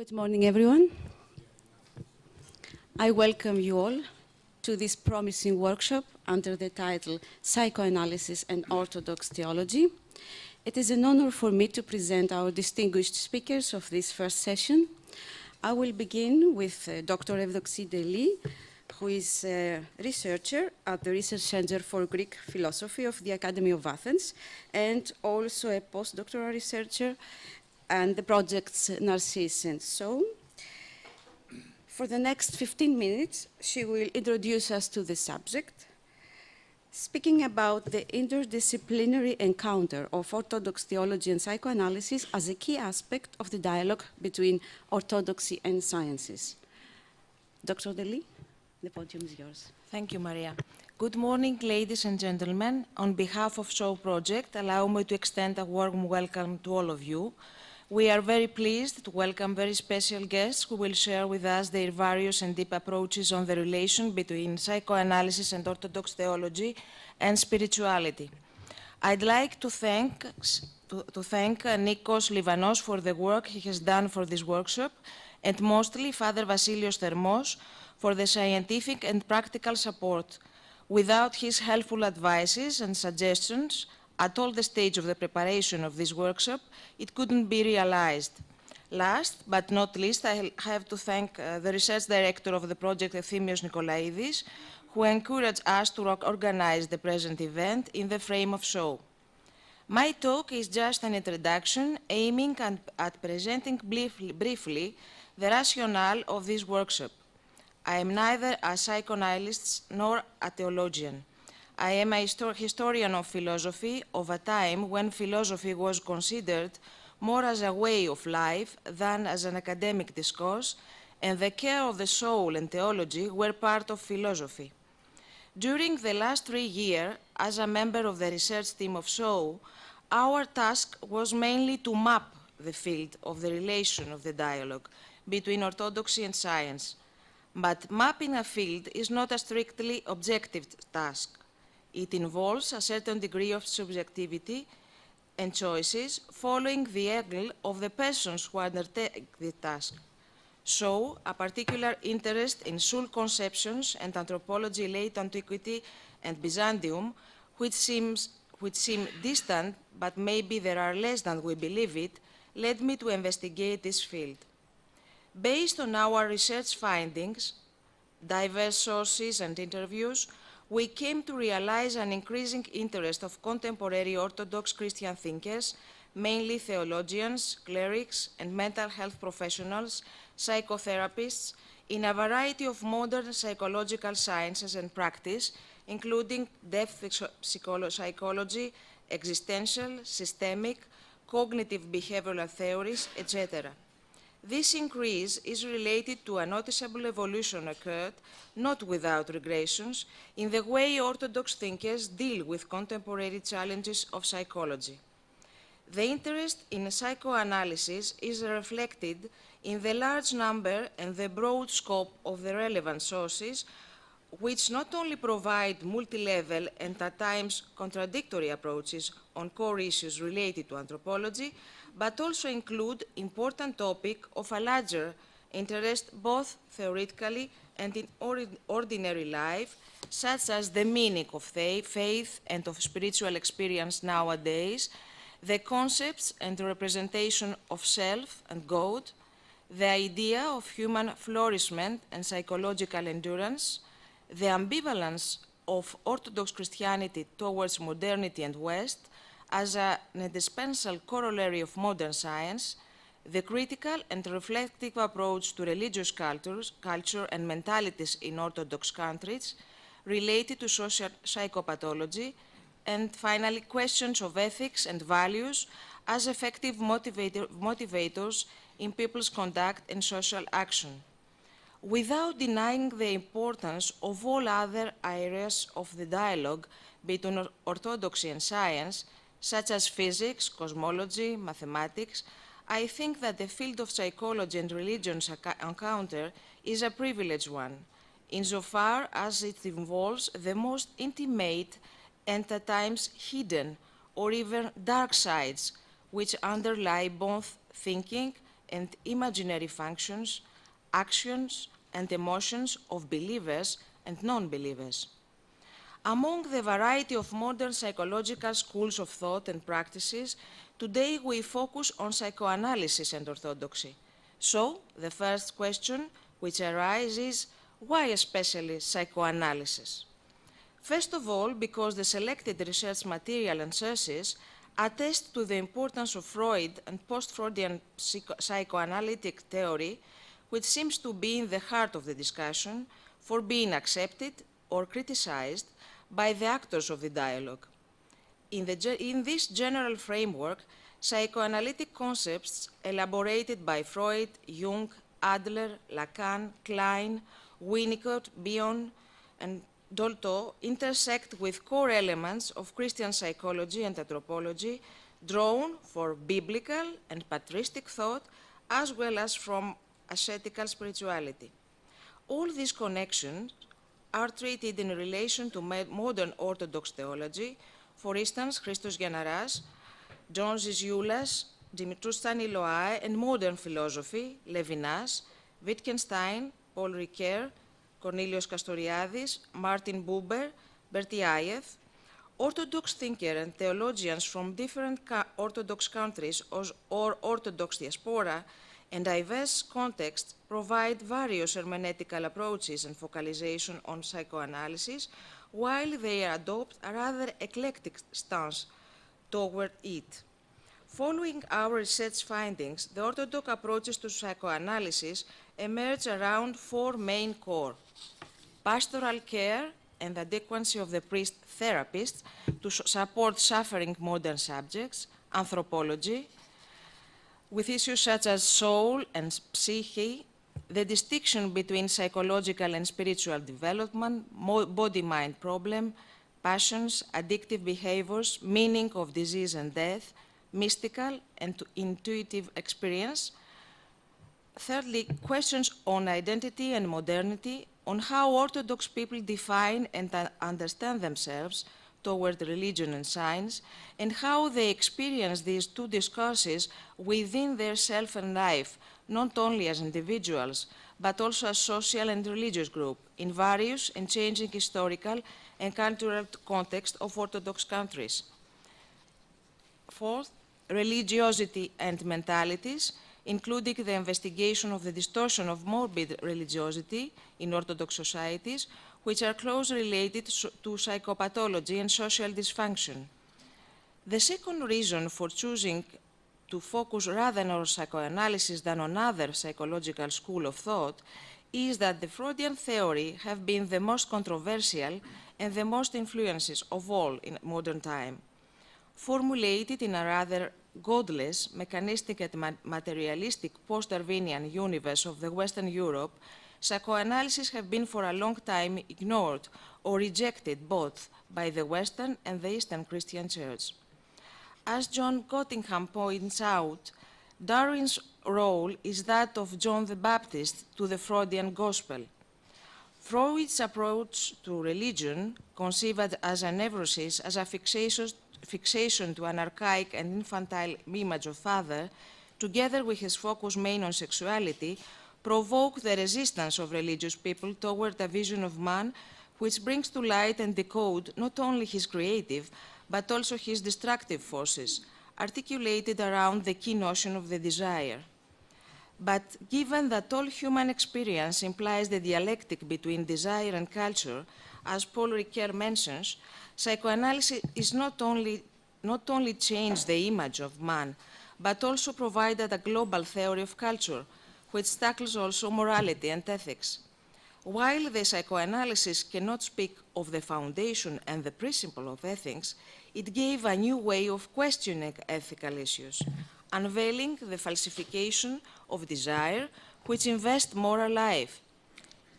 Good morning, everyone. I welcome you all to this promising workshop under the title Psychoanalysis and Orthodox Theology. It is an honor for me to present our distinguished speakers of this first session. I will begin with Dr. Evdoxi Deli, who is a researcher at the Research Center for Greek Philosophy of the Academy of Athens, and also a postdoctoral researcher and the projects Narcissus and so. For the next 15 minutes, she will introduce us to the subject, speaking about the interdisciplinary encounter of Orthodox theology and psychoanalysis as a key aspect of the dialogue between orthodoxy and sciences. Dr. Deli, the podium is yours. Thank you, Maria. Good morning, ladies and gentlemen. On behalf of SHOW Project, allow me to extend a warm welcome to all of you. We are very pleased to welcome very special guests who will share with us their various and deep approaches on the relation between psychoanalysis and Orthodox theology and spirituality. I'd like to thank Nikos Livanos for the work he has done for this workshop, and mostly Father Vasilios Thermos for the scientific and practical support. Without his helpful advices and suggestions, at all the stage of the preparation of this workshop, it couldn't be realized. Last but not least, I have to thank the research director of the project, Ephimios Nikolaidis, who encouraged us to organize the present event in the frame of SHOW. My talk is just an introduction aiming at presenting briefly the rationale of this workshop. I am neither a psychoanalyst nor a theologian. I am a historian of philosophy of a time when philosophy was considered more as a way of life than as an academic discourse, and the care of the soul and theology were part of philosophy. During the last 3 years, as a member of the research team of SHOW, our task was mainly to map the field of the relation of the dialogue between orthodoxy and science. But mapping a field is not a strictly objective task. It involves a certain degree of subjectivity and choices following the angle of the persons who undertake the task. So, a particular interest in soul conceptions and anthropology, late antiquity and Byzantium, which seem distant, but maybe there are less than we believe it, led me to investigate this field. Based on our research findings, diverse sources and interviews, we came to realize an increasing interest of contemporary Orthodox Christian thinkers, mainly theologians, clerics, and mental health professionals, psychotherapists, in a variety of modern psychological sciences and practice, including depth psychology, existential, systemic, cognitive behavioral theories, etc. This increase is related to a noticeable evolution occurred, not without regressions, in the way Orthodox thinkers deal with contemporary challenges of psychology. The interest in psychoanalysis is reflected in the large number and the broad scope of the relevant sources, which not only provide multi-level and at times contradictory approaches on core issues related to anthropology, but also include important topics of a larger interest both theoretically and in ordinary life, such as the meaning of faith and of spiritual experience nowadays, the concepts and representation of self and God, the idea of human flourishment and psychological endurance, the ambivalence of Orthodox Christianity towards modernity and West as an indispensable corollary of modern science, the critical and reflective approach to religious culture and mentalities in Orthodox countries related to social psychopathology, and finally, questions of ethics and values as effective motivators in people's conduct and social action, without denying the importance of all other areas of the dialogue between orthodoxy and science, such as physics, cosmology, mathematics. I think that the field of psychology and religion's encounter is a privileged one, insofar as it involves the most intimate and at times hidden or even dark sides which underlie both thinking and imaginary functions, actions, and emotions of believers and non-believers. Among the variety of modern psychological schools of thought and practices, today we focus on psychoanalysis and orthodoxy. So, the first question which arises is, why especially psychoanalysis? First of all, because the selected research material and sources attest to the importance of Freud and post-Freudian psychoanalytic theory, which seems to be in the heart of the discussion, for being accepted or criticized by the actors of the dialogue. In this general framework, psychoanalytic concepts elaborated by Freud, Jung, Adler, Lacan, Klein, Winnicott, Bion, and Dolto intersect with core elements of Christian psychology and anthropology drawn for biblical and patristic thought, as well as from ascetical spirituality. All these connections are treated in relation to modern Orthodox theology, for instance, Christos Gianaras, John Zizioulas, Dimitrous Staniloae, and modern philosophy, Levinas, Wittgenstein, Paul Ricoeur, Cornelios Castoriadis, Martin Buber, Bertie Ayeth. Orthodox thinkers and theologians from different Orthodox countries or Orthodox diaspora and diverse contexts provide various hermeneutical approaches and focalization on psychoanalysis, while they adopt a rather eclectic stance toward it. Following our research findings, the Orthodox approaches to psychoanalysis emerge around four main core: pastoral care and adequacy of the priest-therapists to support suffering modern subjects, anthropology, with issues such as soul and psyche, the distinction between psychological and spiritual development, body-mind problem, passions, addictive behaviors, meaning of disease and death, mystical and intuitive experience. Thirdly, questions on identity and modernity, on how Orthodox people define and understand themselves toward religion and science, and how they experience these two discourses within their self and life, not only as individuals, but also as social and religious group, in various and changing historical and cultural context of Orthodox countries. Fourth, religiosity and mentalities, including the investigation of the distortion of morbid religiosity in Orthodox societies, which are closely related to psychopathology and social dysfunction. The second reason for choosing to focus rather on psychoanalysis than on other psychological schools of thought is that the Freudian theory have been the most controversial and the most influences of all in modern time. Formulated in a rather godless, mechanistic and materialistic post-Darwinian universe of the Western Europe, psychoanalysis have been for a long time ignored or rejected both by the Western and the Eastern Christian Church. As John Gottingham points out, Darwin's role is that of John the Baptist to the Freudian gospel. Freud's approach to religion, conceived as a neurosis, as a fixation to an archaic and infantile image of father, together with his focus mainly on sexuality, provoke the resistance of religious people toward a vision of man which brings to light and decode not only his creative, but also his destructive forces, articulated around the key notion of the desire. But given that all human experience implies the dialectic between desire and culture, as Paul Ricoeur mentions, psychoanalysis is not only changed the image of man, but also provided a global theory of culture, which tackles also morality and ethics. While the psychoanalysis cannot speak of the foundation and the principle of ethics, it gave a new way of questioning ethical issues, unveiling the falsification of desire which invests moral life.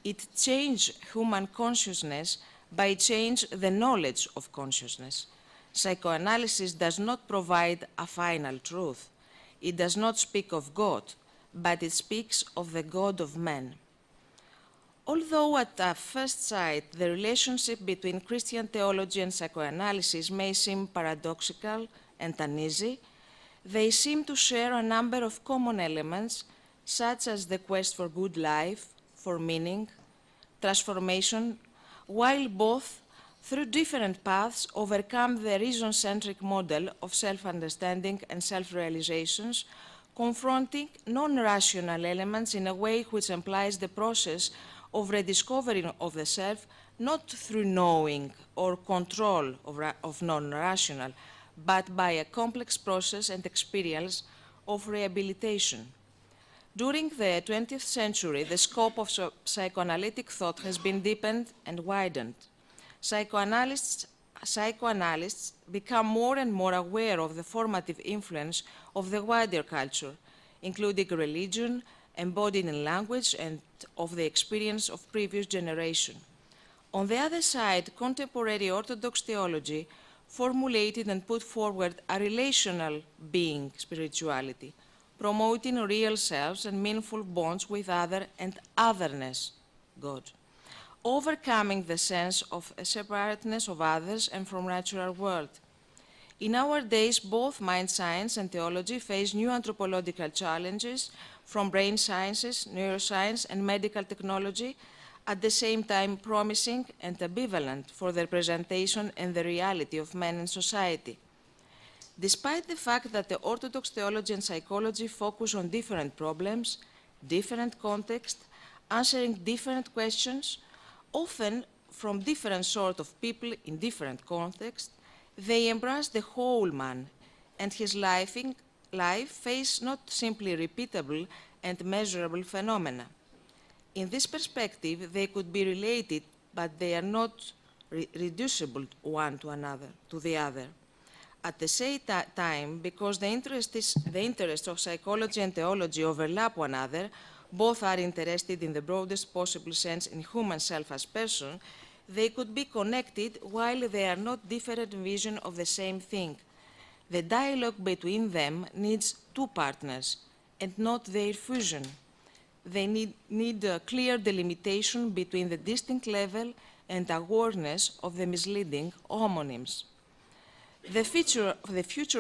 It changed human consciousness by changing the knowledge of consciousness. Psychoanalysis does not provide a final truth. It does not speak of God, but it speaks of the God of men. Although at a first sight the relationship between Christian theology and psychoanalysis may seem paradoxical and uneasy, They seem to share a number of common elements, such as the quest for good life, for meaning, transformation, while both, through different paths, overcome the reason-centric model of self-understanding and self-realizations, confronting non-rational elements in a way which implies the process of rediscovering of the self, not through knowing or control of non-rational, but by a complex process and experience of rehabilitation. During the 20th century, the scope of psychoanalytic thought has been deepened and widened. Psychoanalysts become more and more aware of the formative influence of the wider culture, including religion, embodied in language, and of the experience of previous generations. On the other side, contemporary Orthodox theology formulated and put forward a relational being spirituality, promoting real selves and meaningful bonds with other and otherness, God, overcoming the sense of a separateness of others and from natural world. In our days, both mind science and theology face new anthropological challenges from brain sciences, neuroscience, and medical technology, at the same time promising and ambivalent for their presentation and the reality of men in society. Despite the fact that the Orthodox theology and psychology focus on different problems, different contexts, answering different questions, often from different sorts of people in different contexts, they embrace the whole man and his life face not simply repeatable and measurable phenomena. In this perspective, they could be related, but they are not reducible one to the other. At the same time, because the interests of psychology and theology overlap one another, both are interested in the broadest possible sense in human self as person, they could be connected while they are not different visions of the same thing. The dialogue between them needs two partners and not their fusion. They need a clear delimitation between the distinct level and awareness of the misleading homonyms. The future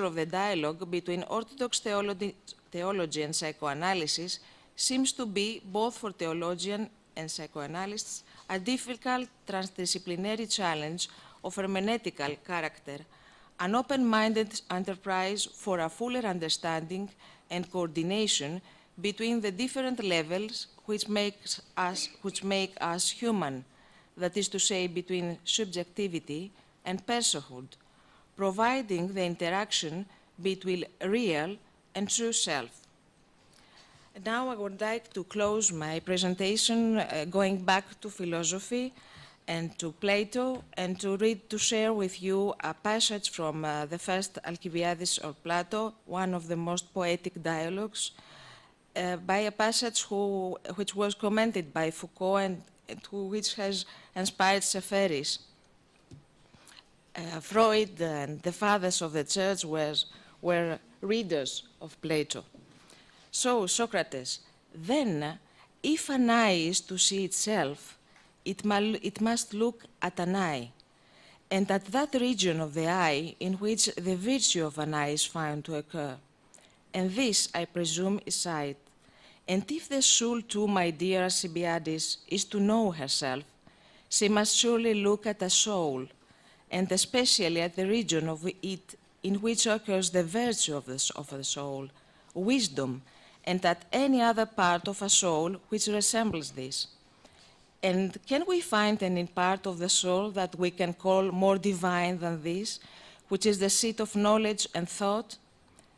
of the dialogue between Orthodox theology and psychoanalysis seems to be, both for theologians and psychoanalysts, a difficult transdisciplinary challenge of hermeneutical character, an open-minded enterprise for a fuller understanding and coordination between the different levels which make us human, that is to say, between subjectivity and personhood, providing the interaction between real and true self. Now I would like to close my presentation going back to philosophy and to Plato, and to share with you a passage from the first Alcibiades or Plato, one of the most poetic dialogues, by a passage which was commented by Foucault and which has inspired Seferis. Freud and the fathers of the church were readers of Plato. So, Socrates, then, if an eye is to see itself, it must look at an eye, and at that region of the eye in which the virtue of an eye is found to occur. And this, I presume, is sight. And if the soul too, my dear Alcibiades, is to know herself, she must surely look at a soul, and especially at the region of it in which occurs the virtue of the soul, wisdom, and at any other part of a soul which resembles this. And can we find any part of the soul that we can call more divine than this, which is the seat of knowledge and thought?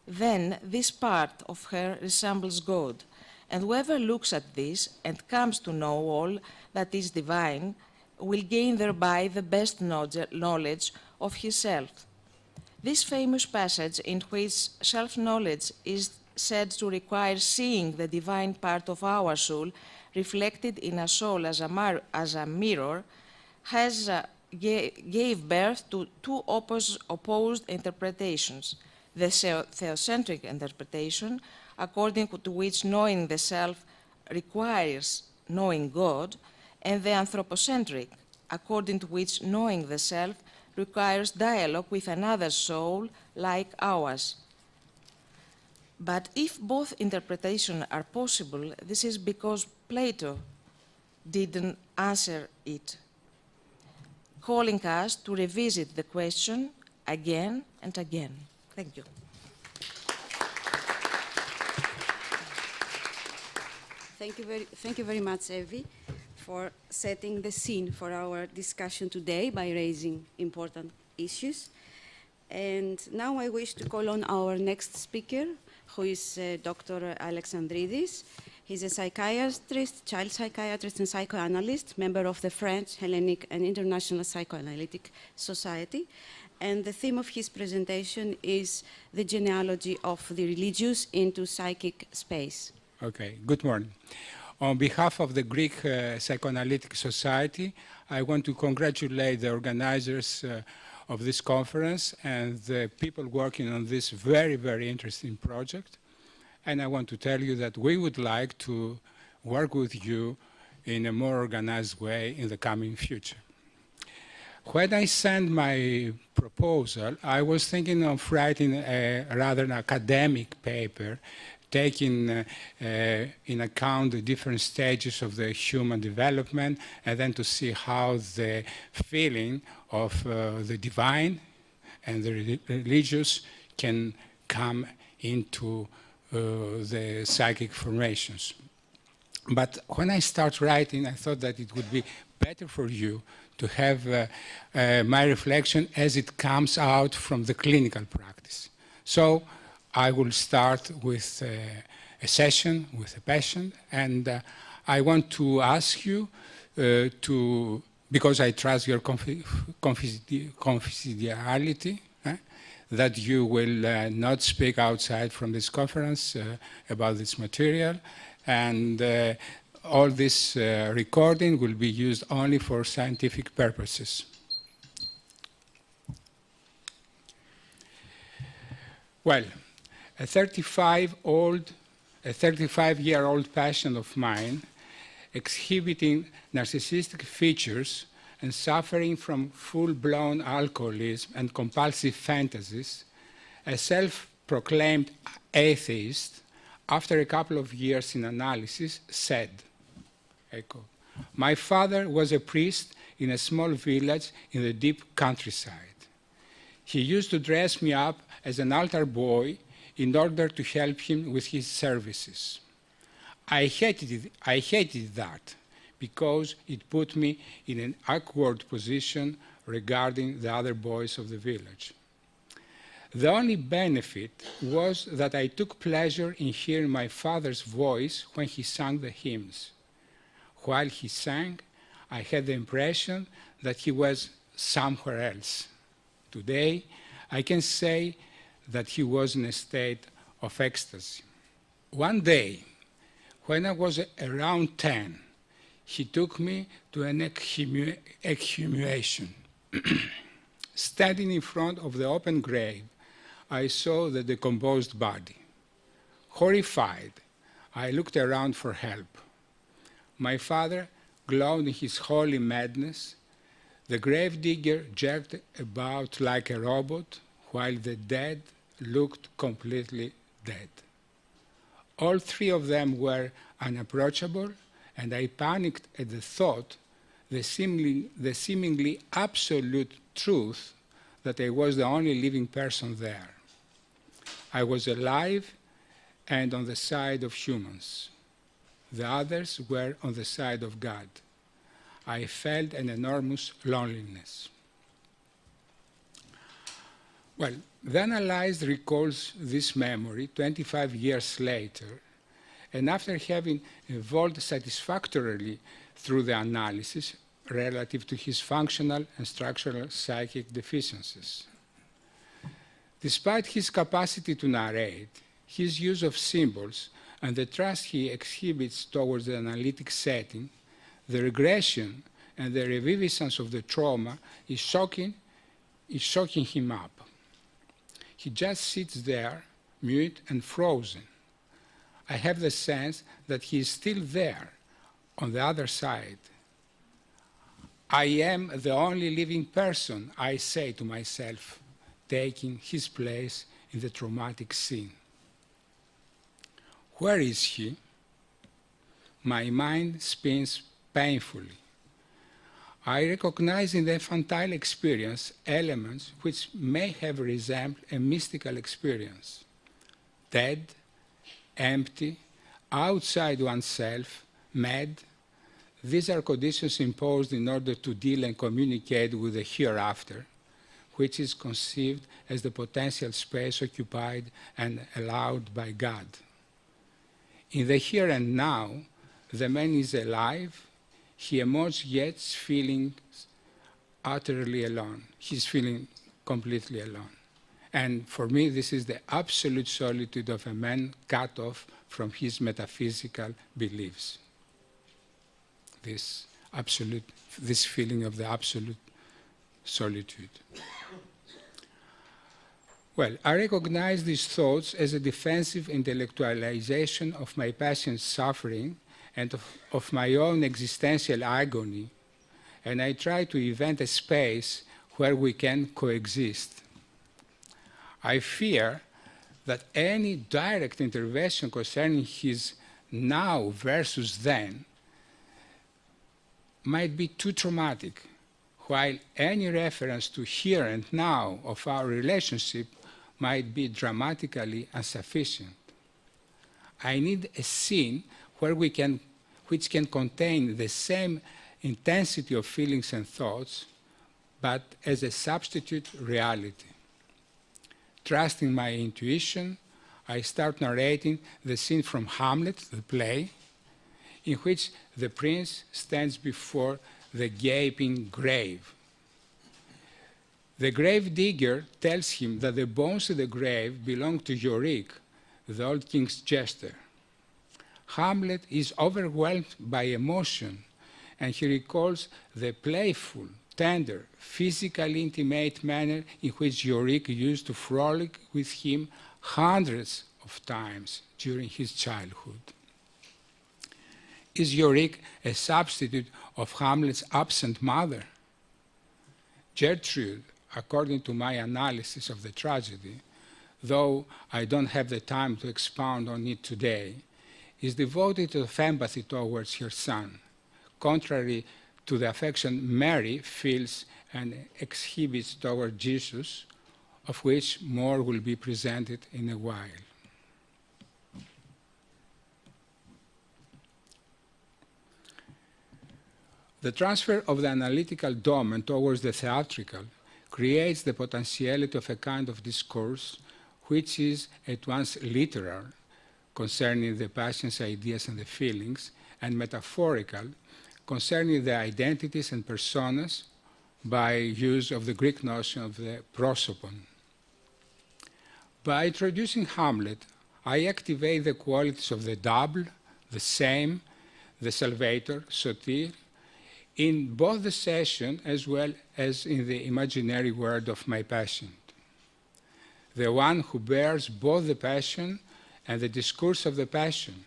Then this part of her resembles God, and whoever looks at this and comes to know all that is divine will gain thereby the best knowledge of himself. This famous passage, in which self-knowledge is said to require seeing the divine part of our soul reflected in a soul as a mirror, gave birth to two opposed interpretations. The theocentric interpretation, according to which knowing the self requires knowing God, and the anthropocentric, according to which knowing the self requires dialogue with another soul like ours. But if both interpretations are possible, this is because Plato didn't answer it, calling us to revisit the question again and again. Thank you. Thank you very much, Evie, for setting the scene for our discussion today by raising important issues. And now I wish to call on our next speaker, who is Dr. Alexandridis. He's a psychiatrist, child psychiatrist and psychoanalyst, member of the French, Hellenic and International Psychoanalytic Society. And the theme of his presentation is the genealogy of the religious into psychic space. Okay, good morning. On behalf of the Greek Psychoanalytic Society, I want to congratulate the organizers of this conference and the people working on this very, very interesting project. And I want to tell you that we would like to work with you in a more organized way in the coming future. When I sent my proposal, I was thinking of writing a rather academic paper taking in account the different stages of the human development, and then to see how the feeling of the divine and the religious can come into the psychic formations. But when I start writing, I thought that it would be better for you to have my reflection as it comes out from the clinical practice. So I will start with a session with a patient, and I want to ask you because I trust your confidentiality, that you will not speak outside from this conference about this material, and all this recording will be used only for scientific purposes. Well, a 35-year-old patient of mine exhibiting narcissistic features and suffering from full-blown alcoholism and compulsive fantasies, a self-proclaimed atheist, after a couple of years in analysis, said, I quote, "My father was a priest in a small village in the deep countryside. He used to dress me up as an altar boy in order to help him with his services. I hated that because it put me in an awkward position regarding the other boys of the village. The only benefit was that I took pleasure in hearing my father's voice when he sang the hymns. While he sang, I had the impression that he was somewhere else. Today, I can say that he was in a state of ecstasy. One day, when I was around 10, he took me to an exhumation. Standing in front of the open grave, I saw the decomposed body. Horrified, I looked around for help. My father glowed in his holy madness. The gravedigger jerked about like a robot, while the dead looked completely dead. All three of them were unapproachable, and I panicked at the thought, the seemingly absolute truth, that I was the only living person there. I was alive and on the side of humans. The others were on the side of God. I felt an enormous loneliness." Well, the analyst recalls this memory 25 years later, and after having evolved satisfactorily through the analysis relative to his functional and structural psychic deficiencies. Despite his capacity to narrate, his use of symbols, and the trust he exhibits towards the analytic setting, the regression and the reviviscence of the trauma is shocking him up. He just sits there, mute and frozen. I have the sense that he is still there, on the other side. I am the only living person, I say to myself, taking his place in the traumatic scene. Where is he? My mind spins painfully. I recognize in the infantile experience elements which may have resembled a mystical experience. Dead, empty, outside oneself, mad. These are conditions imposed in order to deal and communicate with the hereafter, which is conceived as the potential space occupied and allowed by God. In the here and now, the man is alive. He emerges yet feeling utterly alone. He's feeling completely alone. And for me, this is the absolute solitude of a man cut off from his metaphysical beliefs. This feeling of the absolute solitude. Well, I recognize these thoughts as a defensive intellectualization of my patient's suffering and of my own existential agony, and I try to invent a space where we can coexist. I fear that any direct intervention concerning his now versus then might be too traumatic, while any reference to here and now of our relationship might be dramatically insufficient. I need a scene which can contain the same intensity of feelings and thoughts, but as a substitute reality. Trusting my intuition, I start narrating the scene from Hamlet, the play, in which the prince stands before the gaping grave. The grave digger tells him that the bones in the grave belong to Yorick, the old king's jester. Hamlet is overwhelmed by emotion, and he recalls the playful, tender, physically intimate manner in which Yorick used to frolic with him hundreds of times during his childhood. Is Yorick a substitute of Hamlet's absent mother? Gertrude, according to my analysis of the tragedy, though I don't have the time to expound on it today, is devoted of empathy towards her son, contrary to the affection Mary feels and exhibits toward Jesus, of which more will be presented in a while. The transfer of the analytical domain towards the theatrical creates the potentiality of a kind of discourse which is at once literal, concerning the patient's ideas and the feelings, and metaphorical, concerning the identities and personas by use of the Greek notion of the prosopon. By introducing Hamlet, I activate the qualities of the double, the same, the salvator, sotir, in both the session as well as in the imaginary world of my patient. The one who bears both the passion and the discourse of the passion,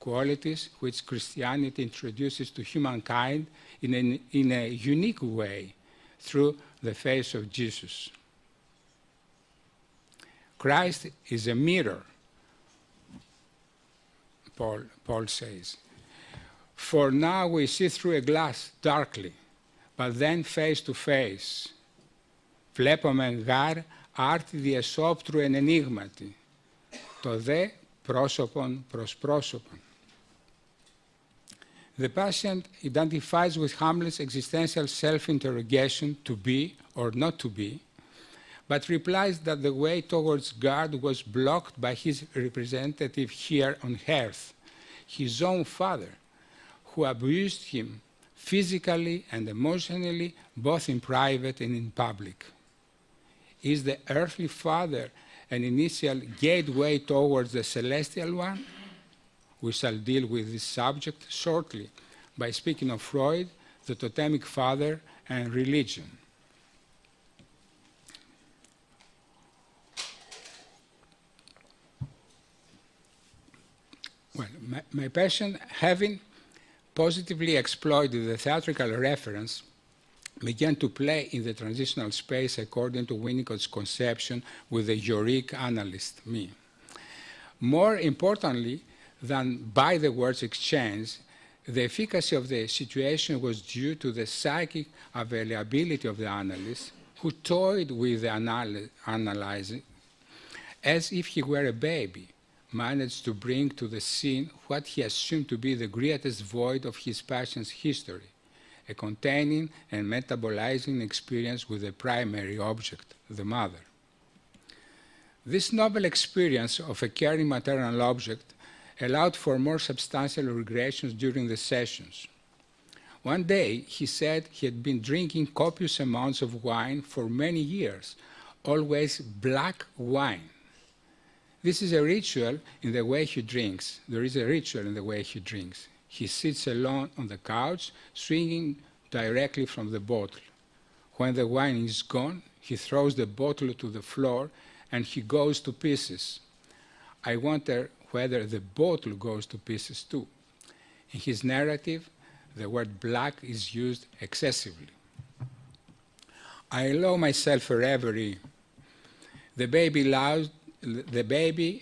qualities which Christianity introduces to humankind in a unique way through the face of Jesus. Christ is a mirror, Paul says. For now we see through a glass darkly, but then face to face. Βλέπομεν γάρ άρτη διεσόπτρου εν ενίγματι, το δε πρόσωπον προς πρόσωπον. The patient identifies with Hamlet's existential self-interrogation to be or not to be, but replies that the way towards God was blocked by his representative here on earth, his own father, who abused him physically and emotionally, both in private and in public. Is the earthly father an initial gateway towards the celestial one? We shall deal with this subject shortly by speaking of Freud, the totemic father, and religion. Well, my patient, having positively exploited the theatrical reference, began to play in the transitional space according to Winnicott's conception with the Yorick analyst, me. More importantly than by the words exchanged, the efficacy of the situation was due to the psychic availability of the analyst, who toyed with the analyzer as if he were a baby, managed to bring to the scene what he assumed to be the greatest void of his patient's history, a containing and metabolizing experience with the primary object, the mother. This novel experience of a caring maternal object allowed for more substantial regressions during the sessions. One day, he said he had been drinking copious amounts of wine for many years, always black wine. This is a ritual in the way he drinks. There is a ritual in the way he drinks. He sits alone on the couch, swinging directly from the bottle. When the wine is gone, he throws the bottle to the floor and he goes to pieces. I wonder whether the bottle goes to pieces too. In his narrative, the word black is used excessively. I allow myself a reverie. The baby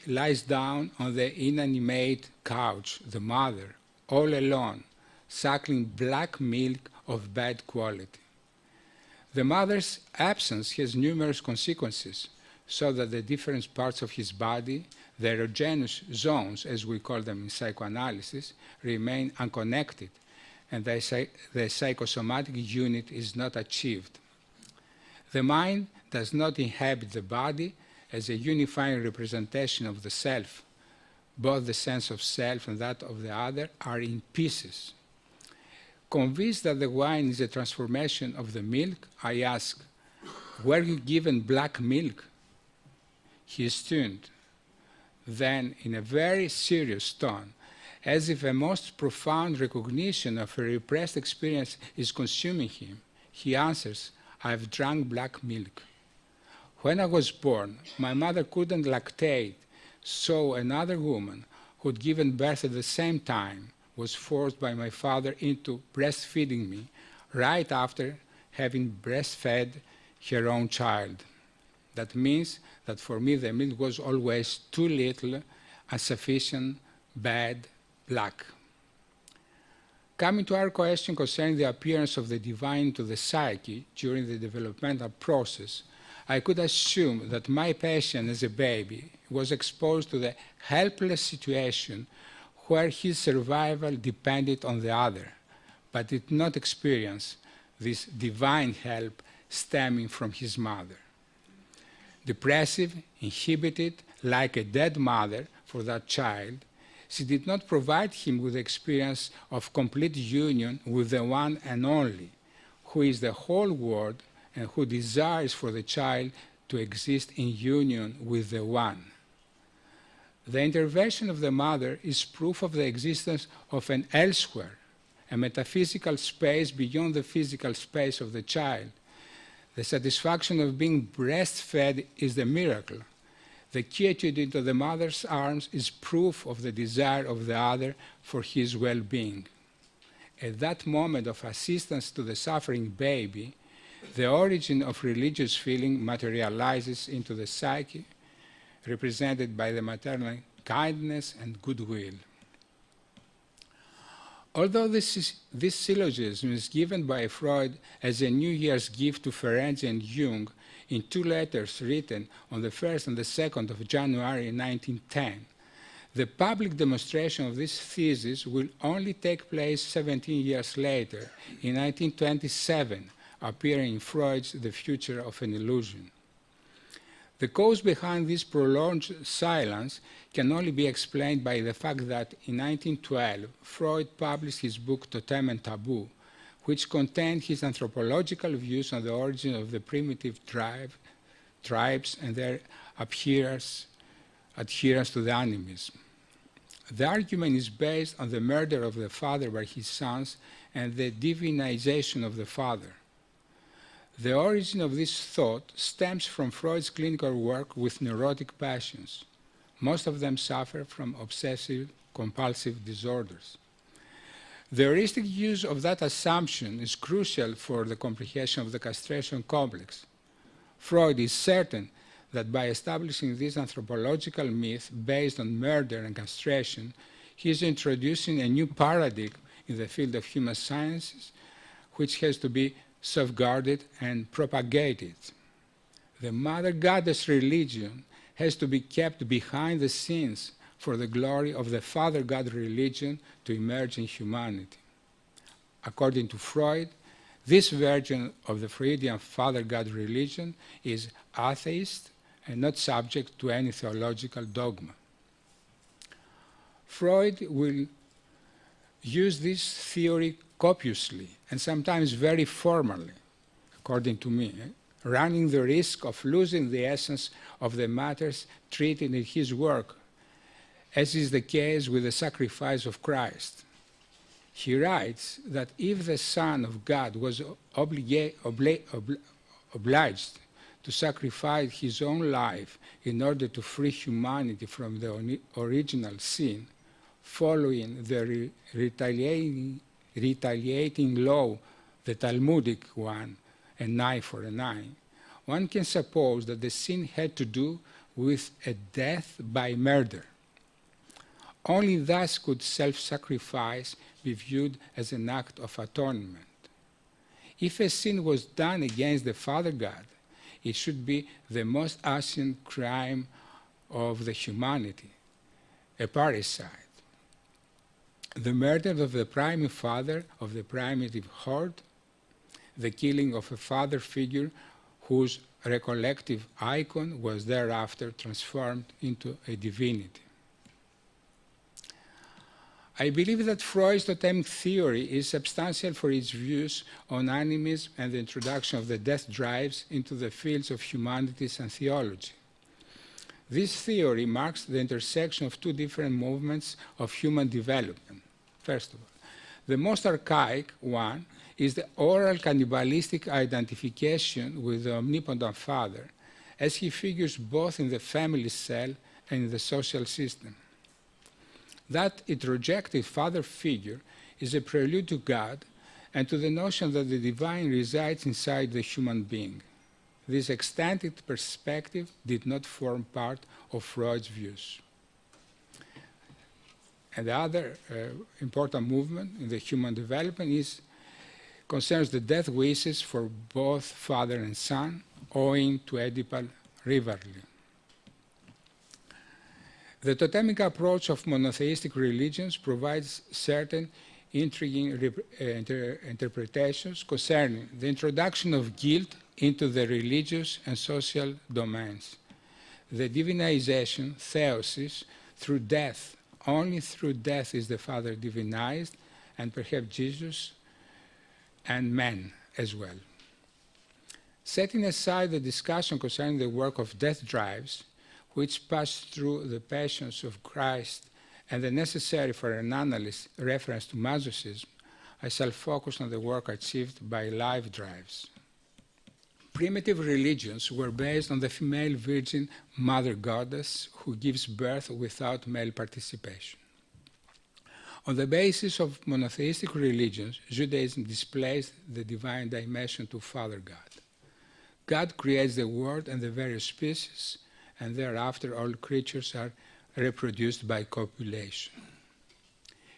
lies down on the inanimate couch, the mother, all alone, suckling black milk of bad quality. The mother's absence has numerous consequences, so that the different parts of his body, the erogenous zones, as we call them in psychoanalysis, remain unconnected, and the psychosomatic unit is not achieved. The mind does not inhabit the body as a unifying representation of the self. Both the sense of self and that of the other are in pieces. Convinced that the wine is a transformation of the milk, I ask, were you given black milk? He is stunned. Then, in a very serious tone, as if a most profound recognition of a repressed experience is consuming him, he answers, I've drunk black milk. When I was born, my mother couldn't lactate, so another woman who'd given birth at the same time was forced by my father into breastfeeding me right after having breastfed her own child. That means that for me the milk was always too little, insufficient, bad, black. Coming to our question concerning the appearance of the divine to the psyche during the developmental process, I could assume that my patient as a baby was exposed to the helpless situation where his survival depended on the other, but did not experience this divine help stemming from his mother. Depressive, inhibited, like a dead mother for that child, she did not provide him with the experience of complete union with the one and only, who is the whole world and who desires for the child to exist in union with the one. The intervention of the mother is proof of the existence of an elsewhere, a metaphysical space beyond the physical space of the child. The satisfaction of being breastfed is the miracle. The quietude into the mother's arms is proof of the desire of the other for his well-being. At that moment of assistance to the suffering baby, the origin of religious feeling materializes into the psyche, represented by the maternal kindness and goodwill. Although this syllogism is given by Freud as a New Year's gift to Ferenczi and Jung in two letters written on the 1st and the 2nd of January 1910, the public demonstration of this thesis will only take place 17 years later, in 1927, appearing in Freud's The Future of an Illusion. The cause behind this prolonged silence can only be explained by the fact that in 1912, Freud published his book Totem and Taboo, which contained his anthropological views on the origin of the primitive tribes and their adherence to the animism. The argument is based on the murder of the father by his sons and the divinization of the father. The origin of this thought stems from Freud's clinical work with neurotic passions. Most of them suffer from obsessive-compulsive disorders. The heuristic use of that assumption is crucial for the comprehension of the castration complex. Freud is certain that by establishing this anthropological myth based on murder and castration, he is introducing a new paradigm in the field of human sciences, which has to be safeguarded and propagated. The Mother Goddess religion has to be kept behind the scenes for the glory of the Father God religion to emerge in humanity. According to Freud, this version of the Freudian Father God religion is atheist and not subject to any theological dogma. Freud will use this theory copiously and sometimes very formally, according to me, running the risk of losing the essence of the matters treated in his work, as is the case with the sacrifice of Christ. He writes that if the Son of God was obliged to sacrifice his own life in order to free humanity from the original sin, following the retaliating law, the Talmudic one, an eye for an eye, one can suppose that the sin had to do with a death by murder. Only thus could self-sacrifice be viewed as an act of atonement. If a sin was done against the Father God, it should be the most ancient crime of the humanity, a parricide. The murder of the prime father of the primitive horde, the killing of a father figure whose recollective icon was thereafter transformed into a divinity. I believe that Freud's totemic theory is substantial for its views on animism and the introduction of the death drives into the fields of humanities and theology. This theory marks the intersection of two different movements of human development. First of all, the most archaic one is the oral cannibalistic identification with the omnipotent Father, as he figures both in the family cell and in the social system. That introjected Father figure is a prelude to God and to the notion that the divine resides inside the human being. This extended perspective did not form part of Freud's views. And the other important movement in the human development concerns the death wishes for both father and son, owing to Oedipal rivalry. The totemic approach of monotheistic religions provides certain intriguing interpretations concerning the introduction of guilt into the religious and social domains, the divinization, theosis, through death. Only through death is the Father divinized, and perhaps Jesus and men as well. Setting aside the discussion concerning the work of death drives, which passed through the passions of Christ and the necessary for an analyst reference to masochism, I shall focus on the work achieved by life drives. Primitive religions were based on the female virgin mother goddess who gives birth without male participation. On the basis of monotheistic religions, Judaism displays the divine dimension to Father God. God creates the world and the various species, and thereafter all creatures are reproduced by copulation.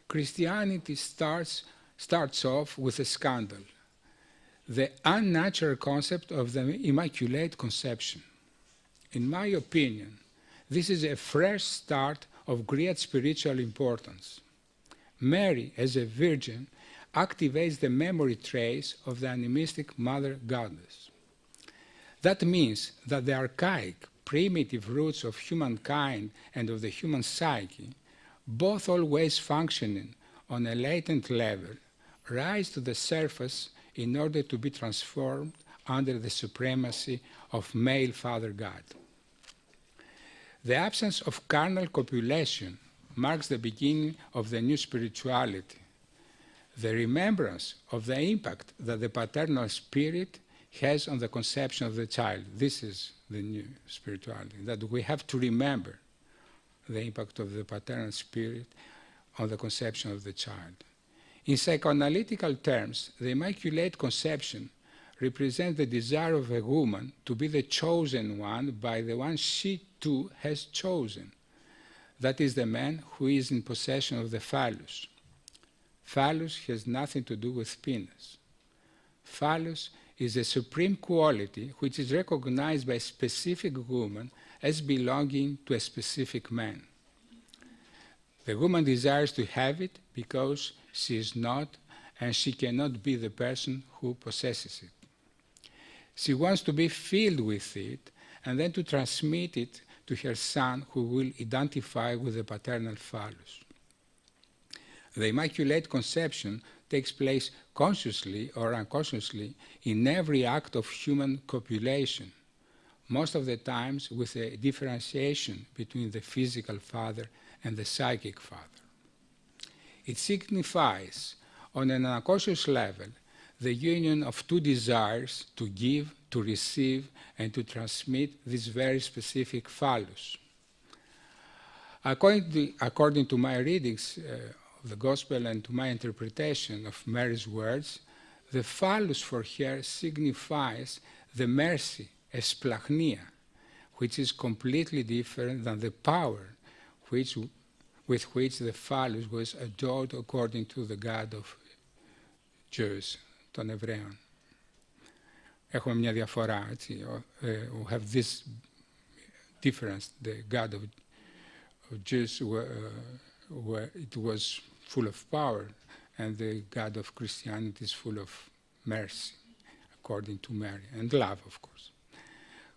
Christianity starts off with a scandal, the unnatural concept of the Immaculate Conception. In my opinion, this is a fresh start of great spiritual importance. Mary, as a virgin, activates the memory trace of the animistic Mother Goddess. That means that the archaic, primitive roots of humankind and of the human psyche, both always functioning on a latent level, rise to the surface in order to be transformed under the supremacy of male Father God. The absence of carnal copulation marks the beginning of the new spirituality, the remembrance of the impact that the paternal spirit has on the conception of the child. This is the new spirituality, that we have to remember the impact of the paternal spirit on the conception of the child. In psychoanalytical terms, the Immaculate Conception represent the desire of a woman to be the chosen one by the one she too has chosen. That is the man who is in possession of the phallus. Phallus has nothing to do with penis. Phallus is a supreme quality which is recognized by a specific woman as belonging to a specific man. The woman desires to have it because she is not and she cannot be the person who possesses it. She wants to be filled with it and then to transmit it to her son, who will identify with the paternal phallus. The Immaculate Conception takes place consciously or unconsciously in every act of human copulation, most of the times with a differentiation between the physical father and the psychic father. It signifies, on an unconscious level, the union of two desires to give, to receive, and to transmit this very specific phallus. According to my readings of the Gospel and to my interpretation of Mary's words, the phallus for her signifies the mercy, esplachnia, which is completely different than the power with which the phallus was adored according to the God of Jews, των Εβραίων. Έχουμε μια διαφορά, έτσι. We have this difference. The God of Jews, where it was full of power, and the God of Christianity is full of mercy, according to Mary, and love, of course.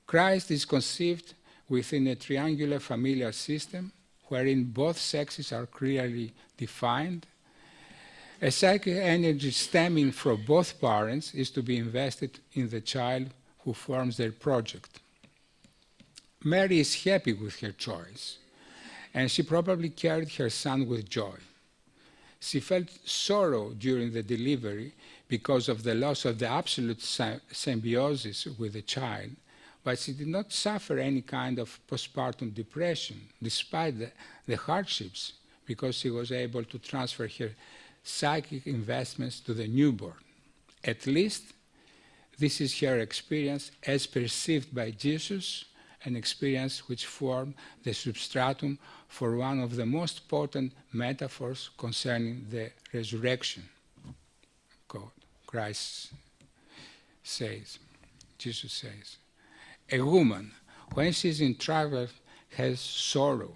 Christ is conceived within a triangular familial system, wherein both sexes are clearly defined. A psychic energy stemming from both parents is to be invested in the child who forms their project. Mary is happy with her choice, and she probably carried her son with joy. She felt sorrow during the delivery because of the loss of the absolute symbiosis with the child, but she did not suffer any kind of postpartum depression, despite the hardships, because she was able to transfer her psychic investments to the newborn. At least, this is her experience as perceived by Jesus, an experience which formed the substratum for one of the most potent metaphors concerning the resurrection. Christ says, Jesus says, a woman, when she is in travail, has sorrow,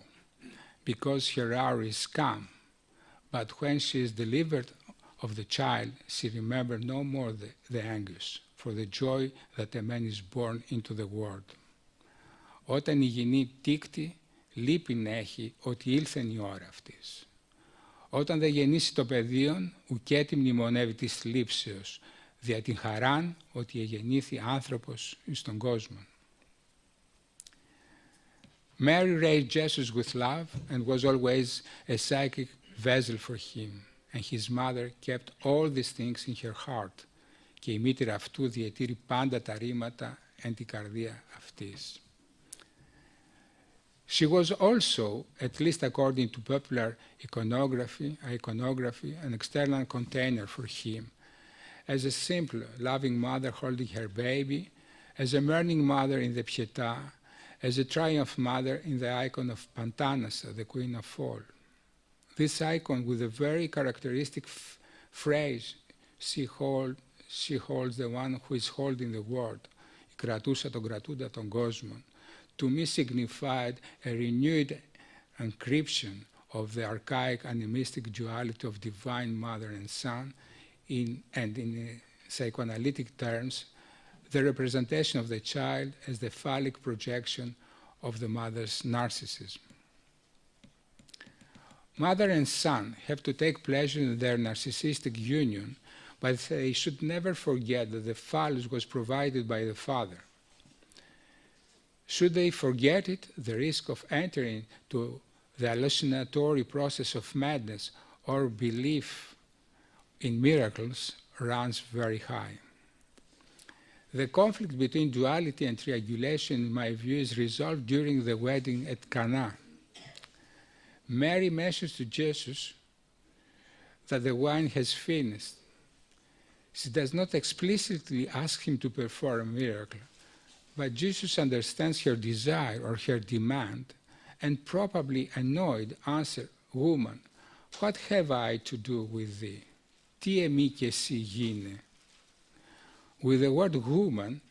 because her hour is come. But when she is delivered of the child, she remembers no more the anguish, for the joy that a man is born into the world. Όταν η γυνή τίκτη, λύπην έχει ότι ήλθεν η ώρα αυτής. Όταν δεν γεννήσει το παιδίον, ουκέτι μνημονεύει της θλίψεως, δια την χαράν ότι εγεννήθη άνθρωπος εις τον κόσμο. Mary raised Jesus with love and was always a psychic vessel for him, and his mother kept all these things in her heart, και η μήτηρα αυτού διετήρει πάντα τα ρήματα εν την καρδία αυτής. She was also, at least according to popular iconography, an external container for him, as a simple, loving mother holding her baby, as a mourning mother in the Pietà, as a triumph mother in the icon of Pantanassa, the Queen of Fall. This icon, with a very characteristic phrase, she holds the one who is holding the world, η κρατούσα τον κρατούντα τον κόσμον, to me signified a renewed encryption of the archaic animistic duality of divine mother and son, and in psychoanalytic terms, the representation of the child as the phallic projection of the mother's narcissism. Mother and son have to take pleasure in their narcissistic union, but they should never forget that the phallus was provided by the father. Should they forget it, the risk of entering into the hallucinatory process of madness or belief in miracles runs very high. The conflict between duality and triangulation, in my view, is resolved during the wedding at Cana. Mary mentions to Jesus that the wine has finished. She does not explicitly ask him to perform a miracle, but Jesus understands her desire or her demand and probably annoyed answers, "Woman, what have I to do with thee? Τι εμεί και εσύ γίνε?" With the word woman,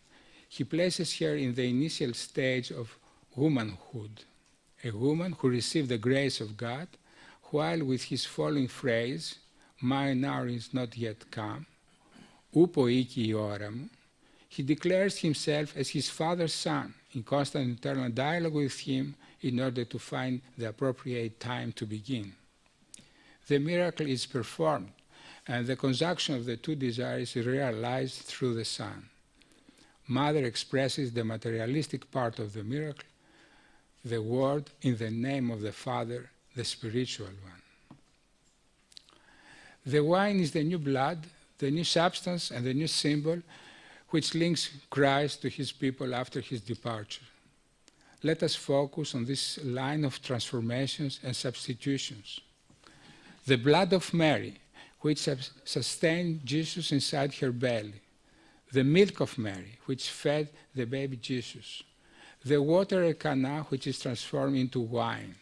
he places her in the initial stage of womanhood, a woman who received the grace of God, while with his following phrase, "Mine hour is not yet come," ούπο οίκη η ώρα μου, he declares himself as his father's son in constant internal dialogue with him in order to find the appropriate time to begin. The miracle is performed, and the conjunction of the two desires is realized through the Son. Mother expresses the materialistic part of the miracle, the Word in the name of the Father, the spiritual one. The wine is the new blood, the new substance, and the new symbol which links Christ to his people after his departure. Let us focus on this line of transformations and substitutions. The blood of Mary, which sustained Jesus inside her belly, the milk of Mary, which fed the baby Jesus, the water at Cana, which is transformed into wine,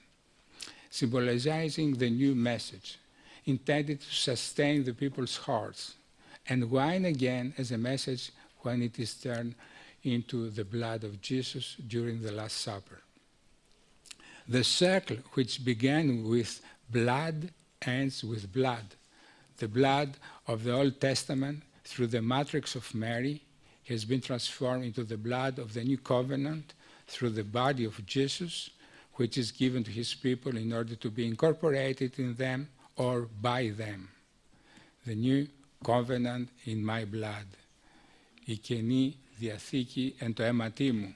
symbolizing the new message, intended to sustain the people's hearts, and wine again as a message when it is turned into the blood of Jesus during the Last Supper. The circle which began with blood ends with blood. The blood of the Old Testament, through the matrix of Mary, has been transformed into the blood of the New Covenant through the body of Jesus, which is given to his people in order to be incorporated in them or by them. The New Covenant in my blood. Η Καινή Διαθήκη εν το αίματί μου.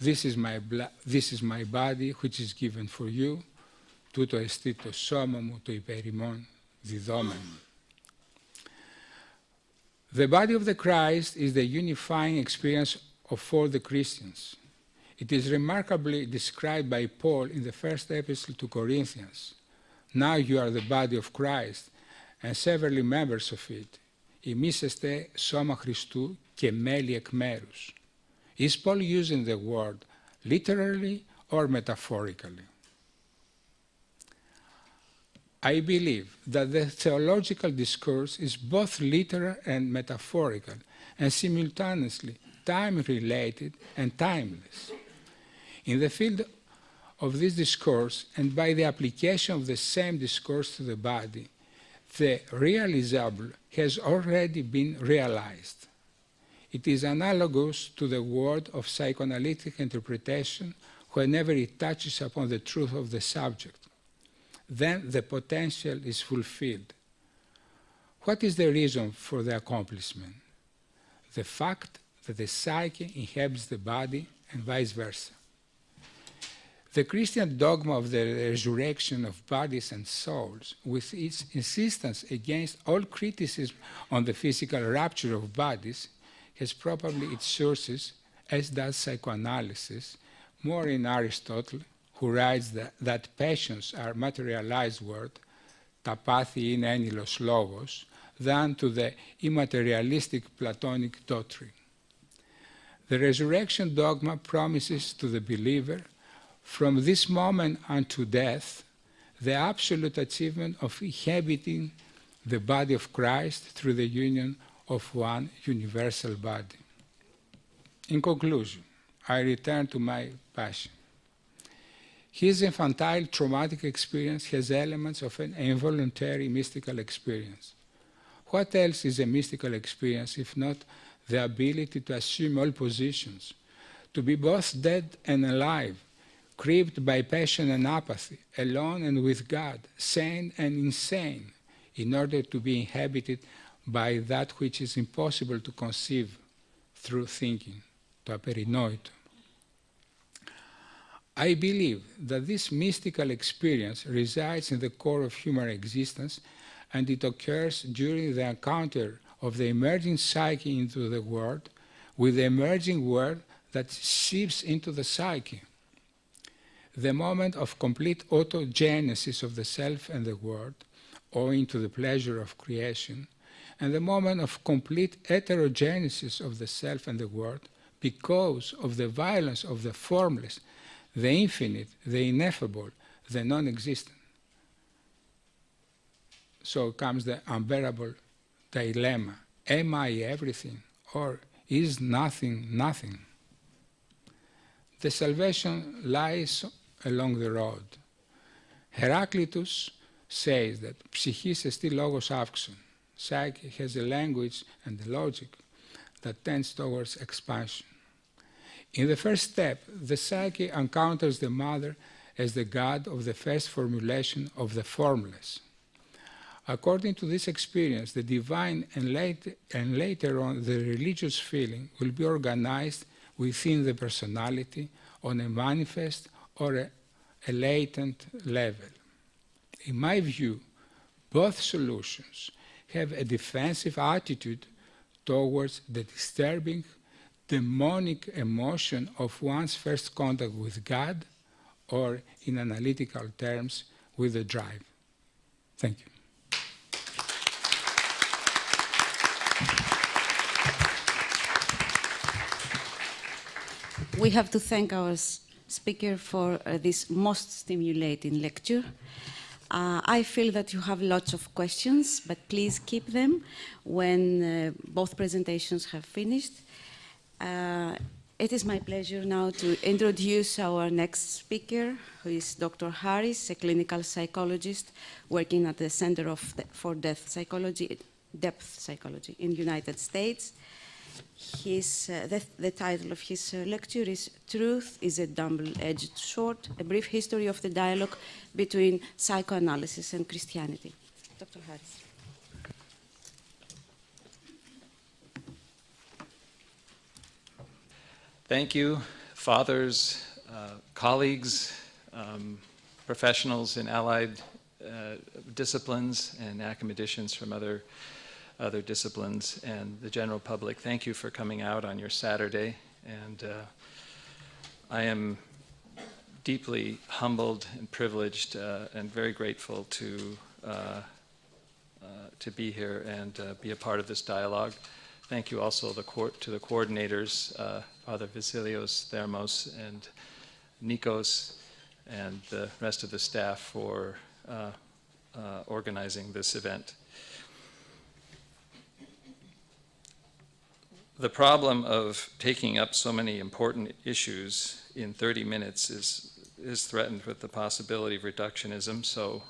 This is my body which is given for you. Τούτο εστί το σώμα μου το υπέρ ημών διδόμενο. The body of the Christ is the unifying experience of all the Christians. It is remarkably described by Paul in the first epistle to Corinthians. Now you are the body of Christ and severally members of it. Εμείς εστε σώμα Χριστού και μέλη εκ μέρους. Is Paul using the word literally or metaphorically? I believe that the theological discourse is both literal and metaphorical, and simultaneously time-related and timeless. In the field of this discourse, and by the application of the same discourse to the body, the realizable has already been realized. It is analogous to the word of psychoanalytic interpretation whenever it touches upon the truth of the subject. Then the potential is fulfilled. What is the reason for the accomplishment? The fact that the psyche inhabits the body and vice versa. The Christian dogma of the resurrection of bodies and souls, with its insistence against all criticism on the physical rapture of bodies, has probably its sources, as does psychoanalysis, more in Aristotle, who writes that passions are materialized word, τα πάθη είναι ένιλος λόγος, than to the immaterialistic Platonic doctrine. The resurrection dogma promises to the believer, from this moment unto death, the absolute achievement of inhabiting the body of Christ through the union of one universal body. In conclusion, I return to my passion. His infantile traumatic experience has elements of an involuntary mystical experience. What else is a mystical experience if not the ability to assume all positions, to be both dead and alive, gripped by passion and apathy, alone and with God, sane and insane, in order to be inhabited by that which is impossible to conceive through thinking, το απερινόητο. I believe that this mystical experience resides in the core of human existence, and it occurs during the encounter of the emerging psyche into the world with the emerging world that seeps into the psyche. The moment of complete autogenesis of the self and the world, owing to the pleasure of creation, and the moment of complete heterogenesis of the self and the world, because of the violence of the formless, the infinite, the ineffable, the non-existent. So comes the unbearable dilemma. Am I everything, or is nothing nothing? The salvation lies along the road. Heraclitus says that psychis estis logos auxon. Psyche has a language and a logic that tends towards expansion. In the first step, the psyche encounters the mother as the God of the first formulation of the formless. According to this experience, the divine and later on the religious feeling will be organized within the personality on a manifest or a latent level. In my view, both solutions have a defensive attitude towards the disturbing, demonic emotion of one's first contact with God, or in analytical terms, with the drive. Thank you. We have to thank our speaker for this most stimulating lecture. I feel that you have lots of questions, but please keep them when both presentations have finished. It is my pleasure now to introduce our next speaker, who is Dr. Harris, a clinical psychologist working at the Center for Depth Psychology in the United States. The title of his lecture is Truth is a Double-Edged Sword, a brief history of the dialogue between psychoanalysis and Christianity. Dr. Harris. Thank you, fathers, colleagues, professionals in allied disciplines, and academicians from other disciplines, and the general public. Thank you for coming out on your Saturday. And I am deeply humbled and privileged and very grateful to be here and be a part of this dialogue. Thank you also to the coordinators, Father Vasilios Thermos and Nikos, and the rest of the staff for organizing this event. The problem of taking up so many important issues in 30 minutes is threatened with the possibility of reductionism, so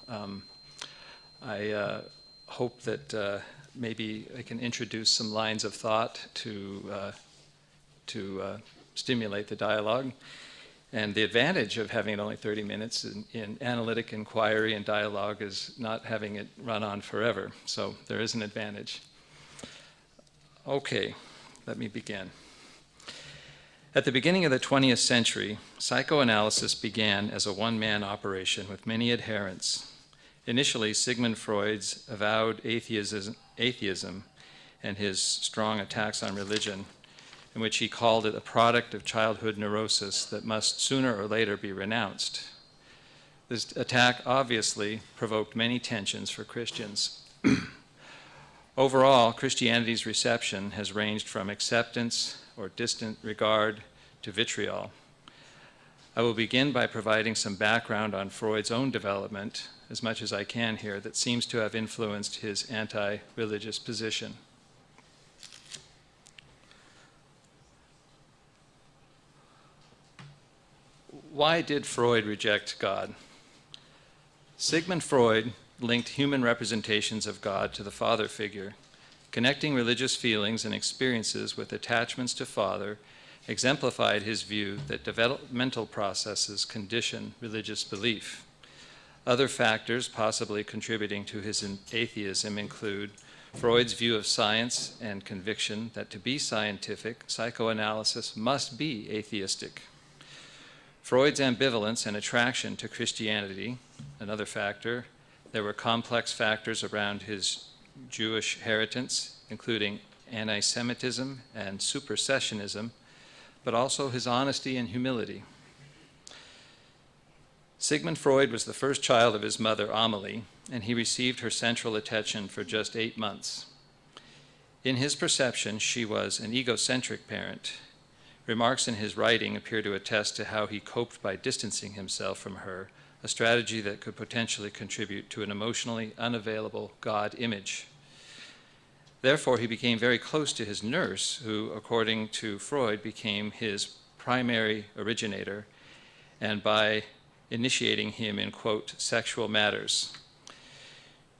I hope that maybe I can introduce some lines of thought to stimulate the dialogue. And the advantage of having only 30 minutes in analytic inquiry and dialogue is not having it run on forever. So there is an advantage. Okay, let me begin. At the beginning of the 20th century, psychoanalysis began as a one-man operation with many adherents. Initially, Sigmund Freud's avowed atheism and his strong attacks on religion, in which he called it a product of childhood neurosis that must sooner or later be renounced. This attack obviously provoked many tensions for Christians. Overall, Christianity's reception has ranged from acceptance or distant regard to vitriol. I will begin by providing some background on Freud's own development, as much as I can here, that seems to have influenced his anti-religious position. Why did Freud reject God? Sigmund Freud linked human representations of God to the father figure, connecting religious feelings and experiences with attachments to father, exemplified his view that developmental processes condition religious belief. Other factors possibly contributing to his atheism include Freud's view of science and conviction that to be scientific, psychoanalysis must be atheistic. Freud's ambivalence and attraction to Christianity, another factor. There were complex factors around his Jewish inheritance, including anti-Semitism and supersessionism, but also his honesty and humility. Sigmund Freud was the first child of his mother, Amelie, and he received her central attention for just 8 months. In his perception, she was an egocentric parent. Remarks in his writing appear to attest to how he coped by distancing himself from her, a strategy that could potentially contribute to an emotionally unavailable God image. Therefore, he became very close to his nurse, who, according to Freud, became his primary originator, and by initiating him in, quote, sexual matters.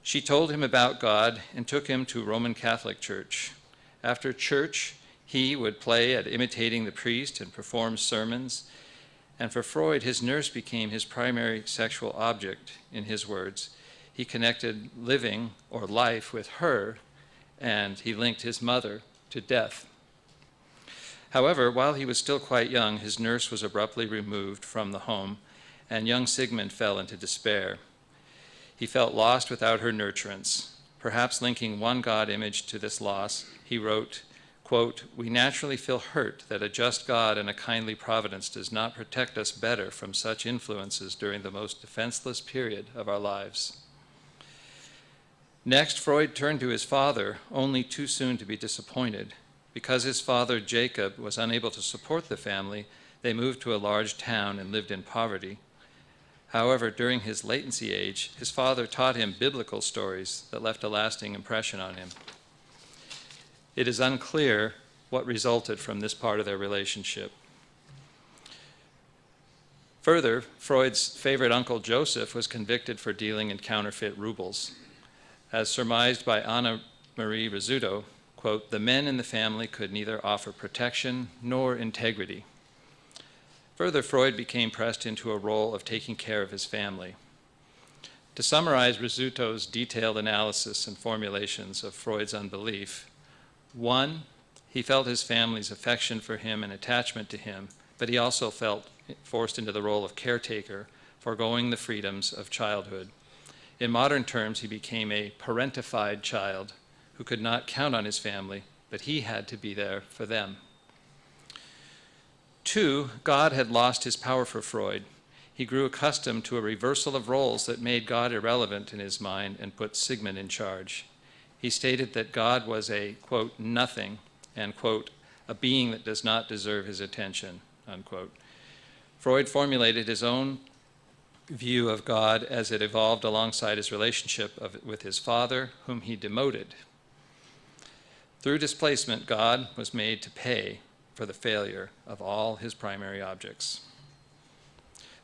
She told him about God and took him to Roman Catholic Church. After church, he would play at imitating the priest and perform sermons. And for Freud, his nurse became his primary sexual object, in his words. He connected living or life with her, and he linked his mother to death. However, while he was still quite young, his nurse was abruptly removed from the home, and young Sigmund fell into despair. He felt lost without her nurturance. Perhaps linking one God image to this loss, he wrote, quote, "We naturally feel hurt that a just God and a kindly providence does not protect us better from such influences during the most defenseless period of our lives." Next, Freud turned to his father, only too soon to be disappointed. Because his father, Jacob, was unable to support the family, they moved to a large town and lived in poverty. However, during his latency age, his father taught him biblical stories that left a lasting impression on him. It is unclear what resulted from this part of their relationship. Further, Freud's favorite uncle Joseph was convicted for dealing in counterfeit rubles. As surmised by Anna Marie Rizzuto, quote, "The men in the family could neither offer protection nor integrity." Further, Freud became pressed into a role of taking care of his family. To summarize Rizzuto's detailed analysis and formulations of Freud's unbelief, 1, he felt his family's affection for him and attachment to him, but he also felt forced into the role of caretaker, foregoing the freedoms of childhood. In modern terms, he became a parentified child who could not count on his family, but he had to be there for them. 2, God had lost his power for Freud. He grew accustomed to a reversal of roles that made God irrelevant in his mind and put Sigmund in charge. He stated that God was a, quote, nothing, and, quote, a being that does not deserve his attention, unquote. Freud formulated his own view of God as it evolved alongside his relationship with his father, whom he demoted. Through displacement, God was made to pay for the failure of all his primary objects.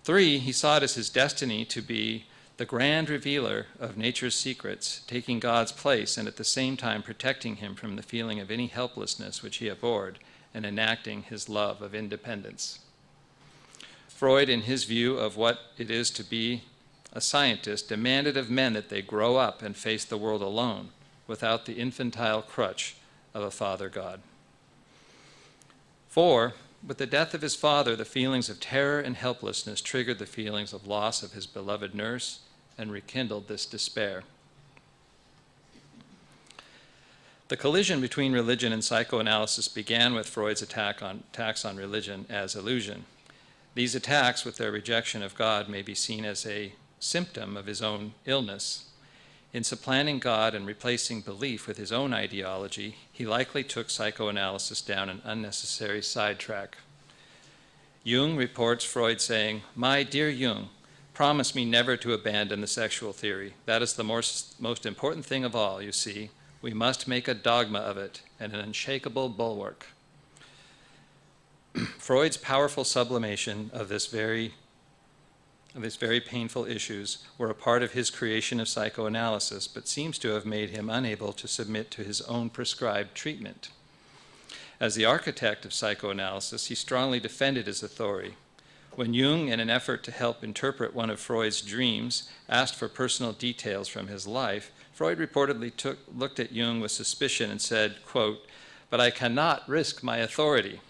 3, he saw it as his destiny to be the grand revealer of nature's secrets, taking God's place and at the same time protecting him from the feeling of any helplessness which he abhorred and enacting his love of independence. Freud, in his view of what it is to be a scientist, demanded of men that they grow up and face the world alone without the infantile crutch of a father God. 4, with the death of his father, the feelings of terror and helplessness triggered the feelings of loss of his beloved nurse and rekindled this despair. The collision between religion and psychoanalysis began with Freud's attacks on religion as illusion. These attacks, with their rejection of God, may be seen as a symptom of his own illness. In supplanting God and replacing belief with his own ideology, he likely took psychoanalysis down an unnecessary sidetrack. Jung reports Freud saying, "My dear Jung, promise me never to abandon the sexual theory. That is the most important thing of all, you see. We must make a dogma of it and an unshakable bulwark." Freud's powerful sublimation of these very painful issues were a part of his creation of psychoanalysis, but seems to have made him unable to submit to his own prescribed treatment. As the architect of psychoanalysis, he strongly defended his authority. When Jung, in an effort to help interpret one of Freud's dreams, asked for personal details from his life, Freud reportedly looked at Jung with suspicion and said, quote, "But I cannot risk my authority."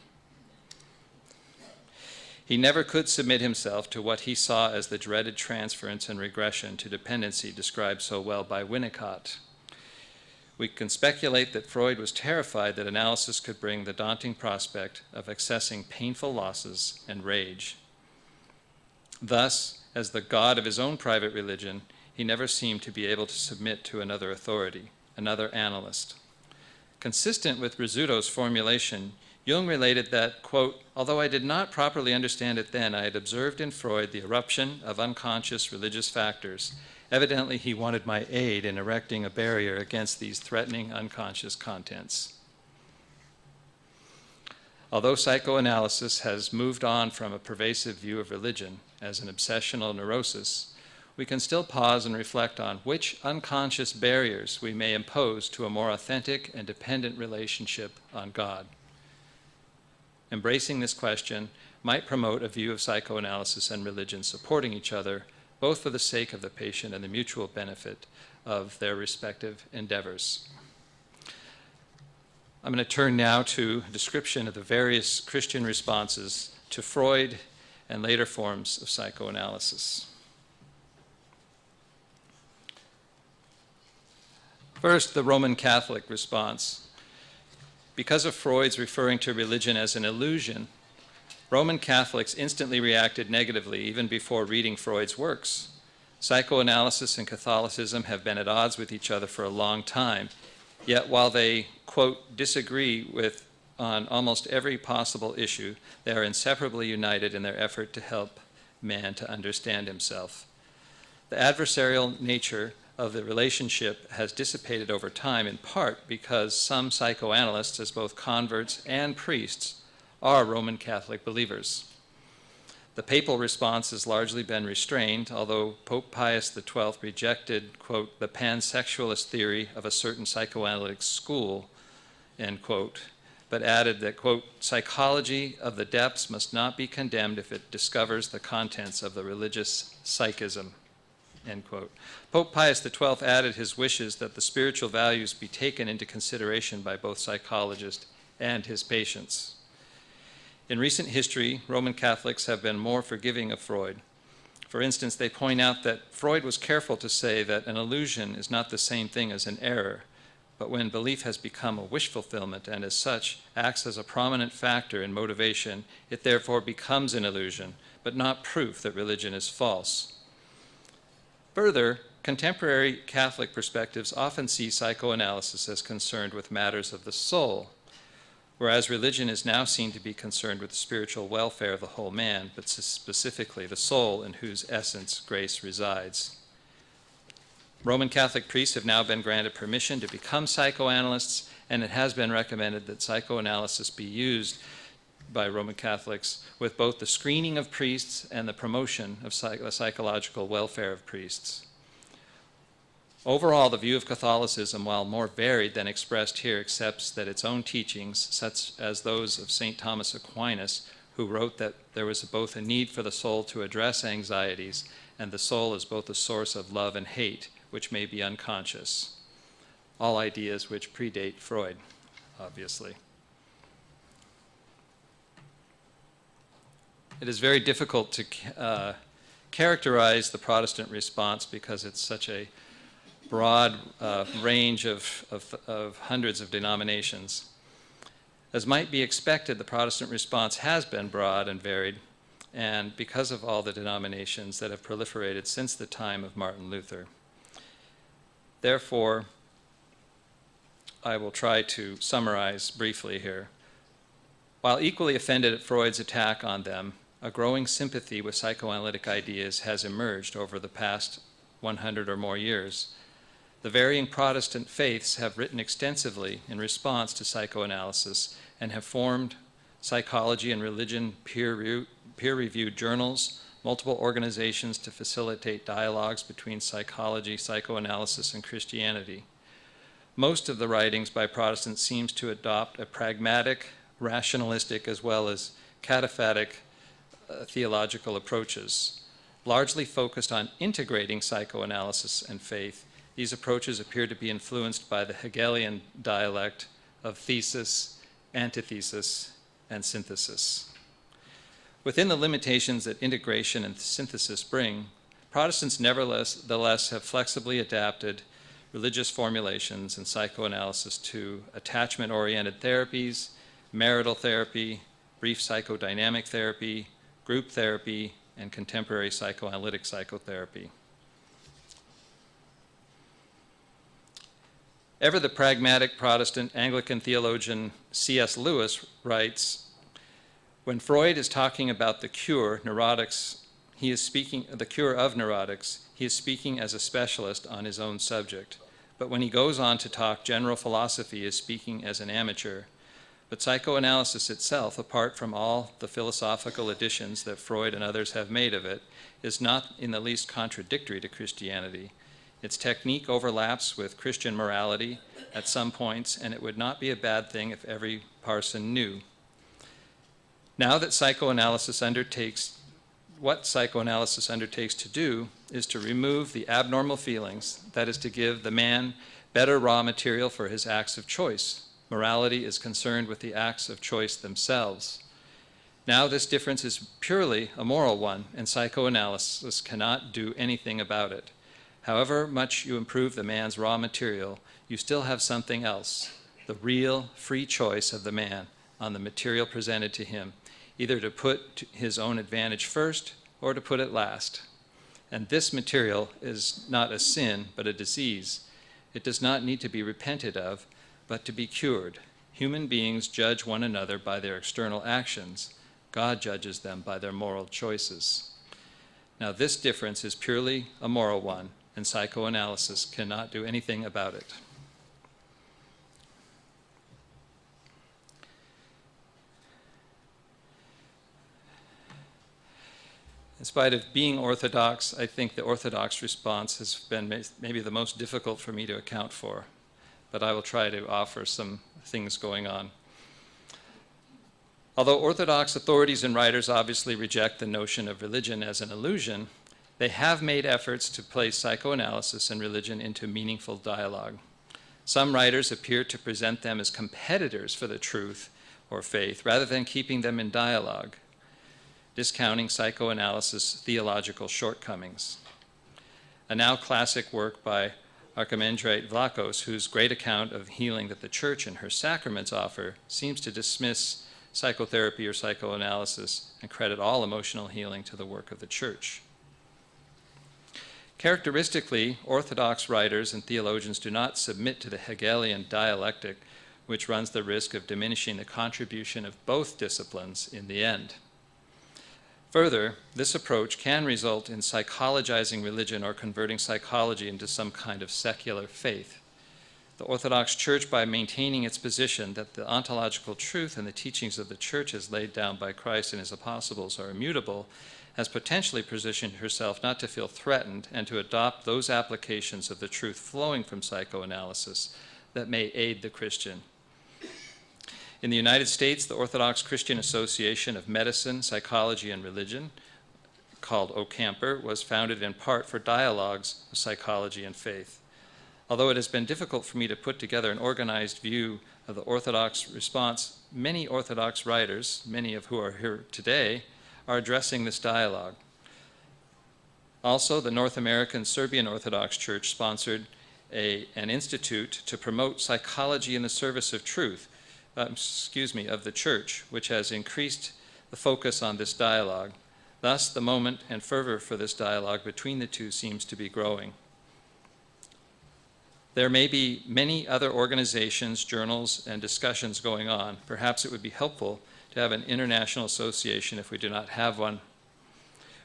He never could submit himself to what he saw as the dreaded transference and regression to dependency described so well by Winnicott. We can speculate that Freud was terrified that analysis could bring the daunting prospect of accessing painful losses and rage. Thus, as the god of his own private religion, he never seemed to be able to submit to another authority, another analyst. Consistent with Rizzuto's formulation, Jung related that, quote, although I did not properly understand it then, I had observed in Freud the eruption of unconscious religious factors. Evidently, he wanted my aid in erecting a barrier against these threatening unconscious contents. Although psychoanalysis has moved on from a pervasive view of religion as an obsessional neurosis, we can still pause and reflect on which unconscious barriers we may impose to a more authentic and dependent relationship on God. Embracing this question might promote a view of psychoanalysis and religion supporting each other, both for the sake of the patient and the mutual benefit of their respective endeavors. I'm going to turn now to a description of the various Christian responses to Freud and later forms of psychoanalysis. First, the Roman Catholic response. Because of Freud's referring to religion as an illusion, Roman Catholics instantly reacted negatively even before reading Freud's works. Psychoanalysis and Catholicism have been at odds with each other for a long time, yet while they, quote, disagree on almost every possible issue, they are inseparably united in their effort to help man to understand himself. The adversarial nature of the relationship has dissipated over time, in part because some psychoanalysts, as both converts and priests, are Roman Catholic believers. The papal response has largely been restrained, although Pope Pius XII rejected, quote, the pansexualist theory of a certain psychoanalytic school, end quote, but added that, quote, psychology of the depths must not be condemned if it discovers the contents of the religious psychism, end quote. Pope Pius XII added his wishes that the spiritual values be taken into consideration by both psychologists and his patients. In recent history, Roman Catholics have been more forgiving of Freud. For instance, they point out that Freud was careful to say that an illusion is not the same thing as an error, but when belief has become a wish fulfillment and as such acts as a prominent factor in motivation, it therefore becomes an illusion, but not proof that religion is false. Further, contemporary Catholic perspectives often see psychoanalysis as concerned with matters of the soul, whereas religion is now seen to be concerned with the spiritual welfare of the whole man, but specifically the soul in whose essence grace resides. Roman Catholic priests have now been granted permission to become psychoanalysts, and it has been recommended that psychoanalysis be used by Roman Catholics with both the screening of priests and the promotion of the psychological welfare of priests. Overall, the view of Catholicism, while more varied than expressed here, accepts that its own teachings, such as those of St. Thomas Aquinas, who wrote that there was both a need for the soul to address anxieties, and the soul is both a source of love and hate, which may be unconscious. All ideas which predate Freud, obviously. It is very difficult to characterize the Protestant response because it's such a broad range of hundreds of denominations. As might be expected, the Protestant response has been broad and varied, and because of all the denominations that have proliferated since the time of Martin Luther. Therefore, I will try to summarize briefly here. While equally offended at Freud's attack on them, a growing sympathy with psychoanalytic ideas has emerged over the past 100 or more years. The varying Protestant faiths have written extensively in response to psychoanalysis and have formed psychology and religion peer-reviewed journals, multiple organizations to facilitate dialogues between psychology, psychoanalysis, and Christianity. Most of the writings by Protestants seems to adopt a pragmatic, rationalistic, as well as cataphatic theological approaches, largely focused on integrating psychoanalysis and faith. These approaches appear to be influenced by the Hegelian dialect of thesis, antithesis, and synthesis. Within the limitations that integration and synthesis bring, Protestants nevertheless have flexibly adapted religious formulations and psychoanalysis to attachment-oriented therapies, marital therapy, brief psychodynamic therapy, group therapy, and contemporary psychoanalytic psychotherapy. Ever the pragmatic Protestant Anglican theologian C.S. Lewis writes, when Freud is talking about the cure, neurotics, the cure of neurotics, he is speaking as a specialist on his own subject. But when he goes on to talk general philosophy, he is speaking as an amateur. But psychoanalysis itself, apart from all the philosophical additions that Freud and others have made of it, is not in the least contradictory to Christianity. Its technique overlaps with Christian morality at some points, and it would not be a bad thing if every parson knew. Now that what psychoanalysis undertakes to do is to remove the abnormal feelings, that is to give the man better raw material for his acts of choice. Morality is concerned with the acts of choice themselves. Now this difference is purely a moral one, and psychoanalysis cannot do anything about it. However much you improve the man's raw material, you still have something else, the real free choice of the man on the material presented to him, either to put his own advantage first or to put it last. And this material is not a sin, but a disease. It does not need to be repented of, but to be cured. Human beings judge one another by their external actions. God judges them by their moral choices. Now, this difference is purely a moral one, and psychoanalysis cannot do anything about it. In spite of being Orthodox, I think the Orthodox response has been maybe the most difficult for me to account for, but I will try to offer some things going on. Although Orthodox authorities and writers obviously reject the notion of religion as an illusion, they have made efforts to place psychoanalysis and religion into meaningful dialogue. Some writers appear to present them as competitors for the truth or faith, rather than keeping them in dialogue, discounting psychoanalysis' theological shortcomings. A now classic work by Archimandrite Vlachos, whose great account of healing that the Church and her sacraments offer, seems to dismiss psychotherapy or psychoanalysis and credit all emotional healing to the work of the Church. Characteristically, Orthodox writers and theologians do not submit to the Hegelian dialectic, which runs the risk of diminishing the contribution of both disciplines in the end. Further, this approach can result in psychologizing religion or converting psychology into some kind of secular faith. The Orthodox Church, by maintaining its position that the ontological truth and the teachings of the Church as laid down by Christ and his apostles are immutable, has potentially positioned herself not to feel threatened and to adopt those applications of the truth flowing from psychoanalysis that may aid the Christian. In the United States, the Orthodox Christian Association of Medicine, Psychology, and Religion, called OCAMPER, was founded in part for dialogues of psychology and faith. Although it has been difficult for me to put together an organized view of the Orthodox response, many Orthodox writers, many of who are here today, are addressing this dialogue. Also, the North American Serbian Orthodox Church sponsored an institute to promote psychology in the service of truth, of the Church, which has increased the focus on this dialogue. Thus, the moment and fervor for this dialogue between the two seems to be growing. There may be many other organizations, journals, and discussions going on. Perhaps it would be helpful to have an international association if we do not have one.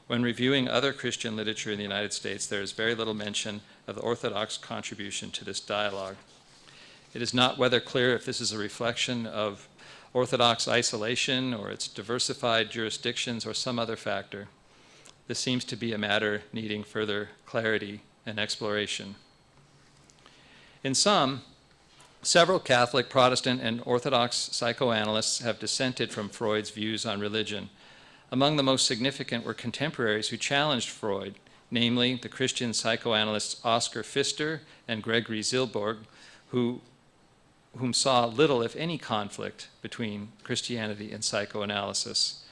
When reviewing other Christian literature in the United States, there is very little mention of the Orthodox contribution to this dialogue. It is not whether clear if this is a reflection of Orthodox isolation or its diversified jurisdictions or some other factor. This seems to be a matter needing further clarity and exploration. In sum, several Catholic, Protestant, and Orthodox psychoanalysts have dissented from Freud's views on religion. Among the most significant were contemporaries who challenged Freud, namely the Christian psychoanalysts Oscar Pfister and Gregory Zilborg, whom saw little, if any, conflict between Christianity and psychoanalysis.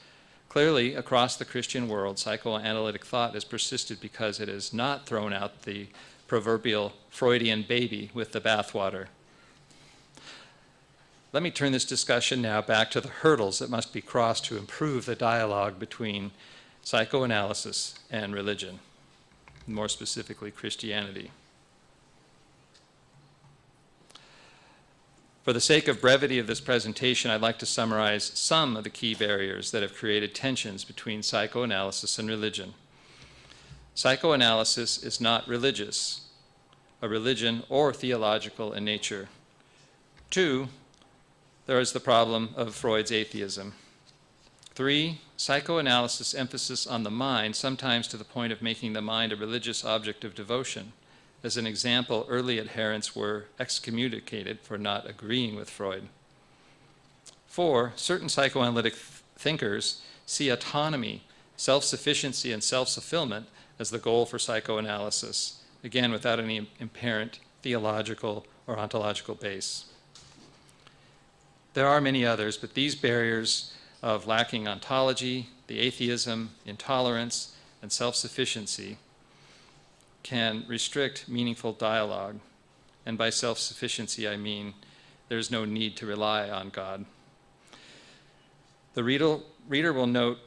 Clearly, across the Christian world, psychoanalytic thought has persisted because it has not thrown out the proverbial Freudian baby with the bathwater. Let me turn this discussion now back to the hurdles that must be crossed to improve the dialogue between psychoanalysis and religion, more specifically Christianity. For the sake of brevity of this presentation, I'd like to summarize some of the key barriers that have created tensions between psychoanalysis and religion. Psychoanalysis is not religious, a religion, or theological in nature. 2, there is the problem of Freud's atheism. 3, psychoanalysis' emphasis on the mind, sometimes to the point of making the mind a religious object of devotion. As an example, early adherents were excommunicated for not agreeing with Freud. 4, certain psychoanalytic thinkers see autonomy, self-sufficiency, and self-fulfillment as the goal for psychoanalysis, again, without any apparent theological or ontological base. There are many others, but these barriers of lacking ontology, the atheism, intolerance, and self-sufficiency can restrict meaningful dialogue. And by self-sufficiency, I mean there's no need to rely on God. The reader will note,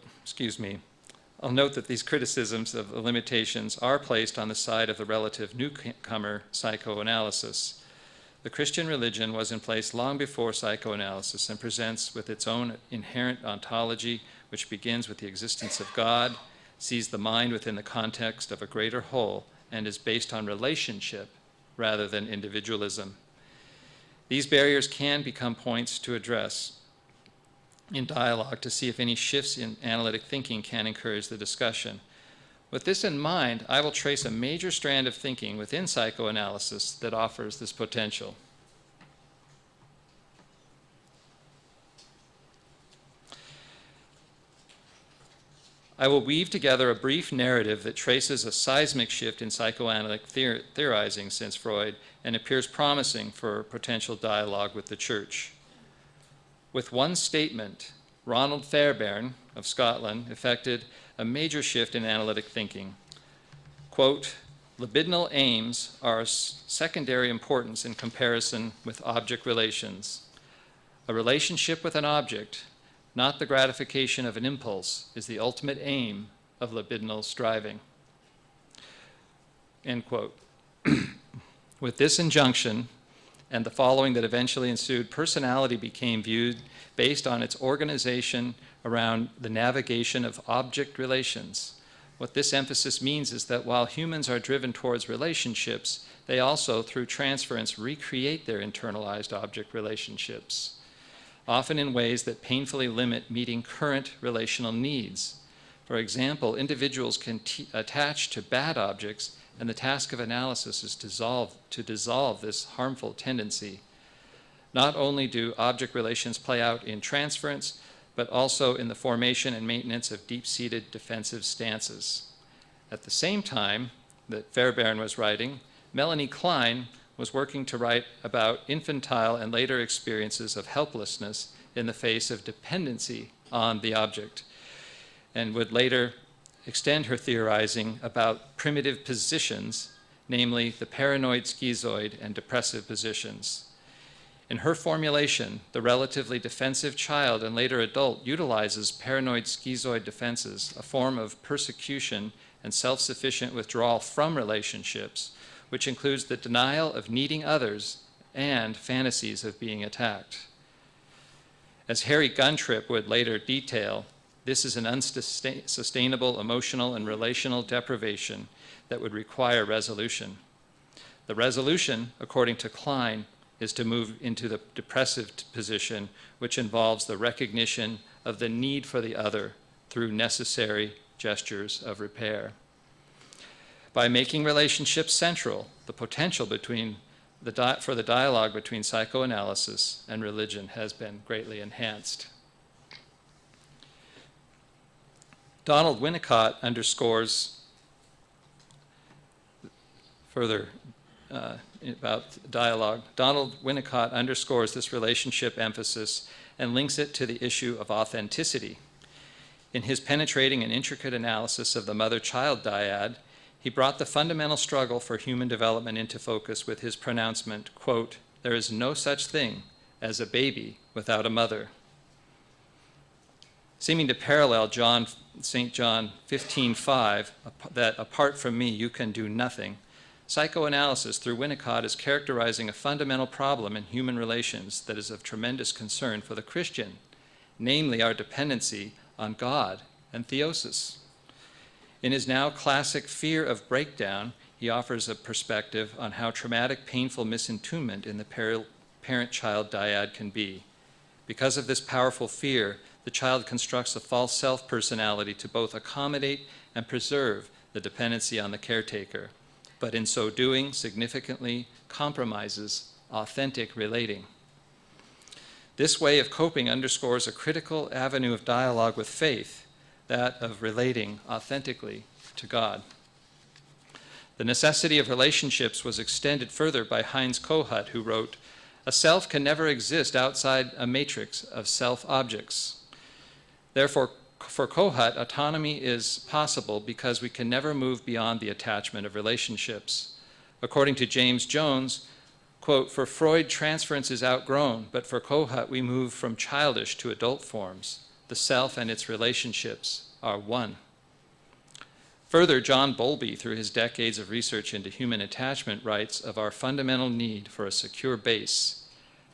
I'll note that these criticisms of the limitations are placed on the side of the relative newcomer psychoanalysis. The Christian religion was in place long before psychoanalysis and presents with its own inherent ontology, which begins with the existence of God, sees the mind within the context of a greater whole, and is based on relationship rather than individualism. These barriers can become points to address in dialogue to see if any shifts in analytic thinking can encourage the discussion. With this in mind, I will trace a major strand of thinking within psychoanalysis that offers this potential. I will weave together a brief narrative that traces a seismic shift in psychoanalytic theorizing since Freud and appears promising for potential dialogue with the Church. With one statement, Ronald Fairbairn of Scotland effected a major shift in analytic thinking. Quote, libidinal aims are of secondary importance in comparison with object relations. A relationship with an object, not the gratification of an impulse, is the ultimate aim of libidinal striving. End quote. With this injunction and the following that eventually ensued, personality became viewed based on its organization around the navigation of object relations. What this emphasis means is that while humans are driven towards relationships, they also, through transference, recreate their internalized object relationships, often in ways that painfully limit meeting current relational needs. For example, individuals can attach to bad objects, and the task of analysis is to dissolve this harmful tendency. Not only do object relations play out in transference, but also in the formation and maintenance of deep-seated defensive stances. At the same time that Fairbairn was writing, Melanie Klein was working to write about infantile and later experiences of helplessness in the face of dependency on the object, and would later extend her theorizing about primitive positions, namely the paranoid, schizoid, and depressive positions. In her formulation, the relatively defensive child and later adult utilizes paranoid schizoid defenses, a form of persecution and self-sufficient withdrawal from relationships, which includes the denial of needing others and fantasies of being attacked. As Harry Guntrip would later detail, this is an unsustainable emotional and relational deprivation that would require resolution. The resolution, according to Klein, is to move into the depressive position, which involves the recognition of the need for the other through necessary gestures of repair. By making relationships central, the potential for the dialogue between psychoanalysis and religion has been greatly enhanced. Donald Winnicott underscores further about dialogue. Donald Winnicott underscores this relationship emphasis and links it to the issue of authenticity. In his penetrating and intricate analysis of the mother-child dyad, he brought the fundamental struggle for human development into focus with his pronouncement, quote, there is no such thing as a baby without a mother. Seeming to parallel St. John 15:5, that apart from me you can do nothing, psychoanalysis through Winnicott is characterizing a fundamental problem in human relations that is of tremendous concern for the Christian, namely our dependency on God and theosis. In his now classic Fear of Breakdown, he offers a perspective on how traumatic, painful misentombment in the parent-child dyad can be. Because of this powerful fear, the child constructs a false self-personality to both accommodate and preserve the dependency on the caretaker, but in so doing significantly compromises authentic relating. This way of coping underscores a critical avenue of dialogue with faith, that of relating authentically to God. The necessity of relationships was extended further by Heinz Kohut, who wrote, "A self can never exist outside a matrix of self-objects." Therefore, for Kohut, autonomy is possible because we can never move beyond the attachment of relationships. According to James Jones, quote, "For Freud, transference is outgrown, but for Kohut, we move from childish to adult forms. The self and its relationships are one." Further, John Bowlby, through his decades of research into human attachment, writes of our fundamental need for a secure base.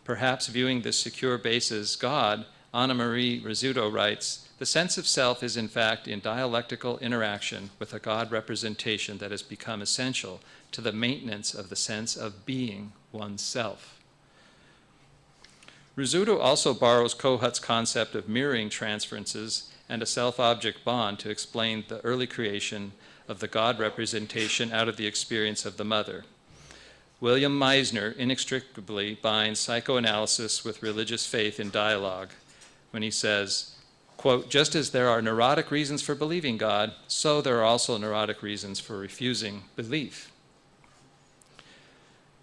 Perhaps viewing this secure base as God, Anna Marie Rizzuto writes, "The sense of self is in fact in dialectical interaction with a God representation that has become essential to the maintenance of the sense of being oneself." Rizzuto also borrows Kohut's concept of mirroring transferences and a self-object bond to explain the early creation of the God representation out of the experience of the mother. William Meisner inextricably binds psychoanalysis with religious faith in dialogue when he says, quote, "Just as there are neurotic reasons for believing God, so there are also neurotic reasons for refusing belief."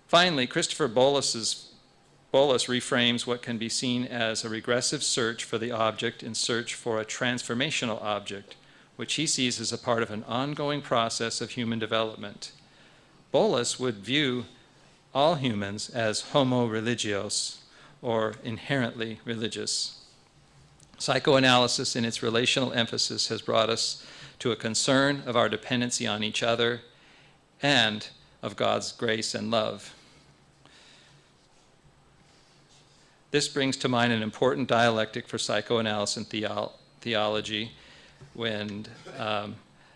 Finally, Christopher Bolus reframes what can be seen as a regressive search for the object in search for a transformational object, which he sees as a part of an ongoing process of human development. Bolus would view all humans as homo religios, or inherently religious. Psychoanalysis, in its relational emphasis, has brought us to a concern of our dependency on each other and of God's grace and love. This brings to mind an important dialectic for psychoanalysis and theology when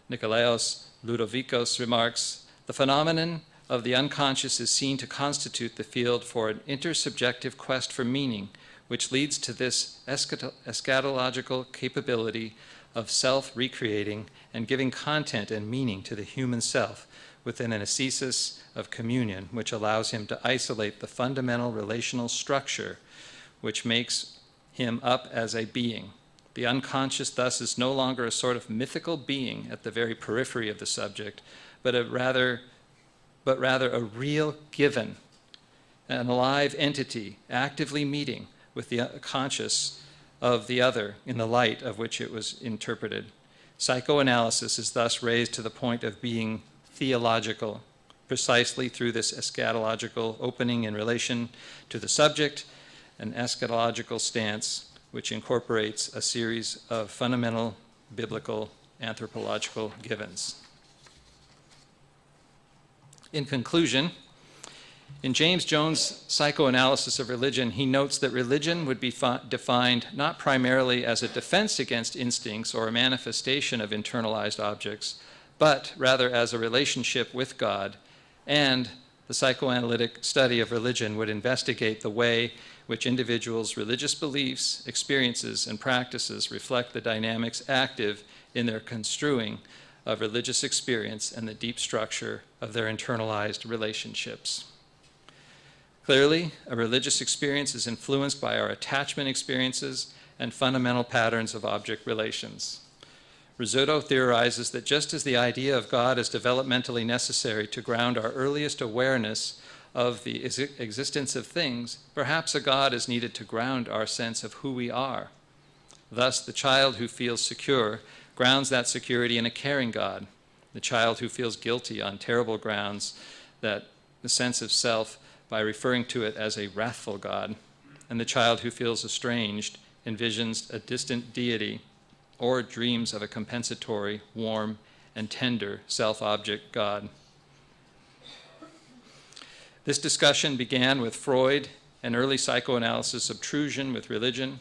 Nikolaos Ludovicos remarks, "The phenomenon of the unconscious is seen to constitute the field for an intersubjective quest for meaning, which leads to this eschatological capability of self-recreating and giving content and meaning to the human self within an ascesis of communion, which allows him to isolate the fundamental relational structure which makes him up as a being. The unconscious thus is no longer a sort of mythical being at the very periphery of the subject, but rather a real given, an alive entity actively meeting with the conscious of the other in the light of which it was interpreted. Psychoanalysis is thus raised to the point of being theological, precisely through this eschatological opening in relation to the subject, an eschatological stance which incorporates a series of fundamental biblical anthropological givens." In conclusion, in James Jones' Psychoanalysis of Religion, he notes that religion would be defined not primarily as a defense against instincts or a manifestation of internalized objects, but rather as a relationship with God, and the psychoanalytic study of religion would investigate the way which individuals' religious beliefs, experiences, and practices reflect the dynamics active in their construing of religious experience and the deep structure of their internalized relationships. Clearly, a religious experience is influenced by our attachment experiences and fundamental patterns of object relations. Rizzuto theorizes that just as the idea of God is developmentally necessary to ground our earliest awareness of the existence of things, perhaps a God is needed to ground our sense of who we are. Thus, the child who feels secure grounds that security in a caring God. The child who feels guilty on terrible grounds that the sense of self by referring to it as a wrathful God. And the child who feels estranged envisions a distant deity or dreams of a compensatory, warm, and tender self-object God. This discussion began with Freud and early psychoanalysis obtrusion with religion.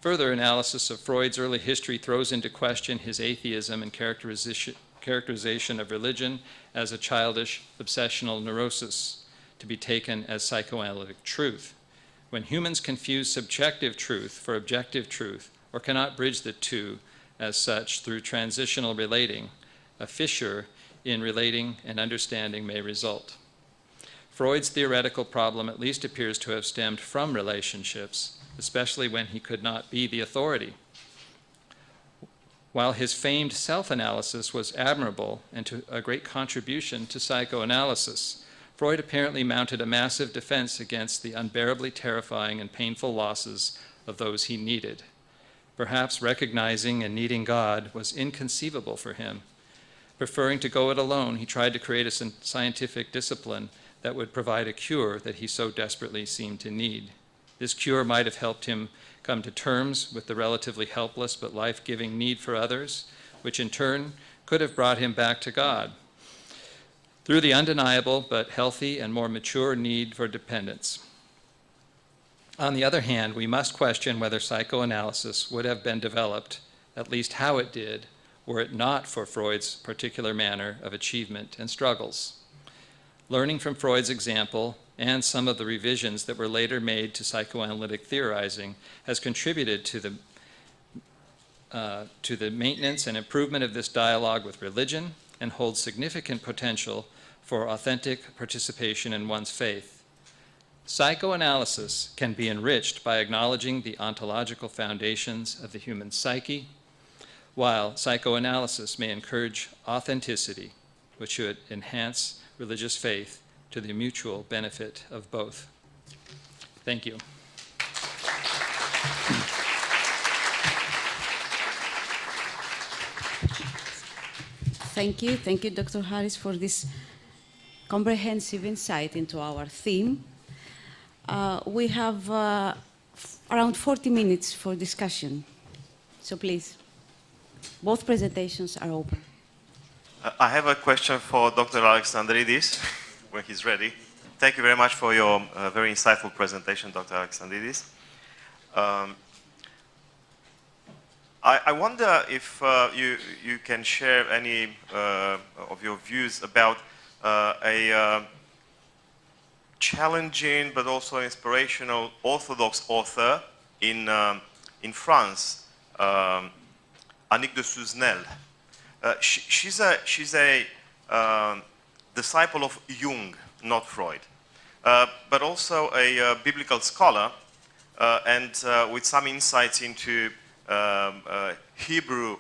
Further analysis of Freud's early history throws into question his atheism and characterization of religion as a childish, obsessional neurosis to be taken as psychoanalytic truth. When humans confuse subjective truth for objective truth, or cannot bridge the two as such through transitional relating, a fissure in relating and understanding may result. Freud's theoretical problem at least appears to have stemmed from relationships, especially when he could not be the authority. While his famed self-analysis was admirable and a great contribution to psychoanalysis, Freud apparently mounted a massive defense against the unbearably terrifying and painful losses of those he needed. Perhaps recognizing and needing God was inconceivable for him. Preferring to go it alone, he tried to create a scientific discipline that would provide a cure that he so desperately seemed to need. This cure might have helped him come to terms with the relatively helpless but life-giving need for others, which in turn could have brought him back to God through the undeniable but healthy and more mature need for dependence. On the other hand, we must question whether psychoanalysis would have been developed, at least how it did, were it not for Freud's particular manner of achievement and struggles. Learning from Freud's example and some of the revisions that were later made to psychoanalytic theorizing has contributed to the maintenance and improvement of this dialogue with religion and holds significant potential for authentic participation in one's faith. Psychoanalysis can be enriched by acknowledging the ontological foundations of the human psyche, while psychoanalysis may encourage authenticity, which should enhance religious faith to the mutual benefit of both. Thank you. Thank you, Dr. Harris, for this comprehensive insight into our theme. We have around 40 minutes for discussion, so please, both presentations are open. I have a question for Dr. Alexandridis, when he's ready. Thank you very much for your very insightful presentation, Dr. Alexandridis. I wonder if you can share any of your views about a challenging but also inspirational Orthodox author in France, Annick de Suznel. She's a disciple of Jung, not Freud, but also a biblical scholar and with some insights into Hebrew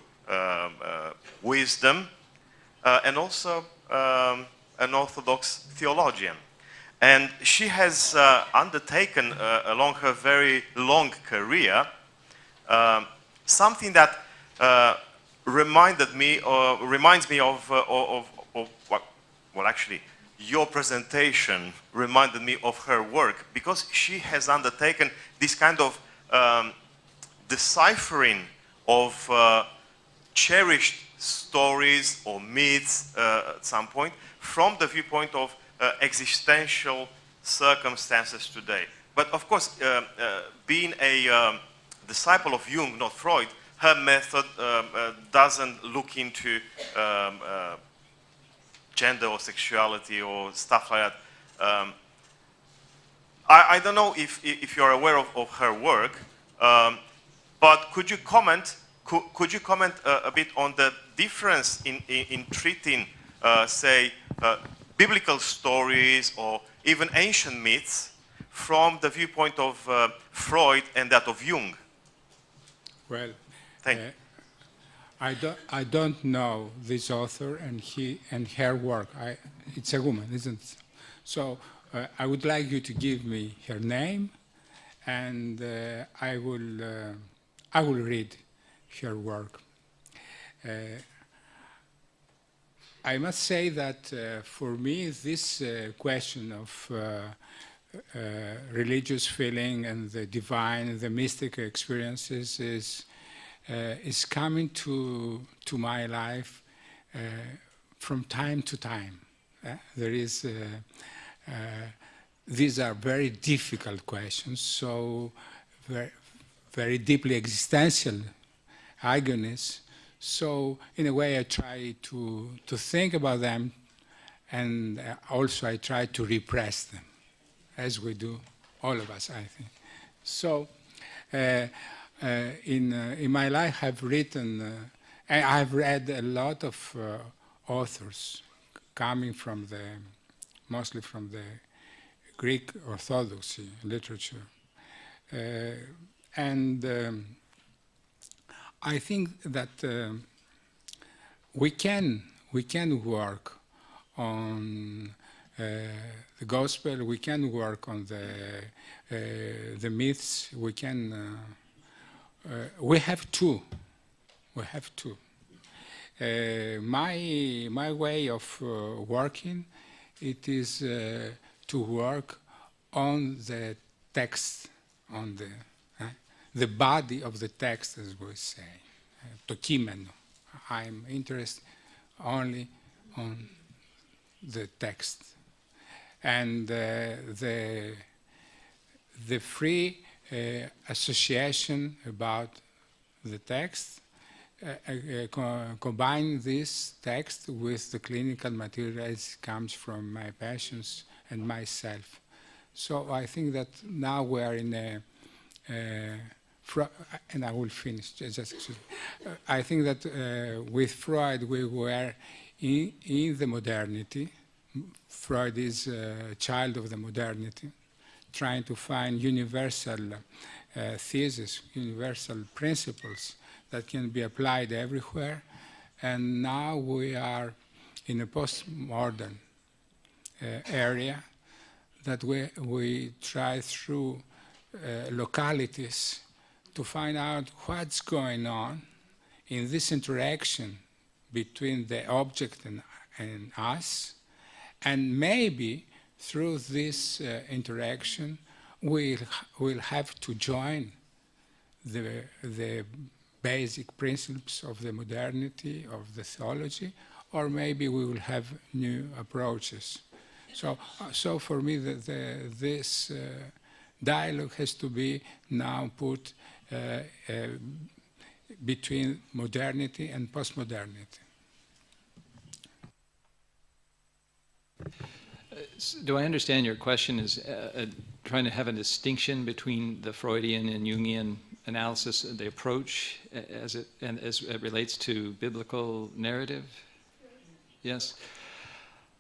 wisdom and also an Orthodox theologian. And she has undertaken along her very long career something that reminds me of well, actually, your presentation reminded me of her work, because she has undertaken this kind of deciphering of cherished stories or myths at some point from the viewpoint of existential circumstances today. But of course, being a disciple of Jung, not Freud, her method doesn't look into gender or sexuality or stuff like that. I don't know if you're aware of her work, but could you comment a bit on the difference in treating, say, biblical stories or even ancient myths from the viewpoint of Freud and that of Jung? Well, thank you. I don't know this author and her work. It's a woman, isn't it? So I would like you to give me her name, and I will read her work. I must say that for me, this question of religious feeling and the divine, the mystic experiences is coming to my life from time to time. There is these are very difficult questions, so very, very deeply existential agonies. So in a way I try to think about them, and also I try to repress them, as we do, all of us, I think. So in my life I've written, I've read a lot of authors coming from mostly from the Greek Orthodox literature. And I think that we can work on the gospel, we can work on the myths, we have to. My way of working, it is to work on the text, on the body of the text, as we say, το κείμενο. I'm interested only on the text. And the free association about the text, combine this text with the clinical material as comes from my passions and myself. So I think that now we are in a, and I will finish, I think that with Freud we were in the modernity. Freud is a child of the modernity, trying to find universal theses, universal principles that can be applied everywhere. And now we are in a postmodern area that we try through localities to find out what's going on in this interaction between the object and us. And maybe through this interaction, we'll have to join the basic principles of the modernity, of the theology, or maybe we will have new approaches. So for me, this dialogue has to be now put between modernity and postmodernity. Do I understand your question is trying to have a distinction between the Freudian and Jungian analysis, the approach as it relates to biblical narrative? Yes.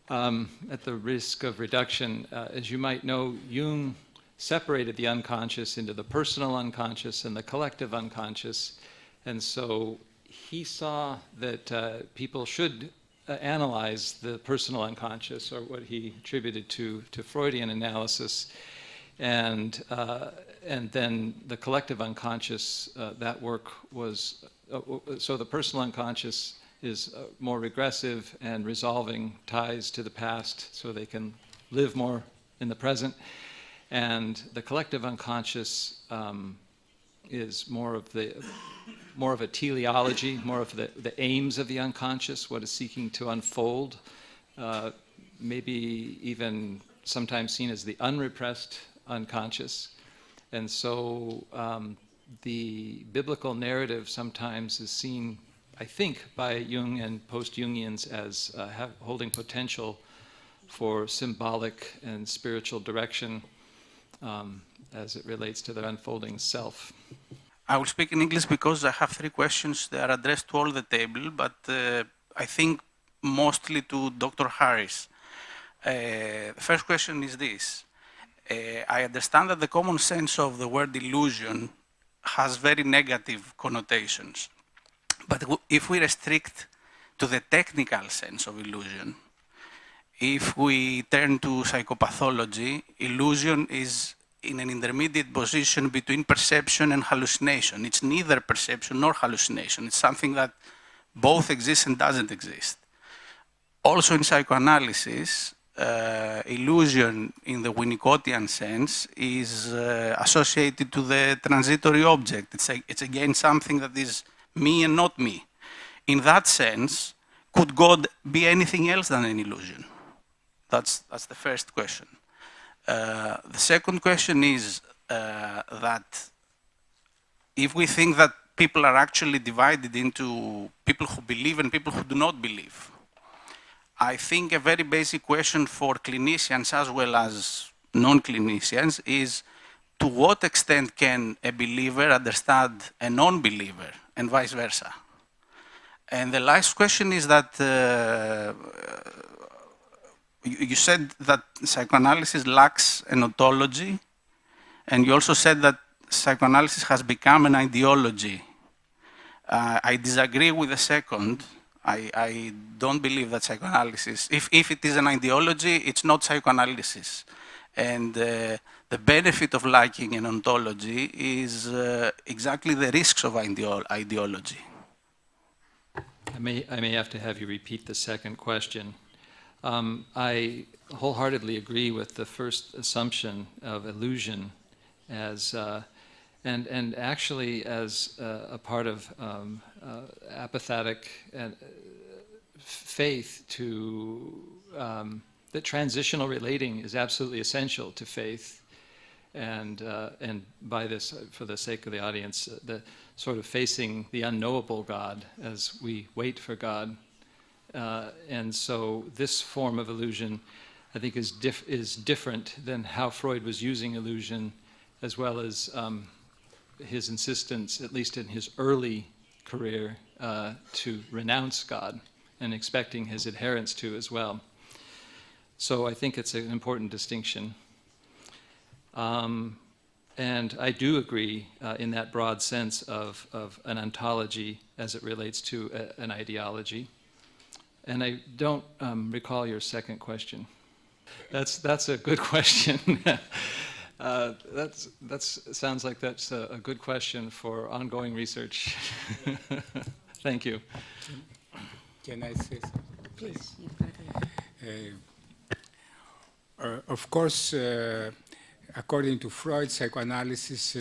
At the risk of reduction, as you might know, Jung separated the unconscious into the personal unconscious and the collective unconscious. And so he saw that people should analyze the personal unconscious, or what he attributed to Freudian analysis, and then the collective unconscious. That work was so the personal unconscious is more regressive and resolving ties to the past, so they can live more in the present, and the collective unconscious is more of a teleology, more of the aims of the unconscious, what is seeking to unfold, maybe even sometimes seen as the unrepressed unconscious. And so the biblical narrative sometimes is seen, I think, by Jung and post-Jungians as holding potential for symbolic and spiritual direction as it relates to the unfolding self. I will speak in English because I have 3 questions. They are addressed to all the table, but I think mostly to Dr. Harris. The first question is this. I understand that the common sense of the word illusion has very negative connotations. But if we restrict to the technical sense of illusion, if we turn to psychopathology, illusion is in an intermediate position between perception and hallucination. It's neither perception nor hallucination. It's something that both exists and doesn't exist. Also in psychoanalysis, illusion in the Winnicottian sense is associated to the transitory object. It's again something that is me and not me. In that sense, could God be anything else than an illusion? That's the first question. The second question is that if we think that people are actually divided into people who believe and people who do not believe, I think a very basic question for clinicians as well as non-clinicians is to what extent can a believer understand a non-believer and vice versa? And the last question is that you said that psychoanalysis lacks an ontology, and you also said that psychoanalysis has become an ideology. I disagree with the second. I don't believe that psychoanalysis, if it is an ideology, it's not psychoanalysis. And the benefit of lacking an ontology is exactly the risks of ideology. I may have to have you repeat the second question. I wholeheartedly agree with the first assumption of illusion as, and actually as a part of apophatic faith to, that transitional relating is absolutely essential to faith. And by this, for the sake of the audience, the sort of facing the unknowable God as we wait for God. And so this form of illusion, I think, is different than how Freud was using illusion, as well as his insistence, at least in his early career, to renounce God and expecting his adherents to as well. So I think it's an important distinction. And I do agree in that broad sense of an ontology as it relates to an ideology. And I don't recall your second question. That's a good question. Sounds like that's a good question for ongoing research. Thank you. Can I say something? Please. Of course, according to Freud, psychoanalysis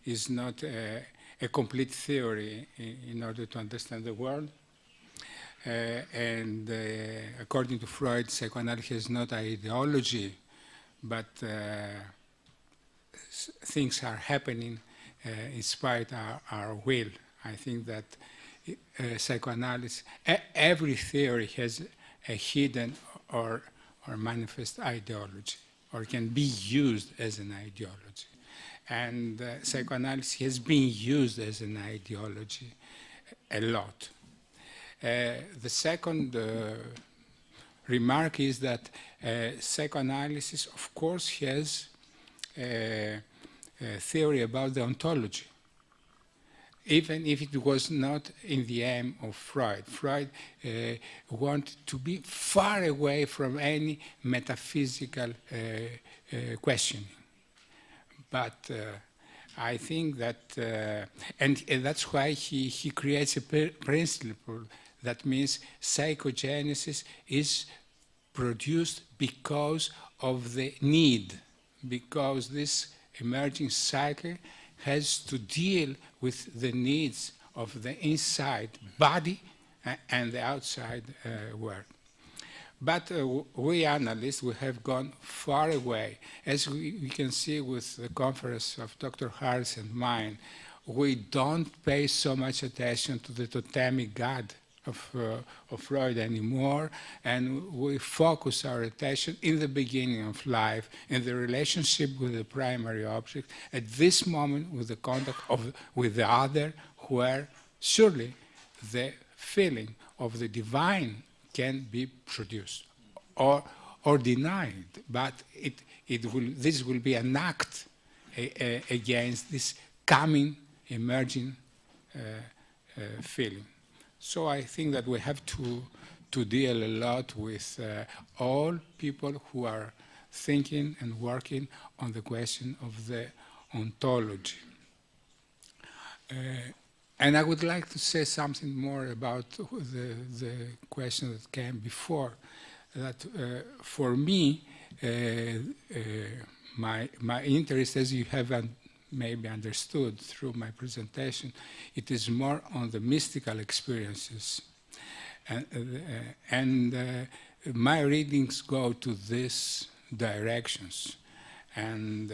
is not a complete theory in order to understand the world. And according to Freud, psychoanalysis is not an ideology, but things are happening in spite of our will. I think that psychoanalysis, every theory has a hidden or manifest ideology, or can be used as an ideology. And psychoanalysis has been used as an ideology a lot. The second remark is that psychoanalysis, of course, has a theory about the ontology, even if it was not in the aim of Freud. Freud wanted to be far away from any metaphysical questioning. But I think that, and that's why he creates a principle that means psychogenesis is produced because of the need, because this emerging cycle has to deal with the needs of the inside body and the outside world. But we analysts, we have gone far away. As we can see with the conference of Dr. Harris and mine, we don't pay so much attention to the totemic God of Freud anymore, and we focus our attention in the beginning of life, in the relationship with the primary object, at this moment with the contact with the other, where surely the feeling of the divine can be produced or denied, but this will be an act against this coming, emerging feeling. So I think that we have to deal a lot with all people who are thinking and working on the question of the ontology. And I would like to say something more about the question that came before. That for me, my interest, as you have maybe understood through my presentation, it is more on the mystical experiences. And my readings go to these directions. And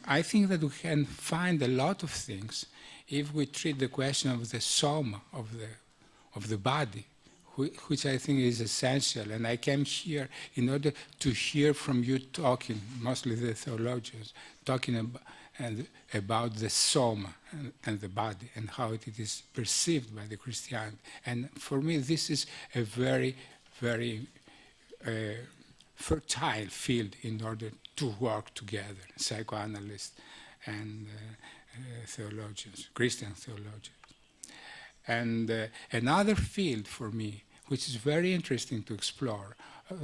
I think that we can find a lot of things if we treat the question of the soma, of the body, which I think is essential. And I came here in order to hear from you talking, mostly the theologians, talking about the soma and the body and how it is perceived by the Christianity. And for me, this is a very, very fertile field in order to work together, psychoanalysts and theologians, Christian theologians. And another field for me, which is very interesting to explore,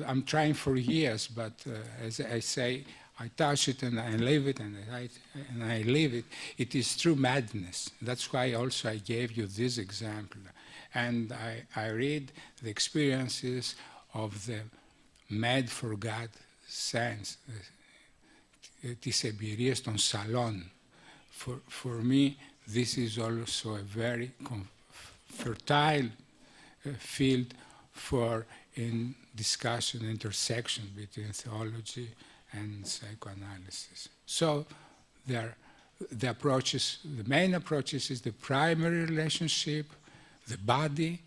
I'm trying for years, but as I say, I touch it and I leave it and I leave it. It is true madness. That's why also I gave you this example. And I read the experiences of the mad for God saints, τις εμπειρίες των σαλών. For me, this is also a very fertile field for in discussion, intersection between theology and psychoanalysis. So the approaches, the main approaches is the primary relationship, the body,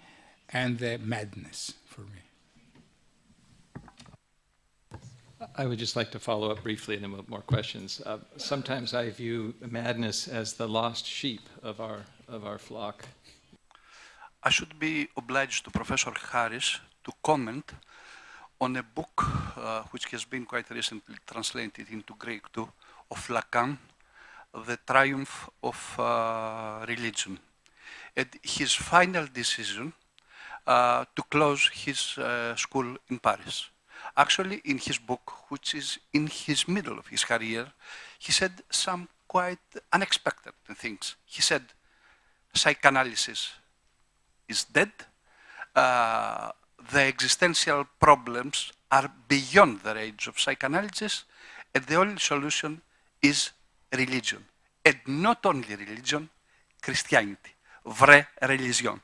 and the madness for me. I would just like to follow up briefly and then more questions. Sometimes I view madness as the lost sheep of our flock. I should be obliged to Professor Harris to comment on a book which has been quite recently translated into Greek too, of Lacan, The Triumph of Religion, and his final decision to close his school in Paris. Actually, in his book, which is in his middle of his career, he said some quite unexpected things. He said, psychoanalysis is dead. The existential problems are beyond the range of psychoanalysis, and the only solution is religion. And not only religion, Christianity, vraie religion.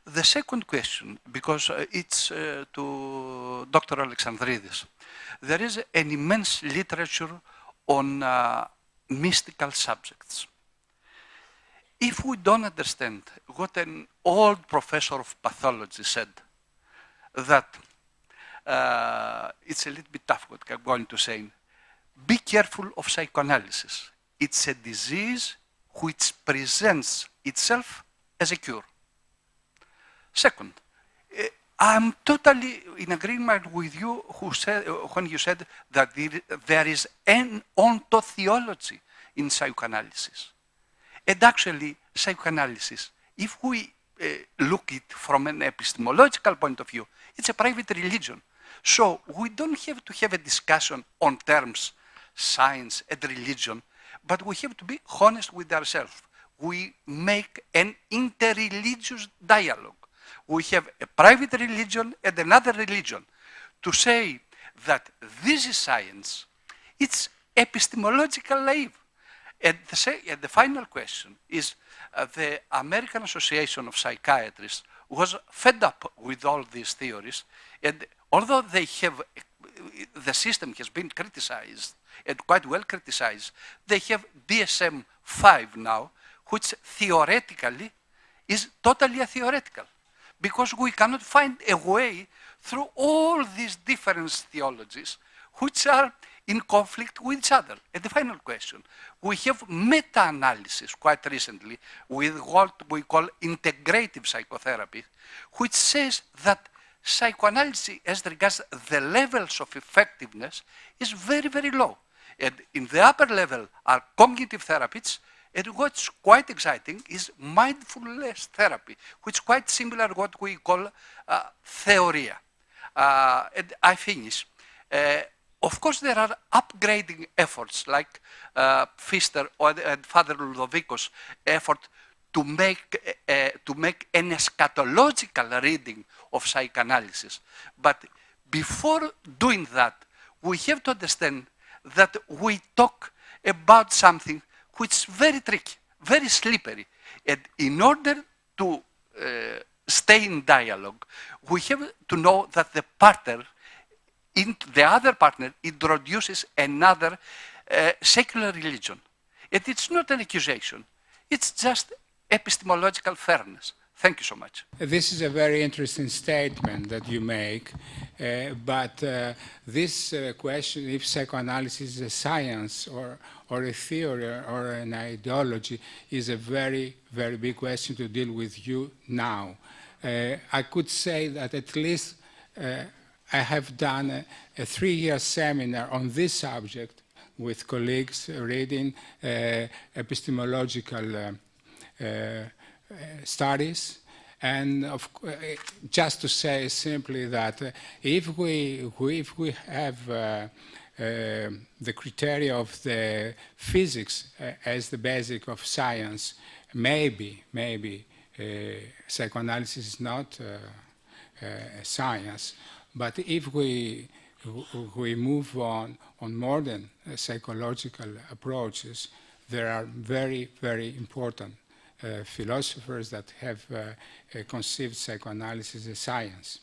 The second question, because it's to Dr. Alexandridis, there is an immense literature on mystical subjects. If we don't understand what an old professor of pathology said, that it's a little bit tough what I'm going to say, be careful of psychoanalysis. It's a disease which presents itself as a cure. Second, I'm totally in agreement with you when you said that there is an ontotheology in psychoanalysis. And actually, psychoanalysis, if we look at it from an epistemological point of view, it's a private religion. So we don't have to have a discussion on terms, science and religion, but we have to be honest with ourselves. We make an interreligious dialogue. We have a private religion and another religion. To say that this is science, it's epistemological naive. And the final question is the American Association of Psychiatrists was fed up with all these theories, and although they have, the system has been criticized, and quite well criticized, they have DSM-5 now, which theoretically is totally theoretical, because we cannot find a way through all these different theologies which are in conflict with each other. And the final question, we have meta-analysis quite recently with what we call integrative psychotherapy, which says that psychoanalysis as regards the levels of effectiveness is very, very low. And in the upper level are cognitive therapies, and what's quite exciting is mindfulness therapy, which is quite similar to what we call theoria. And I finish. Of course, there are upgrading efforts like Pfister and Father Ludovicos' effort to make an eschatological reading of psychoanalysis. But before doing that, we have to understand that we talk about something which is very tricky, very slippery. And in order to stay in dialogue, we have to know that the partner the other partner introduces another secular religion. And it's not an accusation. It's just epistemological fairness. Thank you so much. This is a very interesting statement that you make, but this question, if psychoanalysis is a science or a theory or an ideology, is a very, very big question to deal with you now. I could say that at least I have done a 3-year seminar on this subject with colleagues reading epistemological studies, and just to say simply that if we have the criteria of the physics as the basic of science, maybe psychoanalysis is not a science. But if we move on modern psychological approaches, there are very, very important philosophers that have conceived psychoanalysis as science.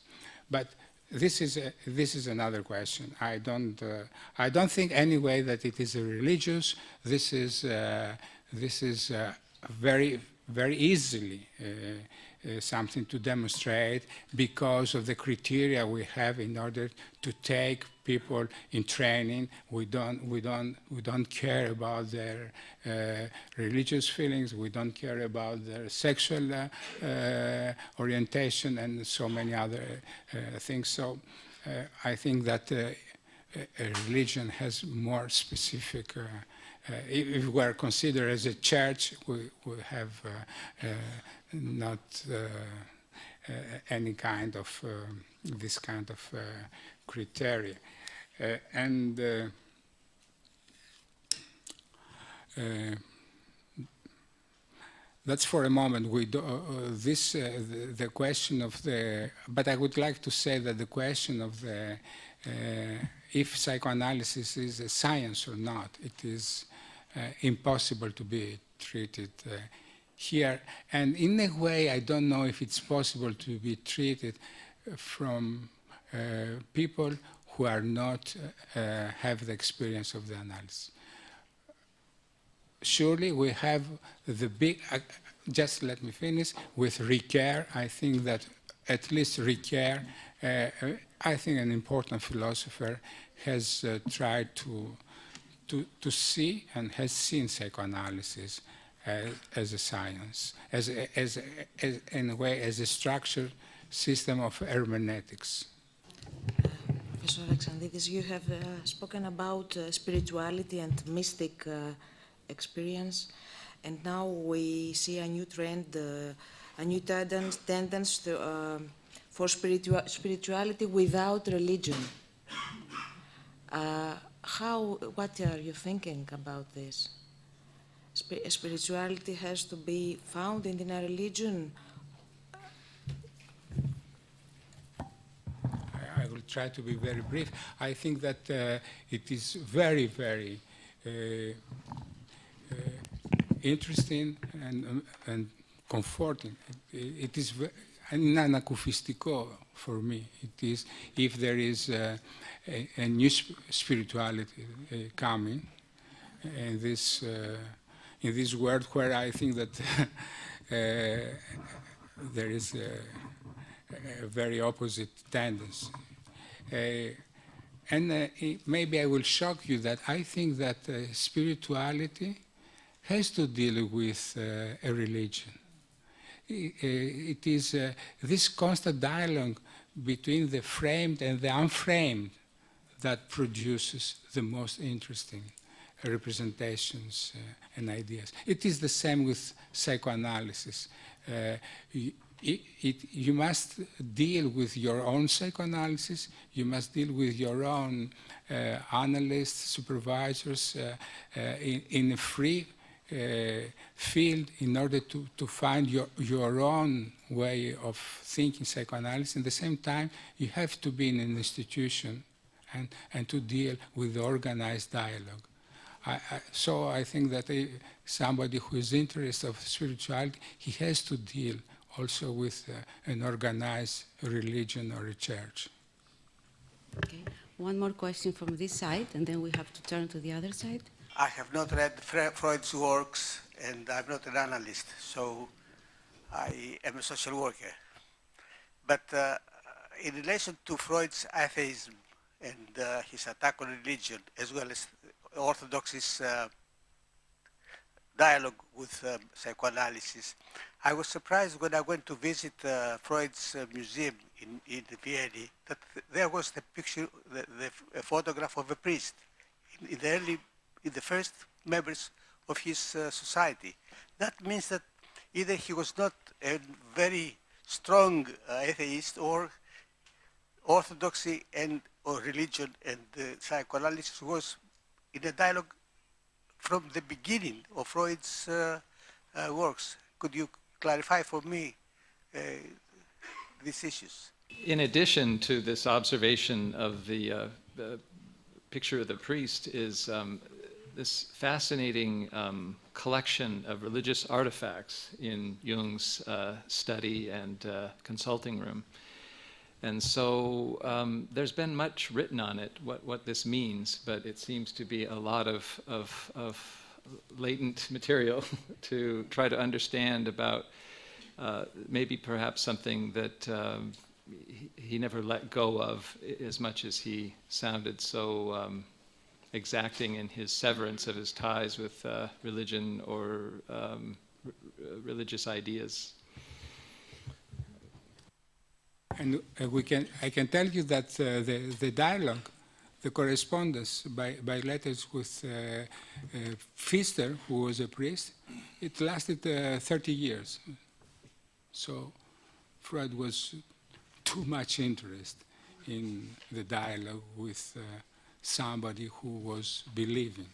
But this is another question. I don't think anyway that it is a religious. This is very, very easily something to demonstrate because of the criteria we have in order to take people in training. We don't care about their religious feelings. We don't care about their sexual orientation and so many other things. So I think that a religion has more specific. If we are considered as a church, we have not any kind of this kind of criteria, and that's for a moment. We do, the question of the. But I would like to say that the question of the if psychoanalysis is a science or not, it is impossible to be treated here. And in a way, I don't know if it's possible to be treated from people who are not have the experience of the analysis. Surely we have the big, just let me finish, with Ricoeur. I think that at least Ricoeur, I think an important philosopher, has tried to see and has seen psychoanalysis as a science, in a way, as a structured system of hermeneutics. Professor Alexandridis, you have spoken about spirituality and mystic experience, and now we see a new trend, a new tendency for spirituality without religion. What are you thinking about this? Spirituality has to be found in a religion. I will try to be very brief. I think that it is very, very interesting and comforting. It is anakouphistiko for me. It is if there is a new spirituality coming in this world where I think that there is a very opposite tendency. And maybe I will shock you that I think that spirituality has to deal with a religion. It is this constant dialogue between the framed and the unframed that produces the most interesting representations and ideas. It is the same with psychoanalysis. You must deal with your own psychoanalysis, you must deal with your own analysts, supervisors in a free field in order to find your own way of thinking psychoanalysis. At the same time, you have to be in an institution and to deal with the organized dialogue. So I think that somebody who is interested of spirituality, he has to deal also with an organized religion or a church. Okay. One more question from this side, and then we have to turn to the other side. I have not read Freud's works, and I'm not an analyst, so I am a social worker. But in relation to Freud's atheism and his attack on religion, as well as Orthodox's dialogue with psychoanalysis, I was surprised when I went to visit Freud's museum in Vienna that there was the picture, a photograph of a priest in the first members of his society. That means that either he was not a very strong atheist, or orthodoxy or religion and psychoanalysis was in a dialogue from the beginning of Freud's works. Could you clarify for me these issues? In addition to this observation of the picture of the priest is this fascinating collection of religious artifacts in Jung's study and consulting room. And so there's been much written on it, what this means, but it seems to be a lot of latent material to try to understand about maybe perhaps something that he never let go of as much as he sounded so exacting in his severance of his ties with religion or religious ideas. And I can tell you that the dialogue, the correspondence by letters with Pfister, who was a priest, it lasted 30 years. So Freud was too much interested in the dialogue with somebody who was believing.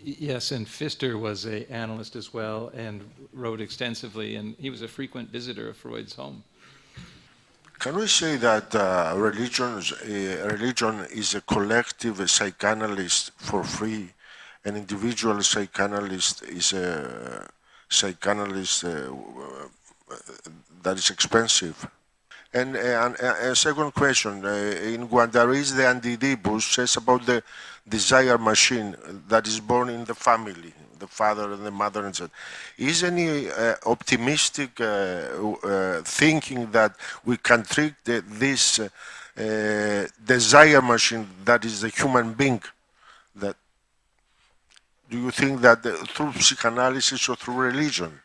Yes, and Pfister was an analyst as well and wrote extensively, and he was a frequent visitor of Freud's home. Can we say that religion is a collective psychoanalyst for free, an individual psychoanalyst is a psychoanalyst that is expensive? And a second question, in Guattari's The Anti-Oedipus says about the desire machine that is born in the family, the father and the mother and so on. Is any optimistic thinking that we can treat this desire machine that is the human being? That, do you think that through psychoanalysis or through religion?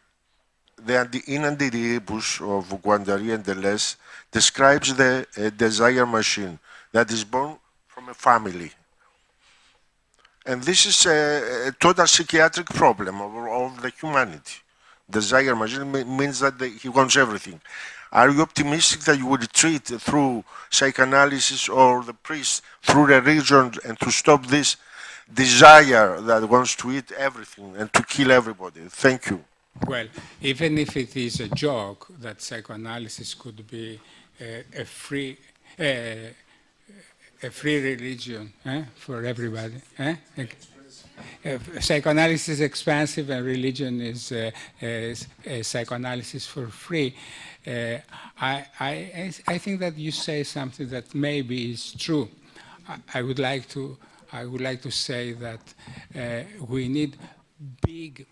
In Anti-Oedipus of Guattari and Deleuze describes the desire machine that is born from a family. And this is a total psychiatric problem of the humanity. Desire machine means that he wants everything. Are you optimistic that you will treat through psychoanalysis or the priest, through religion, and to stop this desire that wants to eat everything and to kill everybody? Thank you. Well, even if it is a joke that psychoanalysis could be a free religion for everybody. Psychoanalysis is expensive and religion is psychoanalysis for free. I think that you say something that maybe is true. I would like to say that we need big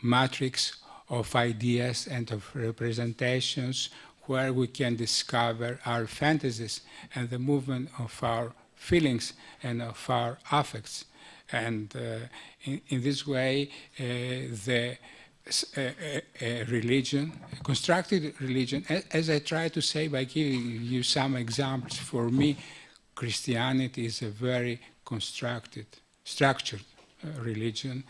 matrix of ideas and of representations where we can discover our fantasies and the movement of our feelings and of our affects. And in this way, the religion, constructed religion, as I try to say by giving you some examples, for me, Christianity is a very structured religion,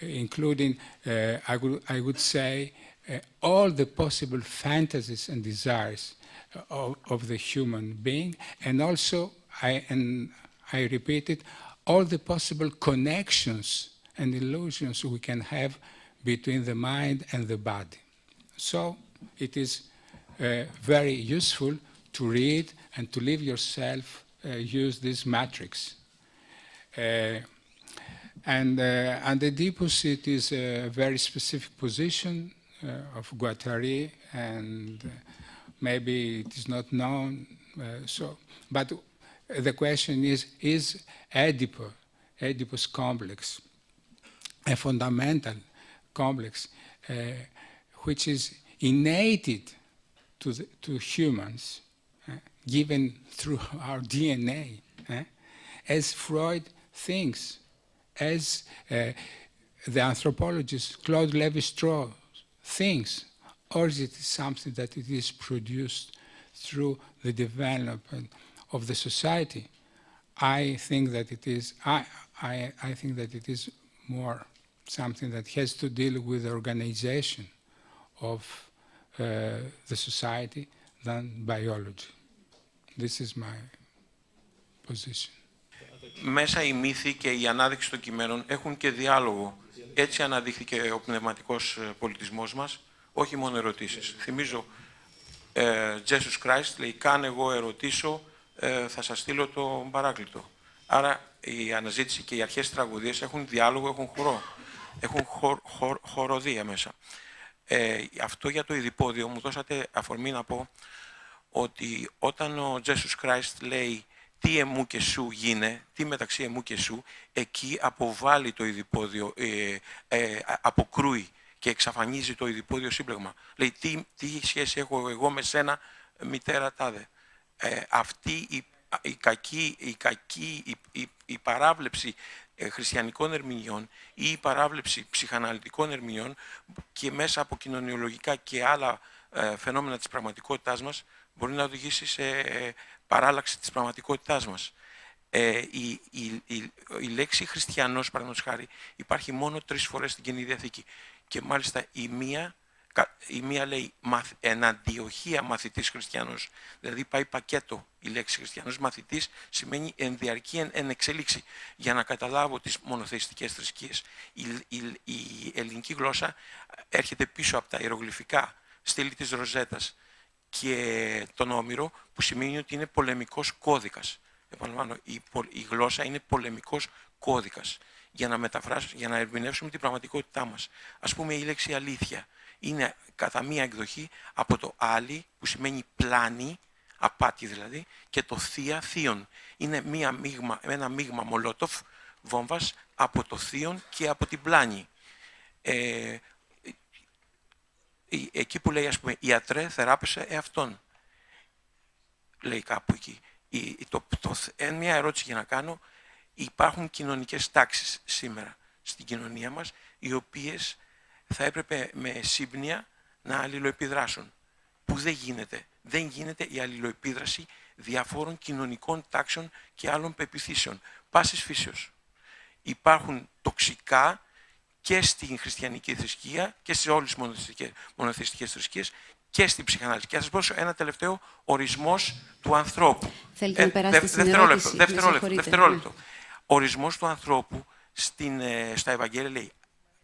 including, I would say, all the possible fantasies and desires of the human being, and also, I repeat it, all the possible connections and illusions we can have between the mind and the body. So it is very useful to read and to live yourself, use this matrix. And the Oedipus, it is a very specific position of Guattari, and maybe it is not known But the question is Oedipus complex a fundamental complex which is innate to humans, given through our DNA, as Freud thinks, as the anthropologist Claude Lévi-Strauss thinks, or is it something that it is produced through the development of the society? I think that it is. I think that it is more something that has to deal with the organization of the society than biology. This is my position. Μέσα η μύθη και η ανάδειξη των κειμένων έχουν και διάλογο. Έτσι αναδείχθηκε ο πνευματικός πολιτισμός μας, όχι μόνο ερωτήσεις. Θυμίζω, Jesus Christ λέει, καν εγώ ερωτήσω, θα σας στείλω το παράκλητο. Άρα η αναζήτηση και οι αρχές της τραγωδίας έχουν διάλογο, έχουν χορό. Έχουν χοροδία μέσα. Αυτό για το ειδιπόδιο μου δώσατε αφορμή να πω ότι όταν ο Jesus Christ λέει τι εμού και σου γίνε, τι μεταξύ εμού και σου, εκεί αποβάλλει το ειδιπόδιο, αποκρούει και εξαφανίζει το ειδιπόδιο σύμπλεγμα. Λέει τι σχέση έχω εγώ με σένα, μητέρα τάδε. Αυτή η παράβλεψη χριστιανικών ερμηνειών ή η παράβλεψη ψυχαναλυτικών ερμηνειών και μέσα από κοινωνιολογικά και άλλα φαινόμενα της πραγματικότητάς μας μπορεί να οδηγήσει σε παράλλαξη της πραγματικότητάς μας. Η λέξη χριστιανός, παραδείγματος χάρη, υπάρχει μόνο 3 φορές στην Καινή Διαθήκη και μάλιστα η μία λέει εναντιοχία μαθητής χριστιανός, δηλαδή πάει πακέτο η λέξη χριστιανός. Μαθητής σημαίνει ενδιαρκή εν εξέλιξη. Για να καταλάβω τις μονοθεϊστικές θρησκείες, η ελληνική γλώσσα έρχεται πίσω από τα ιερογλυφικά στήλη της Ροζέτας και τον Όμηρο, που σημαίνει ότι είναι πολεμικός κώδικας. Επαναλαμβάνω, η γλώσσα είναι πολεμικός κώδικας για να ερμηνεύσουμε την πραγματικότητά μας. Ας πούμε, η λέξη αλήθεια είναι κατά μία εκδοχή από το άλλη, που σημαίνει πλάνη, απάτη δηλαδή, και το θεία, θείον. Είναι ένα μείγμα μολότοφ, βόμβας, από το θείον και από την πλάνη. Εκεί που λέει, ας πούμε, ιατρέ, θεράπευσε εαυτόν. Λέει κάπου εκεί. Μια ερώτηση για να κάνω. Υπάρχουν κοινωνικές τάξεις σήμερα στην κοινωνία μας, οι οποίες θα έπρεπε με σύμπνοια να αλληλοεπιδράσουν. Που δεν γίνεται. Δεν γίνεται η αλληλοεπίδραση διαφόρων κοινωνικών τάξεων και άλλων πεποιθήσεων. Πάσης φύσεως. Υπάρχουν τοξικά και στην χριστιανική θρησκεία και σε όλες τις μονοθεϊστικές θρησκείες και στην ψυχανάλυση. Και θα σας δώσω ένα τελευταίο, ορισμός του ανθρώπου. Θέλετε να περάσετε στην ερώτηση. Δευτερόλεπτο. Ορισμός του ανθρώπου στα Ευαγγέλια λέει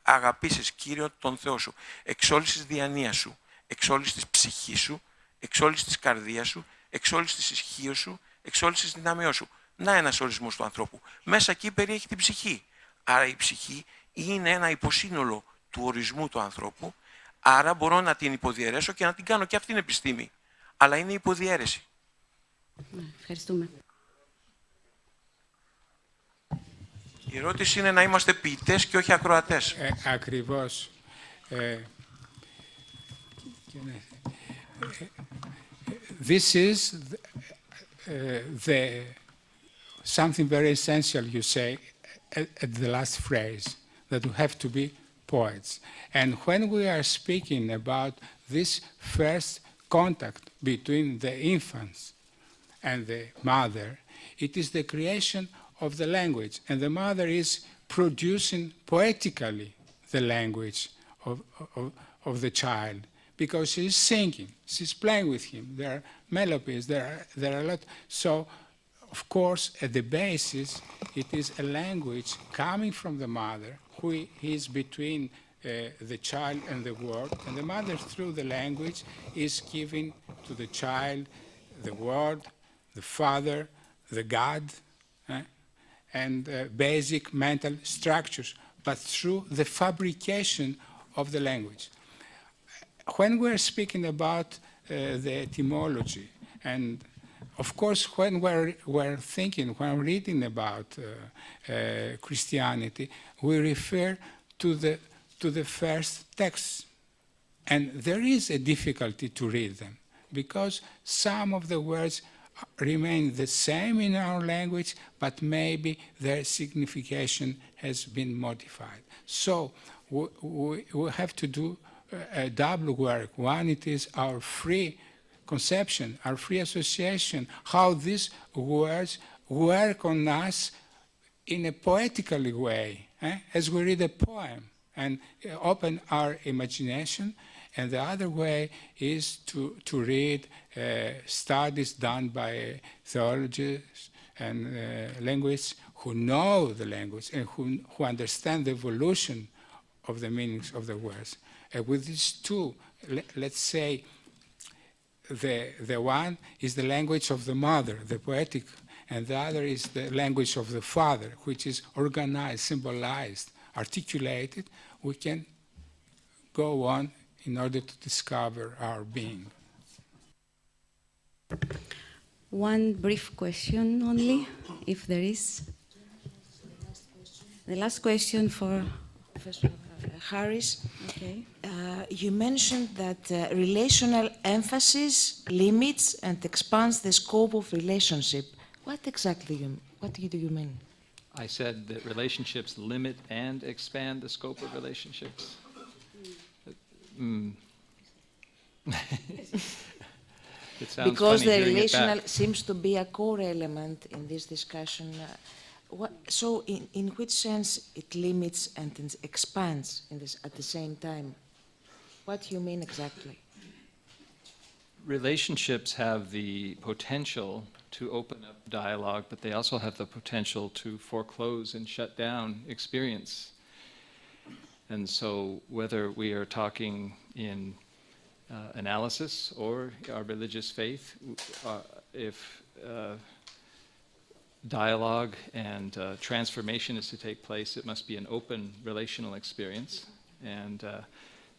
αγαπήσεις Κύριο τον Θεό σου, εξ όλης της διανοίας σου, εξ όλης της ψυχής σου, εξ όλης της καρδίας σου, εξ όλης της ισχύως σου, εξ όλης της δυναμιός σου. Να ένας ορισμός του ανθρώπου. Μέσα εκεί περιέχει την ψυχή. Άρα η ψυχή είναι ένα υποσύνολο του ορισμού του ανθρώπου, άρα μπορώ να την υποδιαιρέσω και να την κάνω και αυτήν επιστήμη. Αλλά είναι υποδιαίρεση. Ευχαριστούμε. Η ερώτηση είναι να είμαστε ποιητές και όχι ακροατές. Ακριβώς. This is something very essential you say at the last phrase, that we have to be poets. And when we are speaking about this first contact between the infants and the mother, it is the creation of the language, and the mother is producing poetically the language of the child, because she is singing, she's playing with him. There are melodies, there are a lot. So, of course, at the basis, it is a language coming from the mother, who is between the child and the word, and the mother, through the language, is giving to the child the word, the father, the God, and basic mental structures, but through the fabrication of the language. When we're speaking about the etymology and of course, when we're thinking, when reading about Christianity, we refer to the first texts. And there is a difficulty to read them, because some of the words remain the same in our language, but maybe their signification has been modified. So we have to do a double work. One, it is our free conception, our free association, how these words work on us in a poetical way, as we read a poem and open our imagination. And the other way is to read studies done by theologians and linguists who know the language and who understand the evolution of the meanings of the words. With these two, let's say, the one is the language of the mother, the poetic, and the other is the language of the father, which is organized, symbolized, articulated. We can go on in order to discover our being. One brief question only, if there is. The last question for Professor Harris. Okay. You mentioned that relational emphasis limits and expands the scope of relationship. What do you mean? I said that relationships limit and expand the scope of relationships. It sounds because funny the hearing it relational back. seems to be a core element in this discussion. So in which sense it limits and expands at the same time? What do you mean exactly? Relationships have the potential to open up dialogue, but they also have the potential to foreclose and shut down experience. And so whether we are talking in analysis or our religious faith, if dialogue and transformation is to take place, it must be an open relational experience. And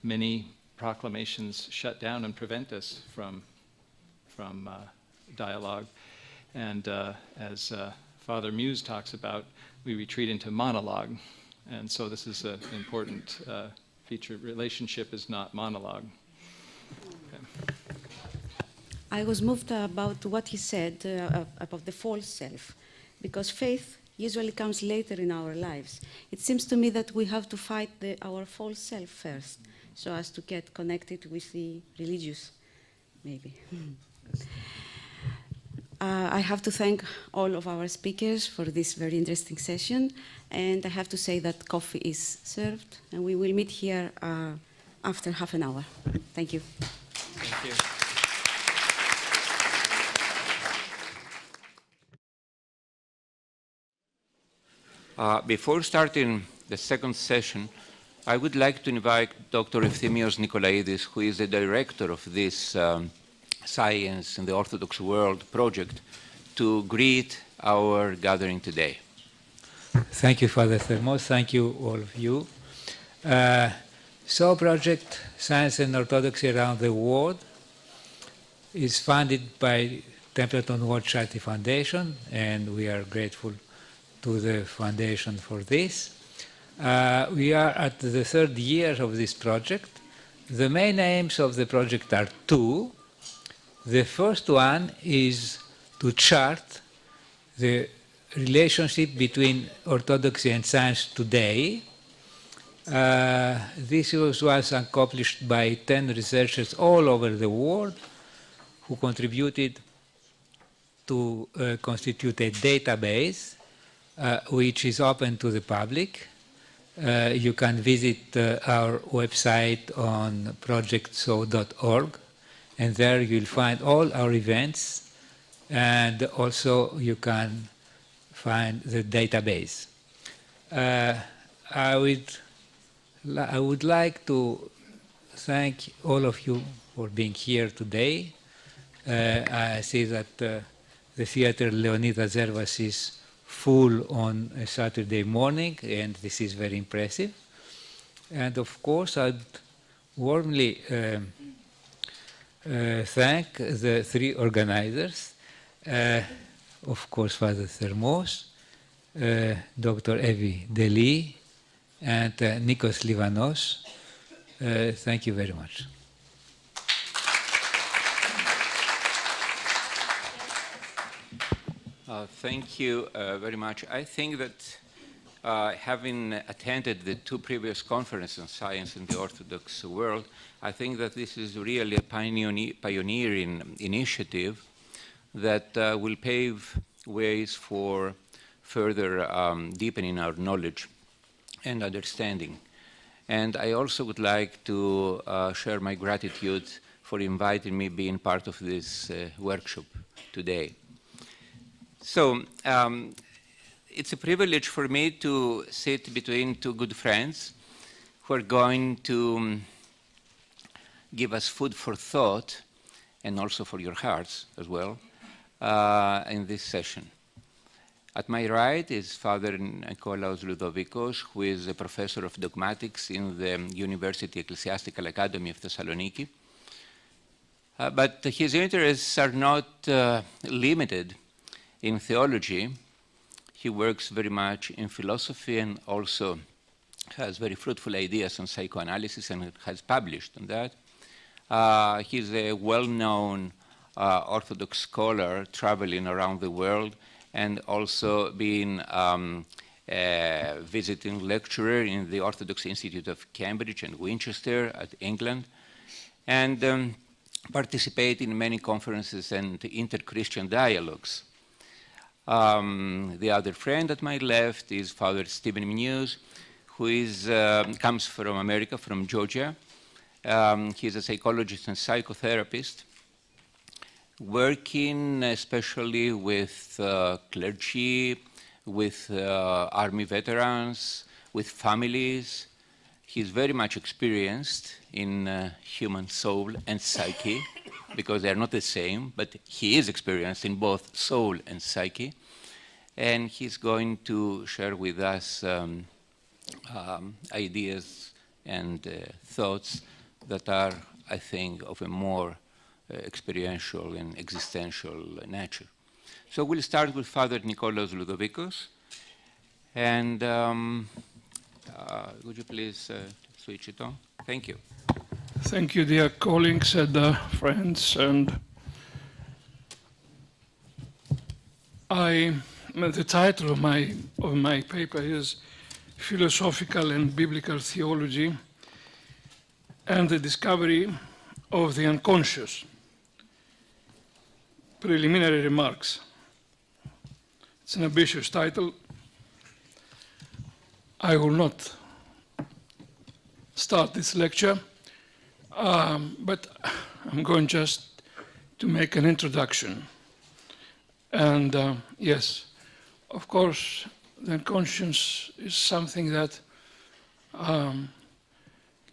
many proclamations shut down and prevent us from dialogue. And as Father Muse talks about, we retreat into monologue. And so this is an important feature. Relationship is not monologue. Okay. I was moved about what he said about the false self, because faith usually comes later in our lives. It seems to me that we have to fight our false self first, so as to get connected with the religious, maybe. I have to thank all of our speakers for this very interesting session, and I have to say that coffee is served, and we will meet here after half an hour. Thank you. Thank you. Before starting the second session, I would like to invite Dr. Efthymios Nikolaidis, who is the director of this Science in the Orthodox World project, to greet our gathering today. Thank you, Father Thermos. Thank you, all of you. So project Science and Orthodoxy Around the World is funded by Templeton Watch Charity Foundation, and we are grateful to the foundation for this. We are at the third year of this project. The main aims of the project are two. The first one is to chart the relationship between orthodoxy and science today. This was accomplished by 10 researchers all over the world who contributed to constitute a database which is open to the public. You can visit our website on projectso.org, and there you'll find all our events, and also you can find the database. I would like to thank all of you for being here today. I see that the theater Leonidas Zervas is full on a Saturday morning, and this is very impressive. And of course, I'd warmly thank the three organizers, of course, Father Thermos, Dr. Evi Deli, and Nikos Livanos. Thank you very much. Thank you very much. I think that having attended the two previous conferences on science in the Orthodox world, I think that this is really a pioneering initiative that will pave ways for further deepening our knowledge and understanding. And I also would like to share my gratitude for inviting me being part of this workshop today. So it's a privilege for me to sit between two good friends who are going to give us food for thought and also for your hearts as well in this session. At my right is Father Nikolaos Ludovikos, who is a professor of dogmatics in the University Ecclesiastical Academy of Thessaloniki. But his interests are not limited in theology. He works very much in philosophy and also has very fruitful ideas on psychoanalysis and has published on that. He's a well-known Orthodox scholar traveling around the world and also being a visiting lecturer in the Orthodox Institute of Cambridge and Winchester at England, and participate in many conferences and inter-Christian dialogues. The other friend at my left is Father Stephen Muse, who comes from America, from Georgia. He's a psychologist and psychotherapist, working especially with clergy, with army veterans, with families. He's very much experienced in human soul and psyche, because they're not the same, but he is experienced in both soul and psyche. And he's going to share with us ideas and thoughts that are, I think, of a more experiential and existential nature. So we'll start with Father Nikolaos Ludovikos. And would you please switch it on? Thank you. Thank you, dear colleagues and friends. And the title of my paper is Philosophical and Biblical Theology and the Discovery of the Unconscious. Preliminary remarks. It's an ambitious title. I will not start this lecture, but I'm going just to make an introduction. And yes, of course, the unconscious is something that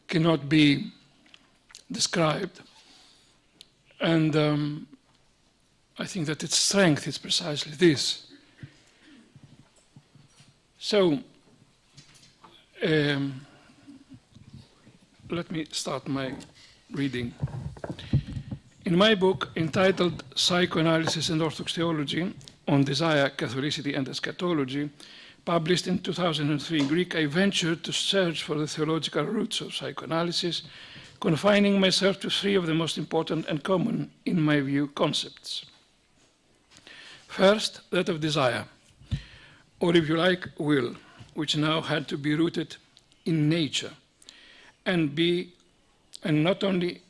cannot be described. And I think that its strength is precisely this. So, let me start my reading. In my book entitled Psychoanalysis and Orthodox Theology on Desire, Catholicity and Eschatology, published in 2003 in Greek, I ventured to search for the theological roots of psychoanalysis, confining myself to three of the most important and common, in my view, concepts. First, that of desire, or if you like, will, which now had to be rooted in nature and not only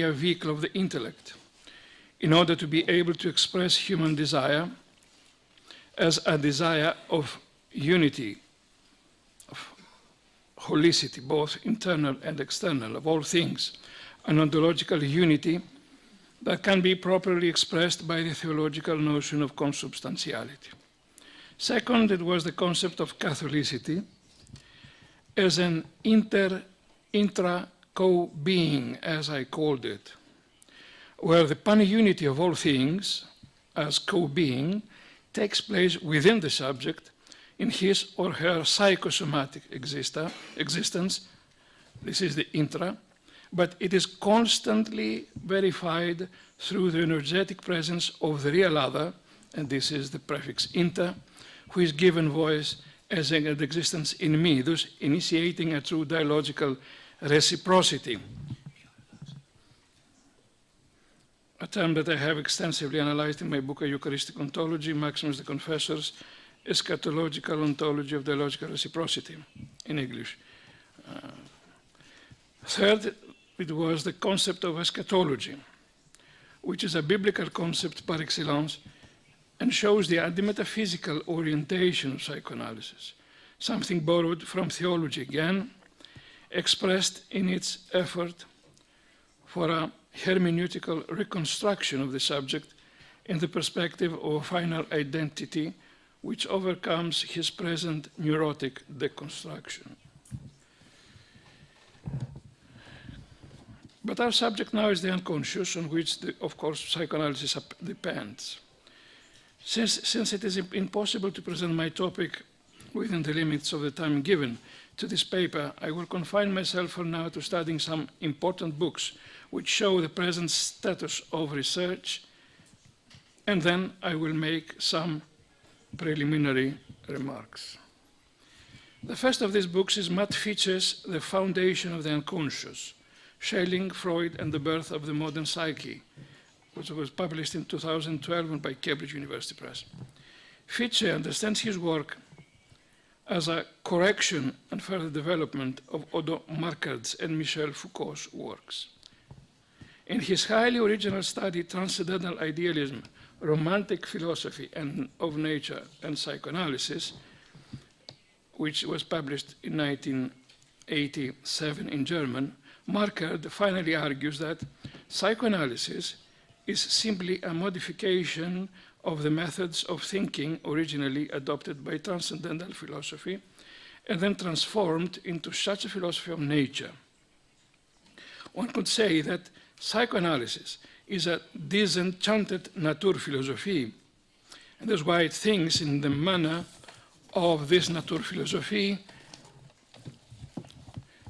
a vehicle of the intellect, in order to be able to express human desire as a desire of unity, of holicity, both internal and external, of all things, an ontological unity that can be properly expressed by the theological notion of consubstantiality. Second, it was the concept of Catholicity as an intra-co-being, as I called it, where the panunity of all things, as co-being, takes place within the subject in his or her psychosomatic existence, this is the intra, but it is constantly verified through the energetic presence of the real other, and this is the prefix inter, who is given voice as an existence in me, thus initiating a true dialogical reciprocity. A term that I have extensively analyzed in my book, A Eucharistic Ontology, Maximus the Confessor's Eschatological Ontology of Dialogical Reciprocity, in English. Third, it was the concept of eschatology, which is a biblical concept par excellence and shows the anti-metaphysical orientation of psychoanalysis, something borrowed from theology again, expressed in its effort for a hermeneutical reconstruction of the subject in the perspective of a final identity which overcomes his present neurotic deconstruction. But our subject now is the unconscious, on which, of course, psychoanalysis depends. Since it is impossible to present my topic within the limits of the time given to this paper, I will confine myself for now to studying some important books which show the present status of research, and then I will make some preliminary remarks. The first of these books is Matt Fitch's The Foundation of the Unconscious, Schelling, Freud, and the Birth of the Modern Psyche, which was published in 2012 by Cambridge University Press. Fitch understands his work as a correction and further development of Odo Marquard's and Michel Foucault's works. In his highly original study, Transcendental Idealism, Romantic Philosophy of Nature and Psychoanalysis, which was published in 1987 in German, Marquard finally argues that psychoanalysis is simply a modification of the methods of thinking originally adopted by transcendental philosophy and then transformed into such a philosophy of nature. One could say that psychoanalysis is a disenchanted Naturphilosophie, and that's why it thinks in the manner of this Naturphilosophie.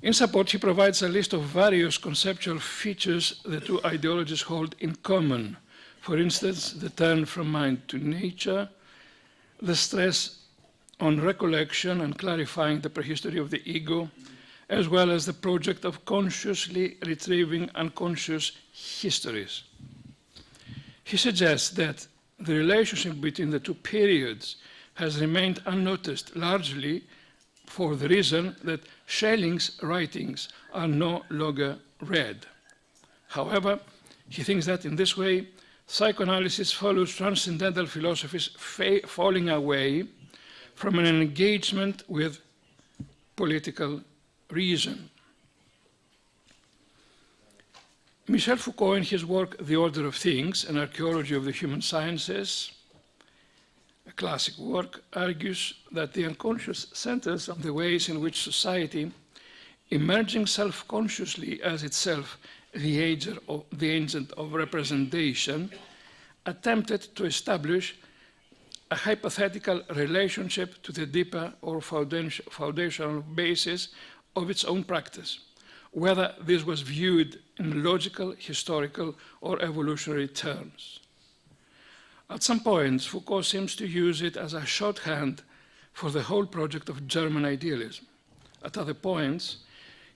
In support, he provides a list of various conceptual features the two ideologies hold in common. For instance, the turn from mind to nature, the stress on recollection and clarifying the prehistory of the ego, as well as the project of consciously retrieving unconscious histories. He suggests that the relationship between the two periods has remained unnoticed, largely for the reason that Schelling's writings are no longer read. However, he thinks that in this way, psychoanalysis follows transcendental philosophy's falling away from an engagement with political reason. Michel Foucault, in his work The Order of Things, An Archaeology of the Human Sciences, a classic work, argues that the unconscious centers on the ways in which society, emerging self-consciously as itself the agent of representation, attempted to establish a hypothetical relationship to the deeper or foundational basis of its own practice, whether this was viewed in logical, historical, or evolutionary terms. At some points, Foucault seems to use it as a shorthand for the whole project of German idealism. At other points,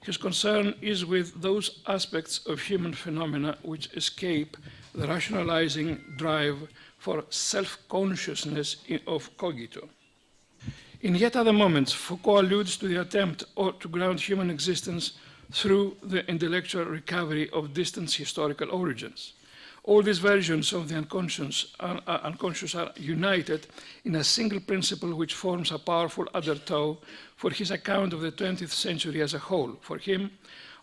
his concern is with those aspects of human phenomena which escape the rationalizing drive for self-consciousness of cogito. In yet other moments, Foucault alludes to the attempt to ground human existence through the intellectual recovery of distant historical origins. All these versions of the unconscious are united in a single principle which forms a powerful undertow for his account of the 20th century as a whole. For him,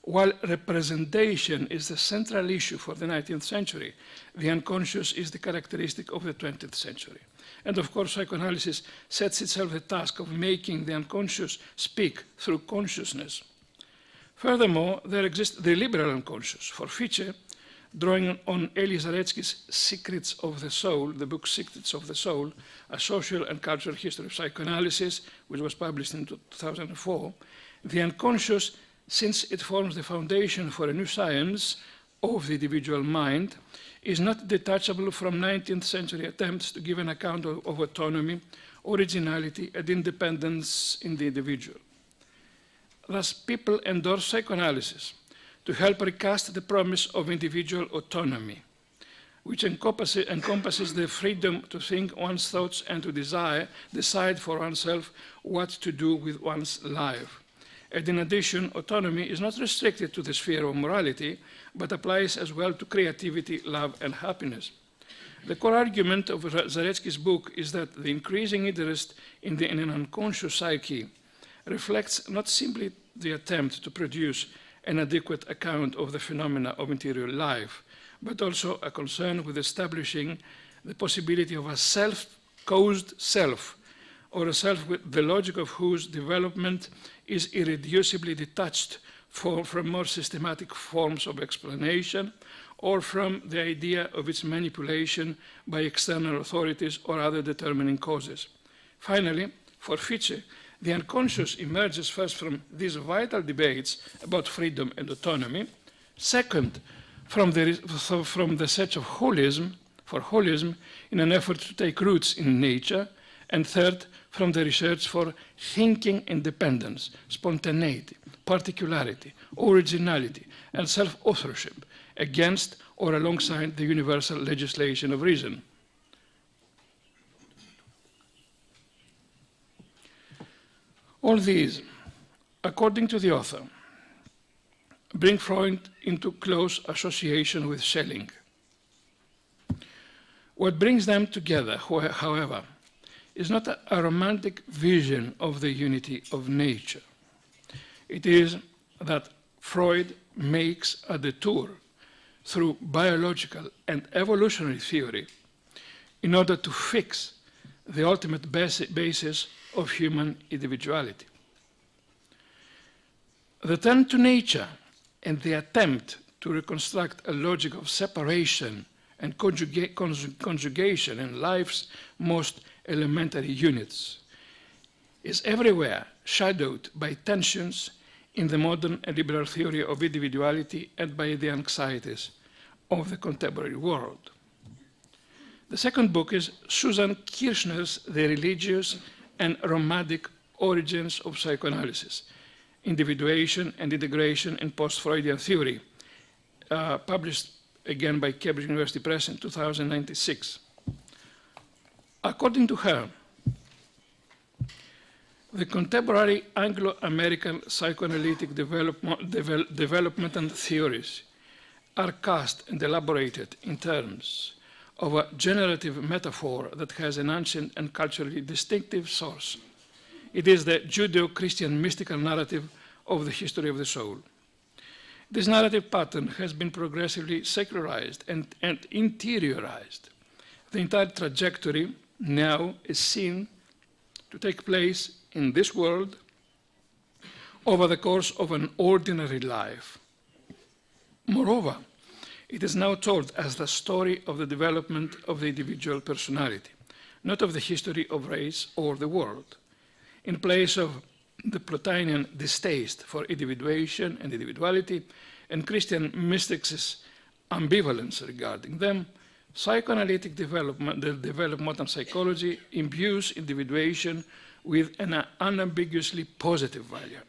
while representation is the central issue for the 19th century, the unconscious is the characteristic of the 20th century. And of course, psychoanalysis sets itself the task of making the unconscious speak through consciousness. Furthermore, there exists the liberal unconscious. For Fichte, drawing on Elie Zaretsky's Secrets of the Soul, the book Secrets of the Soul, A Social and Cultural History of Psychoanalysis, which was published in 2004, the unconscious since it forms the foundation for a new science of the individual mind, is not detachable from 19th century attempts to give an account of autonomy, originality, and independence in the individual. Thus, people endorse psychoanalysis to help recast the promise of individual autonomy, which encompasses the freedom to think one's thoughts and to decide for oneself what to do with one's life. And in addition, autonomy is not restricted to the sphere of morality, but applies as well to creativity, love, and happiness. The core argument of Zaretsky's book is that the increasing interest in an unconscious psyche reflects not simply the attempt to produce an adequate account of the phenomena of interior life, but also a concern with establishing the possibility of a self-caused self, or a self with the logic of whose development is irreducibly detached from more systematic forms of explanation, or from the idea of its manipulation by external authorities or other determining causes. Finally, for Fichte, the unconscious emerges first from these vital debates about freedom and autonomy, second, from the search of holism in an effort to take roots in nature, and third, from the research for thinking independence, spontaneity, particularity, originality, and self-authorship against or alongside the universal legislation of reason. All these, according to the author, bring Freud into close association with Schelling. What brings them together, however, is not a romantic vision of the unity of nature. It is that Freud makes a detour through biological and evolutionary theory in order to fix the ultimate basis of human individuality. The turn to nature and the attempt to reconstruct a logic of separation and conjugation in life's most elementary units is everywhere shadowed by tensions in the modern and liberal theory of individuality and by the anxieties of the contemporary world. The second book is Susan Kirchner's The Religious and Romantic Origins of Psychoanalysis, Individuation and Integration in Post-Freudian Theory, published again by Cambridge University Press in 2096. According to her, the contemporary Anglo-American psychoanalytic development and theories are cast and elaborated in terms of a generative metaphor that has an ancient and culturally distinctive source. It is the Judeo-Christian mystical narrative of the history of the soul. This narrative pattern has been progressively secularized and interiorized. The entire trajectory now is seen to take place in this world over the course of an ordinary life. Moreover, it is now told as the story of the development of the individual personality, not of the history of race or the world. In place of the Plotinian distaste for individuation and individuality and Christian mystics' ambivalence regarding them, psychoanalytic development, the developed modern psychology, imbues individuation with an unambiguously positive value.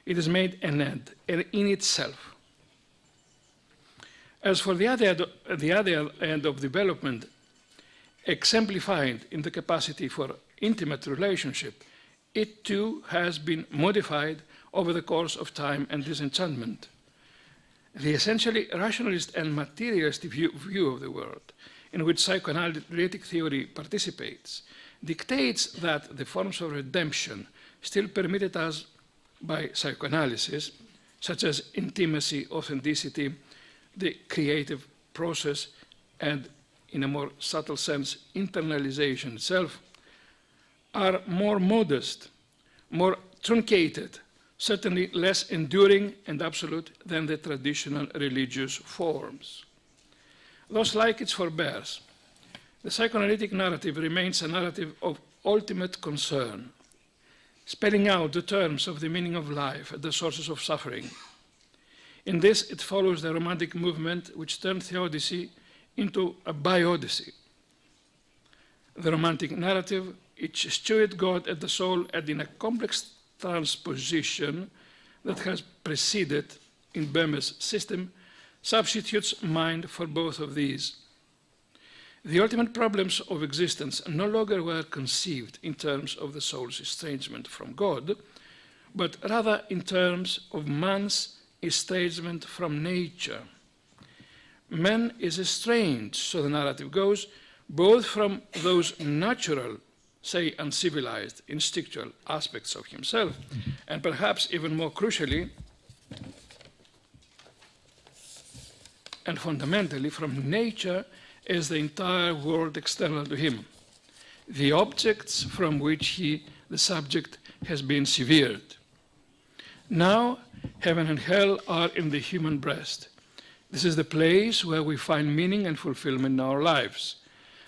It is made an end in itself. As for the other end of development, exemplified in the capacity for intimate relationship, it too has been modified over the course of time and disenchantment. The essentially rationalist and materialist view of the world, in which psychoanalytic theory participates, dictates that the forms of redemption still permitted us by psychoanalysis, such as intimacy, authenticity, the creative process, and in a more subtle sense, internalization itself, are more modest, more truncated, certainly less enduring and absolute than the traditional religious forms. Thus, like its forebears, the psychoanalytic narrative remains a narrative of ultimate concern, spelling out the terms of the meaning of life and the sources of suffering. In this, it follows the Romantic movement, which turned theodicy into a bi-odyssey. The Romantic narrative, which eschewed God and the soul, and in a complex transposition that has preceded in Böhme's system, substitutes mind for both of these. The ultimate problems of existence no longer were conceived in terms of the soul's estrangement from God, but rather in terms of man's estrangement from nature. Man is estranged, so the narrative goes, both from those natural, say uncivilized, instinctual aspects of himself, and perhaps even more crucially, and fundamentally from nature as the entire world external to him, the objects from which he, the subject, has been severed. Now, heaven and hell are in the human breast. This is the place where we find meaning and fulfillment in our lives.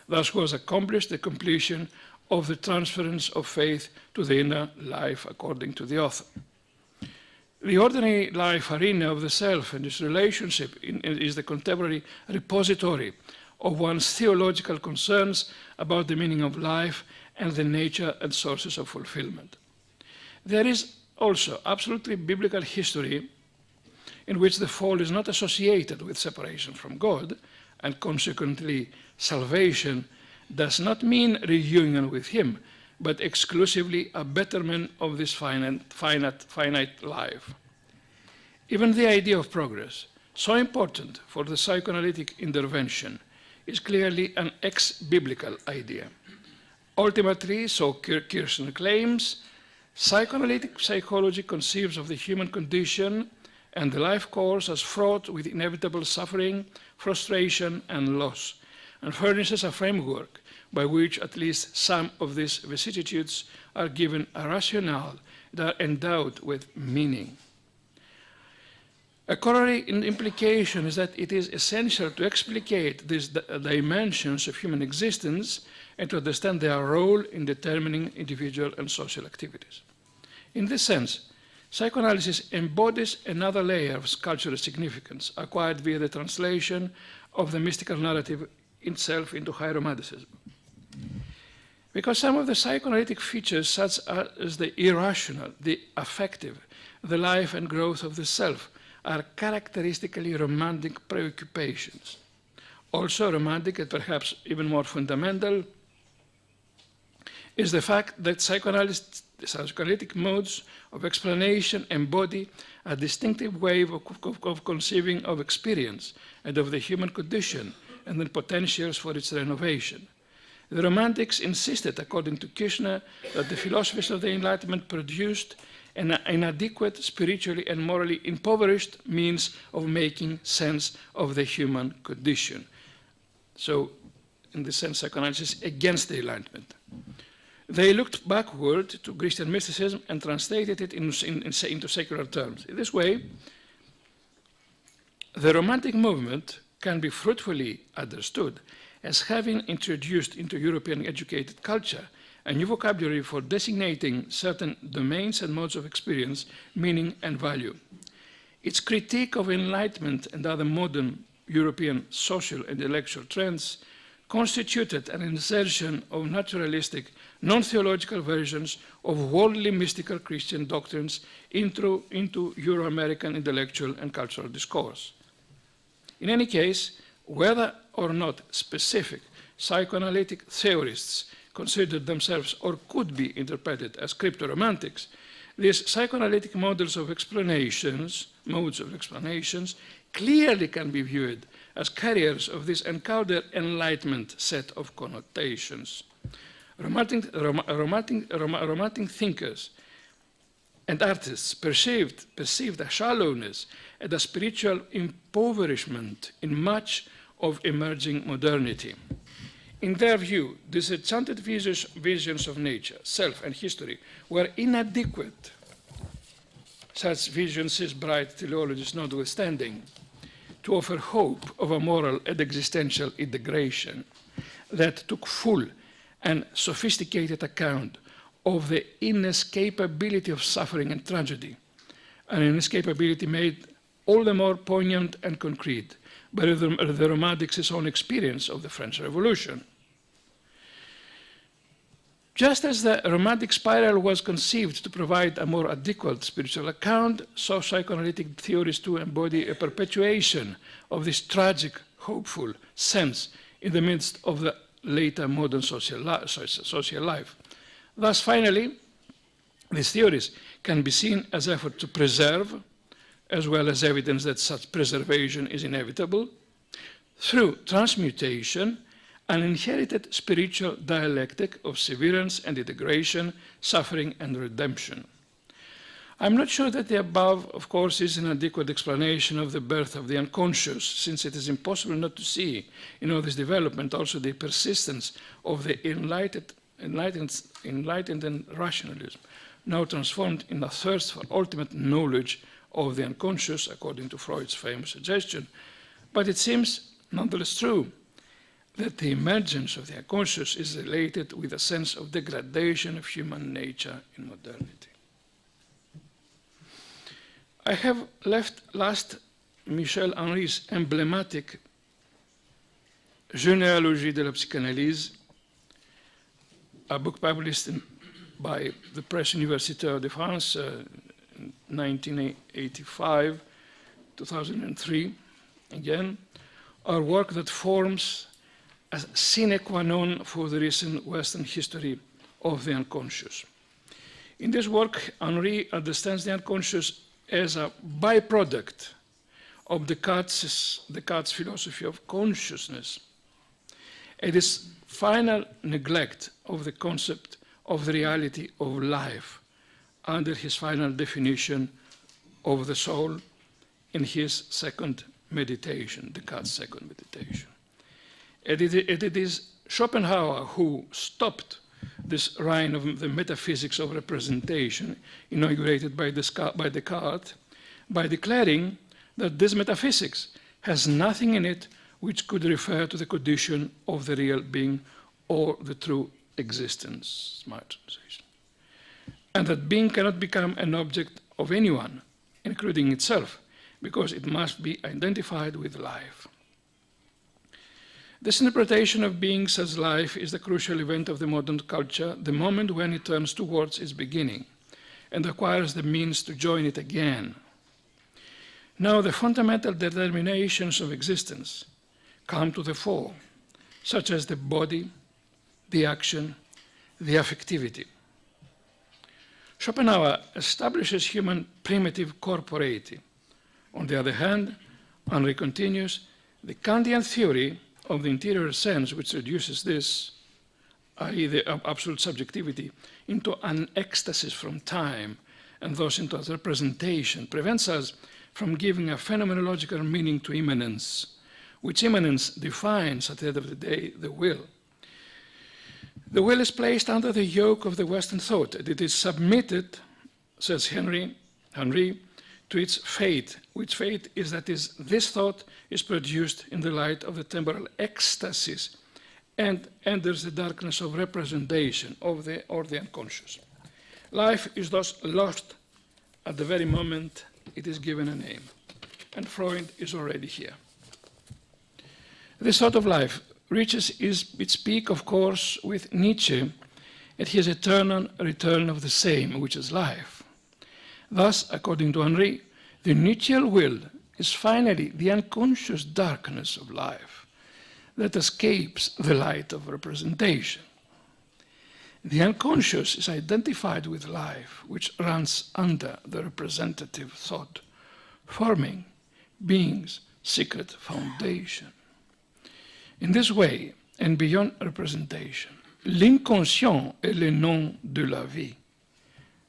Thus was accomplished the completion of the transference of faith to the inner life, according to the author. The ordinary life arena of the self and its relationship is the contemporary repository of one's theological concerns about the meaning of life and the nature and sources of fulfillment. There is also absolutely biblical history in which the fall is not associated with separation from God, and consequently salvation does not mean reunion with him, but exclusively a betterment of this finite life. Even the idea of progress, so important for the psychoanalytic intervention, is clearly an ex-biblical idea. Ultimately, so Kirsten claims, psychoanalytic psychology conceives of the human condition and the life course as fraught with inevitable suffering, frustration, and loss, and furnishes a framework by which at least some of these vicissitudes are given a rationale that are endowed with meaning. A corollary implication is that it is essential to explicate these dimensions of human existence and to understand their role in determining individual and social activities. In this sense, psychoanalysis embodies another layer of cultural significance acquired via the translation of the mystical narrative itself into high romanticism. Because some of the psychoanalytic features, such as the irrational, the affective, the life and growth of the self, are characteristically romantic preoccupations. Also romantic, and perhaps even more fundamental, is the fact that psychoanalytic modes of explanation embody a distinctive way of conceiving of experience and of the human condition and the potentials for its renovation. The Romantics insisted, according to Kirchner, that the philosophies of the Enlightenment produced an inadequate, spiritually and morally impoverished means of making sense of the human condition. So, in this sense, psychoanalysis against the Enlightenment. They looked backward to Christian mysticism and translated it into secular terms. In this way, the Romantic movement can be fruitfully understood as having introduced into European educated culture a new vocabulary for designating certain domains and modes of experience, meaning and value. Its critique of Enlightenment and other modern European social and intellectual trends constituted an insertion of naturalistic, non-theological versions of worldly mystical Christian doctrines into Euro-American intellectual and cultural discourse. In any case, whether or not specific psychoanalytic theorists considered themselves or could be interpreted as crypto-romantics, these psychoanalytic modes of explanations, clearly can be viewed as carriers of this encounter Enlightenment set of connotations. Romantic thinkers and artists perceived a shallowness and a spiritual impoverishment in much of emerging modernity. In their view, these enchanted visions of nature, self, and history were inadequate. Such visions, says bright theologians notwithstanding, to offer hope of a moral and existential integration that took full and sophisticated account of the inescapability of suffering and tragedy, an inescapability made all the more poignant and concrete by the Romantics' own experience of the French Revolution. Just as the romantic spiral was conceived to provide a more adequate spiritual account, so psychoanalytic theories too embody a perpetuation of this tragic, hopeful sense in the midst of the later modern social life. Thus, finally, these theories can be seen as effort to preserve, as well as evidence that such preservation is inevitable, through transmutation, an inherited spiritual dialectic of severance and integration, suffering and redemption. I'm not sure that the above, of course, is an adequate explanation of the birth of the unconscious, since it is impossible not to see in all this development also the persistence of the enlightened and rationalism, now transformed in a thirst for ultimate knowledge of the unconscious, according to Freud's famous suggestion. But it seems nonetheless true that the emergence of the unconscious is related with a sense of degradation of human nature in modernity. I have left last Michel Henry's emblematic Généalogie de la psychanalyse, a book published by the Presse Universitaire de France in 1985, 2003, again, a work that forms a sine qua non for the recent Western history of the unconscious. In this work, Henry understands the unconscious as a byproduct of Descartes' philosophy of consciousness, and his final neglect of the concept of the reality of life under his final definition of the soul in his second meditation, Descartes' second meditation. And it is Schopenhauer who stopped this reign of the metaphysics of representation inaugurated by Descartes by declaring that this metaphysics has nothing in it which could refer to the condition of the real being or the true existence, my translation. And that being cannot become an object of anyone, including itself, because it must be identified with life. This interpretation of beings as life is the crucial event of the modern culture, the moment when it turns towards its beginning and acquires the means to join it again. Now, the fundamental determinations of existence come to the fore, such as the body, the action, the affectivity. Schopenhauer establishes human primitive corporeity. On the other hand, Henry continues, the Kantian theory of the interior sense, which reduces this, i.e. the absolute subjectivity, into an ecstasy from time, and thus into a representation, prevents us from giving a phenomenological meaning to immanence, which immanence defines, at the end of the day, the will. The will is placed under the yoke of the Western thought, and it is submitted, says Henry, to its fate, which fate is that this thought is produced in the light of the temporal ecstasies and enters the darkness of representation or the unconscious. Life is thus lost at the very moment it is given a name, and Freud is already here. This thought of life reaches its peak, of course, with Nietzsche at his eternal return of the same, which is life. Thus, according to Henry, the Nietzschean will is finally the unconscious darkness of life that escapes the light of representation. The unconscious is identified with life, which runs under the representative thought, forming being's secret foundation. In this way, and beyond representation, l'inconscient est le nom de la vie.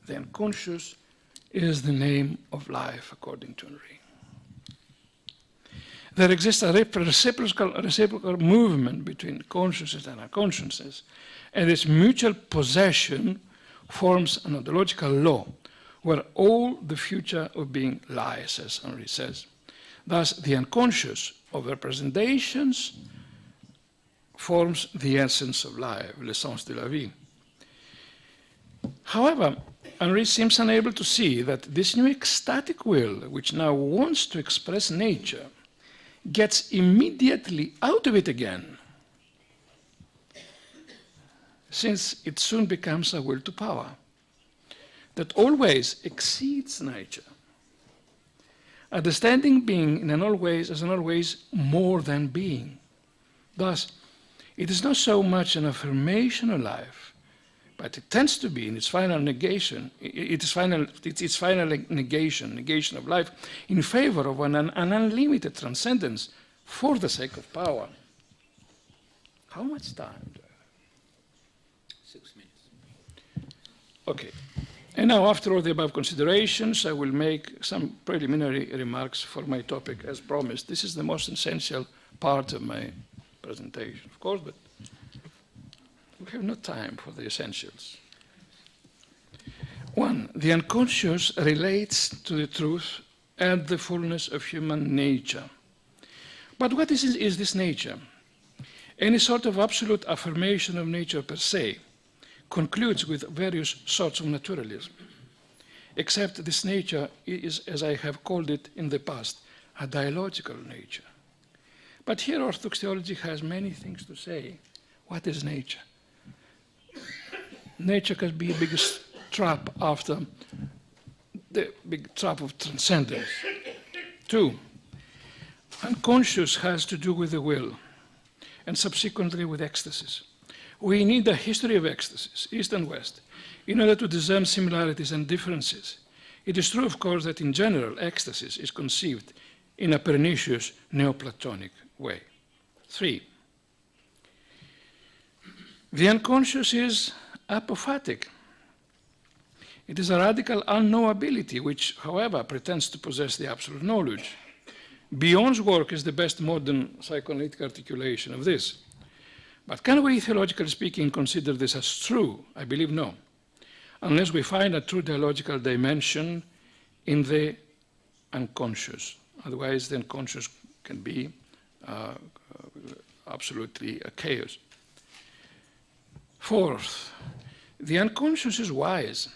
The unconscious is the name of life, according to Henry. There exists a reciprocal movement between consciousness and unconsciousness, and this mutual possession forms an ontological law where all the future of being lies, as Henry says. Thus, the unconscious of representations forms the essence of life, l'essence de la vie. However, Henri seems unable to see that this new ecstatic will, which now wants to express nature, gets immediately out of it again, since it soon becomes a will to power that always exceeds nature, understanding being in an always as an always more than being. Thus, it is not so much an affirmation of life, but it tends to be in its final negation, its final negation of life, in favor of an unlimited transcendence for the sake of power. How much time do I have? 6 minutes. Okay. And now, after all the above considerations, I will make some preliminary remarks for my topic as promised. This is the most essential part of my presentation, of course, but we have no time for the essentials. 1, the unconscious relates to the truth and the fullness of human nature. But what is this nature? Any sort of absolute affirmation of nature per se concludes with various sorts of naturalism, except this nature is, as I have called it in the past, a dialogical nature. But here Orthodox theology has many things to say. What is nature? Nature can be the biggest trap after the big trap of transcendence. 2, unconscious has to do with the will, and subsequently with ecstasies. We need a history of ecstasies, East and West, in order to discern similarities and differences. It is true, of course, that in general, ecstasis is conceived in a pernicious Neoplatonic way. 3, the unconscious is apophatic. It is a radical unknowability, which, however, pretends to possess the absolute knowledge. Bion's work is the best modern psychoanalytic articulation of this. But can we, theologically speaking, consider this as true? I believe no, unless we find a true dialogical dimension in the unconscious. Otherwise, the unconscious can be absolutely a chaos. 4th, the unconscious is wise,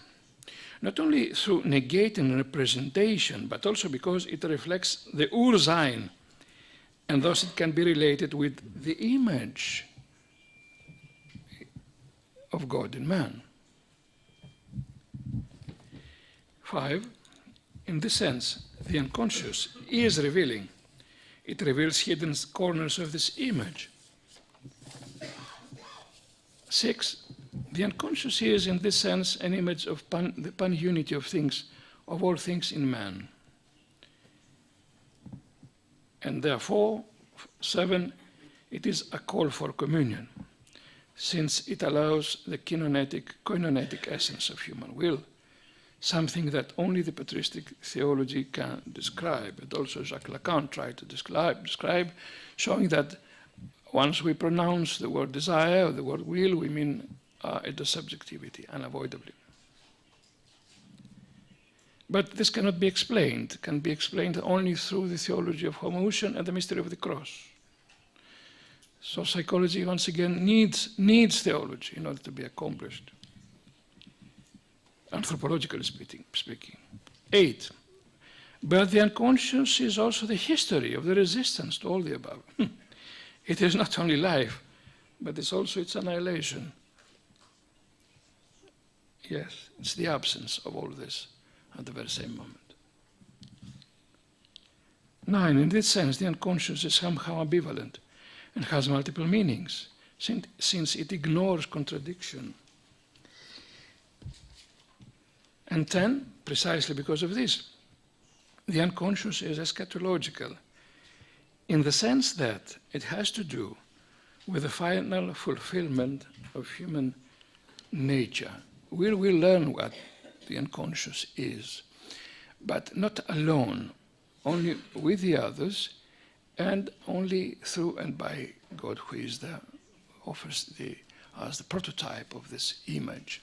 not only through negating representation, but also because it reflects the Ursein, and thus it can be related with the image of God in man. 5, in this sense, the unconscious is revealing. It reveals hidden corners of this image. 6, the unconscious is, in this sense, an image of the pan-unity of things, of all things in man. And therefore, 7, it is a call for communion, since it allows the koinonetic essence of human will, something that only the patristic theology can describe, and also Jacques Lacan tried to describe, showing that once we pronounce the word desire or the word will, we mean the subjectivity, unavoidably. But this cannot be explained. It can be explained only through the theology of homoousion and the mystery of the cross. So psychology, once again, needs theology in order to be accomplished, anthropologically speaking. 8, but the unconscious is also the history of the resistance to all the above. It is not only life, but it's also its annihilation. Yes, it's the absence of all this at the very same moment. 9, in this sense, the unconscious is somehow ambivalent and has multiple meanings, since it ignores contradiction. And 10, precisely because of this, the unconscious is eschatological, in the sense that it has to do with the final fulfillment of human nature. We will learn what the unconscious is, but not alone, only with the others, and only through and by God, who is offers as the prototype of this image.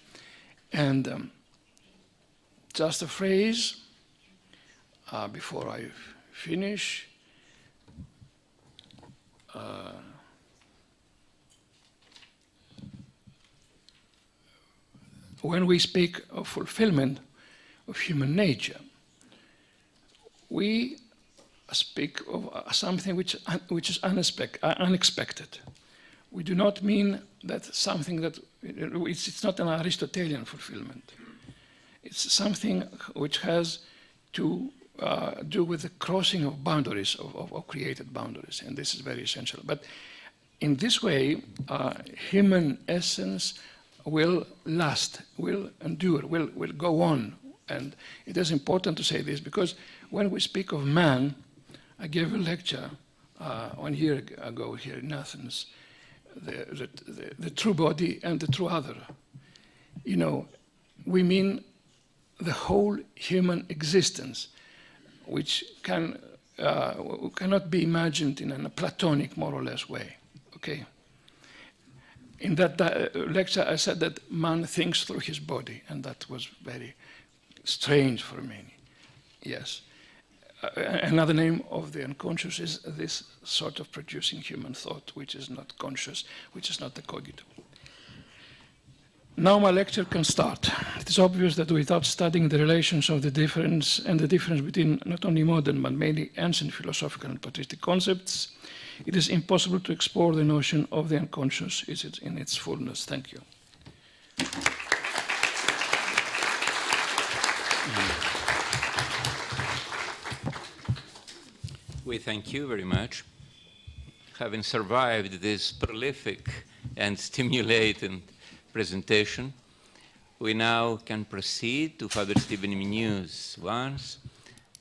And just a phrase before I finish. when we speak of fulfillment of human nature, we speak of something which is unexpected. We do not mean that something that, it's not an Aristotelian fulfillment. It's something which has to do with the crossing of boundaries, of created boundaries, and this is very essential. But in this way, human essence will last, will endure, will go on. And it is important to say this because when we speak of man, I gave a lecture 1 year ago here in Athens, the true body and the true other. You know, we mean the whole human existence, which cannot be imagined in a Platonic, more or less, way. Okay. In that lecture, I said that man thinks through his body, and that was very strange for many. Yes. Another name of the unconscious is this sort of producing human thought, which is not conscious, which is not the cogito. Now my lecture can start. It is obvious that without studying the relations of the difference between not only modern but mainly ancient philosophical and patristic concepts, it is impossible to explore the notion of the unconscious in its fullness. Thank you. We thank you very much. Having survived this prolific and stimulating presentation, we now can proceed to Father Stephen Migneau's once.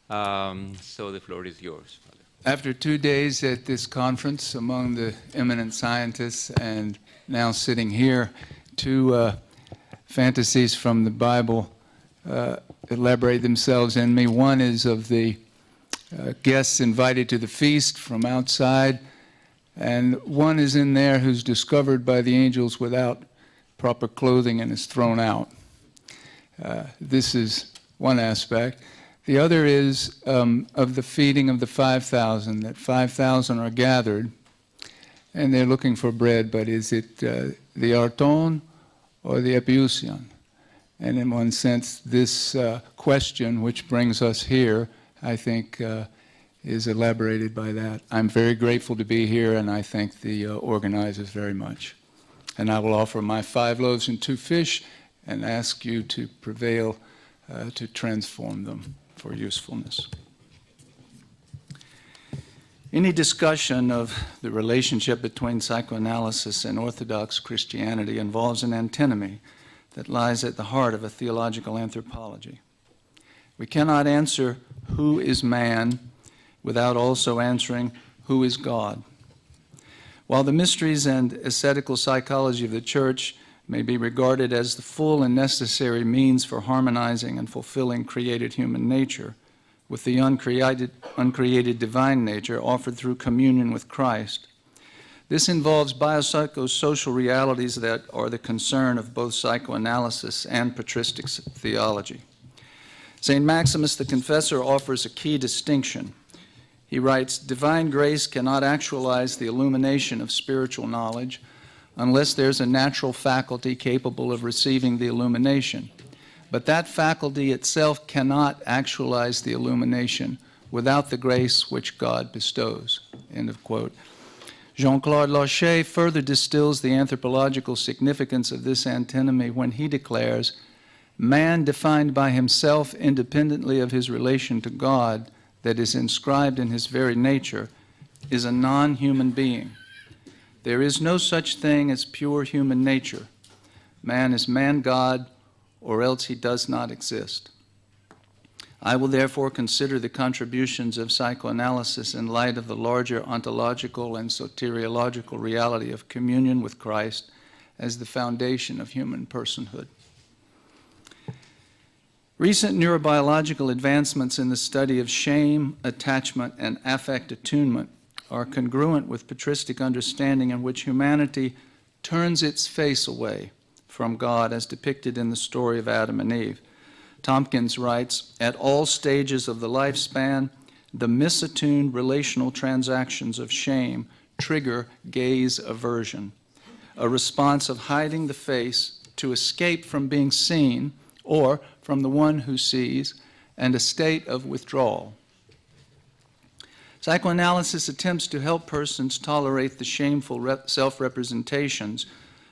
So the floor is yours, Father. After 2 days at this conference among the eminent scientists and now sitting here, two fantasies from the Bible elaborate themselves in me. One is of the guests invited to the feast from outside, and one is in there who's discovered by the angels without proper clothing and is thrown out. This is one aspect. The other is of the feeding of the 5,000, that 5,000 are gathered, and they're looking for bread, but is it the arton or the epiousion? And in one sense, this question, which brings us here, I think is elaborated by that. I'm very grateful to be here, and I thank the organizers very much. And I will offer my 5 loaves and 2 fish and ask you to prevail to transform them for usefulness. Any discussion of the relationship between psychoanalysis and Orthodox Christianity involves an antinomy that lies at the heart of a theological anthropology. We cannot answer who is man without also answering who is God. While the mysteries and ascetical psychology of the Church may be regarded as the full and necessary means for harmonizing and fulfilling created human nature with the uncreated divine nature offered through communion with Christ, this involves biopsychosocial realities that are the concern of both psychoanalysis and patristic theology. St. Maximus the Confessor offers a key distinction. He writes, "Divine grace cannot actualize the illumination of spiritual knowledge unless there's a natural faculty capable of receiving the illumination. But that faculty itself cannot actualize the illumination without the grace which God bestows." End of quote. Jean-Claude Lachey further distills the anthropological significance of this antinomy when he declares, "Man defined by himself independently of his relation to God that is inscribed in his very nature is a non-human being. There is no such thing as pure human nature. Man is man-God, or else he does not exist. I will therefore consider the contributions of psychoanalysis in light of the larger ontological and soteriological reality of communion with Christ as the foundation of human personhood." Recent neurobiological advancements in the study of shame, attachment, and affect attunement are congruent with patristic understanding in which humanity turns its face away from God as depicted in the story of Adam and Eve. Tompkins writes, "At all stages of the lifespan, the misattuned relational transactions of shame trigger gaze aversion, a response of hiding the face to escape from being seen or from the one who sees, and a state of withdrawal. Psychoanalysis attempts to help persons tolerate the shameful self-representations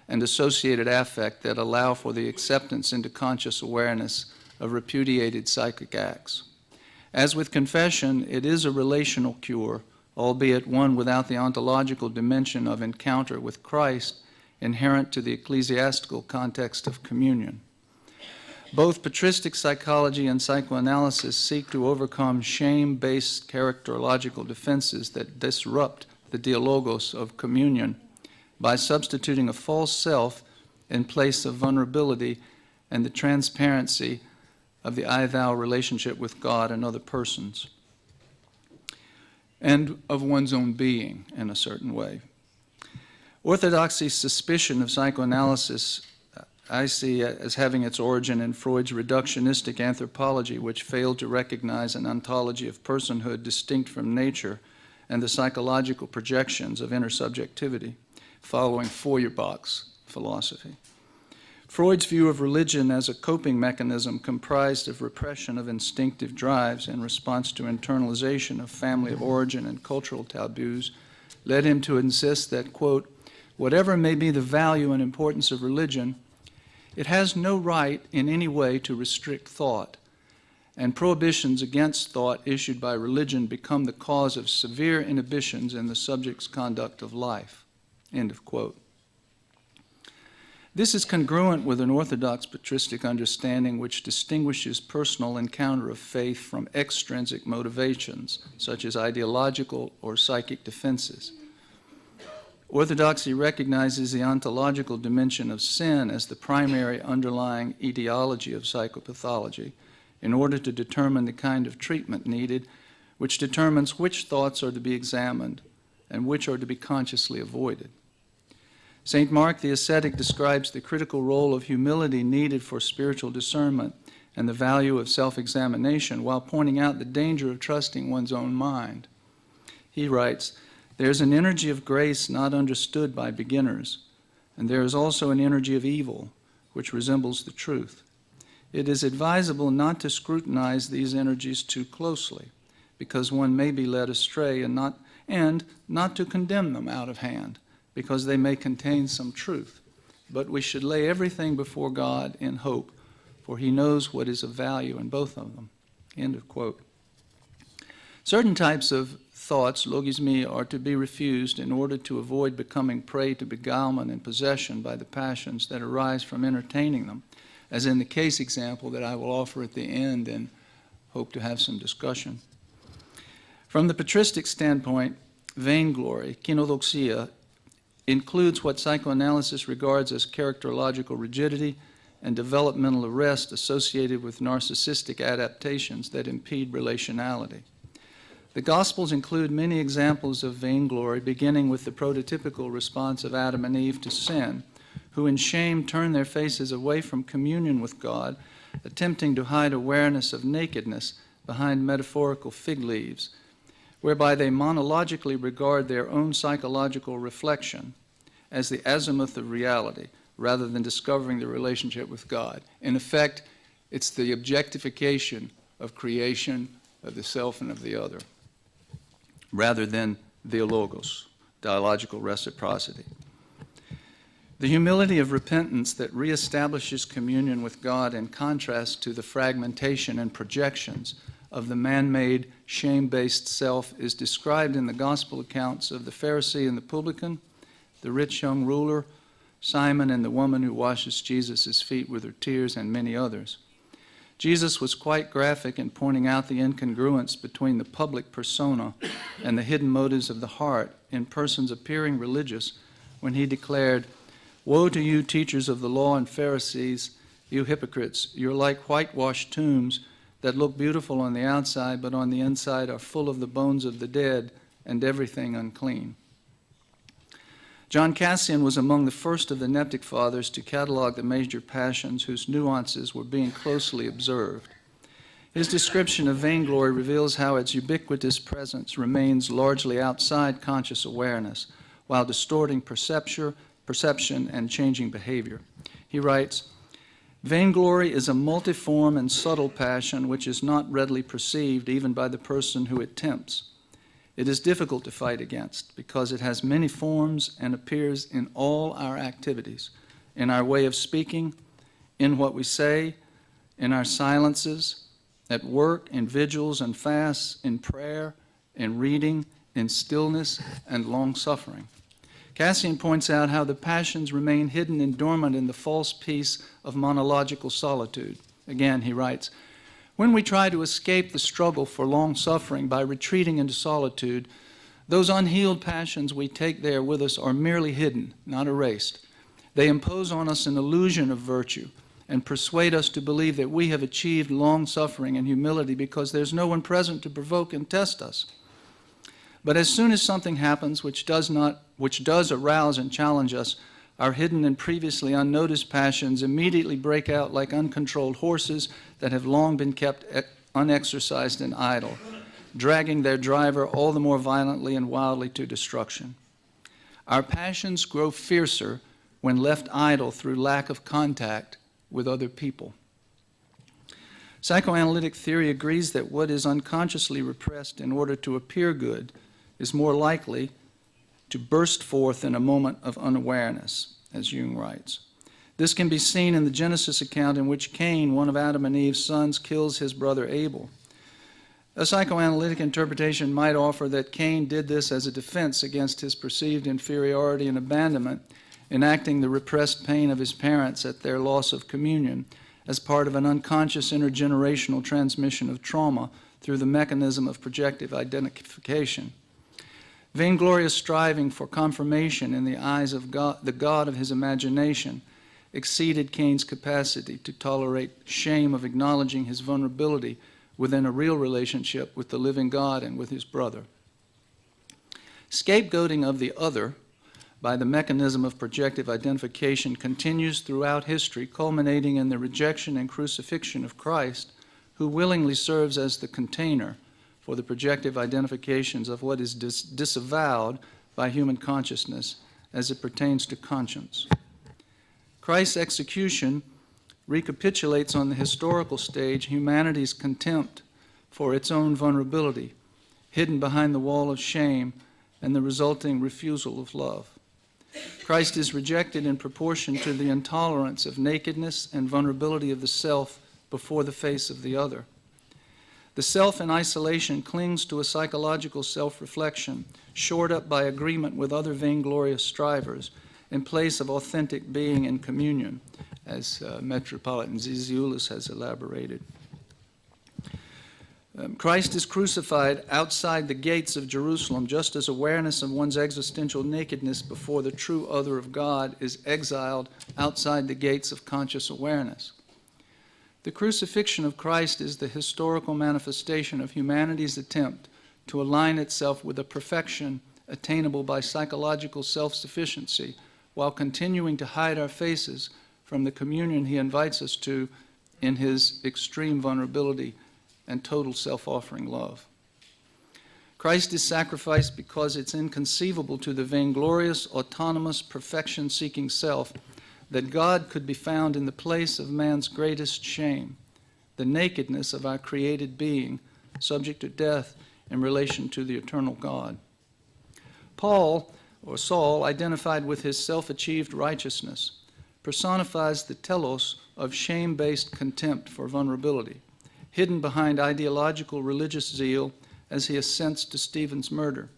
and associated affect that allow for the acceptance into conscious awareness of repudiated psychic acts. As with confession, it is a relational cure, albeit one without the ontological dimension of encounter with Christ inherent to the ecclesiastical context of communion. Both patristic psychology and psychoanalysis seek to overcome shame-based characterological defenses that disrupt the dialogos of communion by substituting a false self in place of vulnerability and the transparency of the I-thou relationship with God and other persons, and of one's own being in a certain way. Orthodoxy's suspicion of psychoanalysis I see as having its origin in Freud's reductionistic anthropology, which failed to recognize an ontology of personhood distinct from nature and the psychological projections of intersubjectivity, following Feuerbach's philosophy. Freud's view of religion as a coping mechanism comprised of repression of instinctive drives in response to internalization of family of origin and cultural taboos led him to insist that, quote, whatever may be the value and importance of religion, it has no right in any way to restrict thought, and prohibitions against thought issued by religion become the cause of severe inhibitions in the subject's conduct of life, end of quote. This is congruent with an orthodox patristic understanding which distinguishes personal encounter of faith from extrinsic motivations, such as ideological or psychic defenses. Orthodoxy recognizes the ontological dimension of sin as the primary underlying etiology of psychopathology in order to determine the kind of treatment needed, which determines which thoughts are to be examined and which are to be consciously avoided. St. Mark the ascetic describes the critical role of humility needed for spiritual discernment and the value of self-examination while pointing out the danger of trusting one's own mind. He writes, there's an energy of grace not understood by beginners, and there is also an energy of evil, which resembles the truth. It is advisable not to scrutinize these energies too closely, because one may be led astray, and not to condemn them out of hand, because they may contain some truth. But we should lay everything before God in hope, for he knows what is of value in both of them. End of quote. Certain types of thoughts, logismi, are to be refused in order to avoid becoming prey to beguilement and possession by the passions that arise from entertaining them, as in the case example that I will offer at the end and hope to have some discussion. From the patristic standpoint, vainglory, kinodoxia, includes what psychoanalysis regards as characterological rigidity and developmental arrest associated with narcissistic adaptations that impede relationality. The Gospels include many examples of vainglory, beginning with the prototypical response of Adam and Eve to sin, who in shame turn their faces away from communion with God, attempting to hide awareness of nakedness behind metaphorical fig leaves, whereby they monologically regard their own psychological reflection as the azimuth of reality, rather than discovering the relationship with God. In effect, it's the objectification of creation, of the self and of the other, rather than theologos, dialogical reciprocity. The humility of repentance that reestablishes communion with God in contrast to the fragmentation and projections of the man-made, shame-based self is described in the gospel accounts of the Pharisee and the publican, the rich young ruler, Simon and the woman who washes Jesus' feet with her tears, and many others. Jesus was quite graphic in pointing out the incongruence between the public persona and the hidden motives of the heart in persons appearing religious when he declared, "Woe to you, teachers of the law and Pharisees, you hypocrites! You're like whitewashed tombs that look beautiful on the outside, but on the inside are full of the bones of the dead and everything unclean." John Cassian was among the first of the Neptic Fathers to catalog the major passions whose nuances were being closely observed. His description of vainglory reveals how its ubiquitous presence remains largely outside conscious awareness, while distorting perception and changing behavior. He writes, "Vainglory is a multiform and subtle passion which is not readily perceived even by the person who it tempts. It is difficult to fight against because it has many forms and appears in all our activities, in our way of speaking, in what we say, in our silences, at work, in vigils and fasts, in prayer, in reading, in stillness, and long-suffering." Cassian points out how the passions remain hidden and dormant in the false peace of monological solitude. Again, he writes, "When we try to escape the struggle for long-suffering by retreating into solitude, those unhealed passions we take there with us are merely hidden, not erased. They impose on us an illusion of virtue and persuade us to believe that we have achieved long-suffering and humility because there's no one present to provoke and test us. But as soon as something happens which does arouse and challenge us, our hidden and previously unnoticed passions immediately break out like uncontrolled horses that have long been kept unexercised and idle, dragging their driver all the more violently and wildly to destruction. Our passions grow fiercer when left idle through lack of contact with other people." Psychoanalytic theory agrees that what is unconsciously repressed in order to appear good is more likely to burst forth in a moment of unawareness, as Jung writes. This can be seen in the Genesis account in which Cain, one of Adam and Eve's sons, kills his brother Abel. A psychoanalytic interpretation might offer that Cain did this as a defense against his perceived inferiority and abandonment, enacting the repressed pain of his parents at their loss of communion as part of an unconscious intergenerational transmission of trauma through the mechanism of projective identification. Vainglorious striving for confirmation in the eyes of God, the God of his imagination, exceeded Cain's capacity to tolerate shame of acknowledging his vulnerability within a real relationship with the living God and with his brother. Scapegoating of the other by the mechanism of projective identification continues throughout history, culminating in the rejection and crucifixion of Christ, who willingly serves as the container for the projective identifications of what is disavowed by human consciousness as it pertains to conscience. Christ's execution recapitulates on the historical stage humanity's contempt for its own vulnerability, hidden behind the wall of shame and the resulting refusal of love. Christ is rejected in proportion to the intolerance of nakedness and vulnerability of the self before the face of the other. The self in isolation clings to a psychological self-reflection, shored up by agreement with other vainglorious strivers, in place of authentic being in communion, as Metropolitan Zizioulas has elaborated. Christ is crucified outside the gates of Jerusalem, just as awareness of one's existential nakedness before the true other of God is exiled outside the gates of conscious awareness. The crucifixion of Christ is the historical manifestation of humanity's attempt to align itself with a perfection attainable by psychological self-sufficiency, while continuing to hide our faces from the communion he invites us to in his extreme vulnerability and total self-offering love. Christ is sacrificed because it's inconceivable to the vainglorious, autonomous, perfection-seeking self that God could be found in the place of man's greatest shame, the nakedness of our created being, subject to death in relation to the eternal God. Saul, identified with his self-achieved righteousness, personifies the telos of shame-based contempt for vulnerability, hidden behind ideological religious zeal as he assents to Stephen's murder.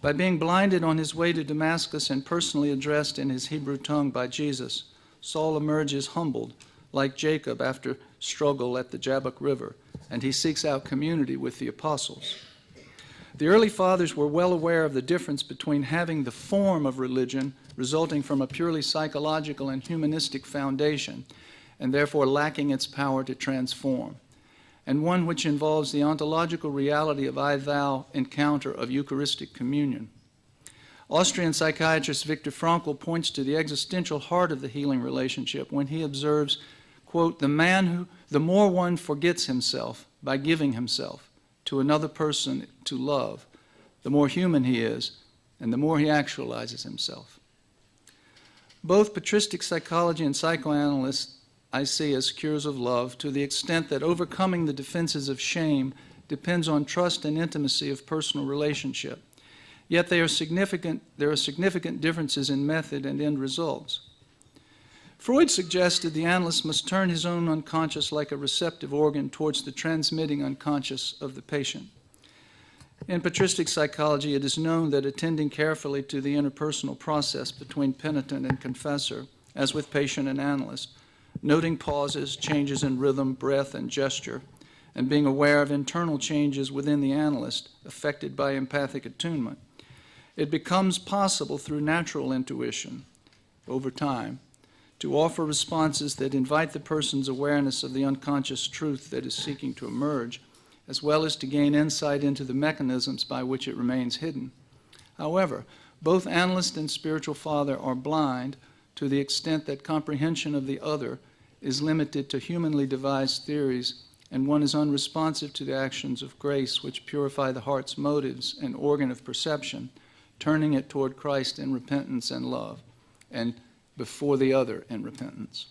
By being blinded on his way to Damascus and personally addressed in his Hebrew tongue by Jesus, Saul emerges humbled, like Jacob after struggle at the Jabbok River, and he seeks out community with the apostles. The early fathers were well aware of the difference between having the form of religion resulting from a purely psychological and humanistic foundation, and therefore lacking its power to transform, and one which involves the ontological reality of I-thou encounter of Eucharistic communion. Austrian psychiatrist Viktor Frankl points to the existential heart of the healing relationship when he observes, quote, the more one forgets himself by giving himself to another person to love, the more human he is, and the more he actualizes himself. Both patristic psychology and psychoanalysts I see as cures of love to the extent that overcoming the defenses of shame depends on trust and intimacy of personal relationship. Yet there are significant differences in method and end results. Freud suggested the analyst must turn his own unconscious like a receptive organ towards the transmitting unconscious of the patient. In patristic psychology, it is known that attending carefully to the interpersonal process between penitent and confessor, as with patient and analyst, noting pauses, changes in rhythm, breath, and gesture, and being aware of internal changes within the analyst affected by empathic attunement, it becomes possible through natural intuition over time to offer responses that invite the person's awareness of the unconscious truth that is seeking to emerge, as well as to gain insight into the mechanisms by which it remains hidden. However, both analyst and spiritual father are blind to the extent that comprehension of the other is limited to humanly devised theories, and one is unresponsive to the actions of grace which purify the heart's motives and organ of perception, turning it toward Christ in repentance and love, and before the other in repentance.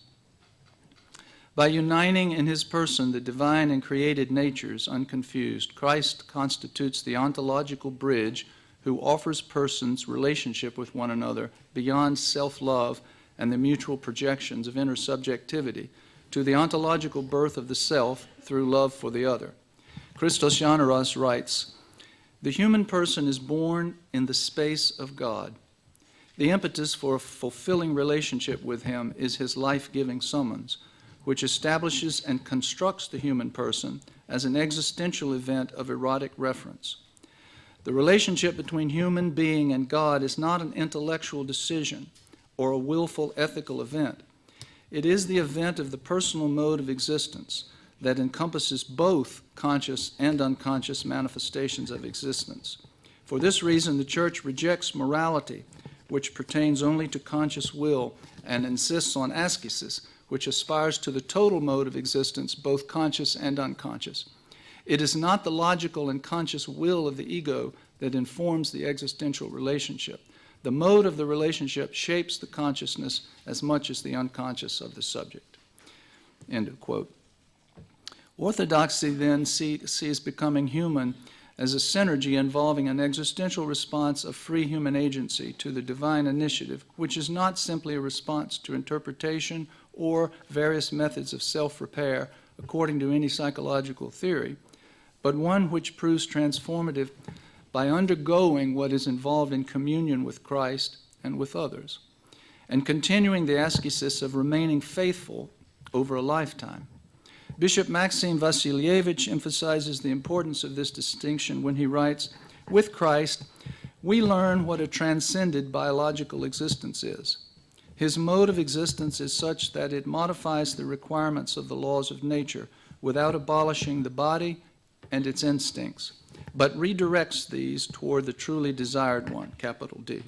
By uniting in his person the divine and created natures unconfused, Christ constitutes the ontological bridge who offers persons relationship with one another beyond self-love and the mutual projections of inner subjectivity to the ontological birth of the self through love for the other. Christos Giannaros writes, "The human person is born in the space of God. The impetus for a fulfilling relationship with him is his life-giving summons, which establishes and constructs the human person as an existential event of erotic reference. The relationship between human being and God is not an intellectual decision or a willful ethical event. It is the event of the personal mode of existence that encompasses both conscious and unconscious manifestations of existence. For this reason, the Church rejects morality, which pertains only to conscious will, and insists on ascesis, which aspires to the total mode of existence, both conscious and unconscious. It is not the logical and conscious will of the ego that informs the existential relationship. The mode of the relationship shapes the consciousness as much as the unconscious of the subject." End of quote. Orthodoxy then sees becoming human as a synergy involving an existential response of free human agency to the divine initiative, which is not simply a response to interpretation or various methods of self-repair according to any psychological theory, but one which proves transformative by undergoing what is involved in communion with Christ and with others, and continuing the ascesis of remaining faithful over a lifetime. Bishop Maxim Vassilievich emphasizes the importance of this distinction when he writes, "With Christ, we learn what a transcended biological existence is. His mode of existence is such that it modifies the requirements of the laws of nature without abolishing the body and its instincts, but redirects these toward the truly desired one, capital D.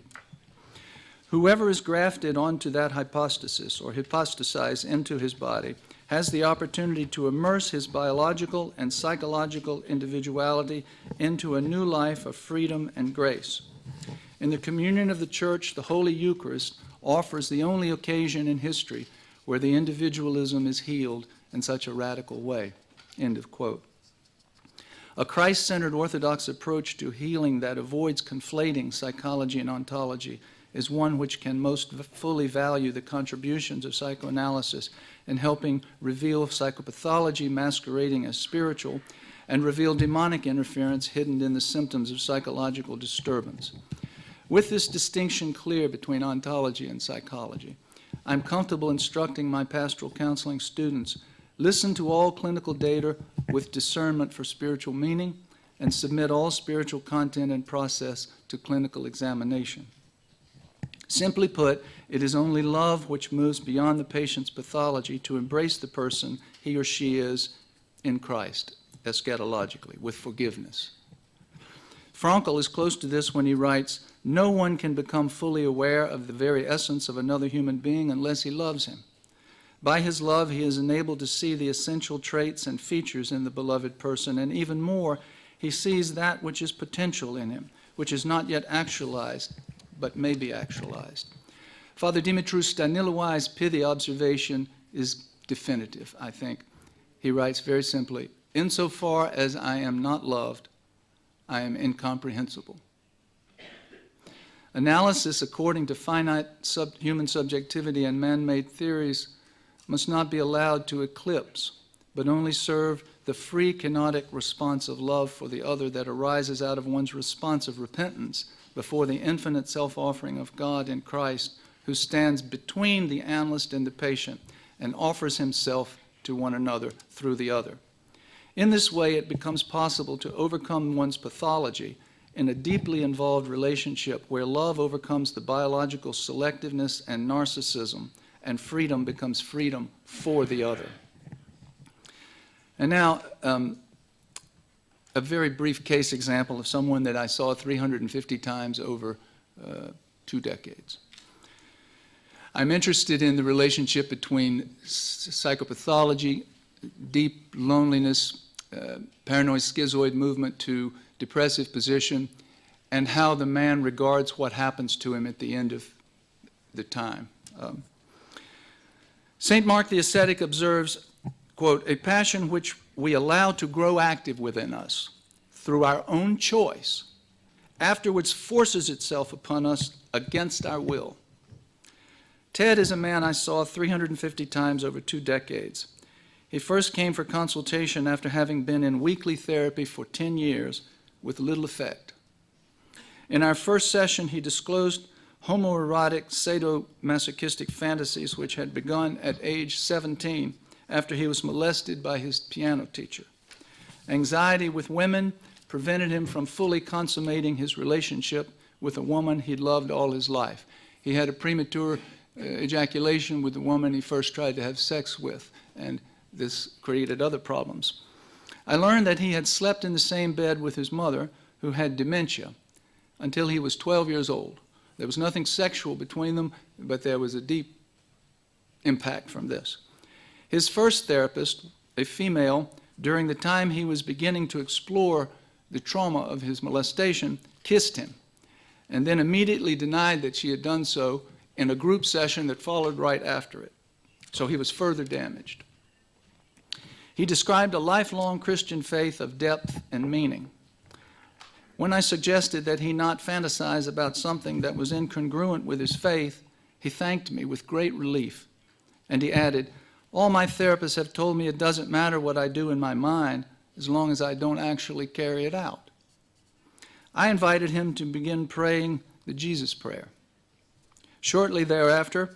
Whoever is grafted onto that hypostasis or hypostasize into his body has the opportunity to immerse his biological and psychological individuality into a new life of freedom and grace. In the communion of the Church, the Holy Eucharist offers the only occasion in history where the individualism is healed in such a radical way." End of quote. A Christ-centered Orthodox approach to healing that avoids conflating psychology and ontology is one which can most fully value the contributions of psychoanalysis in helping reveal psychopathology masquerading as spiritual and reveal demonic interference hidden in the symptoms of psychological disturbance. With this distinction clear between ontology and psychology, I'm comfortable instructing my pastoral counseling students: listen to all clinical data with discernment for spiritual meaning and submit all spiritual content and process to clinical examination. Simply put, it is only love which moves beyond the patient's pathology to embrace the person he or she is in Christ, eschatologically, with forgiveness. Frankl is close to this when he writes, "No one can become fully aware of the very essence of another human being unless he loves him. By his love, he is enabled to see the essential traits and features in the beloved person, and even more, he sees that which is potential in him, which is not yet actualized, but may be actualized. Father Dimitrios Stanilouai's pithy observation is definitive, I think. He writes very simply, "Insofar as I am not loved, I am incomprehensible." Analysis according to finite human subjectivity and man-made theories must not be allowed to eclipse, but only serve the free kenotic response of love for the other that arises out of one's response of repentance before the infinite self-offering of God in Christ, who stands between the analyst and the patient and offers himself to one another through the other. In this way, it becomes possible to overcome one's pathology in a deeply involved relationship where love overcomes the biological selectiveness and narcissism, and freedom becomes freedom for the other. And now, a very brief case example of someone that I saw 350 times over 2 decades. I'm interested in the relationship between psychopathology, deep loneliness, paranoid schizoid movement to depressive position, and how the man regards what happens to him at the end of the time. St. Mark the Ascetic observes, quote, "A passion which we allow to grow active within us through our own choice afterwards forces itself upon us against our will." Ted is a man I saw 350 times over 2 decades. He first came for consultation after having been in weekly therapy for 10 years with little effect. In our first session, he disclosed homoerotic sadomasochistic fantasies which had begun at age 17 after he was molested by his piano teacher. Anxiety with women prevented him from fully consummating his relationship with a woman he'd loved all his life. He had a premature ejaculation with the woman he first tried to have sex with, and this created other problems. I learned that he had slept in the same bed with his mother, who had dementia, until he was 12 years old. There was nothing sexual between them, but there was a deep impact from this. His first therapist, a female, during the time he was beginning to explore the trauma of his molestation, kissed him, and then immediately denied that she had done so in a group session that followed right after it. So he was further damaged. He described a lifelong Christian faith of depth and meaning. When I suggested that he not fantasize about something that was incongruent with his faith, he thanked me with great relief. And he added, "All my therapists have told me it doesn't matter what I do in my mind as long as I don't actually carry it out." I invited him to begin praying the Jesus prayer. Shortly thereafter,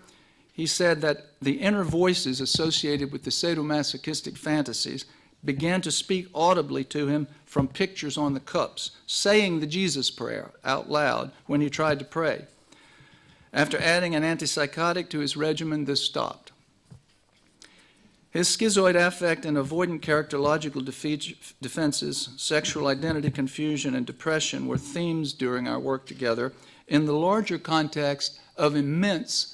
he said that the inner voices associated with the sadomasochistic fantasies began to speak audibly to him from pictures on the cups, saying the Jesus prayer out loud when he tried to pray. After adding an antipsychotic to his regimen, this stopped. His schizoid affect and avoidant characterological defenses, sexual identity confusion, and depression were themes during our work together in the larger context of immense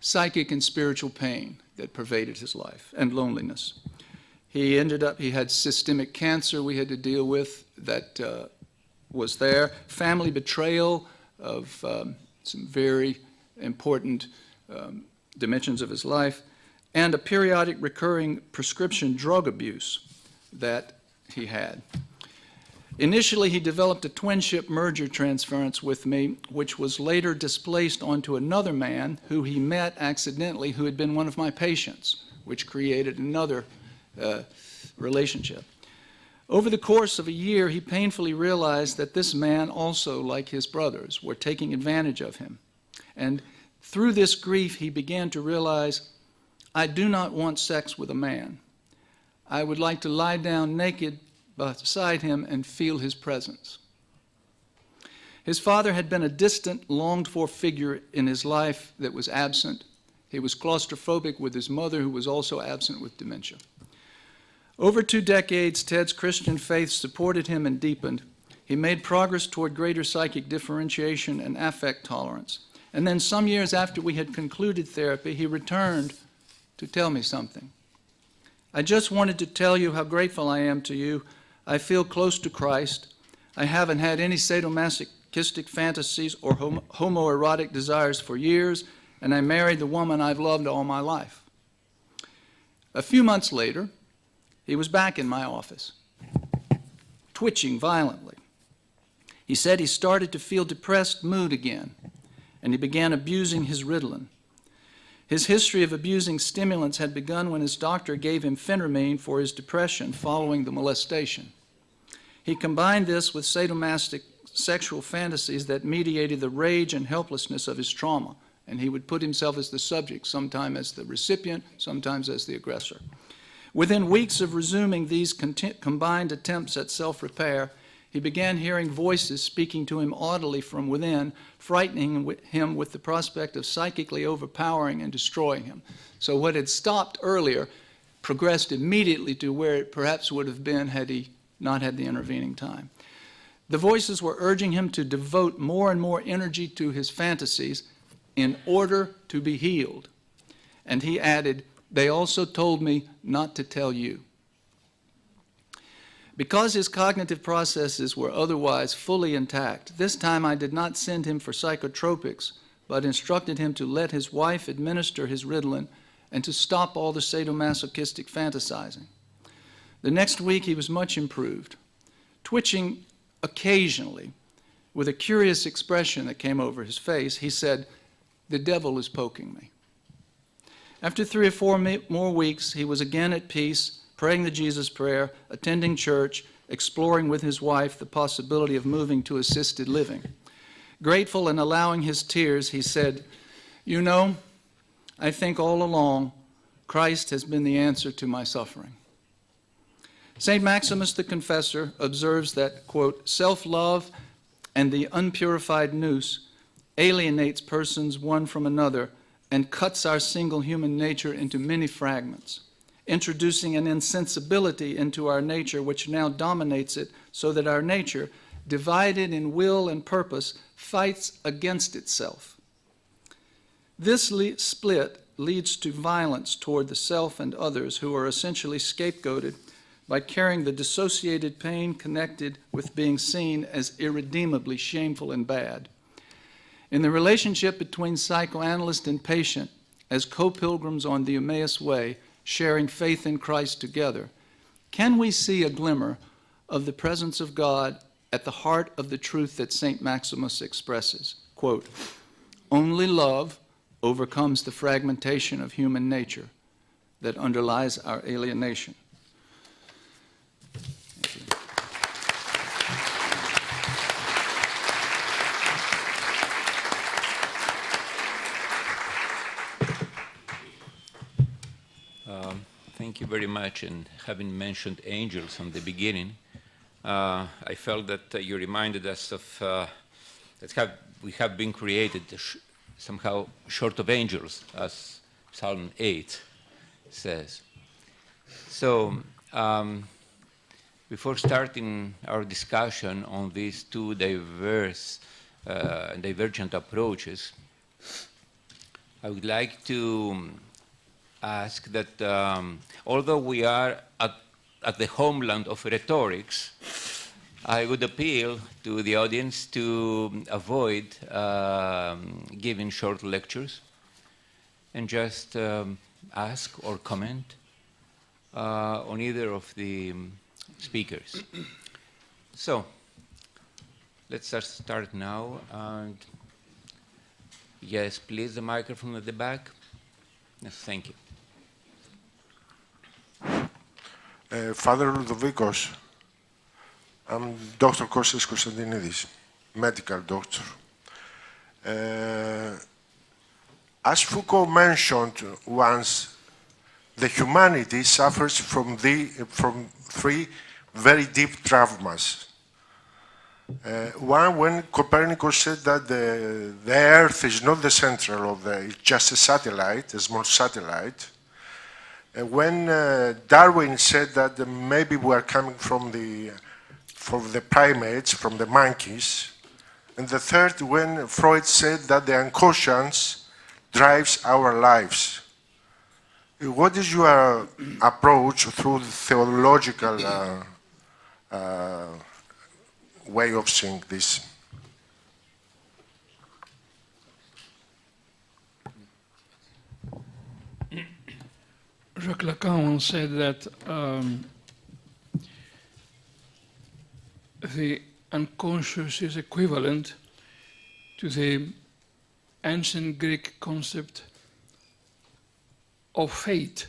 psychic and spiritual pain that pervaded his life, and loneliness. He had systemic cancer we had to deal with that was there, family betrayal of some very important dimensions of his life, and a periodic recurring prescription drug abuse that he had. Initially, he developed a twinship merger transference with me, which was later displaced onto another man who he met accidentally, who had been one of my patients, which created another relationship. Over the course of a year, he painfully realized that this man also, like his brothers, were taking advantage of him. And through this grief, he began to realize, I do not want sex with a man. I would like to lie down naked beside him and feel his presence. His father had been a distant, longed-for figure in his life that was absent. He was claustrophobic with his mother, who was also absent with dementia. Over 2 decades, Ted's Christian faith supported him and deepened. He made progress toward greater psychic differentiation and affect tolerance. And then some years after we had concluded therapy, he returned to tell me something. I just wanted to tell you how grateful I am to you. I feel close to Christ. I haven't had any sadomasochistic fantasies or homoerotic desires for years, and I married the woman I've loved all my life. A few months later, he was back in my office, twitching violently. He said he started to feel depressed mood again, and he began abusing his Ritalin. His history of abusing stimulants had begun when his doctor gave him phentermine for his depression following the molestation. He combined this with sadomasochistic sexual fantasies that mediated the rage and helplessness of his trauma, and he would put himself as the subject, sometimes as the recipient, sometimes as the aggressor. Within weeks of resuming these combined attempts at self-repair, he began hearing voices speaking to him audibly from within, frightening him with the prospect of psychically overpowering and destroying him. So what had stopped earlier progressed immediately to where it perhaps would have been had he not had the intervening time. The voices were urging him to devote more and more energy to his fantasies in order to be healed. And he added, "They also told me not to tell you." Because his cognitive processes were otherwise fully intact, this time I did not send him for psychotropics, but instructed him to let his wife administer his Ritalin and to stop all the sadomasochistic fantasizing. The next week he was much improved, twitching occasionally with a curious expression that came over his face. He said, "The devil is poking me." After 3 or 4 more weeks, he was again at peace, praying the Jesus prayer, attending church, exploring with his wife the possibility of moving to assisted living. Grateful and allowing his tears, he said, "You know, I think all along Christ has been the answer to my suffering." St. Maximus the Confessor observes that, quote, "Self-love and the unpurified nous alienates persons one from another and cuts our single human nature into many fragments, introducing an insensibility into our nature which now dominates it, so that our nature, divided in will and purpose, fights against itself. This split leads to violence toward the self and others, who are essentially scapegoated by carrying the dissociated pain connected with being seen as irredeemably shameful and bad. In the relationship between psychoanalyst and patient, as co-pilgrims on the Emmaus Way, sharing faith in Christ together, can we see a glimmer of the presence of God at the heart of the truth that St. Maximus expresses? Quote, "Only love overcomes the fragmentation of human nature that underlies our alienation." Thank you very much. And having mentioned angels from the beginning, I felt that you reminded us of that we have been created somehow short of angels, as Psalm 8 says. So before starting our discussion on these two divergent approaches, I would like to ask that although we are at the homeland of rhetorics, I would appeal to the audience to avoid giving short lectures and just ask or comment on either of the speakers. So let's start now. And yes, please, the microphone at the back. Yes, thank you. Father Ludovicos, I'm Dr. Kostas Konstantinidis, medical doctor. As Foucault mentioned once, the humanity suffers from three very deep traumas. One, when Copernicus said that the Earth is not the center of it's just a satellite, a small satellite. When Darwin said that maybe we are coming from the primates, from the monkeys. And the third, when Freud said that the unconscious drives our lives. What is your approach through the theological way of seeing this? Jacques Lacan once said that the unconscious is equivalent to the ancient Greek concept of fate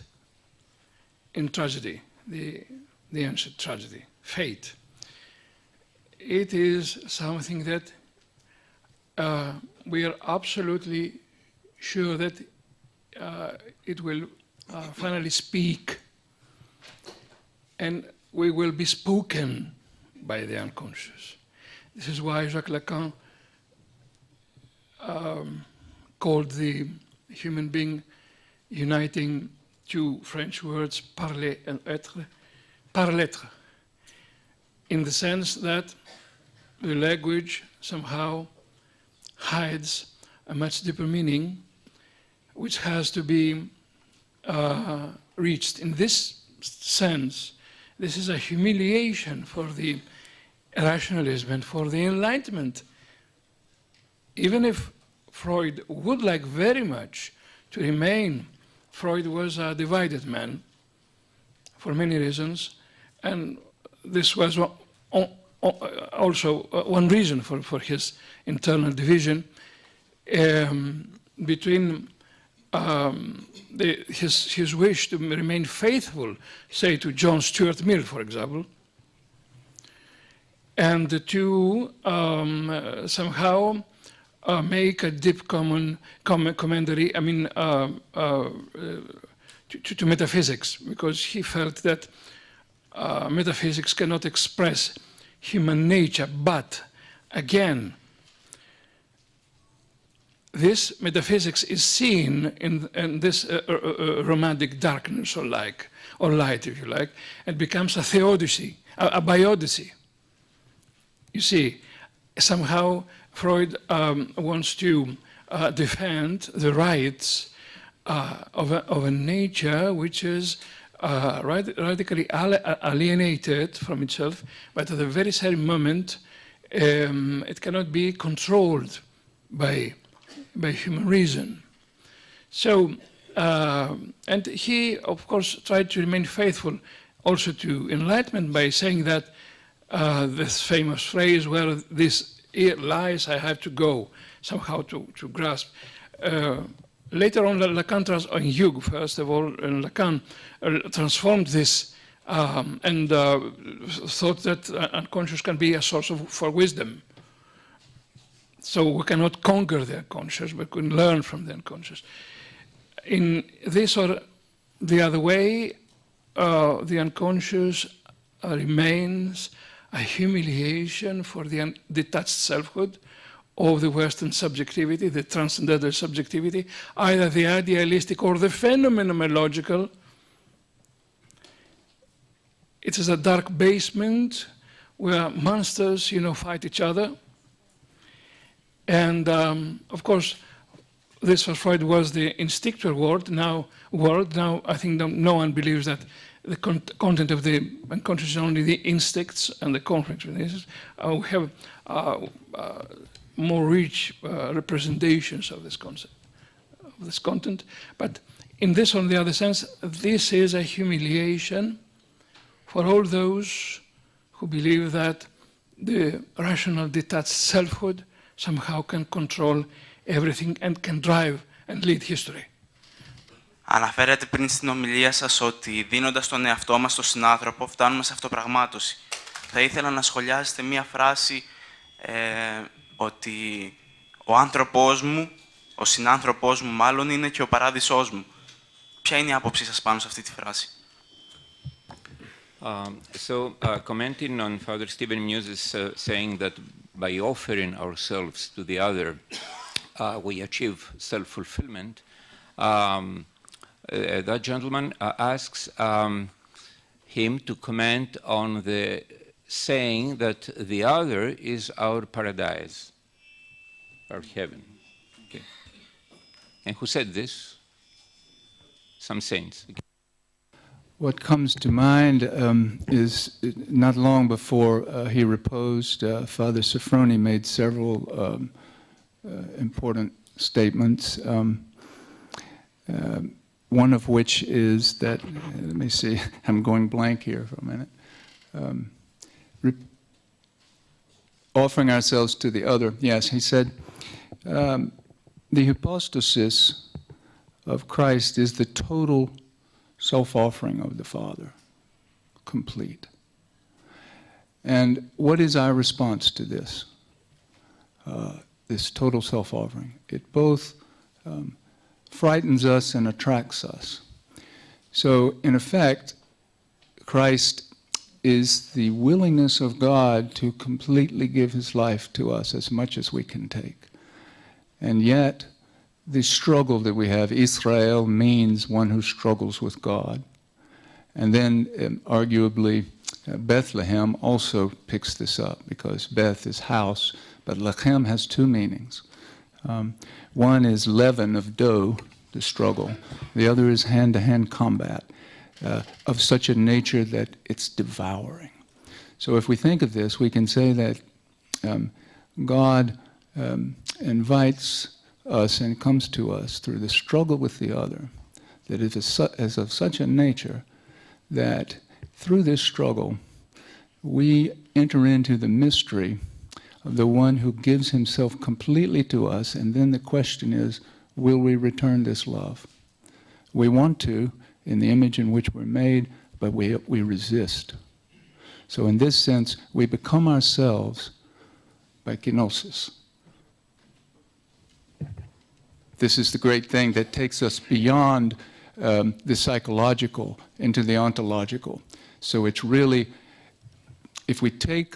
in tragedy, the ancient tragedy, fate. It is something that we are absolutely sure that it will finally speak, and we will be spoken by the unconscious. This is why Jacques Lacan called the human being uniting two French words, parler and être, par l'être, in the sense that the language somehow hides a much deeper meaning, which has to be reached. In this sense, this is a humiliation for the rationalism and for the Enlightenment. Even if Freud would like very much to remain, Freud was a divided man for many reasons, and this was also one reason for his internal division between his wish to remain faithful, say, to John Stuart Mill, for example, and to somehow make a deep commentary, to metaphysics, because he felt that metaphysics cannot express human nature, but again, this metaphysics is seen in this romantic darkness or light, if you like, and becomes a theodicy, a biodyssey. You see, somehow Freud wants to defend the rights of a nature which is radically alienated from itself, but at the very same moment it cannot be controlled by human reason. So, and he, of course, tried to remain faithful also to Enlightenment by saying that this famous phrase, where this lies, I have to go, somehow to grasp. Later on, Lacan, Jung, first of all, and Lacan transformed this and thought that unconscious can be a source for wisdom. So we cannot conquer the unconscious, but we can learn from the unconscious. In this or the other way, the unconscious remains a humiliation for the detached selfhood of the Western subjectivity, the transcendental subjectivity, either the idealistic or the phenomenological. It is a dark basement where monsters, fight each other. And of course, this for Freud was the instinctual world. Now I think no one believes that the content of the unconscious is only the instincts and the conflicts with this. We have more rich representations of this concept, of this content. But in this, on the other sense, this is a humiliation for all those who believe that the rational detached selfhood somehow can control everything and can drive and lead history. Αναφέρατε πριν στην ομιλία σας ότι δίνοντας τον εαυτό μας στον συνάνθρωπο φτάνουμε σε αυτοπραγμάτωση. Θα ήθελα να σχολιάσετε μία φράση ότι ο άνθρωπός μου, ο συνάνθρωπός μου μάλλον είναι και ο παράδεισός μου. Ποια είναι η άποψή σας πάνω σε αυτή τη φράση? Commenting on Father Stephen Muse's saying that by offering ourselves to the other, we achieve self-fulfillment, that gentleman asks him to comment on the saying that the other is our paradise, our heaven. Okay. And who said this? Some saints. Okay. What comes to mind is not long before he reposed, Father Sophroni made several important statements. one of which is that, let me see, I'm going blank here for a minute. Offering ourselves to the other. Yes, he said, the hypostasis of Christ is the total self-offering of the Father, complete. And what is our response to this? This total self-offering. It both frightens us and attracts us. So, in effect, Christ is the willingness of God to completely give his life to us as much as we can take. And yet, the struggle that we have, Israel means one who struggles with God. And then, arguably, Bethlehem also picks this up, because Beth is house, but Lechem has two meanings. One is leaven of dough, the struggle. The other is hand-to-hand combat, of such a nature that it's devouring. So if we think of this, we can say that God invites us and comes to us through the struggle with the other, that is of such a nature that through this struggle, we enter into the mystery of the one who gives himself completely to us, and then the question is, will we return this love? We want to, in the image in which we're made, but we resist. So in this sense, we become ourselves by kenosis. This is the great thing that takes us beyond the psychological into the ontological. So it's really, if we take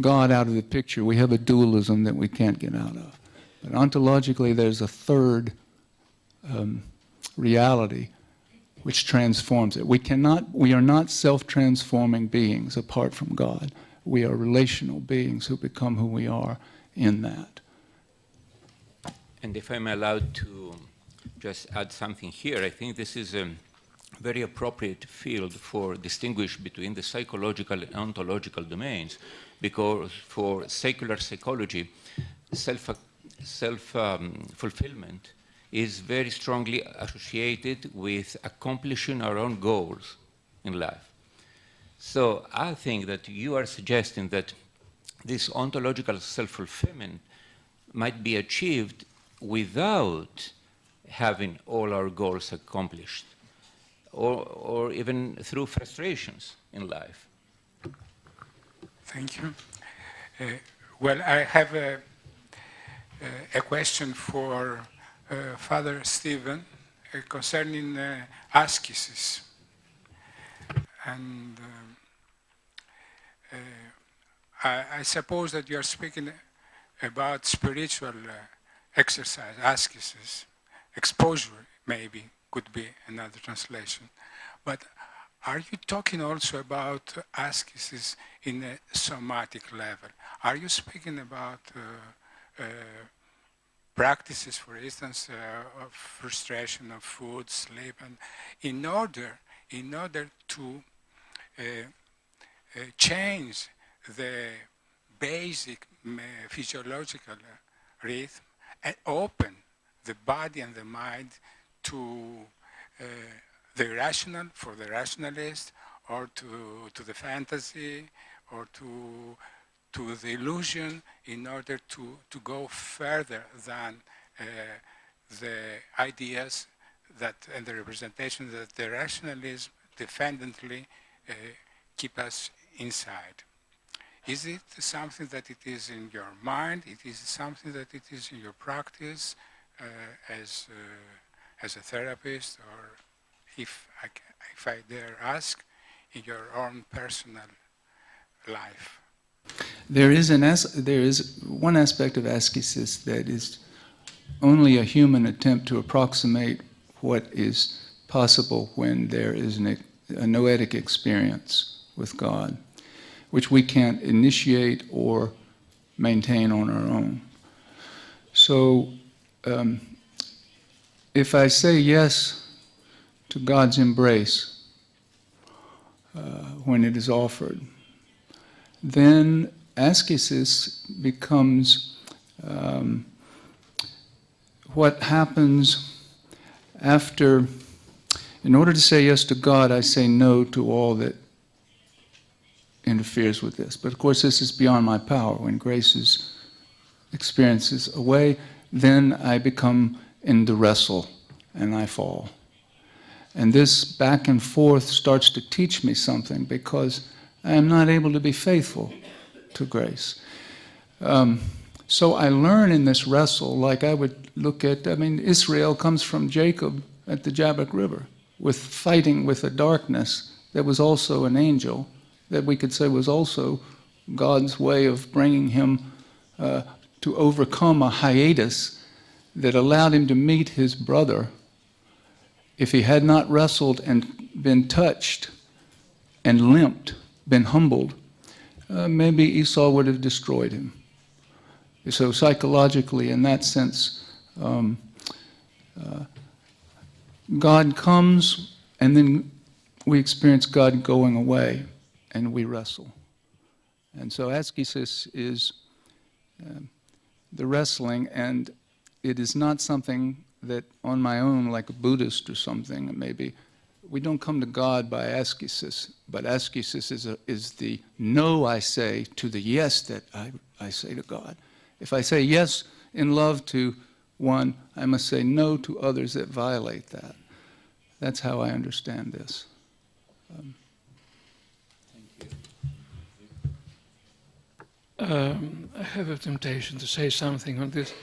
God out of the picture, we have a dualism that we can't get out of. But ontologically, there's a third reality which transforms it. We are not self-transforming beings apart from God. We are relational beings who become who we are in that. And if I'm allowed to just add something here, I think this is a very appropriate field for distinguish between the psychological and ontological domains, because for secular psychology, self-fulfillment is very strongly associated with accomplishing our own goals in life. So I think that you are suggesting that this ontological self-fulfillment might be achieved without having all our goals accomplished, or even through frustrations in life. Thank you. Well, I have a question for Father Stephen concerning ascesis. And I suppose that you are speaking about spiritual exercise, ascesis, exposure maybe could be another translation. But are you talking also about ascesis in a somatic level? Are you speaking about practices, for instance, of frustration of food, sleep, and in order to change the basic physiological rhythm and open the body and the mind to the rational, for the rationalist, or to the fantasy, or to the illusion, in order to go further than the ideas that and the representation that the rationalism defendantly keep us inside. Is it something that it is in your mind? It is something that it is in your practice as a therapist, or if I dare ask, in your own personal life? There is one aspect of ascesis that is only a human attempt to approximate what is possible when there is a noetic experience with God, which we can't initiate or maintain on our own. So if I say yes to God's embrace when it is offered, then ascesis becomes what happens in order to say yes to God, I say no to all that interferes with this. But of course, this is beyond my power. When grace experiences away, then I become in the wrestle and I fall. And this back and forth starts to teach me something, because I am not able to be faithful to grace. So I learn in this wrestle, like I would look at, Israel comes from Jacob at the Jabbok River, with fighting with a darkness that was also an angel, that we could say was also God's way of bringing him to overcome a hiatus that allowed him to meet his brother. If he had not wrestled and been touched and limped, been humbled, maybe Esau would have destroyed him. So psychologically, in that sense, God comes, and then we experience God going away, and we wrestle. And so ascesis is the wrestling, and it is not something that on my own, like a Buddhist or something, maybe, we don't come to God by ascesis, but ascesis is the no I say to the yes that I say to God. If I say yes in love to one, I must say no to others that violate that. That's how I understand this. I have a temptation to say something on this.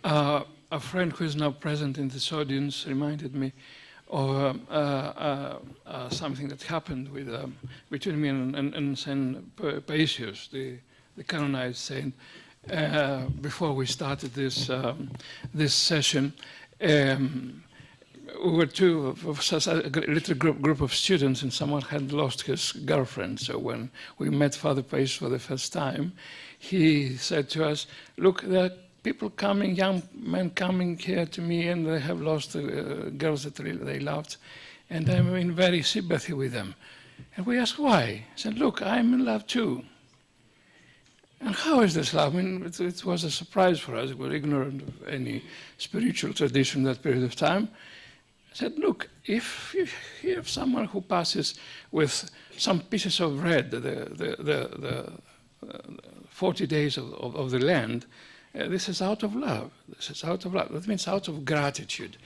A friend who is now present in this audience reminded me of something that happened with, between me and Saint Paisius, the canonized saint, before we started this this session. We were a little group of students, and someone had lost his girlfriend. So when we met Father Paisius for the first time, he said to us, "Look, there are people coming, young men coming here to me, and they have lost girls that they loved, and I'm in very sympathy with them." And we asked why. He said, "Look, I'm in love too." And how is this love? It was a surprise for us. We were ignorant of any spiritual tradition in that period of time. I said, "Look, if you hear someone who passes with some pieces of bread, the 40 days of the land, this is out of love. This is out of love. That means out of gratitude."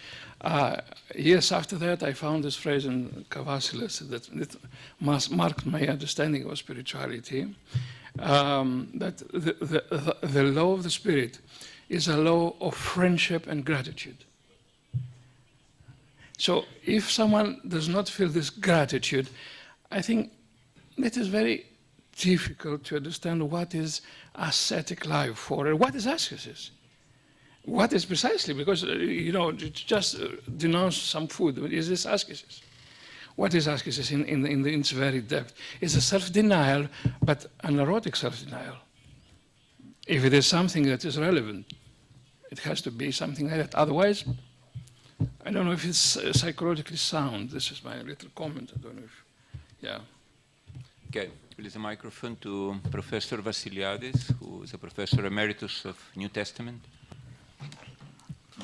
Years after that, I found this phrase in Cavassilis that marked my understanding of spirituality, that the law of the Spirit is a law of friendship and gratitude. So if someone does not feel this gratitude, I think it is very difficult to understand what is ascetic life for, and what is ascesis. What is precisely, because, just denounce some food, is this ascesis? What is ascesis in its very depth? It's a self-denial, but an erotic self-denial. If it is something that is relevant, it has to be something like that. Otherwise, I don't know if it's psychologically sound. This is my little comment. I don't know if, yeah. Okay, release the microphone to Professor Vassiliadis, who is a professor emeritus of New Testament.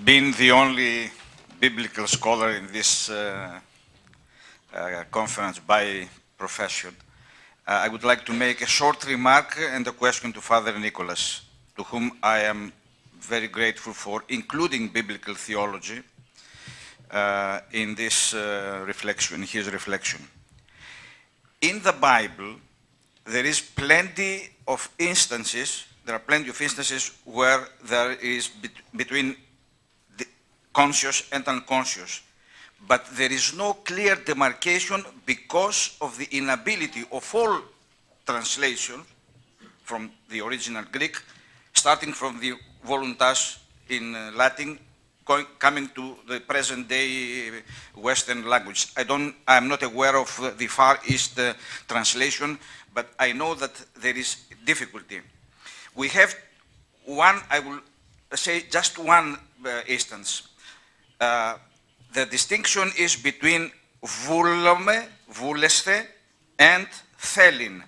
Being the only biblical scholar in this conference by profession, I would like to make a short remark and a question to Father Nicholas, to whom I am very grateful for including biblical theology in this reflection, his reflection. In the Bible, there are plenty of instances where there is between the conscious and unconscious, but there is no clear demarcation because of the inability of all translations from the original Greek, starting from the voluntas in Latin, coming to the present day Western language. I'm not aware of the Far East translation, but I know that there is difficulty. We have one, I will say just one instance. The distinction is between voulomme, vouleste, and thelin.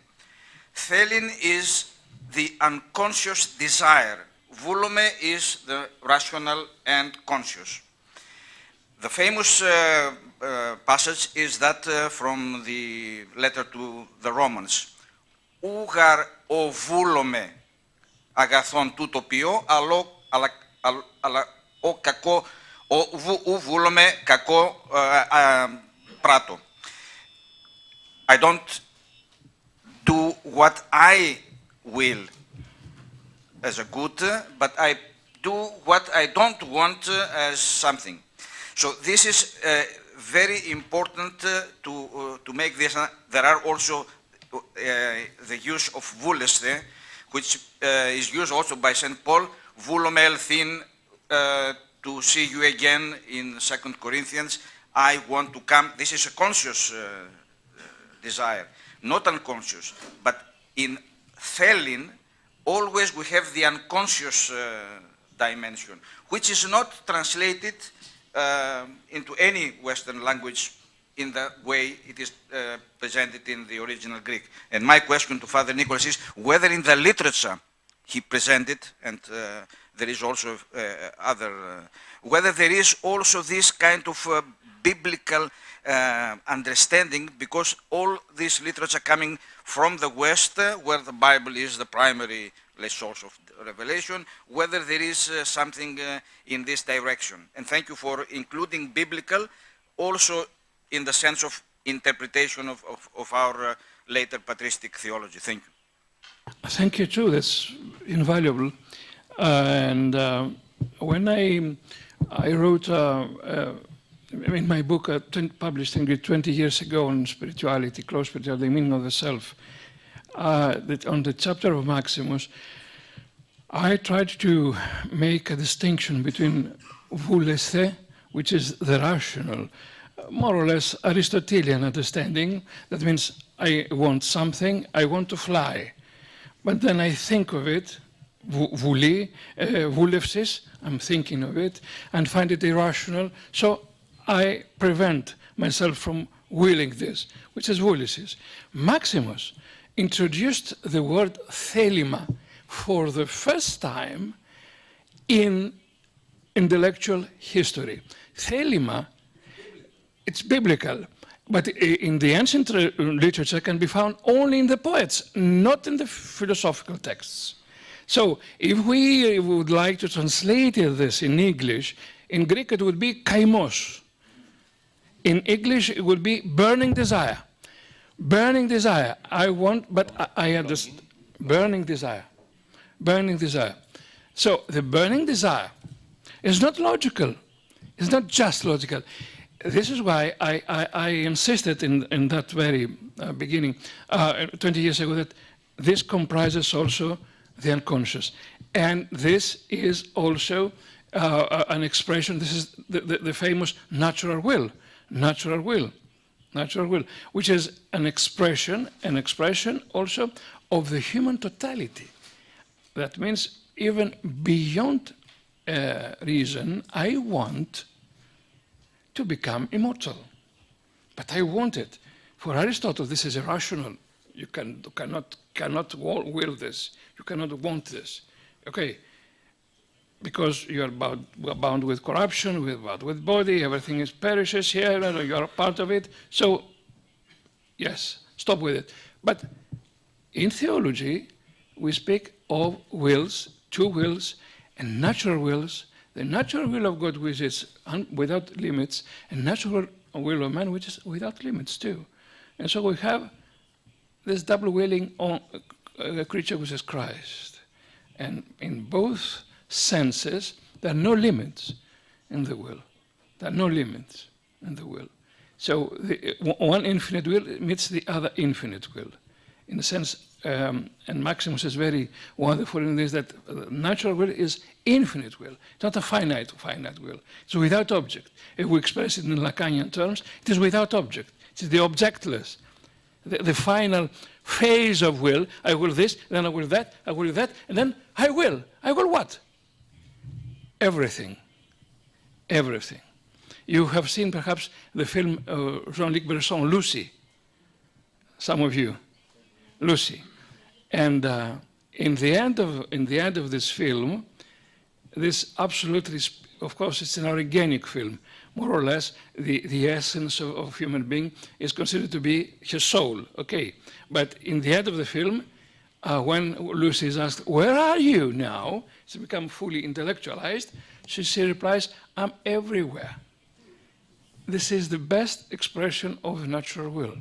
Thelin is the unconscious desire. Voulomme is the rational and conscious. The famous passage is that from the letter to the Romans. Ούγαρ οβούλομαι αγαθόν τούτο ποιό, αλλά ο κακό, οβούλομαι κακό πράτο. I don't do what I will as a good, but I do what I don't want as something. So this is very important to make this. There are also the use of vouleste, which is used also by St. Paul, voulome elthin, to see you again in 2 Corinthians. I want to come. This is a conscious desire, not unconscious. But in thelin, always we have the unconscious dimension, which is not translated into any Western language in the way it is presented in the original Greek. And my question to Father Nicholas is whether in the literature he presented, and there is also whether there is also this kind of biblical understanding, because all this literature coming from the West, where the Bible is the primary source of revelation, whether there is something in this direction. And thank you for including biblical also in the sense of interpretation of our later patristic theology. Thank you. Thank you too, that's invaluable. And when I wrote in my book, published in 20 years ago on spirituality, close spirituality, the meaning of the self, on the chapter of Maximus, I tried to make a distinction between vouleste, which is the rational, more or less Aristotelian understanding. That means I want something, I want to fly. But then I think of it, voulefsis, I'm thinking of it, and find it irrational. So I prevent myself from willing this, which is voulesis. Maximus introduced the word thelema for the first time in intellectual history. Thelema, it's biblical, but in the ancient literature can be found only in the poets, not in the philosophical texts. So if we would like to translate this in English, in Greek it would be kaimos. In English it would be burning desire. Burning desire, I want, but I understand. Burning desire. Burning desire. So the burning desire is not logical. It's not just logical. This is why I insisted in that very beginning, 20 years ago, that this comprises also the unconscious. And this is also an expression, this is the famous natural will, which is an expression also of the human totality. That means even beyond reason, I want to become immortal. But I want it. For Aristotle, this is irrational. You cannot will this. You cannot want this. Okay, because you are bound with corruption, with body, everything is perishes here, and you are a part of it. So, yes, stop with it. But in theology, we speak of wills, two wills, and natural wills. The natural will of God, which is without limits, and natural will of man, which is without limits too. And so we have this double willing on a creature which is Christ. And in both senses, there are no limits in the will. There are no limits in the will. So one infinite will meets the other infinite will. In a sense, and Maximus is very wonderful in this, that natural will is infinite will, not a finite will. It's without object. If we express it in Lacanian terms, it is without object. It is the objectless. The final phase of will, I will this, then I will that, and then I will. I will what? Everything. Everything. You have seen perhaps the film Jean-Luc Besson, Lucy. Some of you. Lucy. And in the end of this film, this absolutely, of course, it's an organic film. More or less, the essence of human being is considered to be his soul, okay. But in the end of the film, when Lucy is asked, where are you now? She's become fully intellectualized. She replies, I'm everywhere. This is the best expression of the natural will.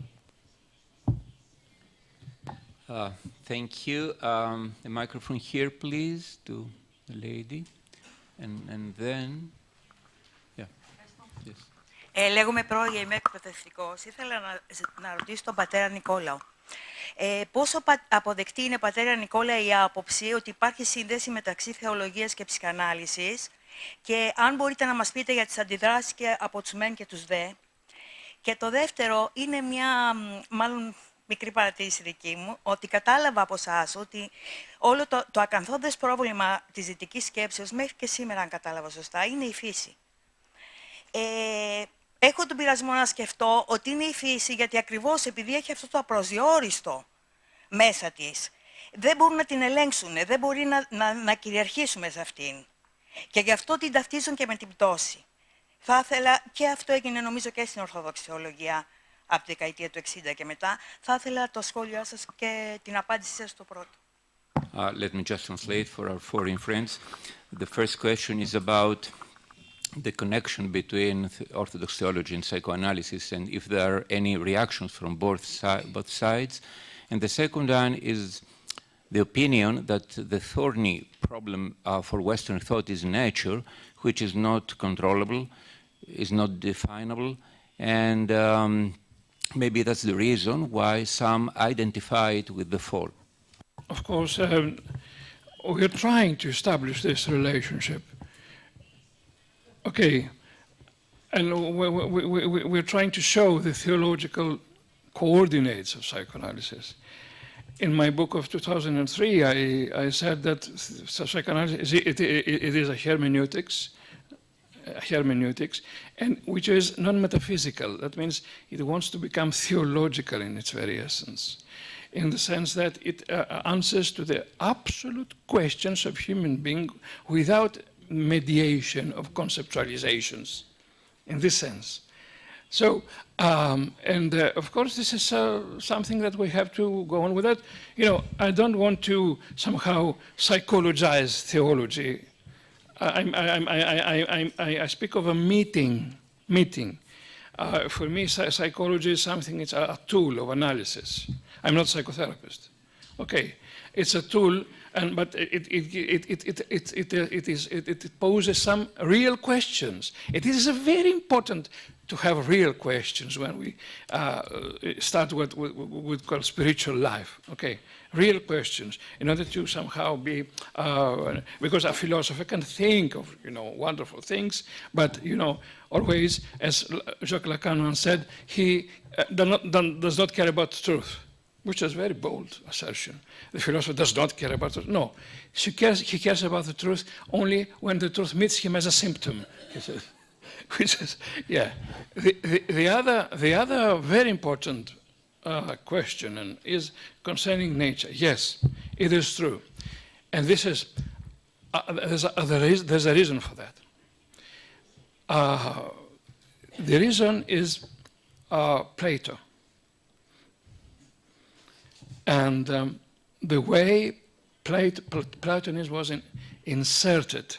Thank you. The microphone here, please, to the lady. And then, yeah. Yes. Λέγομαι Πρόγεια, είμαι εκπαιδευτικός. Ήθελα να ρωτήσω τον πατέρα Νικόλαο. Πόσο αποδεκτή είναι, πατέρα Νικόλα, η άποψη ότι υπάρχει σύνδεση μεταξύ θεολογίας και ψυχανάλυσης και αν μπορείτε να μας πείτε για τις αντιδράσεις και από τους μεν και τους δε. Και το δεύτερο είναι μια, μάλλον μικρή παρατήρηση δική μου, ότι κατάλαβα από εσάς ότι όλο το ακαθόδες πρόβλημα της δυτικής σκέψης, μέχρι και σήμερα αν κατάλαβα σωστά, είναι η φύση. Έχω τον πειρασμό να σκεφτώ ότι είναι η φύση, γιατί ακριβώς επειδή έχει αυτό το απροσδιόριστο μέσα της, δεν μπορούν να την ελέγξουν, δεν μπορεί να κυριαρχήσουμε σε αυτήν. Και γι' αυτό την ταυτίζουν και με την πτώση. Θα ήθελα, και αυτό έγινε νομίζω και στην Ορθόδοξη Θεολογία από τη δεκαετία του 60 και μετά, θα ήθελα το σχόλιο σας και την απάντησή σας στο πρώτο. Let me just translate for our foreign friends. The first question is about the connection between Orthodox theology and psychoanalysis, and if there are any reactions from both sides. And the second one is the opinion that the thorny problem for Western thought is nature, which is not controllable, is not definable, and maybe that's the reason why some identify it with the fall. Of course, we're trying to establish this relationship. Okay, and we're trying to show the theological coordinates of psychoanalysis. In my book of 2003, I said that psychoanalysis, it is a hermeneutics, and which is non-metaphysical. That means it wants to become theological in its very essence, in the sense that it answers to the absolute questions of human being without mediation of conceptualizations, in this sense. So, of course, this is something that we have to go on with that. You know, I don't want to somehow psychologize theology. I speak of a meeting. For me, psychology is something, it's a tool of analysis. I'm not a psychotherapist. Okay, it's a tool, but it poses some real questions. It is very important to have real questions when we start what we call spiritual life. Okay, real questions, in order to somehow be, because a philosopher can think of, wonderful things, but, always, as Jacques Lacan once said, he does not care about truth, which is a very bold assertion. The philosopher does not care about it. No, he cares about the truth only when the truth meets him as a symptom, he says. Which is, yeah. The other very important question is concerning nature. Yes, it is true. And this is, there's a reason for that. The reason is Plato. And the way Platonism was inserted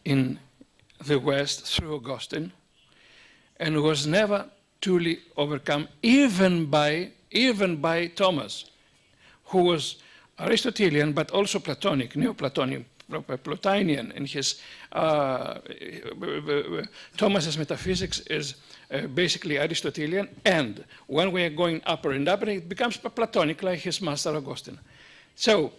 in the West through Augustine, and was never truly overcome, even by Thomas, who was Aristotelian but also Platonic, Neoplatonian in his Thomas's metaphysics is basically Aristotelian, and when we are going upper and upper, it becomes Platonic like his master Augustine. So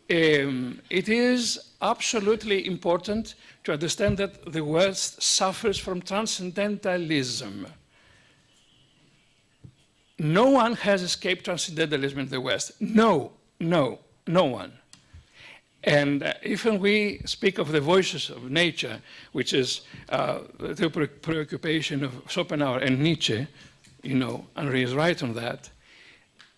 it is absolutely important to understand that the West suffers from transcendentalism. No one has escaped transcendentalism in the West. No one. And even we speak of the voices of nature, which is the preoccupation of Schopenhauer and Nietzsche, and he is right on that.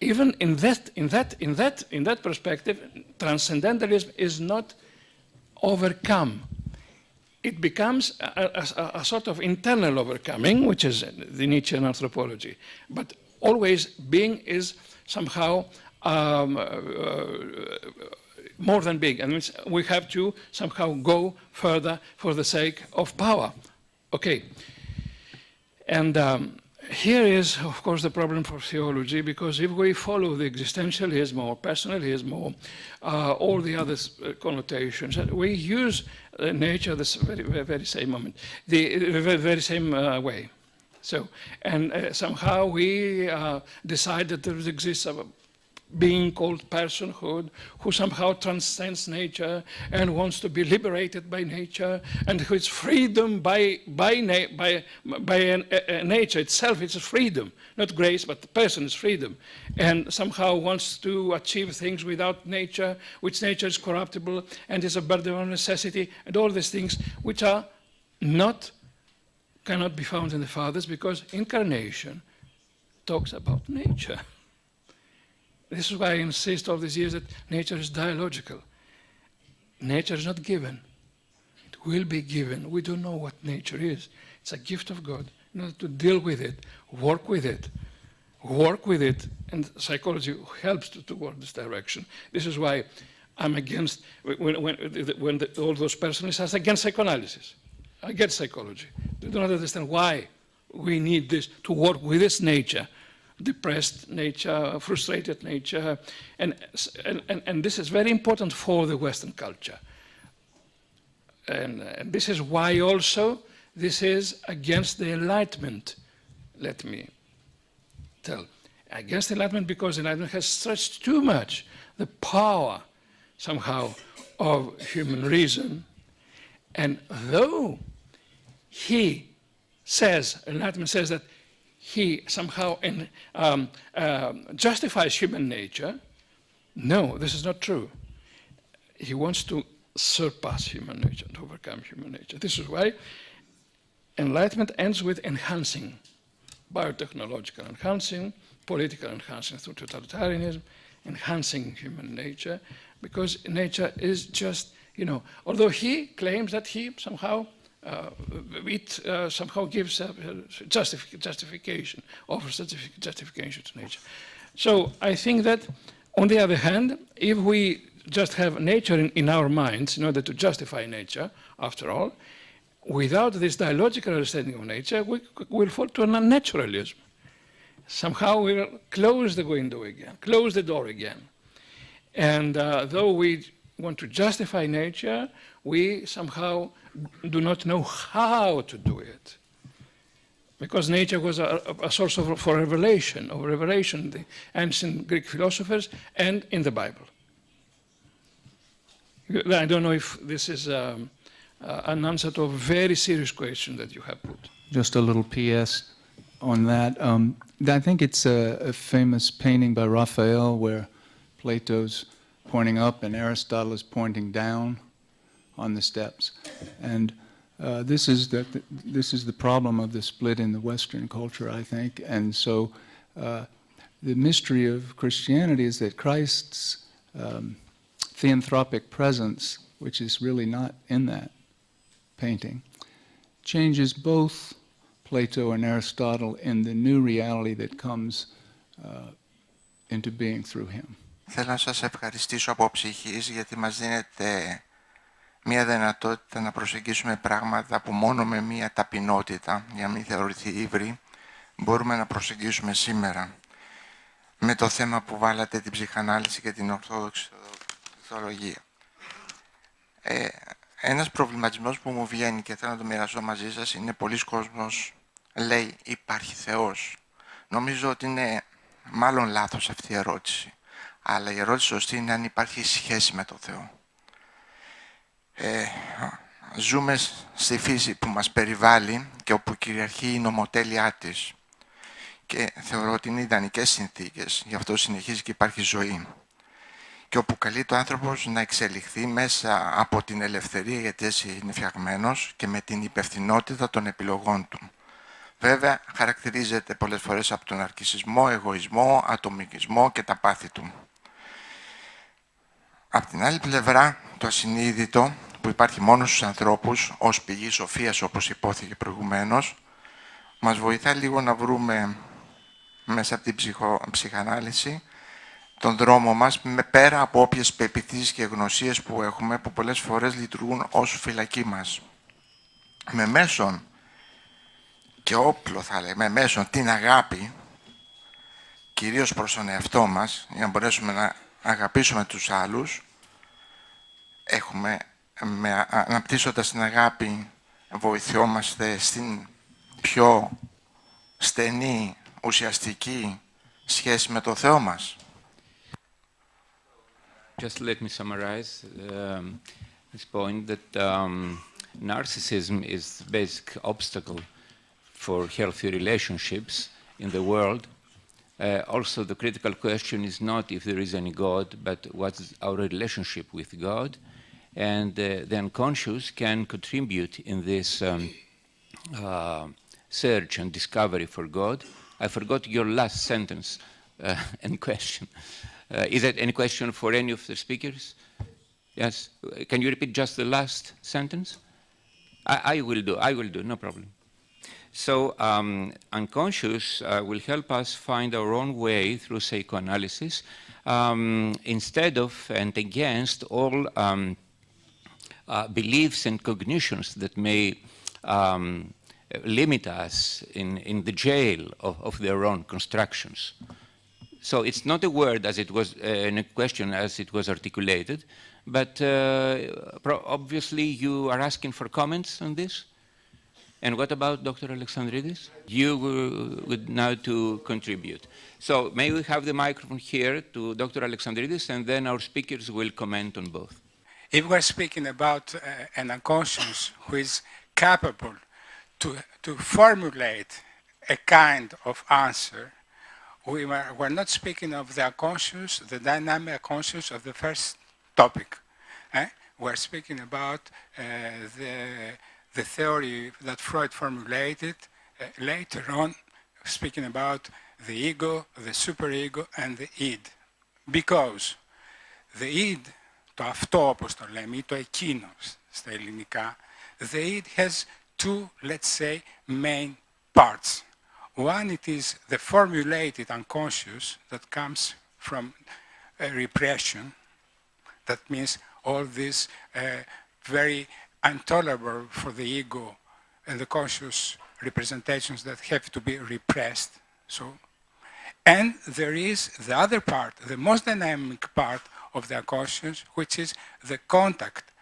Even in that perspective, transcendentalism is not overcome. It becomes a sort of internal overcoming, which is the Nietzschean anthropology. But always being is somehow more than big. And we have to somehow go further for the sake of power. Okay. And here is, of course, the problem for theology, because if we follow the existentialism or personalism or all the other connotations, we use nature this very same moment, the very same way. So, and somehow we decide that there exists a being called personhood who somehow transcends nature and wants to be liberated by nature, and who is freedom by nature itself. It's a freedom, not grace, but the person is freedom, and somehow wants to achieve things without nature, which nature is corruptible and is a burden of necessity, and all these things which are cannot be found in the fathers, because incarnation talks about nature. This is why I insist all these years that nature is dialogical. Nature is not given. It will be given. We don't know what nature is. It's a gift of God. In order to deal with it, work with it, and psychology helps to work this direction. This is why I'm against, when all those personalists are against psychoanalysis, against psychology. They do not understand why we need this to work with this nature. Depressed nature, frustrated nature, and this is very important for the Western culture. And this is why also this is against the Enlightenment, let me tell. Against the Enlightenment, because the Enlightenment has stretched too much the power, somehow, of human reason. And though Enlightenment says that he somehow justifies human nature. No, this is not true. He wants to surpass human nature, to overcome human nature. This is why Enlightenment ends with enhancing, biotechnological enhancing, political enhancing through totalitarianism, enhancing human nature, because nature is just, although he claims that he somehow somehow gives justification, offers justification to nature. So I think that, on the other hand, if we just have nature in our minds in order to justify nature, after all, without this dialogical understanding of nature, we will fall to a naturalism. Somehow we will close the window again, close the door again. And though we want to justify nature, we somehow do not know how to do it. Because nature was a source for revelation, the ancient Greek philosophers and in the Bible. I don't know if this is an answer to a very serious question that you have put. Just a little PS on that. I think it's a famous painting by Raphael where Plato's pointing up and Aristotle is pointing down on the steps. And this is the problem of the split in the Western culture, I think. And so the mystery of Christianity is that Christ's theanthropic presence, which is really not in that painting, changes both Plato and Aristotle in the new reality that comes into being through him. Θέλω να σας ευχαριστήσω από ψυχής γιατί μας δίνετε μια δυνατότητα να προσεγγίσουμε πράγματα που μόνο με μια ταπεινότητα, για να μην θεωρηθεί ύβρι, μπορούμε να προσεγγίσουμε σήμερα. Με το θέμα που βάλατε, την ψυχανάλυση και την Ορθόδοξη Θεολογία. Ένας προβληματισμός που μου βγαίνει και θέλω να το μοιραστώ μαζί σας είναι πολλοί κόσμος λέει υπάρχει Θεός. Νομίζω ότι είναι μάλλον λάθος αυτή η ερώτηση. Αλλά η ερώτηση σωστή είναι αν υπάρχει σχέση με το Θεό. Ζούμε στη φύση που μας περιβάλλει και όπου κυριαρχεί η νομοτέλειά της. Και θεωρώ ότι είναι ιδανικές συνθήκες, γι' αυτό συνεχίζει και υπάρχει ζωή. Και όπου καλείται ο άνθρωπος να εξελιχθεί μέσα από την ελευθερία, γιατί έτσι είναι φτιαγμένος, και με την υπευθυνότητα των επιλογών του. Βέβαια, χαρακτηρίζεται πολλές φορές από τον ναρκισσισμό, εγωισμό, ατομικισμό και τα πάθη του. Απ' την άλλη πλευρά, το ασυνείδητο που υπάρχει μόνο στους ανθρώπους ως πηγή σοφίας, όπως υπόθηκε προηγουμένως, μας βοηθάει λίγο να βρούμε μέσα από την ψυχανάλυση τον δρόμο μας πέρα από όποιες πεποιθήσεις και γνωσίες που έχουμε, που πολλές φορές λειτουργούν ως φυλακή μας. Με μέσον και όπλο, θα λέμε, με μέσον την αγάπη, κυρίως προς τον εαυτό μας, για να μπορέσουμε να αγαπήσουμε τους άλλους, αναπτύσσοντας την αγάπη, βοηθιόμαστε στην πιο στενή, ουσιαστική σχέση με το Θεό μας. Just let me summarize this point that narcissism is the basic obstacle for healthy relationships in the world. Also, the critical question is not if there is any God, but what's our relationship with God. And the unconscious can contribute in this search and discovery for God. I forgot your last sentence and question. Is there any question for any of the speakers? Yes? Can you repeat just the last sentence? I will do, no problem. So unconscious will help us find our own way through psychoanalysis instead of and against all beliefs and cognitions that may limit us in the jail of their own constructions. So it's not a word as it was in a question as it was articulated, but obviously you are asking for comments on this. And what about Dr. Alexandridis? You would now to contribute. So may we have the microphone here to Dr. Alexandridis, and then our speakers will comment on both. If we're speaking about an unconscious who is capable to formulate a kind of answer, we're not speaking of the unconscious, the dynamic unconscious of the first topic. We're speaking about the theory that Freud formulated later on, speaking about the ego, the superego, and the id. Because the id, το αυτό όπως το λέμε, ή το εκείνο στα ελληνικά, the id has two, let's say, main parts. One, it is the formulated unconscious that comes from repression. That means all these very intolerable for the ego and the conscious representations that have to be repressed. And there is the other part, the most dynamic part of the unconscious, which is the contact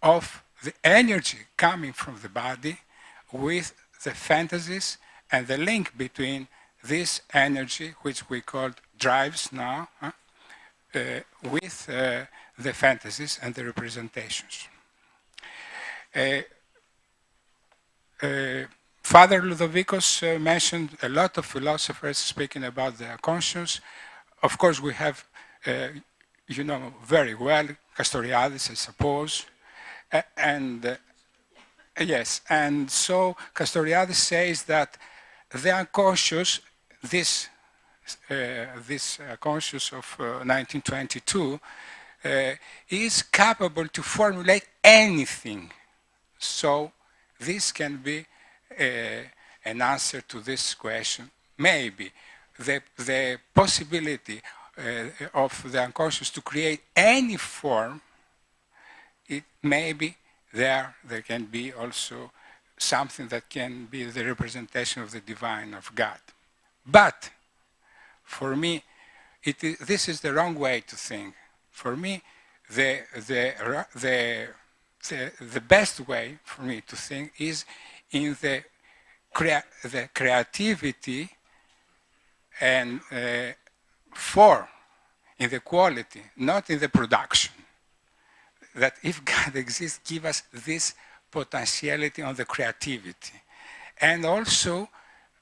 of the energy coming from the body with the fantasies and the link between this energy, which we call drives now, with the fantasies and the representations. Father Ludovicos mentioned a lot of philosophers speaking about the unconscious. Of course, we have, you know very well, Castoriadis, I suppose, and yes, and so Castoriadis says that the unconscious, this unconscious of 1922, is capable to formulate anything. So this can be an answer to this question. Maybe the possibility of the unconscious to create any form, it maybe there can be also something that can be the representation of the divine, of God. But for me, this is the wrong way to think. For me, the best way for me to think is in the creativity and in the quality, not in the production. That if God exists, give us this potentiality on the creativity. And also,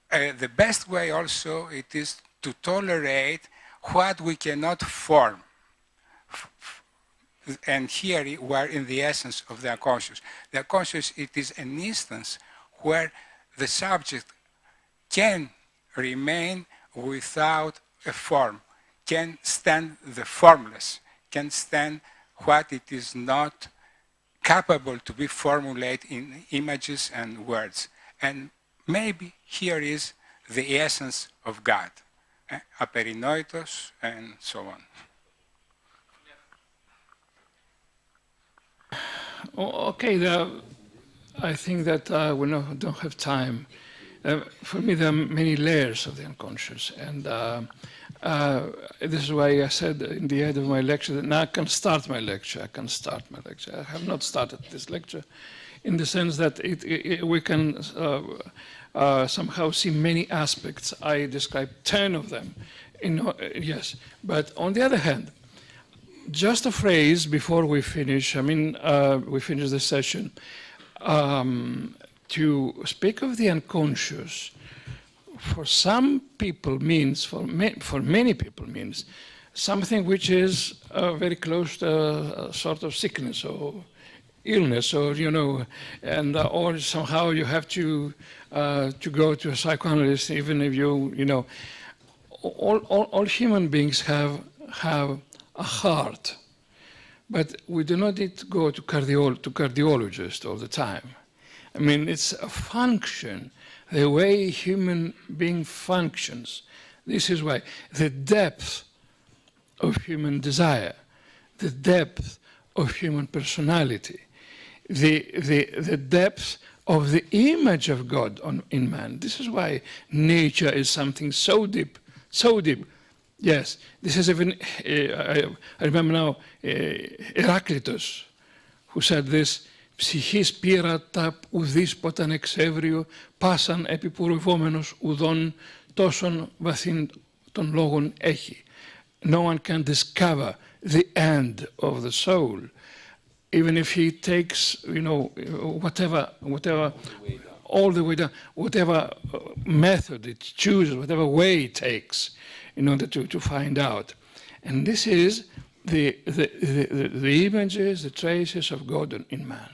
the best way also, it is to tolerate what we cannot form. And here we're in the essence of the unconscious. The unconscious, it is an instance where the subject can remain without a form, can stand the formless, can stand what it is not capable to be formulated in images and words. And maybe here is the essence of God, aperinnoitos and so on. Okay, I think that we don't have time. For me, there are many layers of the unconscious, and this is why I said in the end of my lecture that now I can start my lecture. I have not started this lecture in the sense that we can somehow see many aspects. I described 10 of them. Yes, but on the other hand, just a phrase before we finish, we finish the session, to speak of the unconscious, for some people means, for many people means, something which is very close to a sort of sickness or illness, or, and or somehow you have to go to a psychoanalyst, even if all human beings have a heart, but we do not need to go to cardiologists all the time. It's a function, the way human being functions. This is why the depth of human desire, the depth of human personality, the depth of the image of God in man. This is why nature is something so deep, so deep. Yes, this is even, I remember now, Heraclitus, who said this, «Ψυχής πείρατα ουδείς ποταν εξεύρειο, πάσαν επιπορευόμενος ουδών τόσων βαθύν των λόγων έχει». No one can discover the end of the soul, even if he takes, whatever, all the way down, whatever method it chooses, whatever way it takes, in order to find out. And this is the images, the traces of God in man.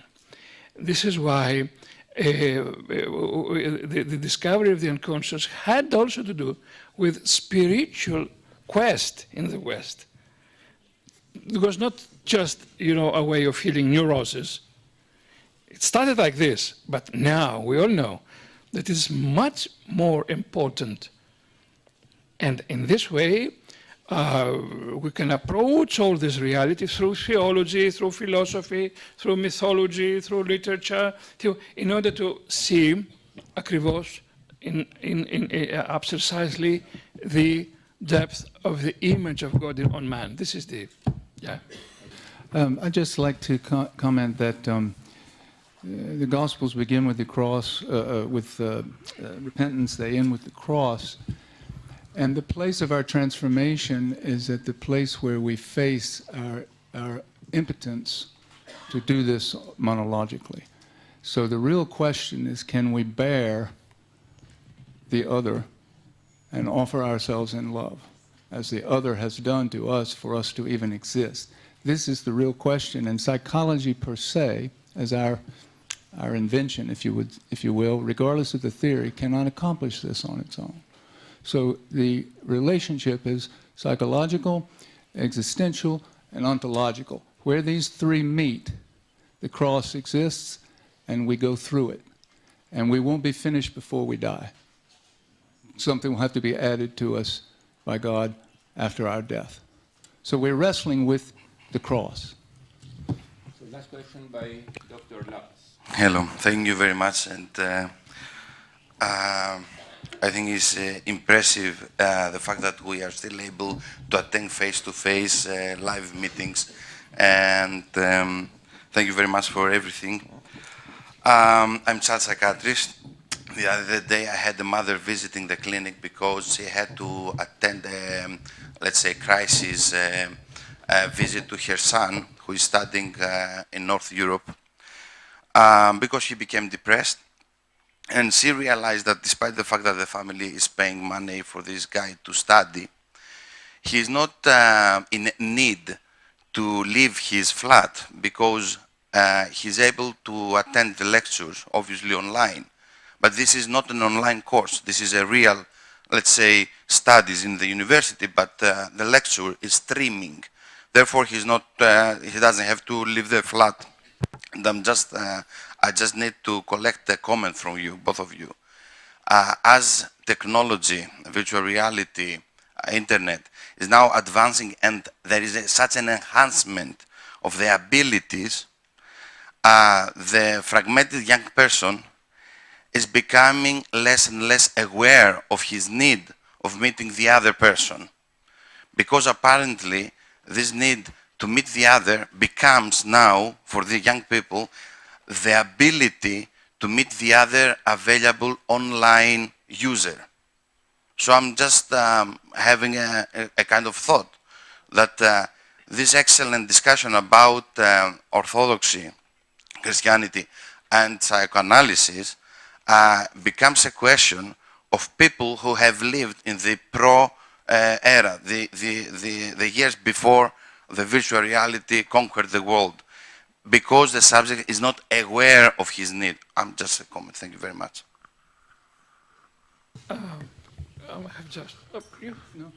This is why the discovery of the unconscious had also to do with spiritual quest in the West. It was not just, a way of healing neurosis. It started like this, but now we all know that it's much more important. And in this way, we can approach all this reality through theology, through philosophy, through mythology, through literature, in order to see ακριβώς, precisely the depth of the image of God on man. This is the, yeah. I'd just like to comment that the Gospels begin with the cross, with repentance, they end with the cross. And the place of our transformation is at the place where we face our impotence to do this monologically. So the real question is, can we bear the other and offer ourselves in love, as the other has done to us for us to even exist? This is the real question, and psychology per se, as our invention, if you will, regardless of the theory, cannot accomplish this on its own. So the relationship is psychological, existential, and ontological. Where these three meet, the cross exists, and we go through it. And we won't be finished before we die. Something will have to be added to us by God after our death. So we're wrestling with the cross. So last question by Dr. Lapis. Hello, thank you very much. And I think it's impressive the fact that we are still able to attend face-to-face live meetings, and thank you very much for everything. I'm a child psychiatrist. The other day I had a mother visiting the clinic because she had to attend let's say, crisis visit to her son, who is studying in North Europe, because he became depressed. And she realized that despite the fact that the family is paying money for this guy to study, he is not in need to leave his flat, because he's able to attend the lectures, obviously online. But this is not an online course. This is a real, let's say, studies in the university, but the lecture is streaming. Therefore, he doesn't have to leave the flat. And I just need to collect a comment from you, both of you. As technology, virtual reality, internet is now advancing and there is such an enhancement of the abilities, the fragmented young person is becoming less and less aware of his need of meeting the other person. Because apparently this need to meet the other becomes now, for the young people, the ability to meet the other available online user. So I'm just having a kind of thought that this excellent discussion about Orthodoxy, Christianity, and psychoanalysis becomes a question of people who have lived in the era, the years before the virtual reality conquered the world, because the subject is not aware of his need. I'm just a comment. Thank you very much. I have just you? No.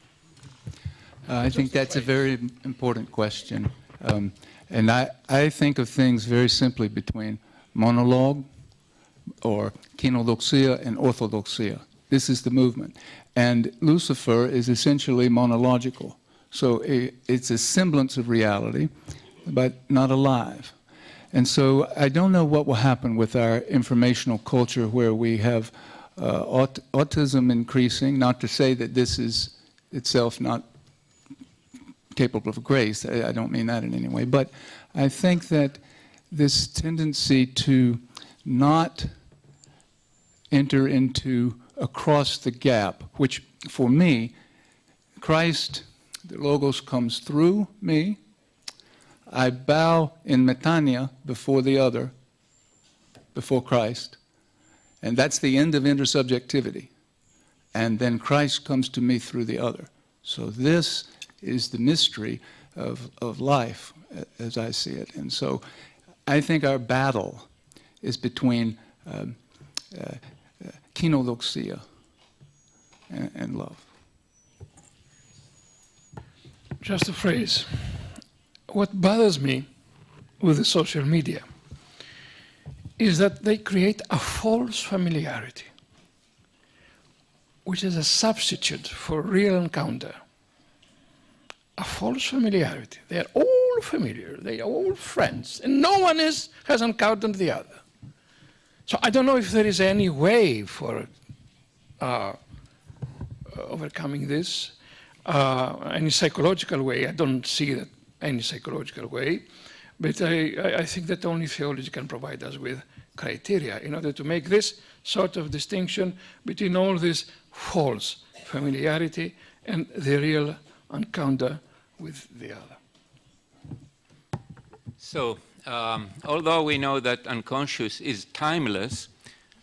I think that's a very important question. And I think of things very simply between monologue or kenodoxia and orthodoxia. This is the movement. And Lucifer is essentially monological. So it's a semblance of reality, but not alive. And so I don't know what will happen with our informational culture where we have autism increasing, not to say that this is itself not capable of grace. I don't mean that in any way. But I think that this tendency to not enter into across the gap, which for me, Christ, the Logos comes through me. I bow in metania before the other, before Christ. And that's the end of intersubjectivity. And then Christ comes to me through the other. So this is the mystery of life, as I see it. And so I think our battle is between kenodoxia and love. Just a phrase. What bothers me with the social media is that they create a false familiarity, which is a substitute for real encounter. A false familiarity. They are all familiar, they are all friends, and no one has encountered the other. So I don't know if there is any way for overcoming this, any psychological way. I don't see that any psychological way, but I think that only theology can provide us with criteria in order to make this sort of distinction between all this false familiarity and the real encounter with the other. So, although we know that unconscious is timeless,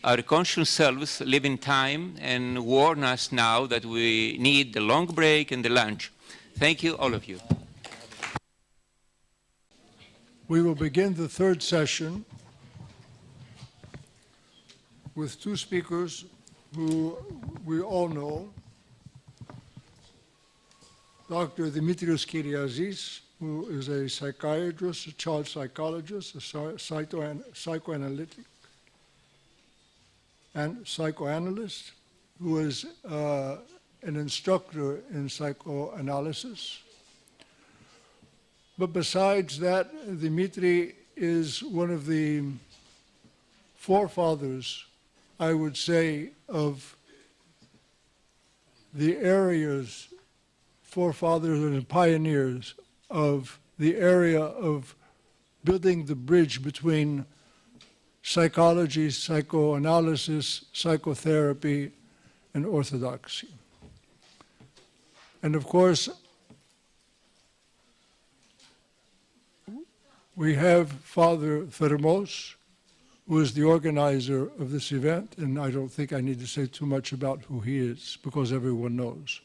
our conscious selves live in time and warn us now that we need the long break and the lunch. Thank you, all of you. We will begin the third session with two speakers who we all know. Dr. Dimitrios Kyriazis, who is a psychiatrist, a child psychologist, a psychoanalytic, and psychoanalyst, who is an instructor in psychoanalysis. But besides that, Dimitri is one of the forefathers, I would say, of the areas, forefathers and pioneers of the area of building the bridge between psychology, psychoanalysis, psychotherapy, and orthodoxy. And of course, we have Father Thermos, who is the organizer of this event, and I don't think I need to say too much about who he is, because everyone knows.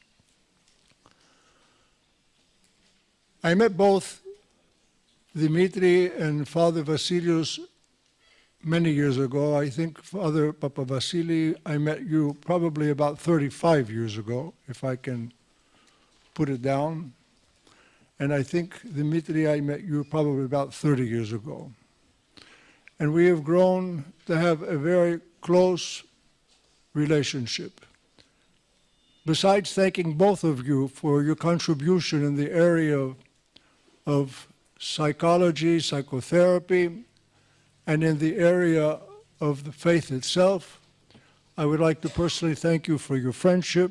I met both Dimitri and Father Vasilios many years ago. I think, Father Papa Vasili, I met you probably about 35 years ago, if I can put it down. And I think, Dimitri, I met you probably about 30 years ago. and we have grown to have a very close relationship. Besides thanking both of you for your contribution in the area of psychology, psychotherapy, and in the area of the faith itself, I would like to personally thank you for your friendship,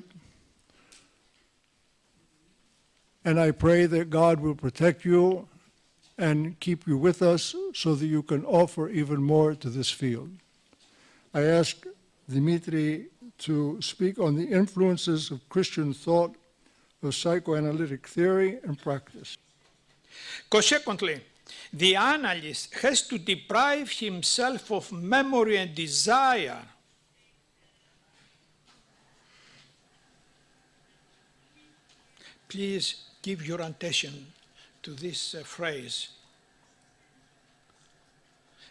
and I pray that God will protect you and keep you with us so that you can offer even more to this field. I ask Dimitri to speak on the influences of Christian thought, of psychoanalytic theory and practice. Consequently, the analyst has to deprive himself of memory and desire. Please give your attention to this phrase.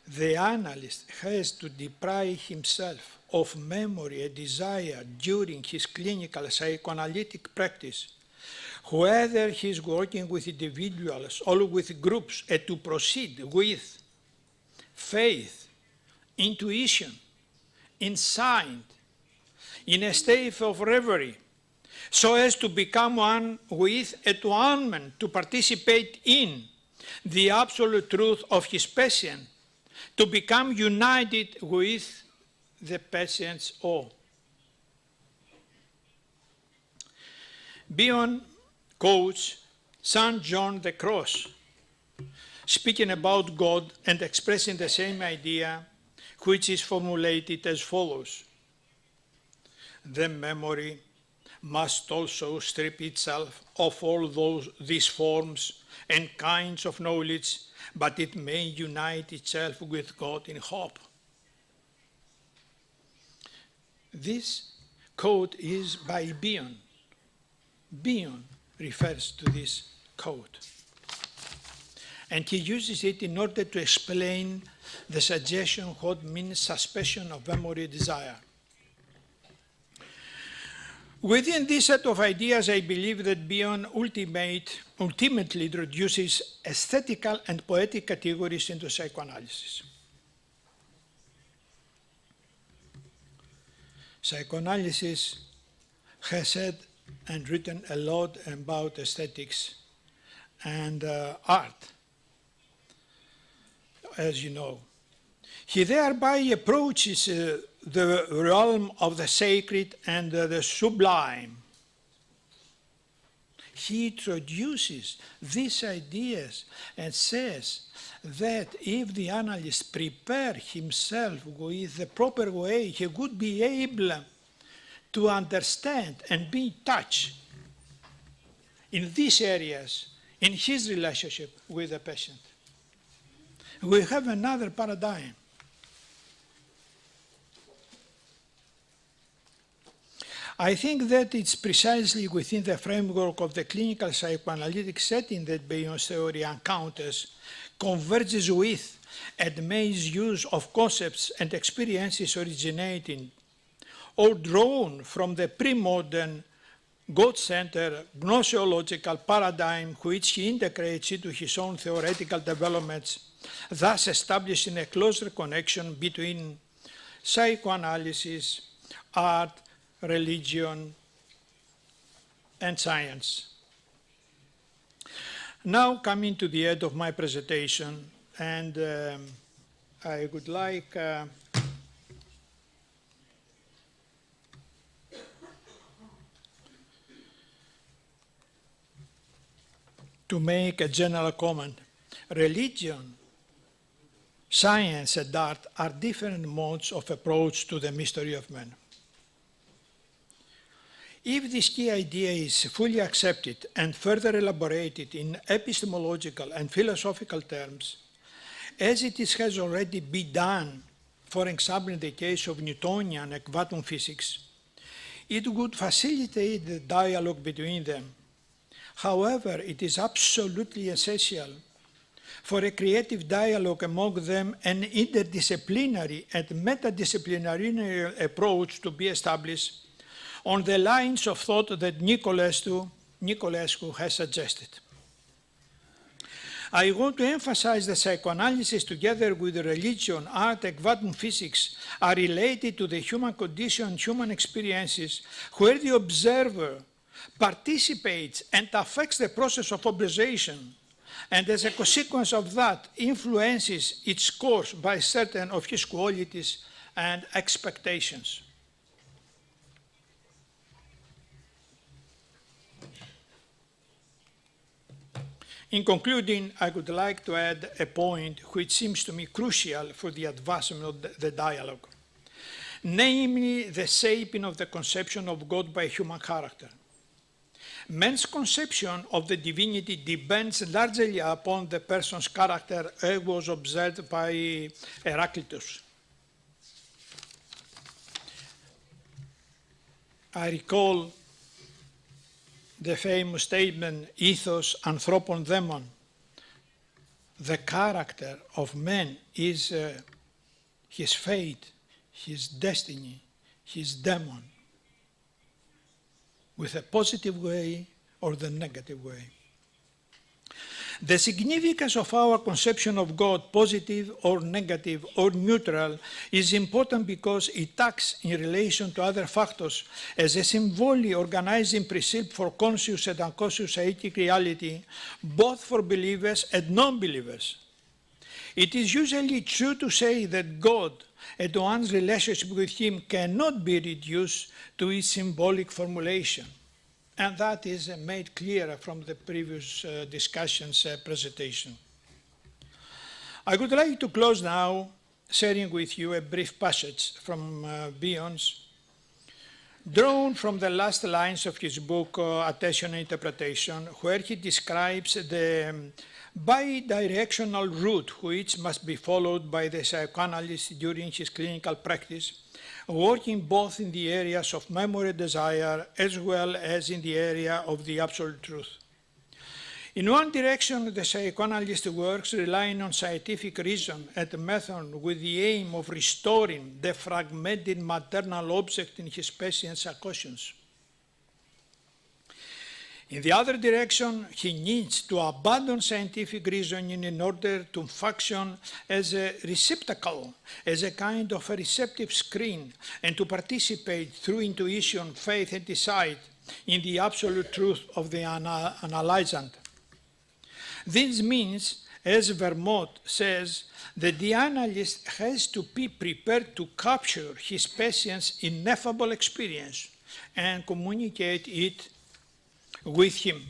The analyst has to deprive himself of memory and desire during his clinical psychoanalytic practice, whether he is working with individuals or with groups, and to proceed with faith, intuition, insight, in a state of reverie, so as to become one with atonement, to participate in the absolute truth of his patient, to become united with the patient's awe. Beyond quotes St. John the Cross, speaking about God and expressing the same idea, which is formulated as follows: the memory must also strip itself of all these forms and kinds of knowledge, but it may unite itself with God in hope. This quote is by Bion. Bion refers to this quote, and he uses it in order to explain the suggestion what means suspension of memory desire. Within this set of ideas, I believe that Bion ultimately introduces aesthetical and poetic categories into psychoanalysis. Psychoanalysis has said and written a lot about aesthetics and art, as you know. He thereby approaches the realm of the sacred and the sublime. He introduces these ideas and says that if the analyst prepare himself with the proper way, he would be able to understand and be in touch in these areas in his relationship with the patient. We have another paradigm. I think that it's precisely within the framework of the clinical psychoanalytic setting that Bion's theory encounters, converges with, and makes use of concepts and experiences originating or drawn from the pre-modern God-centered gnoseological paradigm which he integrates into his own theoretical developments, thus establishing a closer connection between psychoanalysis, art, religion, and science. Now coming to the end of my presentation, and I would like to make a general comment. Religion, science, and art are different modes of approach to the mystery of man. If this key idea is fully accepted and further elaborated in epistemological and philosophical terms, as it has already been done, for example in the case of Newtonian and quantum physics, it would facilitate the dialogue between them. However, it is absolutely essential for a creative dialogue among them, an interdisciplinary and metadisciplinary approach to be established on the lines of thought that Nicolescu has suggested. I want to emphasize that psychoanalysis, together with religion, art, and quantum physics, are related to the human condition and human experiences, where the observer participates and affects the process of observation, and as a consequence of that, influences its course by certain of his qualities and expectations. In concluding, I would like to add a point which seems to me crucial for the advancement of the dialogue, namely the shaping of the conception of God by human character. Man's conception of the divinity depends largely upon the person's character, as was observed by Heraclitus. I recall the famous statement, ethos anthropon daemon. The character of man is his fate, his destiny, his demon, with a positive way or the negative way. The significance of our conception of God, positive or negative or neutral, is important because it acts in relation to other factors as a symbolically organizing precept for conscious and unconscious aesthetic reality, both for believers and non-believers. It is usually true to say that God and one's relationship with Him cannot be reduced to its symbolic formulation. And that is made clearer from the previous discussion's presentation. I would like to close now sharing with you a brief passage from Bion's, drawn from the last lines of his book, Attention and Interpretation, where he describes the bi-directional route which must be followed by the psychoanalyst during his clinical practice, working both in the areas of memory and desire as well as in the area of the absolute truth. In one direction, the psychoanalyst works relying on scientific reason and method with the aim of restoring the fragmented maternal object in his patient's conscience. In the other direction, he needs to abandon scientific reasoning in order to function as a receptacle, as a kind of a receptive screen, and to participate through intuition, faith, and insight in the absolute truth of the analysand. This means, as Vermont says, that the analyst has to be prepared to capture his patient's ineffable experience and communicate it with him,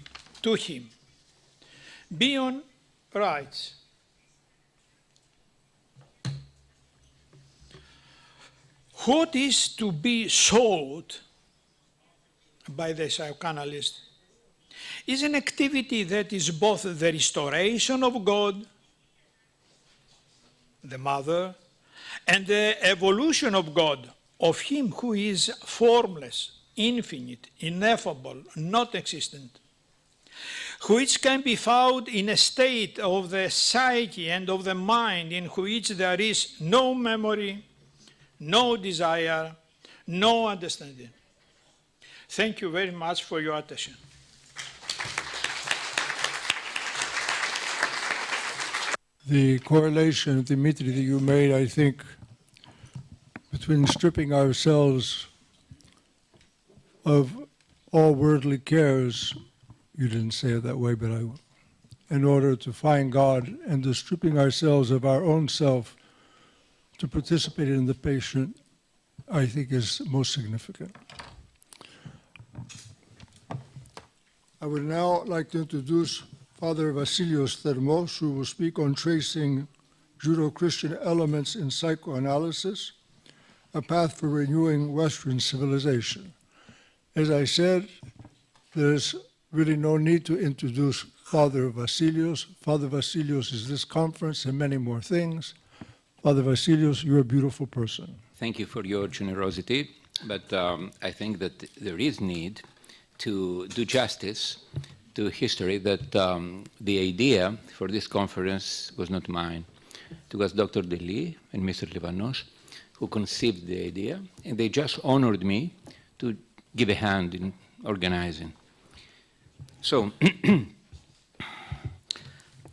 to him. Bion writes, what is to be sought by the psychoanalyst is an activity that is both the restoration of God, the mother, and the evolution of God, of him who is formless, infinite, ineffable, not existent, which can be found in a state of the psyche and of the mind in which there is no memory, no desire, no understanding. Thank you very much for your attention. The correlation, Dimitri, that you made, I think, between stripping ourselves of all worldly cares, you didn't say it that way, but I will, in order to find God, and the stripping ourselves of our own self to participate in the patient, I think is most significant. I would now like to introduce Father Vasilios Thermos, who will speak on tracing Judeo-Christian elements in psychoanalysis, a path for renewing Western civilization. As I said, there's really no need to introduce Father Vasilios. Father Vasilios is this conference and many more things. Father Vasilios, you're a beautiful person. Thank you for your generosity, but I think that there is need to do justice to history, that the idea for this conference was not mine. It was Dr. Deli and Mr. Livanos who conceived the idea, and they just honored me to give a hand in organizing. So,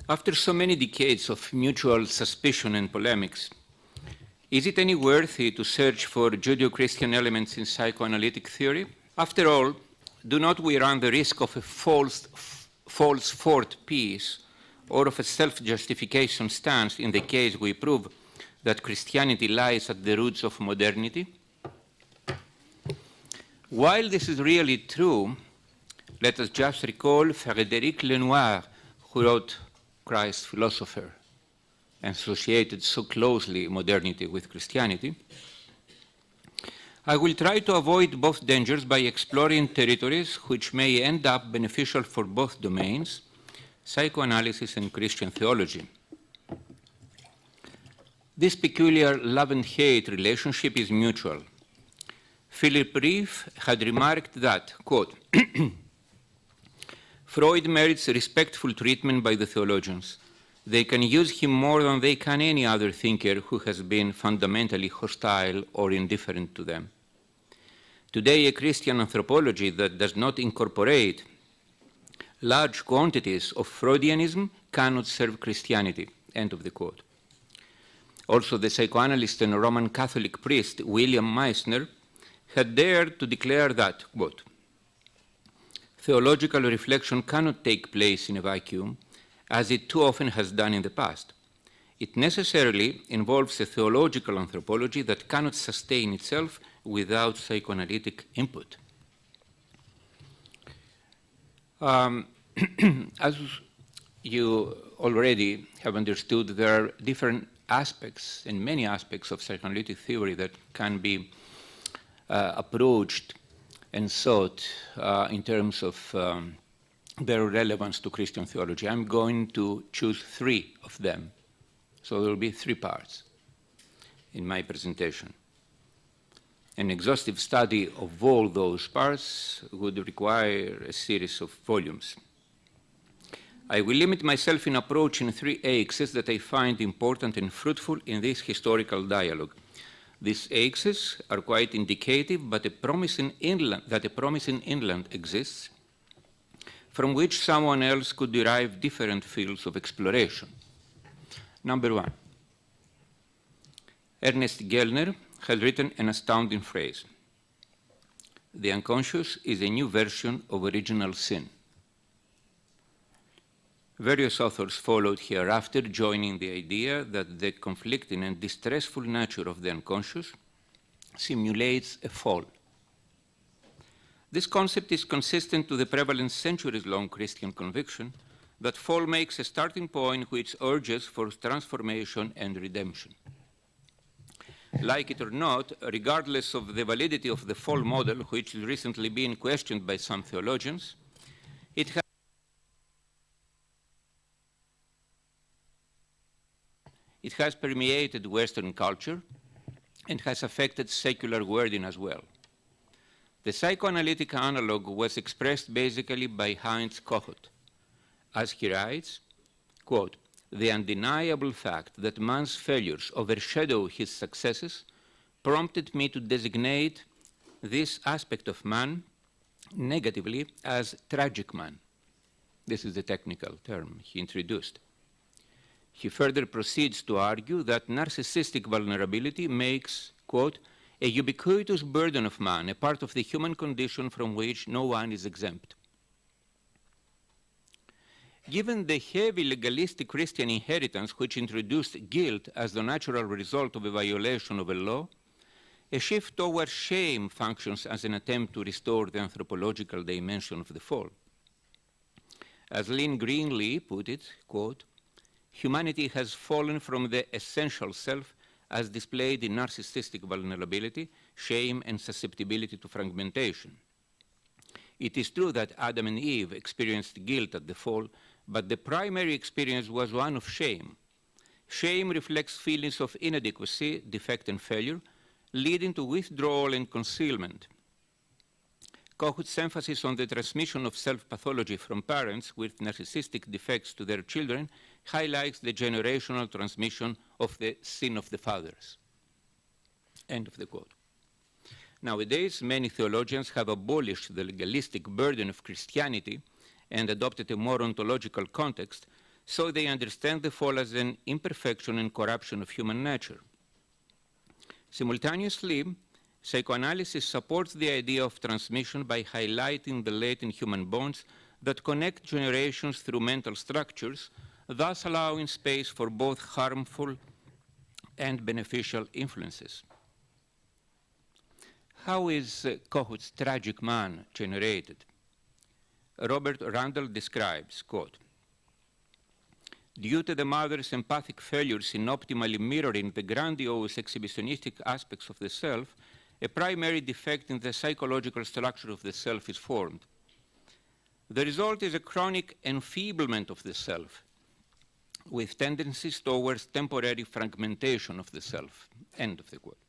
After so many decades of mutual suspicion and polemics, is it any worthy to search for Judeo-Christian elements in psychoanalytic theory? After all, do not we run the risk of a false fourth piece or of a self-justification stance in the case we prove that Christianity lies at the roots of modernity? While this is really true, let us just recall Frédéric Lenoir, who wrote Christ's Philosopher, and associated so closely modernity with Christianity. I will try to avoid both dangers by exploring territories which may end up beneficial for both domains, psychoanalysis and Christian theology. This peculiar love and hate relationship is mutual. Philip Reeve had remarked that, quote, Freud merits respectful treatment by the theologians. They can use him more than they can any other thinker who has been fundamentally hostile or indifferent to them. Today, a Christian anthropology that does not incorporate large quantities of Freudianism cannot serve Christianity, end of the quote. Also, the psychoanalyst and Roman Catholic priest William Meissner had dared to declare that, quote, theological reflection cannot take place in a vacuum, as it too often has done in the past. It necessarily involves a theological anthropology that cannot sustain itself without psychoanalytic input. As you already have understood, there are different aspects and many aspects of psychoanalytic theory that can be approached and sought in terms of their relevance to Christian theology. I'm going to choose 3 of them. So there will be 3 parts in my presentation. An exhaustive study of all those parts would require a series of volumes. I will limit myself in approaching 3 axes that I find important and fruitful in this historical dialogue. These axes are quite indicative, but a promising inland exists from which someone else could derive different fields of exploration. Number 1. Ernest Gellner had written an astounding phrase. The unconscious is a new version of original sin. Various authors followed hereafter, joining the idea that the conflicting and distressful nature of the unconscious simulates a fall. This concept is consistent to the prevalent centuries-long Christian conviction that fall makes a starting point which urges for transformation and redemption. Like it or not, regardless of the validity of the fall model, which has recently been questioned by some theologians, it has permeated Western culture and has affected secular wording as well. The psychoanalytic analog was expressed basically by Heinz Kohut, as he writes, quote, the undeniable fact that man's failures overshadow his successes prompted me to designate this aspect of man negatively as tragic man. This is the technical term he introduced. He further proceeds to argue that narcissistic vulnerability makes, quote, a ubiquitous burden of man, a part of the human condition from which no one is exempt. Given the heavy legalistic Christian inheritance which introduced guilt as the natural result of a violation of a law, a shift towards shame functions as an attempt to restore the anthropological dimension of the fall. As Lynn Greenlee put it, quote, humanity has fallen from the essential self as displayed in narcissistic vulnerability, shame, and susceptibility to fragmentation. It is true that Adam and Eve experienced guilt at the fall, but the primary experience was one of shame. Shame reflects feelings of inadequacy, defect, and failure, leading to withdrawal and concealment. Kohut's emphasis on the transmission of self-pathology from parents with narcissistic defects to their children highlights the generational transmission of the sin of the fathers. End of the quote. Nowadays, many theologians have abolished the legalistic burden of Christianity and adopted a more ontological context, so they understand the fall as an imperfection and corruption of human nature. Simultaneously, psychoanalysis supports the idea of transmission by highlighting the latent human bonds that connect generations through mental structures, thus allowing space for both harmful and beneficial influences. How is Kohut's tragic man generated? Robert Randall describes, quote, due to the mother's empathic failures in optimally mirroring the grandiose exhibitionistic aspects of the self, a primary defect in the psychological structure of the self is formed. The result is a chronic enfeeblement of the self, with tendencies towards temporary fragmentation of the self. End of the quote.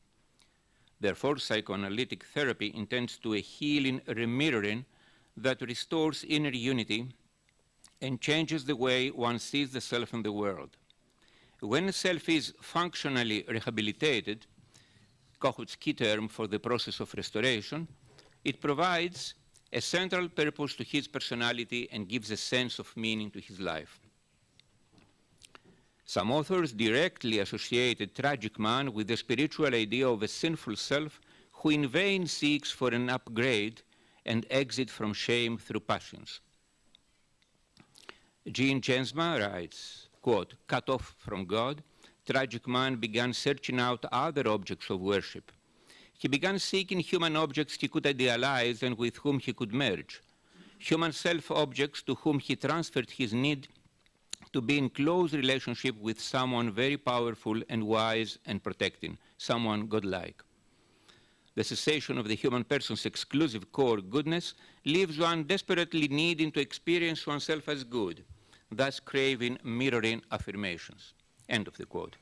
Therefore, psychoanalytic therapy intends to a healing remirroring that restores inner unity and changes the way one sees the self in the world. When the self is functionally rehabilitated, Kohut's key term for the process of restoration, it provides a central purpose to his personality and gives a sense of meaning to his life. Some authors directly associated tragic man with the spiritual idea of a sinful self who in vain seeks for an upgrade and exit from shame through passions. Jean Jensma writes, quote, cut off from God, tragic man began searching out other objects of worship. He began seeking human objects he could idealize and with whom he could merge, human self-objects to whom he transferred his need to be in close relationship with someone very powerful and wise and protecting, someone godlike. The cessation of the human person's exclusive core goodness leaves one desperately needing to experience oneself as good, thus craving mirroring affirmations. End of the quote.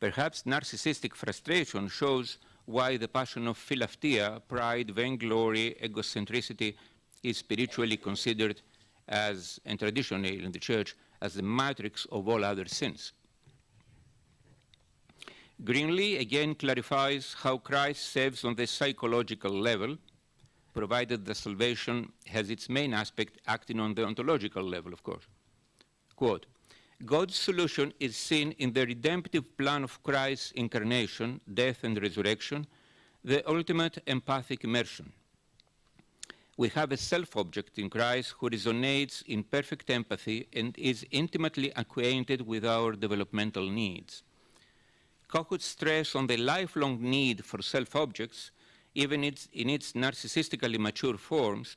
Perhaps narcissistic frustration shows why the passion of philautia, pride, vainglory, egocentricity is spiritually considered as, and traditionally in the church, as the matrix of all other sins. Greenlee again clarifies how Christ saves on the psychological level, provided the salvation has its main aspect acting on the ontological level, of course. Quote, God's solution is seen in the redemptive plan of Christ's incarnation, death, and resurrection, the ultimate empathic immersion. We have a self-object in Christ who resonates in perfect empathy and is intimately acquainted with our developmental needs. Kohut's stress on the lifelong need for self-objects, even in its narcissistically mature forms,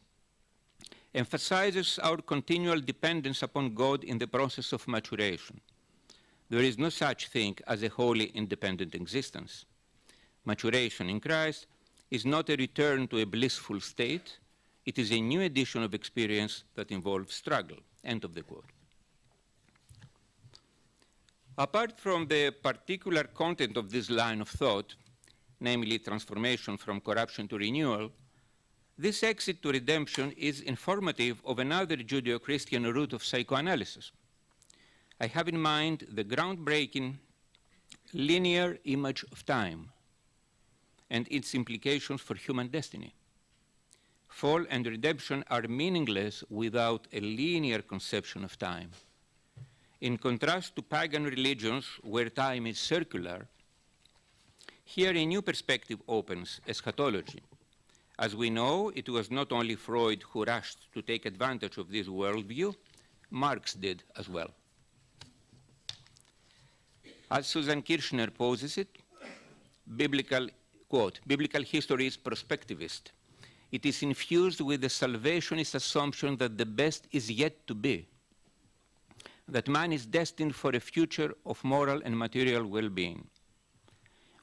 emphasizes our continual dependence upon God in the process of maturation. There is no such thing as a wholly independent existence. Maturation in Christ is not a return to a blissful state. It is a new edition of experience that involves struggle. End of the quote. Apart from the particular content of this line of thought, namely transformation from corruption to renewal, this exit to redemption is informative of another Judeo-Christian root of psychoanalysis. I have in mind the groundbreaking linear image of time and its implications for human destiny. Fall and redemption are meaningless without a linear conception of time. In contrast to pagan religions where time is circular, here a new perspective opens, eschatology. As we know, it was not only Freud who rushed to take advantage of this worldview, Marx did as well. As Susan Kirchner poses it, biblical history is prospectivist. It is infused with the salvationist assumption that the best is yet to be, that man is destined for a future of moral and material well-being.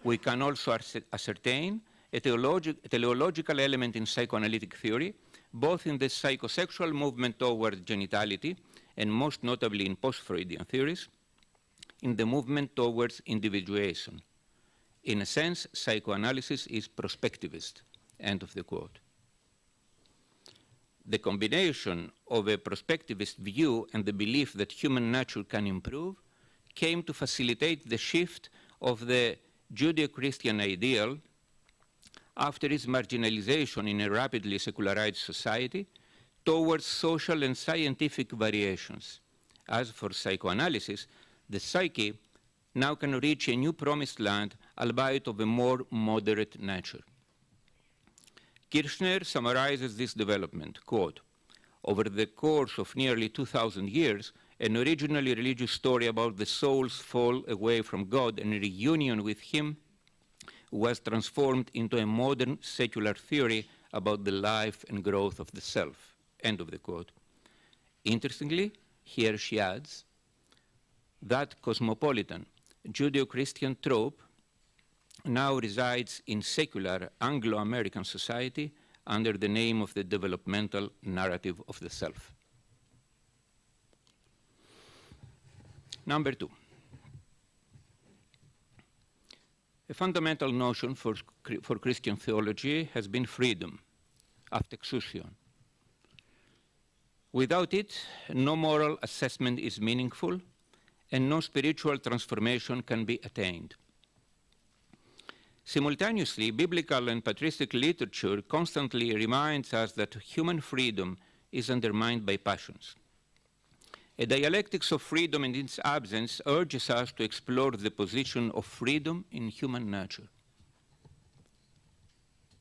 We can also ascertain a teleological element in psychoanalytic theory, both in the psychosexual movement toward genitality, and most notably in post-Freudian theories, in the movement towards individuation. In a sense, psychoanalysis is prospectivist. End of the quote. The combination of a prospectivist view and the belief that human nature can improve came to facilitate the shift of the Judeo-Christian ideal after its marginalization in a rapidly secularized society towards social and scientific variations, As for psychoanalysis, the psyche now can reach a new promised land, albeit of a more moderate nature. Kirchner summarizes this development, quote, "Over the course of nearly 2,000 years, an originally religious story about the soul's fall away from God and reunion with Him was transformed into a modern secular theory about the life and growth of the self," end of the quote. Interestingly, here she adds, that cosmopolitan Judeo-Christian trope now resides in secular Anglo-American society under the name of the developmental narrative of the self. Number two, a fundamental notion for Christian theology has been freedom, αυτεξουσιον. Without it, no moral assessment is meaningful and no spiritual transformation can be attained. Simultaneously, biblical and patristic literature constantly reminds us that human freedom is undermined by passions. A dialectics of freedom in its absence urges us to explore the position of freedom in human nature.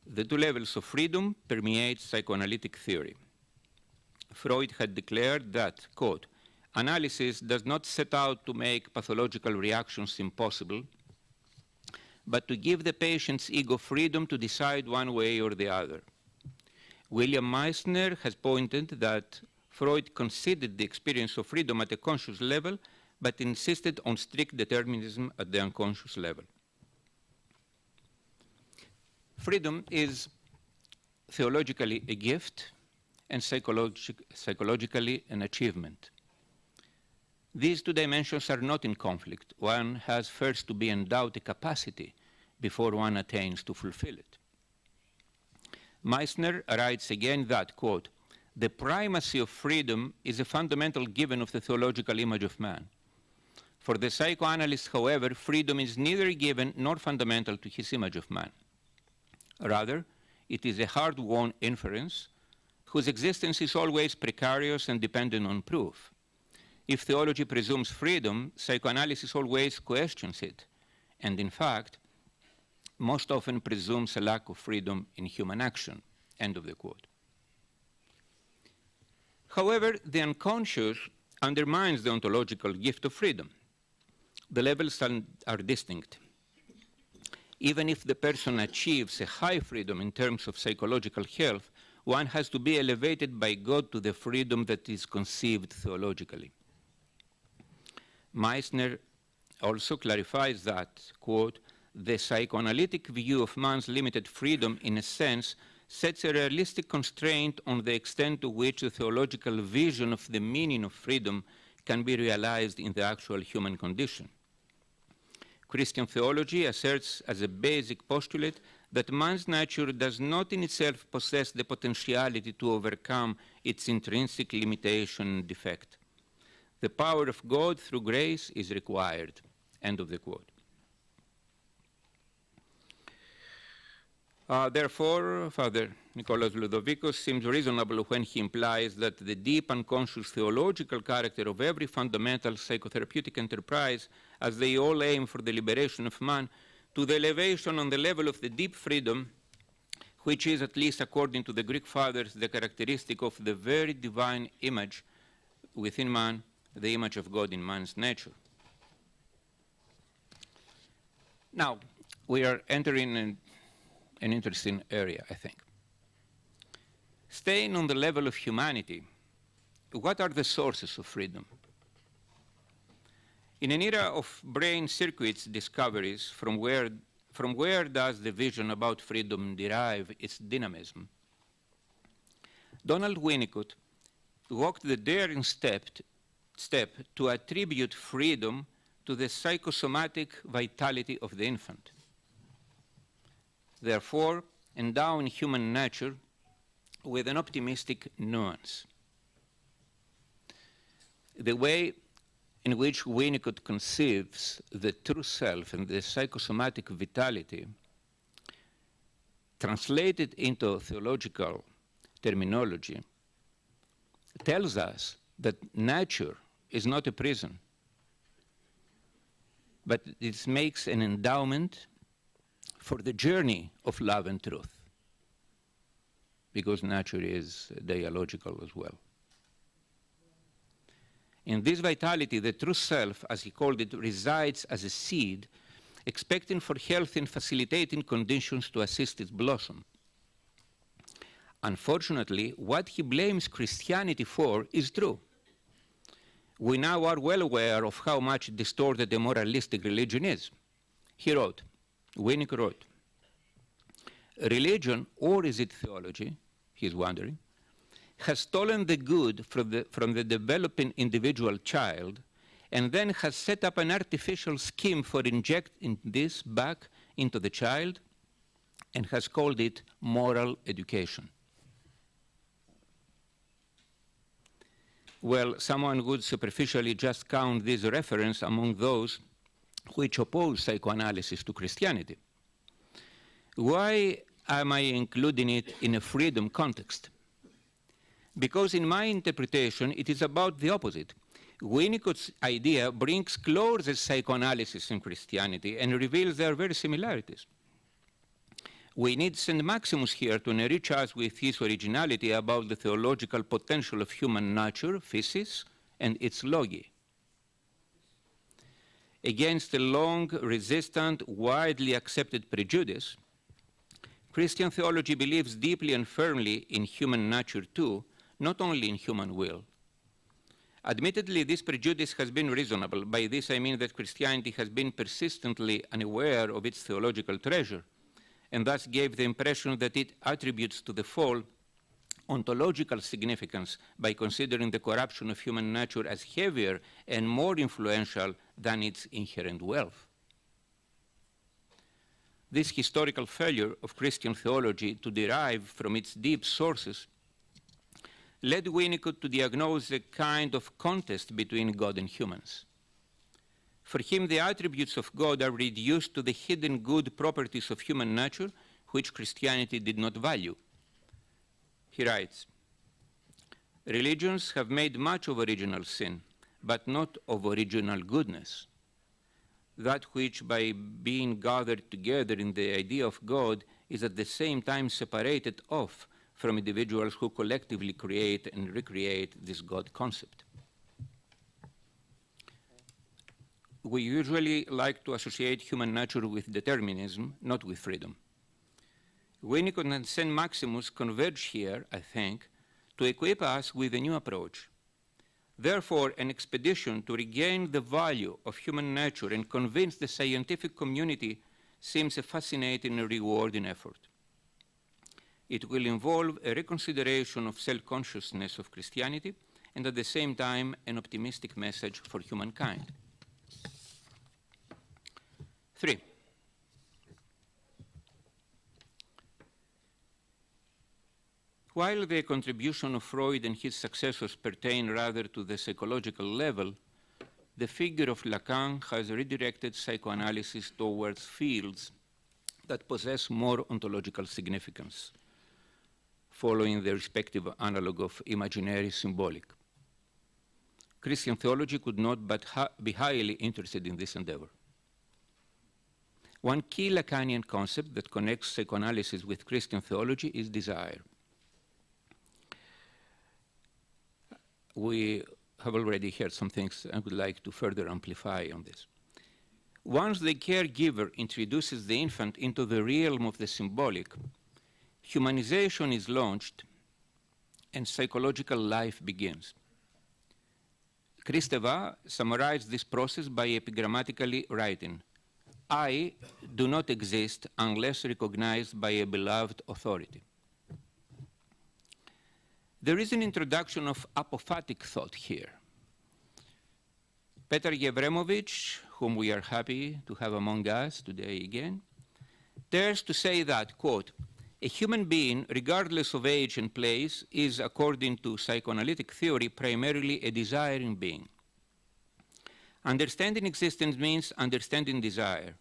The two levels of freedom permeate psychoanalytic theory. Freud had declared that, quote, "Analysis does not set out to make pathological reactions impossible, but to give the patient's ego freedom to decide one way or the other." William Meissner has pointed that Freud considered the experience of freedom at a conscious level, but insisted on strict determinism at the unconscious level. Freedom is theologically a gift and psychologically an achievement. These two dimensions are not in conflict. One has first to be endowed a capacity before one attains to fulfill it. Meissner writes again that, quote, "The primacy of freedom is a fundamental given of the theological image of man. For the psychoanalyst, however, freedom is neither given nor fundamental to his image of man. Rather, it is a hard-won inference whose existence is always precarious and dependent on proof. If theology presumes freedom, psychoanalysis always questions it, and in fact, most often presumes a lack of freedom in human action," end of the quote. However, the unconscious undermines the ontological gift of freedom. The levels are distinct. Even if the person achieves a high freedom in terms of psychological health, one has to be elevated by God to the freedom that is conceived theologically. Meissner also clarifies that, quote, "The psychoanalytic view of man's limited freedom, in a sense, sets a realistic constraint on the extent to which the theological vision of the meaning of freedom can be realized in the actual human condition. Christian theology asserts as a basic postulate that man's nature does not in itself possess the potentiality to overcome its intrinsic limitation and defect. The power of God through grace is required," end of the quote. Therefore, Father Nicholas Ludovicos seems reasonable when he implies that the deep unconscious theological character of every fundamental psychotherapeutic enterprise, as they all aim for the liberation of man, to the elevation on the level of the deep freedom, which is, at least according to the Greek fathers, the characteristic of the very divine image within man, the image of God in man's nature. Now, we are entering an interesting area, I think. Staying on the level of humanity, what are the sources of freedom? In an era of brain circuits discoveries, from where does the vision about freedom derive its dynamism? Donald Winnicott walked the daring step to attribute freedom to the psychosomatic vitality of the infant. Therefore, endowing human nature with an optimistic nuance. The way in which Winnicott conceives the true self and the psychosomatic vitality, translated into theological terminology, tells us that nature is not a prison, but it makes an endowment for the journey of love and truth, because nature is dialogical as well. In this vitality, the true self, as he called it, resides as a seed, expecting for healthy and facilitating conditions to assist its blossom. Unfortunately, what he blames Christianity for is true. We now are well aware of how much distorted a moralistic religion is. He wrote, Winnick wrote, religion, or is it theology, he's wondering, has stolen the good from the developing individual child and then has set up an artificial scheme for injecting this back into the child and has called it moral education. Well, someone would superficially just count this reference among those which oppose psychoanalysis to Christianity. Why am I including it in a freedom context? Because in my interpretation, it is about the opposite. Winnicott's idea brings closer psychoanalysis and Christianity and reveals their very similarities. We need St. Maximus here to enrich us with his originality about the theological potential of human nature, physis, and its logi. Against a long, resistant, widely accepted prejudice, Christian theology believes deeply and firmly in human nature too, not only in human will. Admittedly, this prejudice has been reasonable. By this I mean that Christianity has been persistently unaware of its theological treasure, and thus gave the impression that it attributes to the fall ontological significance by considering the corruption of human nature as heavier and more influential than its inherent wealth. This historical failure of Christian theology to derive from its deep sources led Winnicott to diagnose a kind of contest between God and humans. For him, the attributes of God are reduced to the hidden good properties of human nature, which Christianity did not value. He writes, religions have made much of original sin, but not of original goodness. That which, by being gathered together in the idea of God, is at the same time separated off from individuals who collectively create and recreate this God concept. We usually like to associate human nature with determinism, not with freedom. Winnicott and St. Maximus converge here, I think, to equip us with a new approach. Therefore, an expedition to regain the value of human nature and convince the scientific community seems a fascinating and rewarding effort. It will involve a reconsideration of self-consciousness of Christianity and at the same time an optimistic message for humankind. 3. While the contribution of Freud and his successors pertain rather to the psychological level, the figure of Lacan has redirected psychoanalysis towards fields that possess more ontological significance, following the respective analog of imaginary symbolic. Christian theology could not but be highly interested in this endeavor. One key Lacanian concept that connects psychoanalysis with Christian theology is desire. We have already heard some things I would like to further amplify on this. Once the caregiver introduces the infant into the realm of the symbolic, humanization is launched and psychological life begins. Kristeva summarized this process by epigrammatically writing, I do not exist unless recognized by a beloved authority. There is an introduction of apophatic thought here. Petar Yevremovich, whom we are happy to have among us today again, dares to say that, quote, a human being, regardless of age and place, is, according to psychoanalytic theory, primarily a desiring being. Understanding existence means understanding desire.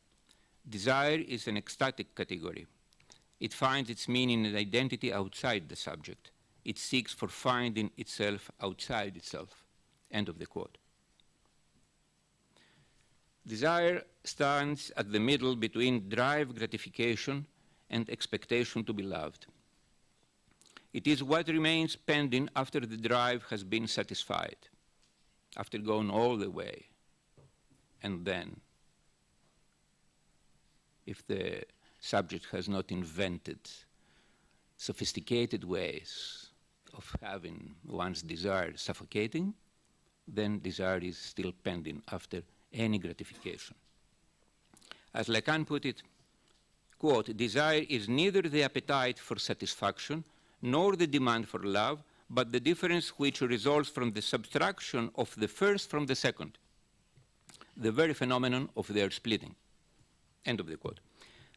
Desire is an ecstatic category. It finds its meaning and identity outside the subject. It seeks for finding itself outside itself. End of the quote. Desire stands at the middle between drive gratification and expectation to be loved. It is what remains pending after the drive has been satisfied, after going all the way. And then, if the subject has not invented sophisticated ways of having one's desire suffocating, then desire is still pending after any gratification. As Lacan put it, quote, desire is neither the appetite for satisfaction nor the demand for love, but the difference which results from the subtraction of the first from the second, the very phenomenon of their splitting. End of the quote.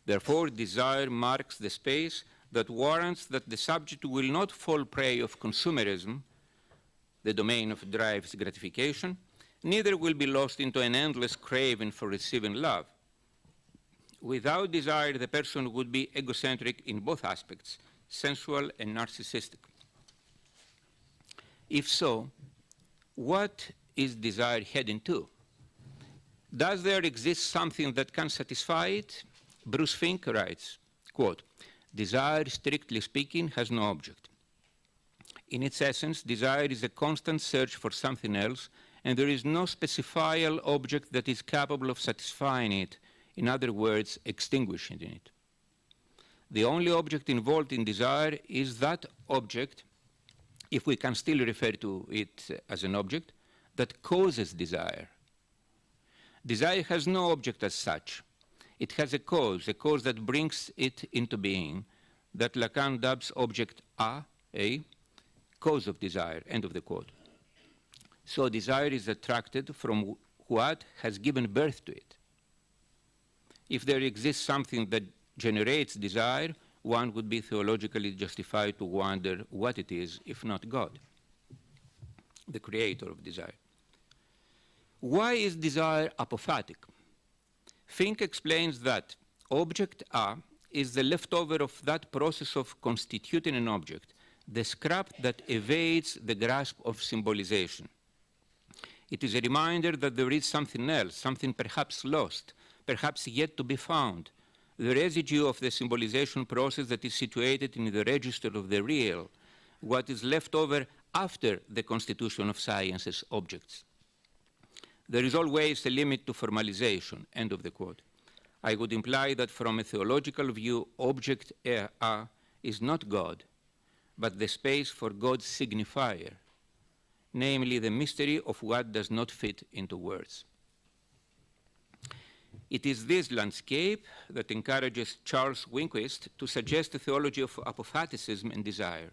Therefore, desire marks the space that warrants that the subject will not fall prey of consumerism, the domain of drive's gratification, neither will be lost into an endless craving for receiving love. Without desire, the person would be egocentric in both aspects, sensual and narcissistic. If so, what is desire heading to? Does there exist something that can satisfy it? Bruce Fink writes, quote, desire, strictly speaking, has no object. In its essence, desire is a constant search for something else, and there is no specifiable object that is capable of satisfying it, in other words, extinguishing it. The only object involved in desire is that object, if we can still refer to it as an object, that causes desire. Desire has no object as such. It has a cause that brings it into being, that Lacan dubs object A, cause of desire, end of the quote. So desire is attracted from what has given birth to it. If there exists something that generates desire, one would be theologically justified to wonder what it is, if not God, the creator of desire. Why is desire apophatic? Fink explains that object A is the leftover of that process of constituting an object, the scrap that evades the grasp of symbolization. It is a reminder that there is something else, something perhaps lost, perhaps yet to be found, the residue of the symbolization process that is situated in the register of the real, what is left over after the constitution of science as objects. There is always a limit to formalization, end of the quote. I would imply that from a theological view, object A is not God, but the space for God's signifier, namely the mystery of what does not fit into words. It is this landscape that encourages Charles Winquist to suggest a theology of apophaticism and desire.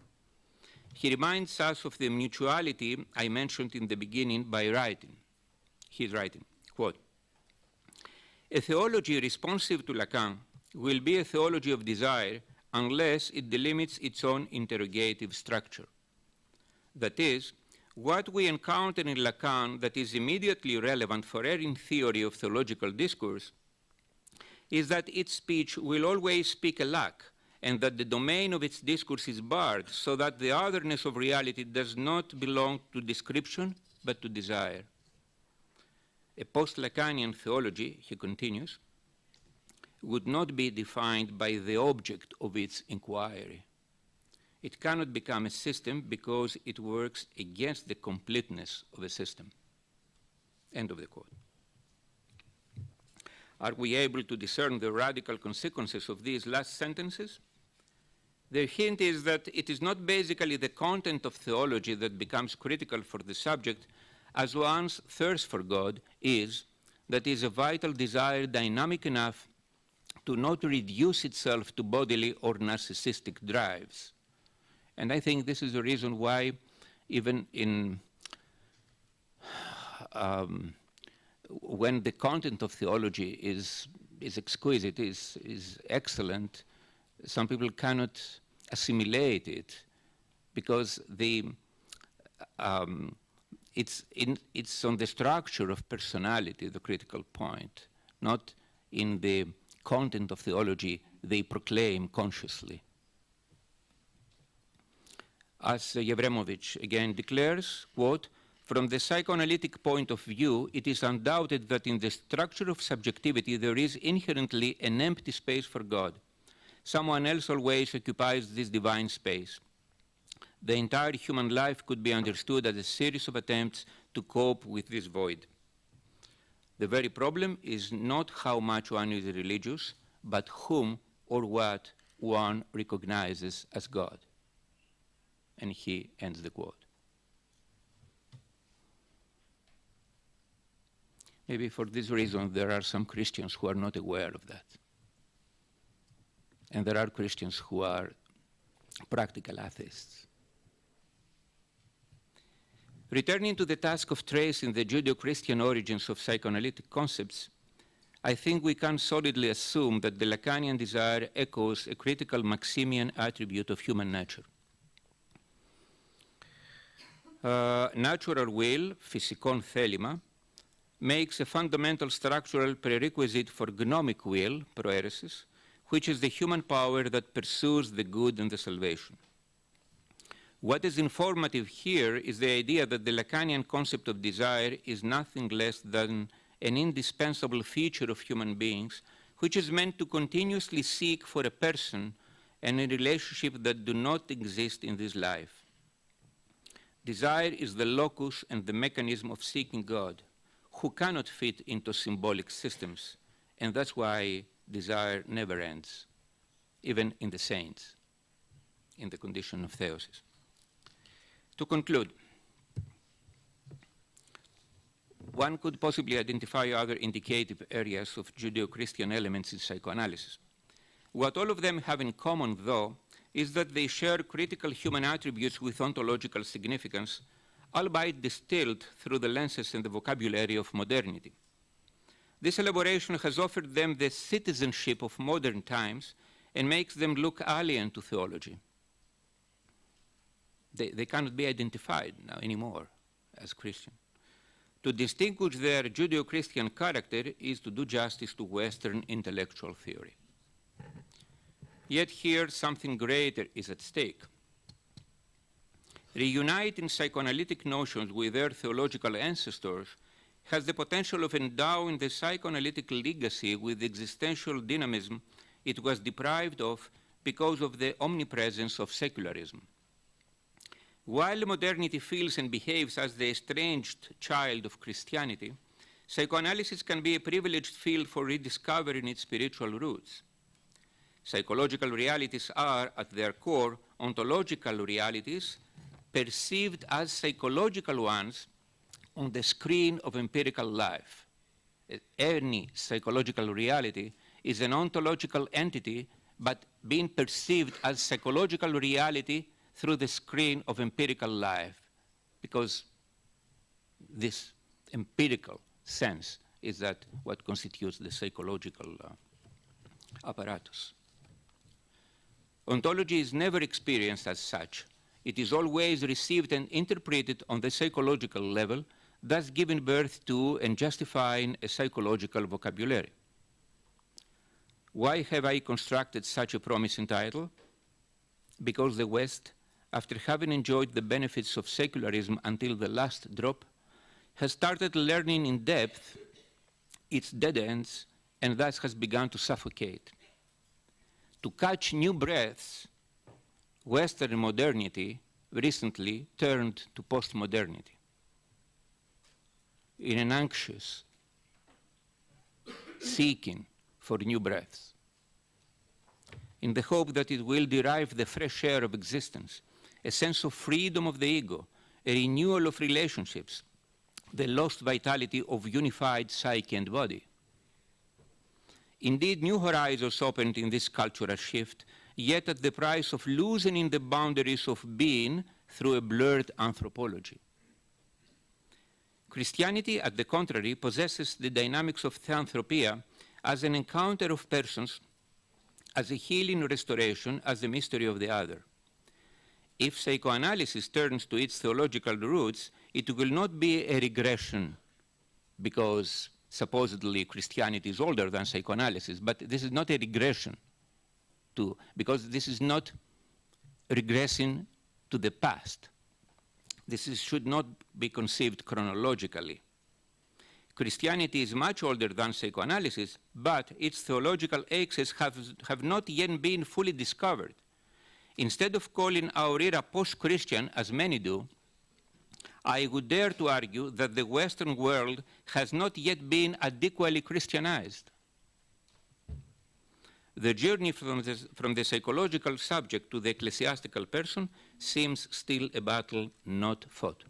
He reminds us of the mutuality I mentioned in the beginning by writing. He's writing, quote, a theology responsive to Lacan will be a theology of desire unless it delimits its own interrogative structure. That is, what we encounter in Lacan that is immediately relevant for any theory of theological discourse is that its speech will always speak a lack, and that the domain of its discourse is barred, so that the otherness of reality does not belong to description, but to desire. A post-Lacanian theology, he continues, would not be defined by the object of its inquiry. It cannot become a system because it works against the completeness of a system. End of the quote. Are we able to discern the radical consequences of these last sentences? The hint is that it is not basically the content of theology that becomes critical for the subject, as one's thirst for God is, that is a vital desire dynamic enough to not reduce itself to bodily or narcissistic drives. And I think this is the reason why even in when the content of theology is exquisite, is excellent, some people cannot assimilate it because it's on the structure of personality, the critical point, not in the content of theology they proclaim consciously. As Yevremovich again declares, quote, From the psychoanalytic point of view, it is undoubted that in the structure of subjectivity there is inherently an empty space for God. Someone else always occupies this divine space. The entire human life could be understood as a series of attempts to cope with this void. The very problem is not how much one is religious, but whom or what one recognizes as God. And he ends the quote. Maybe for this reason there are some Christians who are not aware of that. And there are Christians who are practical atheists. Returning to the task of tracing the Judeo-Christian origins of psychoanalytic concepts, I think we can solidly assume that the Lacanian desire echoes a critical Maximian attribute of human nature. Natural will, physikon θέλημα, makes a fundamental structural prerequisite for gnomic will, proeresis, which is the human power that pursues the good and the salvation. What is informative here is the idea that the Lacanian concept of desire is nothing less than an indispensable feature of human beings, which is meant to continuously seek for a person and a relationship that do not exist in this life. Desire is the locus and the mechanism of seeking God, who cannot fit into symbolic systems, and that's why desire never ends, even in the saints, in the condition of theosis. To conclude, one could possibly identify other indicative areas of Judeo-Christian elements in psychoanalysis. What all of them have in common, though, is that they share critical human attributes with ontological significance, albeit distilled through the lenses and the vocabulary of modernity. This elaboration has offered them the citizenship of modern times and makes them look alien to theology. They cannot be identified now anymore as Christian. To distinguish their Judeo-Christian character is to do justice to Western intellectual theory. Yet here something greater is at stake. Reuniting psychoanalytic notions with their theological ancestors has the potential of endowing the psychoanalytic legacy with existential dynamism it was deprived of because of the omnipresence of secularism. While modernity feels and behaves as the estranged child of Christianity, psychoanalysis can be a privileged field for rediscovering its spiritual roots. Psychological realities are, at their core, ontological realities perceived as psychological ones on the screen of empirical life. Any psychological reality is an ontological entity, but being perceived as psychological reality through the screen of empirical life, because this empirical sense is that what constitutes the psychological apparatus. Ontology is never experienced as such. It is always received and interpreted on the psychological level, thus giving birth to and justifying a psychological vocabulary. Why have I constructed such a promising title? Because the West, after having enjoyed the benefits of secularism until the last drop, has started learning in depth its dead ends and thus has begun to suffocate. To catch new breaths, Western modernity recently turned to postmodernity in an anxious seeking for new breaths, in the hope that it will derive the fresh air of existence, a sense of freedom of the ego, a renewal of relationships, the lost vitality of unified psyche and body. Indeed, new horizons opened in this cultural shift, yet at the price of loosening the boundaries of being through a blurred anthropology. Christianity, at the contrary, possesses the dynamics of theanthropia as an encounter of persons, as a healing restoration, as the mystery of the other. If psychoanalysis turns to its theological roots, it will not be a regression because supposedly Christianity is older than psychoanalysis, but this is not a regression because this is not regressing to the past. should not be conceived chronologically. Christianity is much older than psychoanalysis, but its theological axes have not yet been fully discovered. Instead of calling our era post-Christian, as many do, I would dare to argue that the Western world has not yet been adequately Christianized. The journey from the psychological subject to the ecclesiastical person seems still a battle not fought.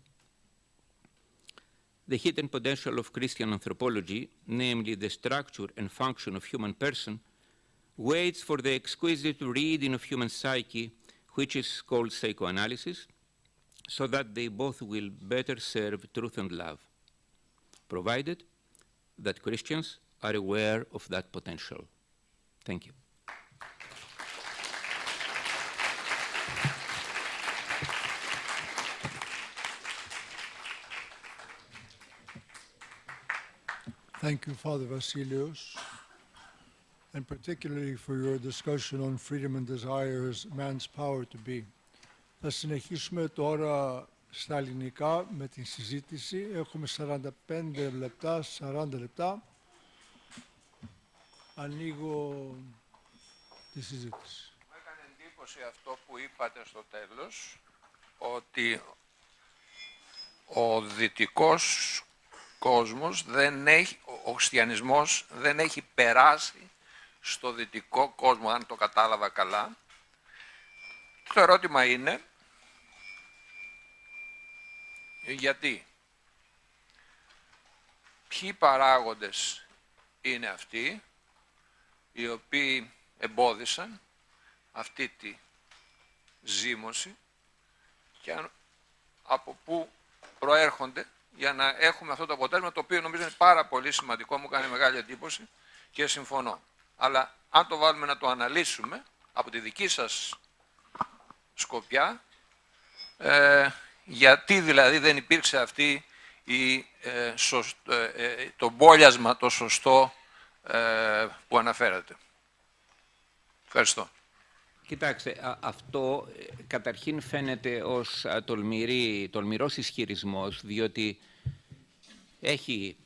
The hidden potential of Christian anthropology, namely the structure and function of human person, waits for the exquisite reading of human psyche, which is called psychoanalysis, so that they both will better serve truth and love, provided that Christians are aware of that potential. Thank you. Thank you, Father Vasilios, and particularly for your discussion on freedom and desire as man's power to be. Θα συνεχίσουμε τώρα στα ελληνικά με την συζήτηση. Έχουμε 45 λεπτά, 40 λεπτά. Ανοίγω τη συζήτηση. Μου έκανε εντύπωση αυτό που είπατε στο τέλος, ότι ο δυτικός κόσμος δεν έχει, ο χριστιανισμός δεν έχει περάσει στο δυτικό κόσμο, αν το κατάλαβα καλά. Το ερώτημα είναι, γιατί, ποιοι παράγοντες είναι αυτοί οι οποίοι εμπόδισαν αυτή τη ζήμωση και από πού προέρχονται για να έχουμε αυτό το αποτέλεσμα, το οποίο νομίζω είναι πάρα πολύ σημαντικό, μου κάνει μεγάλη εντύπωση και συμφωνώ. Αλλά αν το βάλουμε να το αναλύσουμε από τη δική σας σκοπιά, γιατί δηλαδή δεν υπήρξε αυτή το μπόλιασμα το σωστό που αναφέρατε. Ευχαριστώ. Κοιτάξτε, αυτό καταρχήν φαίνεται ως τολμηρός ισχυρισμός, διότι έχει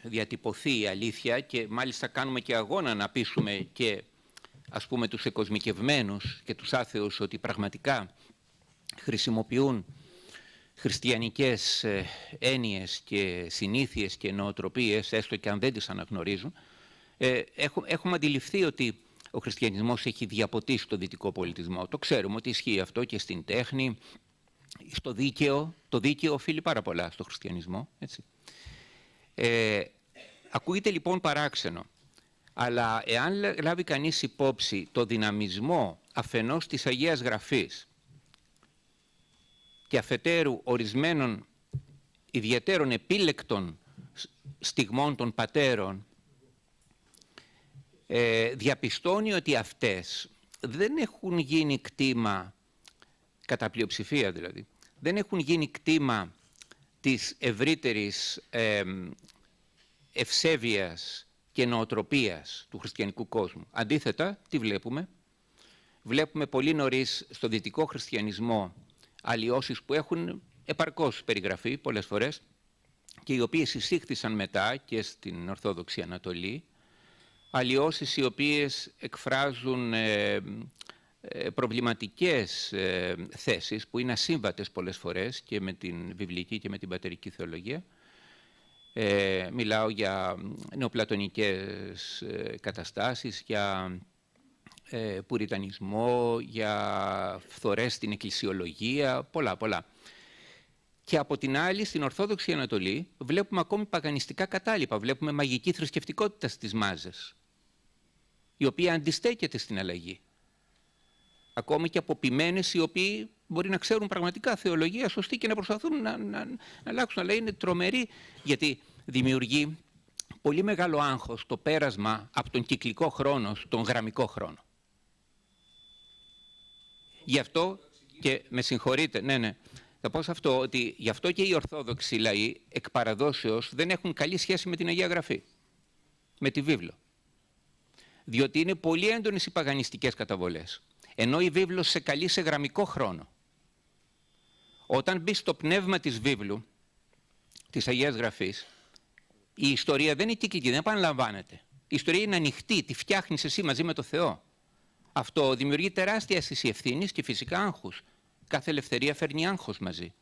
διατυπωθεί η αλήθεια και μάλιστα κάνουμε και αγώνα να πείσουμε και ας πούμε τους εκοσμικευμένους και τους άθεους ότι πραγματικά χρησιμοποιούν χριστιανικές έννοιες και συνήθειες και νοοτροπίες, έστω και αν δεν τις αναγνωρίζουν. Έχουμε αντιληφθεί ότι ο χριστιανισμός έχει διαποτίσει το δυτικό πολιτισμό. Το ξέρουμε ότι ισχύει αυτό και στην τέχνη, στο δίκαιο. Το δίκαιο οφείλει πάρα πολλά στο χριστιανισμό. Έτσι. Ακούγεται λοιπόν παράξενο. Αλλά εάν λάβει κανείς υπόψη το δυναμισμό αφενός της Αγίας Γραφής και αφετέρου ορισμένων ιδιαιτέρων επίλεκτων στιγμών των πατέρων, διαπιστώνει ότι αυτές δεν έχουν γίνει κτήμα, κατά πλειοψηφία δηλαδή, δεν έχουν γίνει κτήμα της ευρύτερης ευσέβειας και νοοτροπίας του χριστιανικού κόσμου. Αντίθετα, τι βλέπουμε? Βλέπουμε πολύ νωρίς στο δυτικό χριστιανισμό αλλοιώσεις που έχουν επαρκώς περιγραφεί πολλές φορές και οι οποίες εισήχθησαν μετά και στην Ορθόδοξη Ανατολή, αλλοιώσεις οι οποίες εκφράζουν προβληματικές θέσεις που είναι ασύμβατες πολλές φορές και με την βιβλική και με την πατερική θεολογία. Μιλάω για νεοπλατωνικές καταστάσεις, για πουριτανισμό, για φθορές στην εκκλησιολογία, πολλά. Και από την άλλη, στην Ορθόδοξη Ανατολή, βλέπουμε ακόμη παγανιστικά κατάλοιπα, βλέπουμε μαγική θρησκευτικότητα στις μάζες, η οποία αντιστέκεται στην αλλαγή. Ακόμη και από ποιμένες οι οποίοι μπορεί να ξέρουν πραγματικά θεολογία σωστή και να προσπαθούν να αλλάξουν, αλλά είναι τρομερή, γιατί δημιουργεί πολύ μεγάλο άγχος το πέρασμα από τον κυκλικό χρόνο στον γραμμικό χρόνο. Γι' αυτό και με συγχωρείτε, ναι, θα πω σε αυτό ότι γι' αυτό και οι Ορθόδοξοι λαοί εκ παραδόσεως δεν έχουν καλή σχέση με την Αγία Γραφή, με τη βίβλο. Διότι είναι πολύ έντονες οι παγανιστικές καταβολές, ενώ η βίβλος σε καλεί σε γραμμικό χρόνο. Όταν μπει στο πνεύμα της βίβλου, της Αγίας Γραφής, η ιστορία δεν είναι κύκλικη, δεν επαναλαμβάνεται. Η ιστορία είναι ανοιχτή, τη φτιάχνεις εσύ μαζί με το Θεό. Αυτό δημιουργεί τεράστια αίσθηση ευθύνης και φυσικά άγχους. Κάθε ελευθερία φέρνει άγχος μαζί.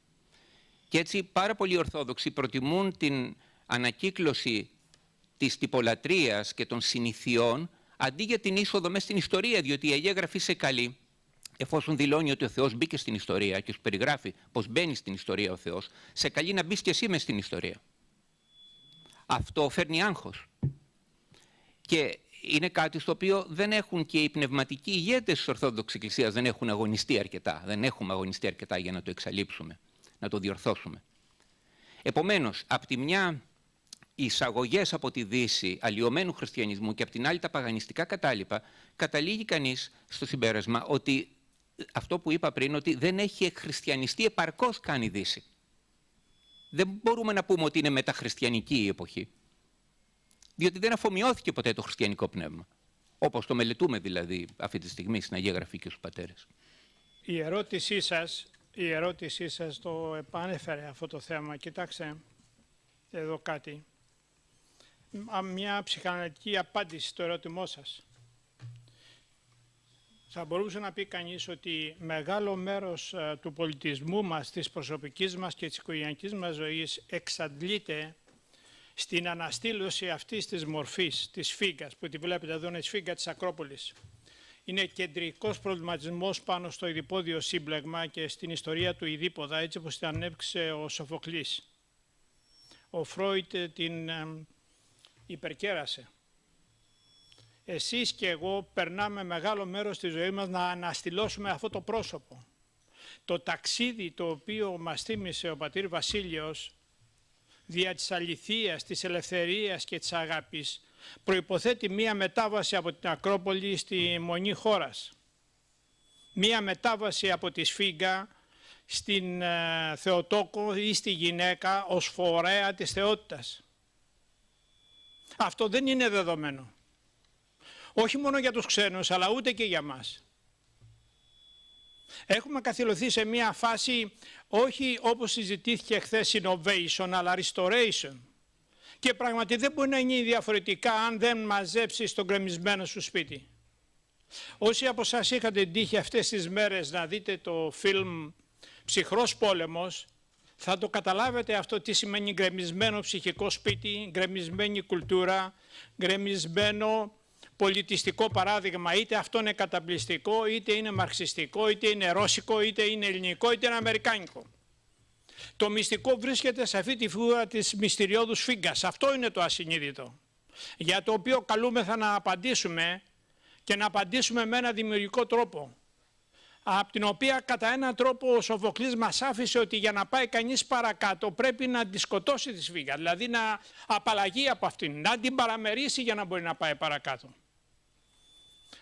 Και έτσι πάρα πολλοί Ορθόδοξοι προτιμούν την ανακύκλωση της τυπολατρείας και των συνηθιών αντί για την είσοδο μέσα στην ιστορία, διότι η Αγία Γραφή σε καλεί, εφόσον δηλώνει ότι ο Θεός μπήκε στην ιστορία και σου περιγράφει πως μπαίνει στην ιστορία ο Θεός, σε καλεί να μπεις και εσύ μες στην ιστορία. Αυτό φέρνει άγχος. Και είναι κάτι στο οποίο δεν έχουν και οι πνευματικοί ηγέτες της Ορθόδοξης Εκκλησίας, δεν έχουν αγωνιστεί αρκετά. Δεν έχουμε αγωνιστεί αρκετά για να το εξαλείψουμε, να το διορθώσουμε. Επομένως, από τη μια οι εισαγωγές από τη Δύση αλλοιωμένου χριστιανισμού και από την άλλη τα παγανιστικά κατάλοιπα, καταλήγει κανείς στο συμπέρασμα ότι αυτό που είπα πριν, ότι δεν έχει εκχριστιανιστεί επαρκώς καν η Δύση. Δεν μπορούμε να πούμε ότι είναι μεταχριστιανική η εποχή, διότι δεν αφομοιώθηκε ποτέ το χριστιανικό πνεύμα, όπως το μελετούμε δηλαδή αυτή τη στιγμή στην Αγία Γραφή και στους πατέρες. Η ερώτησή σας το επανέφερε αυτό το θέμα. Κοιτάξτε εδώ κάτι. Μια ψυχαναλυτική απάντηση στο ερώτημό σας. Θα μπορούσε να πει κανείς ότι μεγάλο μέρος του πολιτισμού μας, της προσωπικής μας και της οικογενειακής μας ζωής εξαντλείται στην αναστήλωση αυτής της μορφής, της σφίγγας, που τη βλέπετε εδώ είναι η σφίγγα της Ακρόπολης. Είναι κεντρικός προβληματισμός πάνω στο ειδipόδιο σύμπλεγμα και στην ιστορία του ειδίποδα, έτσι όπως την ανέπτυξε ο Σοφοκλής. Ο Φρόιτ την υπερκέρασε. Εσείς και εγώ περνάμε μεγάλο μέρος της ζωής μας να αναστηλώσουμε αυτό το πρόσωπο. Το ταξίδι το οποίο μας θύμισε ο πατήρ Βασίλειος δια της αληθείας, της ελευθερίας και της αγάπης προϋποθέτει μία μετάβαση από την Ακρόπολη στη Μονή Χώρας. Μία μετάβαση από τη σφίγγα στην Θεοτόκο ή στη γυναίκα ως φορέα της θεότητας. Αυτό δεν είναι δεδομένο. Όχι μόνο για τους ξένους, αλλά ούτε και για μας. Έχουμε καθυλωθεί σε μία φάση, όχι όπως συζητήθηκε χθες innovation, αλλά restoration. Και πραγματικά δεν μπορεί να είναι διαφορετικά αν δεν μαζέψεις τον γκρεμισμένο σου σπίτι. Όσοι από εσάς είχατε την τύχη αυτές τις μέρες να δείτε το φιλμ «Ψυχρός πόλεμος», θα το καταλάβετε αυτό τι σημαίνει γκρεμισμένο ψυχικό σπίτι, γκρεμισμένη κουλτούρα, γκρεμισμένο πολιτιστικό παράδειγμα. Είτε αυτό είναι καταπληστικό, είτε είναι μαρξιστικό, είτε είναι ρώσικο, είτε είναι ελληνικό, είτε είναι αμερικάνικο. Το μυστικό βρίσκεται σε αυτή τη φigura της μυστηριώδους φίγκας. Αυτό είναι το ασυνείδητο, για το οποίο καλούμεθα να απαντήσουμε και να απαντήσουμε με ένα δημιουργικό τρόπο. Από την οποία κατά έναν τρόπο ο Σοφοκλής μας άφησε ότι για να πάει κανείς παρακάτω πρέπει να τη σκοτώσει τη σφίγγα, δηλαδή να απαλλαγεί από αυτήν, να την παραμερίσει για να μπορεί να πάει παρακάτω.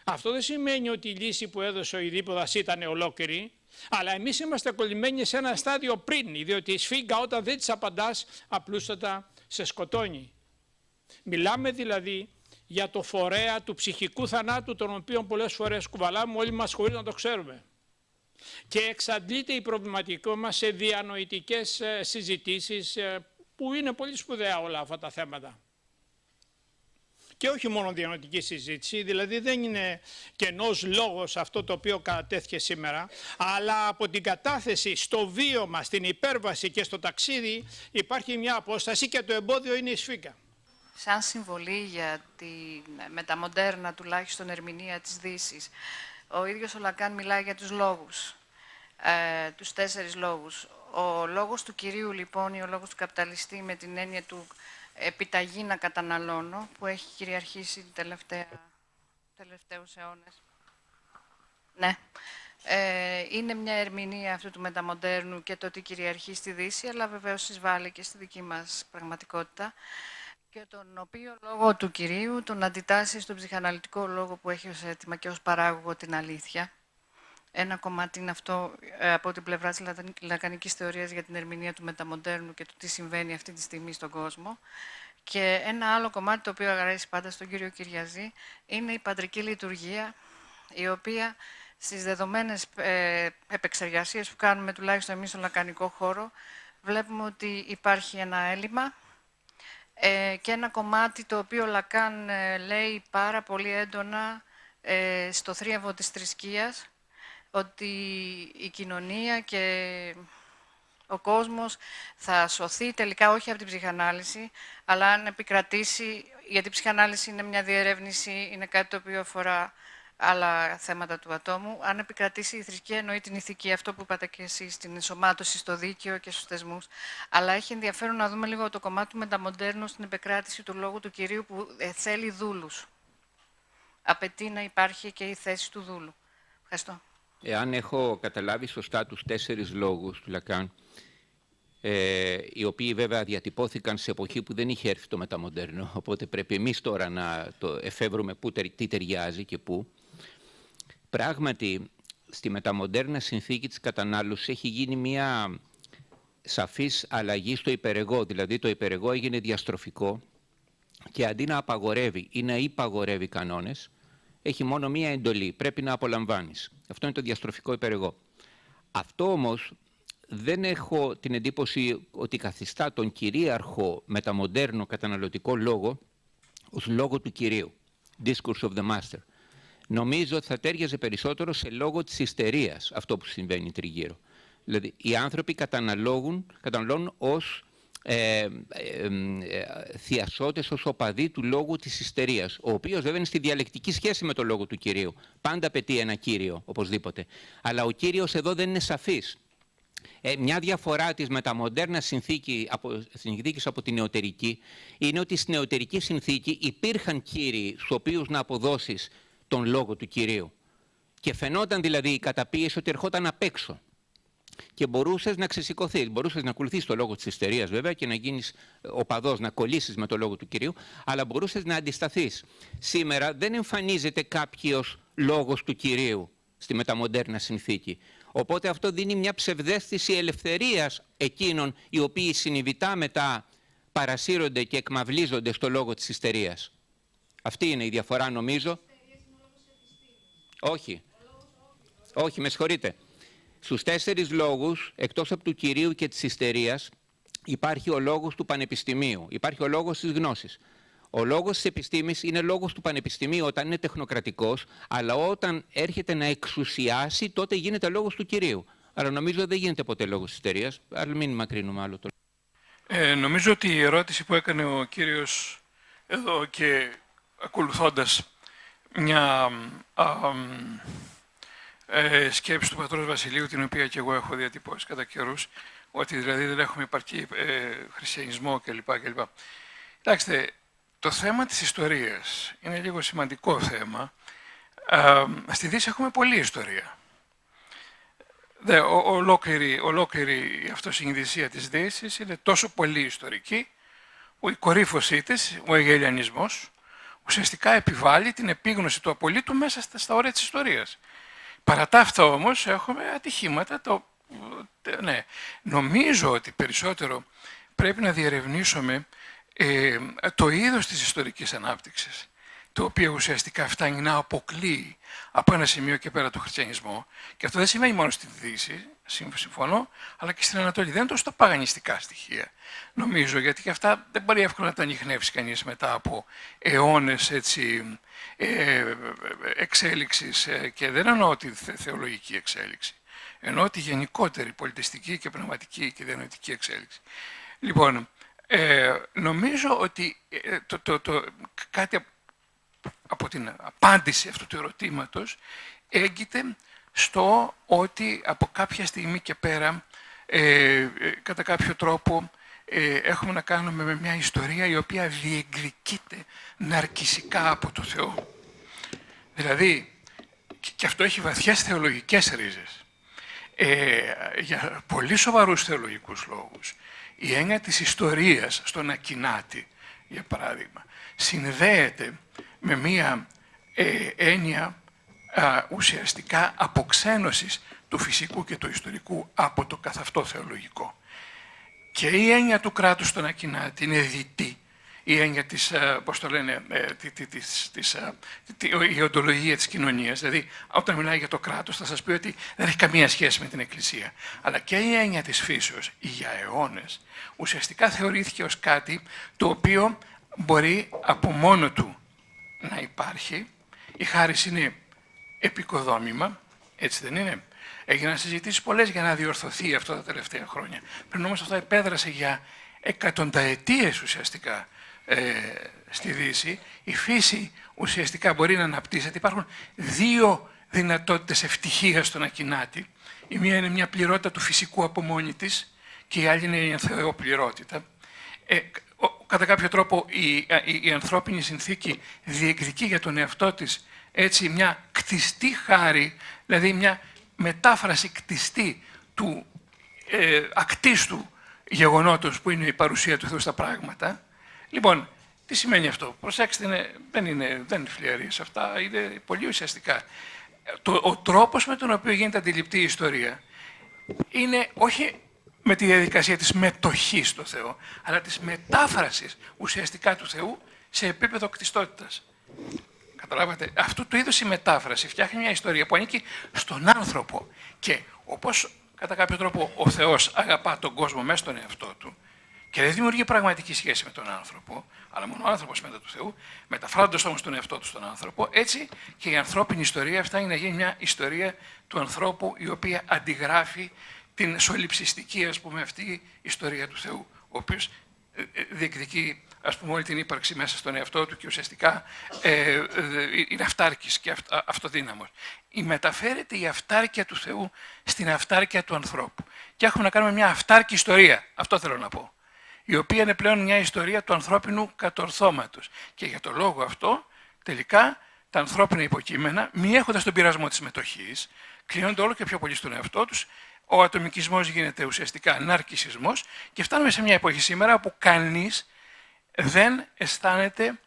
Αυτό δεν σημαίνει ότι η λύση που έδωσε ο ειδίποδας ήταν ολόκληρη, αλλά εμείς είμαστε κολλημένοι σε ένα στάδιο πριν, διότι η σφίγγα όταν δεν της απαντάς απλούστατα σε σκοτώνει. Μιλάμε δηλαδή για το φορέα του ψυχικού θανάτου, τον οποίο πολλές φορές κουβαλάμε όλοι μας χωρίς να το ξέρουμε. Και εξαντλείται η προβληματική μας σε διανοητικές συζητήσεις που είναι πολύ σπουδαία όλα αυτά τα θέματα. Και όχι μόνο διανοητική συζήτηση, δηλαδή δεν είναι κενός λόγος αυτό το οποίο κατατέθηκε σήμερα, αλλά από την κατάθεση στο βίωμα, στην υπέρβαση και στο ταξίδι υπάρχει μια απόσταση και το εμπόδιο είναι η σφίγγα. Σαν συμβολή για τη μεταμοντέρνα τουλάχιστον ερμηνεία της Δύσης, ο ίδιος ο Λακάν μιλάει για τους λόγους, τους 4 λόγους. Ο λόγος του κυρίου λοιπόν ή ο λόγος του καπιταλιστή με την έννοια του επιταγή να καταναλώνω που έχει κυριαρχήσει τελευταίους αιώνες. Ναι. Είναι μια ερμηνεία αυτού του μεταμοντέρνου και το ότι κυριαρχεί στη Δύση, αλλά βεβαίως εισβάλλει και στη δική μας πραγματικότητα, και τον οποίο λόγο του κυρίου τον αντιτάσσει στον ψυχαναλυτικό λόγο που έχει ως αίτημα και ως παράγωγο την αλήθεια. Ένα κομμάτι είναι αυτό από την πλευρά της λακανικής θεωρίας για την ερμηνεία του μεταμοντέρνου και του τι συμβαίνει αυτή τη στιγμή στον κόσμο. Και ένα άλλο κομμάτι το οποίο αρέσει πάντα στον κύριο Κυριαζή είναι η παντρική λειτουργία, η οποία στις δεδομένες επεξεργασίες που κάνουμε, τουλάχιστον εμείς στον λακανικό χώρο, βλέπουμε ότι υπάρχει ένα έλλειμμα και ένα κομμάτι το οποίο ο Λακάν λέει πάρα πολύ έντονα στο θρίαμβο της θρησκείας, ότι η κοινωνία και ο κόσμος θα σωθεί τελικά όχι από την ψυχανάλυση, αλλά αν επικρατήσει, γιατί η ψυχανάλυση είναι μια διερεύνηση, είναι κάτι το οποίο αφορά άλλα θέματα του ατόμου. Αν επικρατήσει η θρησκεία, εννοεί την ηθική, αυτό που είπατε και εσείς, την ενσωμάτωση στο δίκαιο και στους θεσμούς. Αλλά έχει ενδιαφέρον να δούμε λίγο το κομμάτι του μεταμοντέρνου στην επικράτηση του λόγου του Κυρίου, που θέλει δούλους. Απαιτεί να υπάρχει και η θέση του δούλου. Ευχαριστώ. Εάν έχω καταλάβει σωστά τους 4 λόγους του Λακάν, οι οποίοι βέβαια διατυπώθηκαν σε εποχή που δεν είχε έρθει το μεταμοντέρνο, οπότε πρέπει εμείς τώρα να το εφεύρουμε τι ταιριάζει και πού. Πράγματι, στη μεταμοντέρνα συνθήκη της κατανάλωσης έχει γίνει μια σαφής αλλαγή στο υπερεγώ, δηλαδή το υπερεγώ έγινε διαστροφικό και αντί να απαγορεύει ή να υπαγορεύει κανόνες, έχει μόνο μία εντολή, πρέπει να απολαμβάνεις. Αυτό είναι το διαστροφικό υπερεγώ. Αυτό όμως δεν έχω την εντύπωση ότι καθιστά τον κυρίαρχο μεταμοντέρνο καταναλωτικό λόγο ως λόγο του Κυρίου, discourse of the master. Νομίζω ότι θα τέριαζε περισσότερο σε λόγο της ιστερίας αυτό που συμβαίνει τριγύρω. Δηλαδή οι άνθρωποι καταναλώνουν ως θειασότες, ως οπαδοί του λόγου της ιστερίας, ο οποίος βέβαια είναι στη διαλεκτική σχέση με το λόγο του Κυρίου. Πάντα απαιτεί ένα Κύριο, οπωσδήποτε. Αλλά ο Κύριος εδώ δεν είναι σαφής. Μια διαφορά της μεταμοντέρνας συνθήκης από την νεωτερική είναι ότι στην νεωτερική συνθήκη υπήρχαν κύριοι στους οποίους να αποδώσεις τον λόγο του Κυρίου. Και φαινόταν δηλαδή η καταπίεση ότι ερχόταν απ' έξω. Και μπορούσες να ξεσηκωθείς, μπορούσες να ακολουθείς το λόγο της ιστερίας βέβαια και να γίνεις οπαδός, να κολλήσεις με το λόγο του Κυρίου, αλλά μπορούσες να αντισταθείς. Σήμερα δεν εμφανίζεται κάποιος λόγος του Κυρίου στη μεταμοντέρνα συνθήκη. Οπότε αυτό δίνει μια ψευδαίσθηση ελευθερίας εκείνων οι οποίοι συνειδητά μετά παρασύρονται και εκμαυλίζονται στο λόγο της ιστερίας. Αυτή είναι η διαφορά νομίζω. Όχι, με συγχωρείτε. Στους 4 λόγους, εκτός από του Κυρίου και της ιστερίας, υπάρχει ο λόγος του πανεπιστημίου, υπάρχει ο λόγος της γνώσης. Ο λόγος της επιστήμης είναι λόγος του πανεπιστημίου όταν είναι τεχνοκρατικός, αλλά όταν έρχεται να εξουσιάσει, τότε γίνεται λόγος του Κυρίου. Αλλά νομίζω δεν γίνεται ποτέ λόγος της ιστερίας, αλλά μην μακρύνουμε άλλο το λόγο. Νομίζω ότι η ερώτηση που έκανε ο κύριος εδώ και ακολουθώντας μια σκέψη του πατρός Βασιλείου, την οποία και εγώ έχω διατυπώσει κατά καιρούς, ότι δηλαδή δεν έχουμε υπαρκή χριστιανισμό κλπ. Κοιτάξτε, το θέμα της ιστορίας είναι λίγο σημαντικό θέμα. Στη Δύση έχουμε πολλή ιστορία. Ολόκληρη η αυτοσυνειδησία της Δύσης είναι τόσο πολύ ιστορική, που η κορύφωσή της, ο αιγελιανισμός, ουσιαστικά επιβάλλει την επίγνωση του απολύτου μέσα στα όρια της ιστορίας. Παρά τα αυτά όμως έχουμε ατυχήματα. Ναι. Νομίζω ότι περισσότερο πρέπει να διερευνήσουμε το είδος της ιστορικής ανάπτυξης, το οποίο ουσιαστικά φτάνει να αποκλείει από ένα σημείο και πέρα του χριστιανισμό. Και αυτό δεν σημαίνει μόνο στη Δύση, συμφωνώ, αλλά και στην Ανατολή. Δεν είναι τόσο τα παγανιστικά στοιχεία, νομίζω, γιατί και αυτά δεν μπορεί εύκολα να τα ανιχνεύσει κανείς μετά από αιώνες εξέλιξης, και δεν εννοώ τη θεολογική εξέλιξη, εννοώ τη γενικότερη πολιτιστική και πνευματική και διανοητική εξέλιξη. Λοιπόν, νομίζω ότι κάτι από την απάντηση αυτού του ερωτήματος έγκυται στο ότι από κάποια στιγμή και πέρα, κατά κάποιο τρόπο, έχουμε να κάνουμε με μια ιστορία η οποία διεκδικείται ναρκισσικά από το Θεό. Δηλαδή, και αυτό έχει βαθιές θεολογικές ρίζες. Για πολύ σοβαρούς θεολογικούς λόγους, η έννοια της ιστορίας στον Ακινάτη, για παράδειγμα, συνδέεται με μία έννοια ουσιαστικά αποξένωσης του φυσικού και του ιστορικού από το καθ' αυτό θεολογικό. Και η έννοια του κράτους στον Ακινάτη είναι διτή. η έννοια της, πώς το λένε, η οντολογία της κοινωνίας. Δηλαδή, όταν μιλάει για το κράτος, θα σας πει ότι δεν έχει καμία σχέση με την Εκκλησία. Αλλά και η έννοια της φύσεως, για αιώνες, ουσιαστικά θεωρήθηκε ως κάτι το οποίο μπορεί από μόνο του να υπάρχει. Η χάρις είναι επικοδόμημα, έτσι δεν είναι? Έγιναν συζητήσεις πολλές για να διορθωθεί αυτό τα τελευταία χρόνια. Πριν όμως αυτό επέδρασε για εκατονταετίες ουσιαστικά στη Δύση. Η φύση ουσιαστικά μπορεί να αναπτύσσεται. Υπάρχουν δύο δυνατότητες ευτυχίας στον ακινάτη. Η μία είναι μια πληρότητα του φυσικού από μόνη της και η άλλη είναι η θεοπληρότητα. Κατά κάποιο τρόπο η ανθρώπινη συνθήκη διεκδικεί για τον εαυτό της έτσι μια κτιστή χάρη, δηλαδή μια μετάφραση κτιστή του ακτίστου γεγονότος που είναι η παρουσία του Θεού στα πράγματα. Λοιπόν, τι σημαίνει αυτό? Προσέξτε, δεν είναι φλιαρίες αυτά, είναι πολύ ουσιαστικά. Ο τρόπος με τον οποίο γίνεται αντιληπτή η ιστορία είναι όχι με τη διαδικασία της μετοχής στο Θεό, αλλά της μετάφρασης ουσιαστικά του Θεού σε επίπεδο κτιστότητας. Καταλάβατε, αυτού του είδους η μετάφραση φτιάχνει μια ιστορία που ανήκει στον άνθρωπο και όπως κατά κάποιο τρόπο ο Θεός αγαπά τον κόσμο μέσα στον εαυτό του και δεν δημιουργεί πραγματική σχέση με τον άνθρωπο, αλλά μόνο ο άνθρωπος μετά του Θεού, μεταφράζοντας όμως τον εαυτό του στον άνθρωπο, έτσι και η ανθρώπινη ιστορία φτάνει να γίνει μια ιστορία του ανθρώπου η οποία αντιγράφει την σοληψιστική, ας πούμε, αυτή ιστορία του Θεού, ο οποίος διεκδικεί, ας πούμε, όλη την ύπαρξη μέσα στον εαυτό του και ουσιαστικά είναι αυτάρκης και αυτοδύναμος. Μεταφέρεται η αυτάρκεια του Θεού στην αυτάρκεια του ανθρώπου. Και έχουμε να κάνουμε μια αυτάρκη ιστορία, αυτό θέλω να πω, η οποία είναι πλέον μια ιστορία του ανθρώπινου κατορθώματος. Και για τον λόγο αυτό, τελικά, τα ανθρώπινα υποκείμενα, μη έχοντας τον πειρασμό της μετοχής, κλείνονται όλο και πιο πολύ στον εαυτό τους. Ο ατομικισμός γίνεται ουσιαστικά ναρκισσισμός και φτάνουμε σε μια εποχή σήμερα όπου κανείς δεν αισθάνεται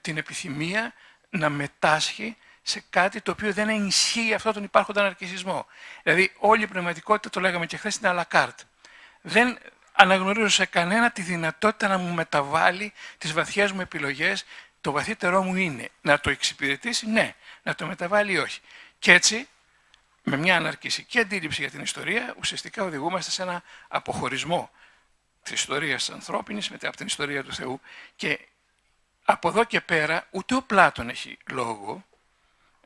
την επιθυμία να μετάσχει σε κάτι το οποίο δεν ενισχύει αυτό τον υπάρχοντα ναρκισσισμό. Δηλαδή όλη η πνευματικότητα, το λέγαμε και χθες, είναι à la carte. Δεν αναγνωρίζω σε κανένα τη δυνατότητα να μου μεταβάλει τις βαθιές μου επιλογές. Το βαθύτερό μου είναι να το εξυπηρετήσει, ναι, να το μεταβάλει, όχι. Και έτσι, με μια αναρκισσική αντίληψη για την ιστορία, ουσιαστικά οδηγούμαστε σε ένα αποχωρισμό της ιστορίας της ανθρώπινης από την ιστορία του Θεού. Και από εδώ και πέρα, ούτε ο Πλάτων έχει λόγο,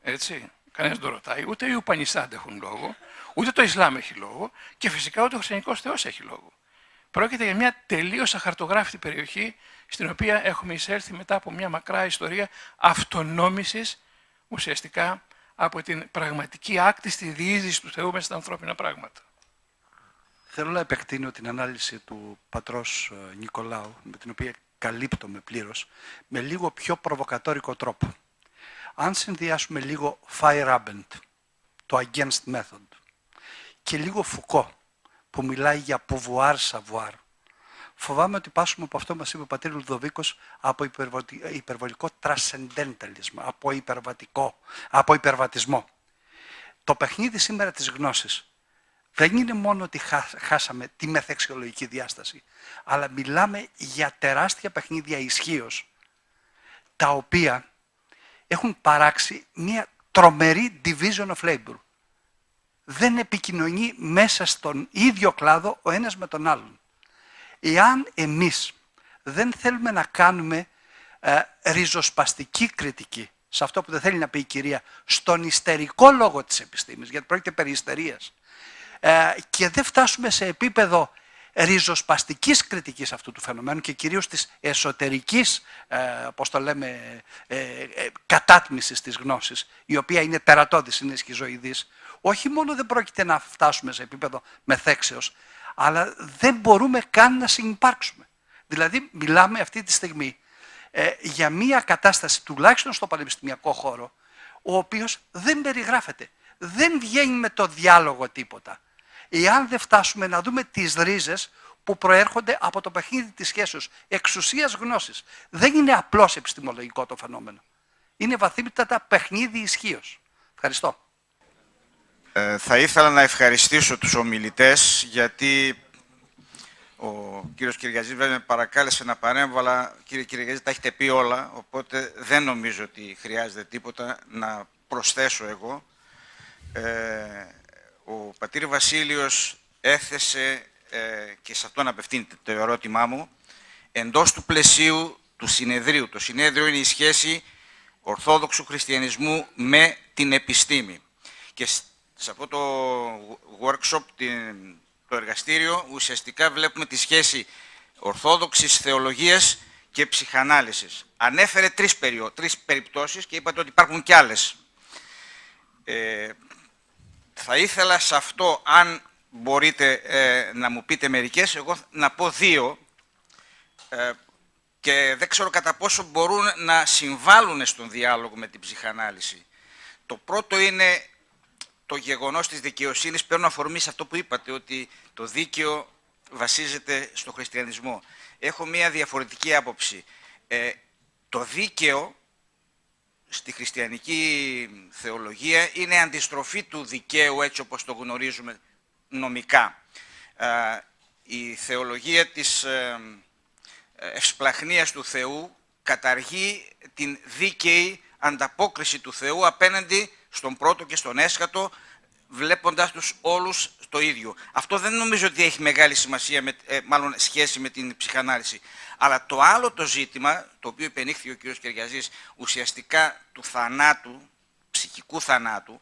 έτσι, κανένας δεν το ρωτάει, ούτε οι Ουπανιστάντε έχουν λόγο, ούτε το Ισλάμ έχει λόγο και φυσικά ούτε ο χριστιανικός Θεός έχει λόγο. Πρόκειται για μια τελείως αχαρτογράφητη περιοχή, στην οποία έχουμε εισέλθει μετά από μια μακρά ιστορία αυτονόμησης ουσιαστικά από την πραγματική άκτιστη διείσδυση του Θεού μέσα στα ανθρώπινα πράγματα. Θέλω να επεκτείνω την ανάλυση του πατρός Νικολάου, με την οποία καλύπτομαι πλήρως, με λίγο πιο προβοκατόρικο τρόπο. Αν συνδυάσουμε λίγο Feyerabend, το against method, και λίγο Foucault, που μιλάει για pouvoir savoir, φοβάμαι ότι πάσουμε από αυτό που μας είπε ο πατήρ Λουδοβίκος, από υπερβολικό transcendentalism, από υπερβατισμό. Το παιχνίδι σήμερα της γνώσης δεν είναι μόνο ότι χάσαμε τη μεθεξιολογική διάσταση, αλλά μιλάμε για τεράστια παιχνίδια ισχύως, τα οποία έχουν παράξει μια τρομερή division of labor. Δεν επικοινωνεί μέσα στον ίδιο κλάδο ο ένας με τον άλλον. Εάν εμείς δεν θέλουμε να κάνουμε ριζοσπαστική κριτική, σε αυτό που δεν θέλει να πει η κυρία, στον ιστερικό λόγο της επιστήμης, γιατί πρόκειται περί ιστερίας, και δεν φτάσουμε σε επίπεδο ριζοσπαστικής κριτικής αυτού του φαινομένου και κυρίως της εσωτερικής, πώς το λέμε, κατάτμισης της γνώσης, η οποία είναι τερατώδης, είναι σχιζοειδής, όχι μόνο δεν πρόκειται να φτάσουμε σε επίπεδο μεθέξεως, αλλά δεν μπορούμε καν να συνυπάρξουμε. Δηλαδή, μιλάμε αυτή τη στιγμή για μία κατάσταση, τουλάχιστον στο πανεπιστημιακό χώρο, ο οποίος δεν περιγράφεται. Δεν βγαίνει με το διάλογο τίποτα. Εάν δεν φτάσουμε να δούμε τις ρίζες που προέρχονται από το παιχνίδι της σχέσεως εξουσίας γνώσης. Δεν είναι απλώς επιστημολογικό το φαινόμενο. Είναι βαθύτατα παιχνίδι ισχύως. Ευχαριστώ. Θα ήθελα να ευχαριστήσω τους ομιλητές, γιατί Ο κύριος Κυριαζής βέβαια με παρακάλεσε να παρέμβω, αλλά κύριε Κυριαζή τα έχετε πει όλα, οπότε δεν νομίζω ότι χρειάζεται τίποτα να προσθέσω εγώ. Ο πατήρ Βασίλειος έθεσε, και σε αυτόν απευθύνεται το ερώτημά μου, εντός του πλαισίου του συνεδρίου. Το συνέδριο είναι η σχέση Ορθόδοξου Χριστιανισμού με την επιστήμη. Και σε αυτό το workshop, το εργαστήριο, ουσιαστικά βλέπουμε τη σχέση Ορθόδοξης Θεολογίας και ψυχανάλυσης. Ανέφερε τρεις περιπτώσεις και είπατε ότι υπάρχουν κι άλλες. Θα ήθελα σε αυτό, αν μπορείτε να μου πείτε μερικές, εγώ να πω δύο, και δεν ξέρω κατά πόσο μπορούν να συμβάλλουν στον διάλογο με την ψυχανάλυση. Το πρώτο είναι το γεγονός της δικαιοσύνης. Παίρνω αφορμή σε αυτό που είπατε, ότι το δίκαιο βασίζεται στο χριστιανισμό. Έχω μία διαφορετική άποψη. Το δίκαιο στη χριστιανική θεολογία είναι αντιστροφή του δικαίου έτσι όπως το γνωρίζουμε νομικά. Η θεολογία της ευσπλαχνίας του Θεού καταργεί την δίκαιη ανταπόκριση του Θεού απέναντι στον πρώτο και στον έσχατο, βλέποντας τους όλους το ίδιο. Αυτό δεν νομίζω ότι έχει μεγάλη σημασία, μάλλον σχέση με την ψυχανάλυση. Αλλά το άλλο το ζήτημα, το οποίο υπενήχθη ο κ. Κυριαζής, ουσιαστικά του θανάτου, ψυχικού θανάτου,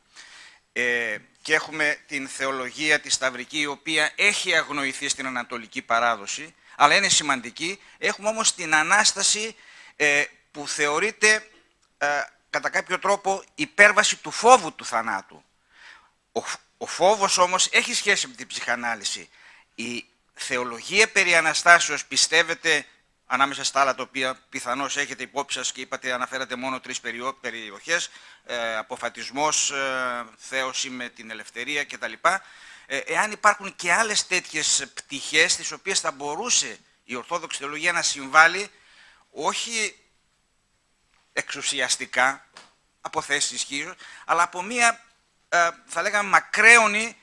και έχουμε την θεολογία τη σταυρική, η οποία έχει αγνοηθεί στην Ανατολική παράδοση, αλλά είναι σημαντική. Έχουμε όμως την Ανάσταση που θεωρείται κατά κάποιο τρόπο υπέρβαση του φόβου του θανάτου. Ο φόβος όμως έχει σχέση με την ψυχανάλυση. Η θεολογία περί Αναστάσεως πιστεύετε, ανάμεσα στα άλλα τα οποία πιθανώς έχετε υπόψη σας και είπατε, αναφέρατε μόνο τρεις περιοχές, αποφατισμός, θέωση με την ελευθερία κτλ. Εάν υπάρχουν και άλλες τέτοιες πτυχές, τις οποίες θα μπορούσε η Ορθόδοξη Θεολογία να συμβάλλει, όχι εξουσιαστικά, από θέσεις ισχύως, αλλά από μία, θα λέγαμε, μακραίωνη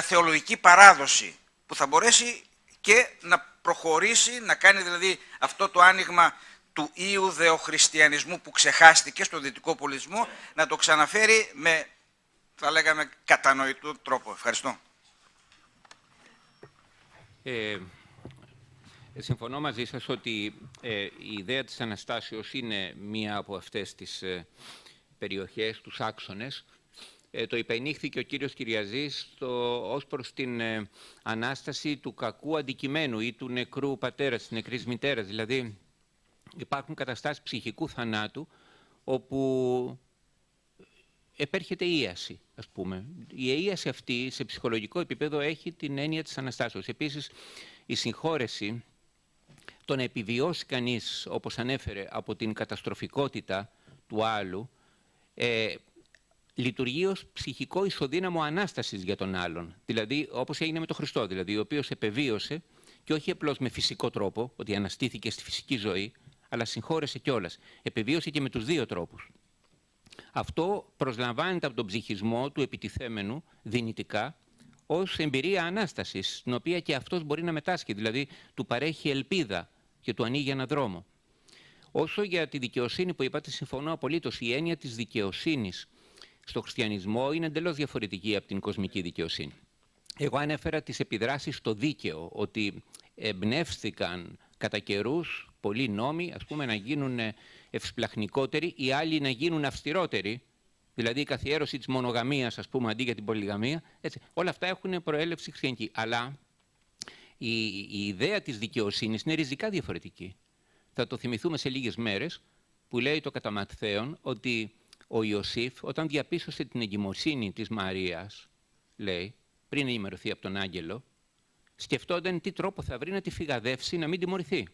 θεολογική παράδοση, που θα μπορέσει και να προχωρήσει, να κάνει δηλαδή αυτό το άνοιγμα του Ιουδεοχριστιανισμού που ξεχάστηκε στο δυτικό πολιτισμό, να το ξαναφέρει με, θα λέγαμε, κατανοητό τρόπο. Ευχαριστώ. Συμφωνώ μαζί σας ότι η ιδέα της Αναστάσεως είναι μία από αυτές τις περιοχές, τους άξονες. Το υπενήχθηκε ο κύριος Κυριαζής ως προς την Ανάσταση του κακού αντικειμένου ή του νεκρού πατέρα, της νεκρής μητέρας. Δηλαδή υπάρχουν καταστάσεις ψυχικού θανάτου όπου επέρχεται ίαση, ας πούμε. Η ίαση αυτή σε ψυχολογικό επίπεδο έχει την έννοια της Αναστάσεως. Επίσης, η συγχώρεση, το να επιβιώσει κανείς, όπως ανέφερε, από την καταστροφικότητα του άλλου, λειτουργεί ως ψυχικό ισοδύναμο ανάστασης για τον άλλον. Δηλαδή, όπως έγινε με τον Χριστό, δηλαδή, ο οποίος επεβίωσε και όχι απλώς με φυσικό τρόπο, ότι αναστήθηκε στη φυσική ζωή, αλλά συγχώρεσε κιόλας. Επεβίωσε και με τους δύο τρόπους. Αυτό προσλαμβάνεται από τον ψυχισμό του επιτιθέμενου δυνητικά ως εμπειρία ανάστασης, την οποία και αυτός μπορεί να μετάσχει, δηλαδή του παρέχει ελπίδα και του ανοίγει έναν δρόμο. Όσο για τη δικαιοσύνη που είπατε, συμφωνώ απολύτως. Η έννοια της δικαιοσύνης στο χριστιανισμό είναι εντελώς διαφορετική από την κοσμική δικαιοσύνη. Εγώ ανέφερα τις επιδράσεις στο δίκαιο, ότι εμπνεύστηκαν κατά καιρούς πολλοί νόμοι, ας πούμε, να γίνουν ευσπλαχνικότεροι, οι άλλοι να γίνουν αυστηρότεροι, δηλαδή η καθιέρωση της μονογαμίας, ας πούμε, αντί για την πολυγαμία. Έτσι. Όλα αυτά έχουν προέλευση χριστιανική. Αλλά η ιδέα της δικαιοσύνης είναι ριζικά διαφορετική. Θα το θυμηθούμε σε λίγες μέρες, που λέει το κατά Ματθαίον ότι ο Ιωσήφ, όταν διαπίστωσε την εγκυμοσύνη της Μαρίας, λέει, πριν ενημερωθεί από τον άγγελο, σκεφτόταν τι τρόπο θα βρει να τη φυγαδεύσει, να μην τιμωρηθεί.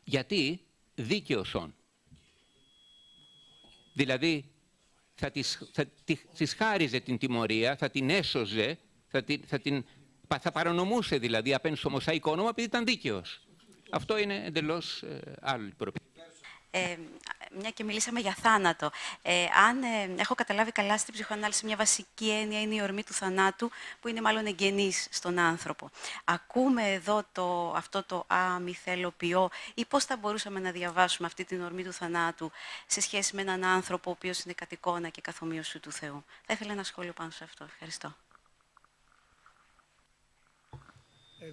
Γιατί δίκαιος όν. Δηλαδή, θα της χάριζε την τιμωρία, θα την έσωζε, θα παρανομούσε δηλαδή απέναντι στο μοσαϊκό όνομα, επειδή ήταν δίκαιος. Αυτό είναι εντελώς άλλο. Μια και μιλήσαμε για θάνατο. Αν έχω καταλάβει καλά στην ψυχοανάλυση, μια βασική έννοια είναι η ορμή του θανάτου, που είναι μάλλον εγγενής στον άνθρωπο. Ακούμε εδώ αυτό το «α, μη θέλω, ποιώ», ή πώς θα μπορούσαμε να διαβάσουμε αυτή την ορμή του θανάτου σε σχέση με έναν άνθρωπο ο οποίος είναι κατ' εικόνα και καθ' ομοίωση του Θεού. Θα ήθελα ένα σχόλιο πάνω σε αυτό. Ευχαριστώ.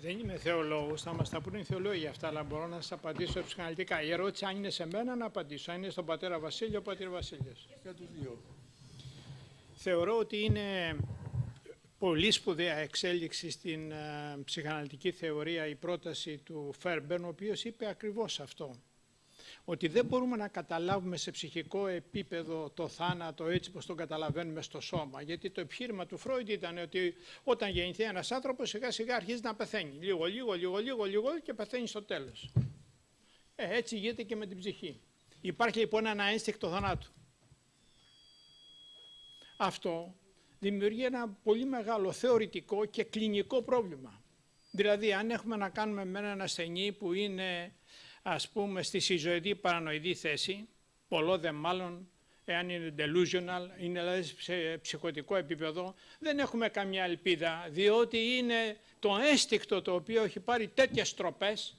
Δεν είμαι θεολόγος, θα μας τα πούνε οι θεολόγοι αυτά, αλλά μπορώ να σας απαντήσω ψυχαναλυτικά. Η ερώτηση, αν είναι σε μένα, να απαντήσω. Αν είναι στον πατέρα Βασίλειο, ο πατήρ Βασίλειος. Για τους δύο. Θεωρώ ότι είναι πολύ σπουδαία εξέλιξη στην ψυχαναλυτική θεωρία η πρόταση του Φέρμπερν, ο οποίος είπε ακριβώς αυτό. Ότι δεν μπορούμε να καταλάβουμε σε ψυχικό επίπεδο το θάνατο έτσι πως τον καταλαβαίνουμε στο σώμα. Γιατί το επιχείρημα του Φρόιντ ήταν ότι όταν γεννηθεί ένας άνθρωπος, σιγά σιγά αρχίζει να πεθαίνει. Λίγο και πεθαίνει στο τέλος. Έτσι γίνεται και με την ψυχή. Υπάρχει λοιπόν ένα ένστικτο θανάτου. Αυτό δημιουργεί ένα πολύ μεγάλο θεωρητικό και κλινικό πρόβλημα. Δηλαδή, αν έχουμε να κάνουμε με έναν ασθενή που είναι, ας πούμε, στη σιζοειδή παρανοειδή θέση, πολλό δε μάλλον, εάν είναι delusional, είναι δηλαδή σε ψυχωτικό επίπεδο, δεν έχουμε καμιά ελπίδα, διότι είναι το ένστικτο το οποίο έχει πάρει τέτοιες τροπές,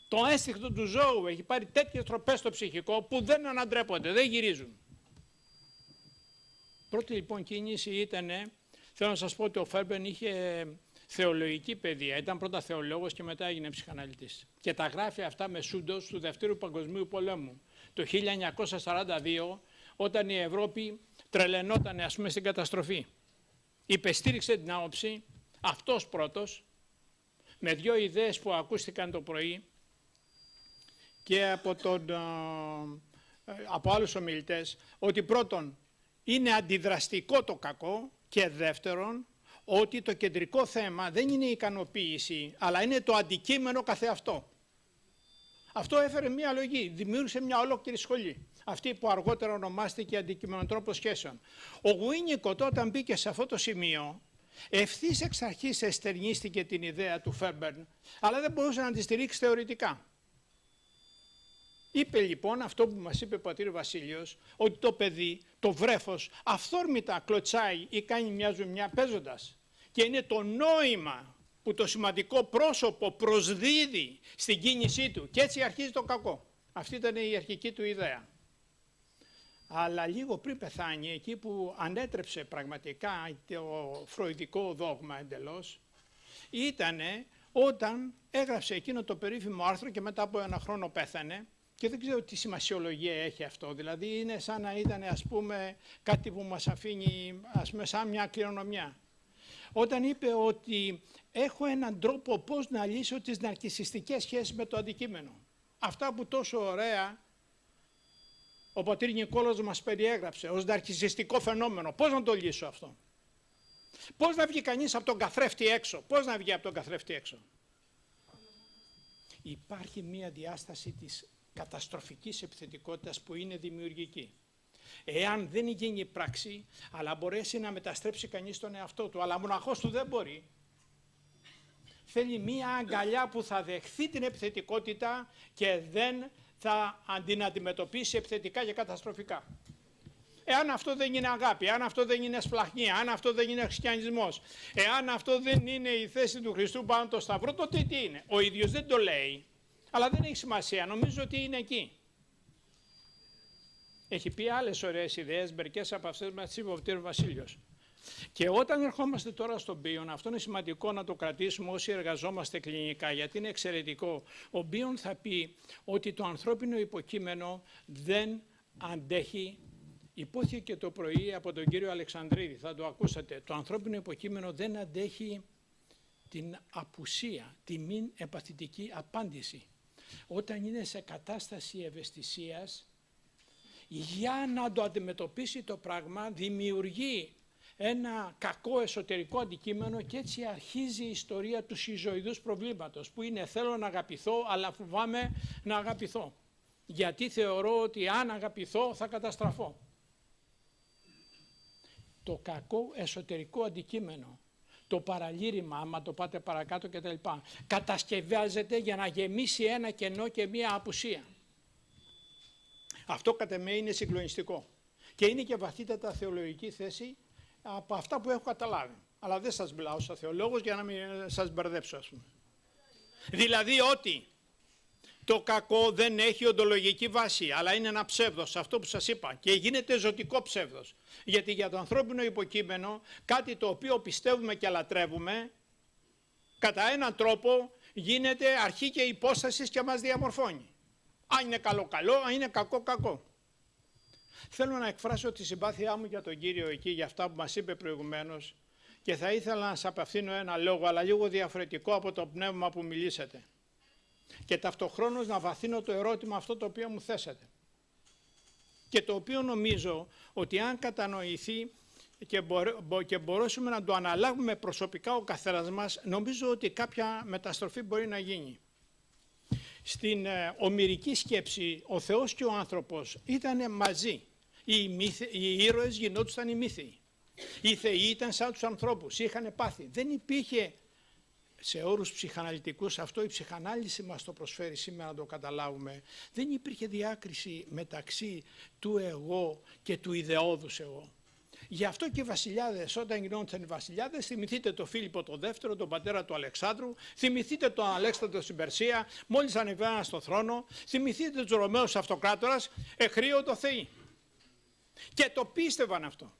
το ένστικτο του ζώου έχει πάρει τέτοιες τροπές στο ψυχικό που δεν αναντρέπονται, δεν γυρίζουν. Πρώτη λοιπόν κίνηση ήταν, θέλω να σας πω ότι ο Φέρμπερν είχε θεολογική παιδεία, ήταν πρώτα θεολόγος και μετά έγινε ψυχαναλυτής. Και τα γράφει αυτά με σούντος του Δευτέρου Παγκοσμίου Πολέμου. Το 1942, όταν η Ευρώπη τρελαινόταν, ας πούμε, στην καταστροφή. Υπεστήριξε την άποψη, αυτός πρώτος, με δύο ιδέες που ακούστηκαν το πρωί και από άλλους ομιλητές, ότι πρώτον, είναι αντιδραστικό το κακό και δεύτερον, ότι το κεντρικό θέμα δεν είναι η ικανοποίηση, αλλά είναι το αντικείμενο καθεαυτό. Αυτό έφερε μια λογική, δημιούργησε μια ολόκληρη σχολή. Αυτή που αργότερα ονομάστηκε αντικειμενοτρόπος σχέσεων. Ο Γουίνικοτ όταν μπήκε σε αυτό το σημείο, ευθύς εξ αρχής εστερνίστηκε την ιδέα του Φέρμπερν, αλλά δεν μπορούσε να τη στηρίξει θεωρητικά. Είπε λοιπόν αυτό που μας είπε ο πατήρ Βασίλειος, ότι το παιδί, το βρέφος, αυθόρμητα κλωτσάει ή κάνει μια ζουμιά παίζοντας. Και είναι το νόημα που το σημαντικό πρόσωπο προσδίδει στην κίνησή του. Και έτσι αρχίζει το κακό. Αυτή ήταν η αρχική του ιδέα. Αλλά λίγο πριν πεθάνει, εκεί που ανέτρεψε πραγματικά το φροηδικό δόγμα εντελώς, ήτανε όταν έγραψε εκείνο το περίφημο άρθρο και μετά από ένα χρόνο πέθανε. Και δεν ξέρω τι σημασιολογία έχει αυτό, δηλαδή είναι σαν να ήταν, ας πούμε, κάτι που μας αφήνει, ας πούμε, σαν μια κληρονομιά. Όταν είπε ότι έχω έναν τρόπο πώς να λύσω τις ναρκισσιστικές σχέσεις με το αντικείμενο. Αυτά που τόσο ωραία ο πατήρ Νικόλαος μας περιέγραψε ως ναρκισσιστικό φαινόμενο. Πώς να το λύσω αυτό? Πώς να βγει κανείς από τον καθρέφτη έξω? Πώς να βγει από τον καθρέφτη έξω? Υπάρχει μία διάσταση της καταστροφικής επιθετικότητας που είναι δημιουργική. Εάν δεν γίνει πράξη, αλλά μπορέσει να μεταστρέψει κανείς τον εαυτό του, αλλά μοναχός του δεν μπορεί, θέλει μία αγκαλιά που θα δεχθεί την επιθετικότητα και δεν θα την αντιμετωπίσει επιθετικά και καταστροφικά. Εάν αυτό δεν είναι αγάπη, εάν αυτό δεν είναι σπλαχνία, αν αυτό δεν είναι χριστιανισμός, εάν αυτό δεν είναι η θέση του Χριστού πάνω το Σταυρό, τότε τι είναι? Ο ίδιος δεν το λέει. Αλλά δεν έχει σημασία, νομίζω ότι είναι εκεί. Έχει πει άλλες ωραίες ιδέες, μερικές από αυτές μας είπε ο πατήρ Βασίλειος. Και όταν ερχόμαστε τώρα στον Μπίον, αυτό είναι σημαντικό να το κρατήσουμε όσοι εργαζόμαστε κλινικά, γιατί είναι εξαιρετικό. Ο Μπίον θα πει ότι το ανθρώπινο υποκείμενο δεν αντέχει, υπόθηκε και το πρωί από τον κύριο Αλεξανδρίδη, θα το ακούσατε, το ανθρώπινο υποκείμενο δεν αντέχει την απουσία, τη μην επαθητική απάντηση. Όταν είναι σε κατάσταση ευαισθησίας, για να το αντιμετωπίσει το πράγμα, δημιουργεί ένα κακό εσωτερικό αντικείμενο και έτσι αρχίζει η ιστορία του σιζοειδούς προβλήματος, που είναι θέλω να αγαπηθώ, αλλά φοβάμαι να αγαπηθώ. Γιατί θεωρώ ότι αν αγαπηθώ θα καταστραφώ. Το κακό εσωτερικό αντικείμενο, το παραλήρημα, άμα το πάτε παρακάτω κτλ. Κατασκευάζεται για να γεμίσει ένα κενό και μία απουσία. Αυτό κατ' εμέ είναι συγκλονιστικό. Και είναι και βαθύτατα θεολογική θέση από αυτά που έχω καταλάβει. Αλλά δεν σας μιλάω σαν θεολόγος για να μην σας μπερδέψω, ας πούμε. Δηλαδή ότι το κακό δεν έχει οντολογική βάση, αλλά είναι ένα ψεύδος, αυτό που σας είπα, και γίνεται ζωτικό ψεύδος. Γιατί για το ανθρώπινο υποκείμενο, κάτι το οποίο πιστεύουμε και λατρεύουμε, κατά έναν τρόπο γίνεται αρχή και υπόστασης και μας διαμορφώνει. Αν είναι καλό, αν είναι κακό. Θέλω να εκφράσω τη συμπάθειά μου για τον Κύριο εκεί, για αυτά που μας είπε προηγουμένως, και θα ήθελα να σας απευθύνω ένα λόγο, αλλά λίγο διαφορετικό από το πνεύμα που μιλήσατε. Και ταυτοχρόνως να βαθύνω το ερώτημα αυτό το οποίο μου θέσατε. Και το οποίο νομίζω ότι αν κατανοηθεί και μπορέσουμε να το αναλάβουμε προσωπικά ο καθένας μας, νομίζω ότι κάποια μεταστροφή μπορεί να γίνει. Στην ομηρική σκέψη, ο Θεός και ο άνθρωπος ήταν μαζί. Οι ήρωες γινόντουσαν οι μύθοι. Οι θεοί ήταν σαν τους ανθρώπους, είχαν πάθη. Δεν υπήρχε, σε όρους ψυχαναλυτικούς, αυτό η ψυχανάλυση μας το προσφέρει σήμερα να το καταλάβουμε, δεν υπήρχε διάκριση μεταξύ του εγώ και του ιδεώδους εγώ. Γι' αυτό και οι βασιλιάδες, όταν γινόντουσαν οι βασιλιάδες, θυμηθείτε τον Φίλιππο τον δεύτερο, τον πατέρα του Αλεξάνδρου, θυμηθείτε τον Αλέξανδρο στην Περσία, μόλις ανεβαίναν στον θρόνο, θυμηθείτε τους Ρωμαίους αυτοκράτορας, εχρίωτο θεοί. Και το πίστευαν αυτό.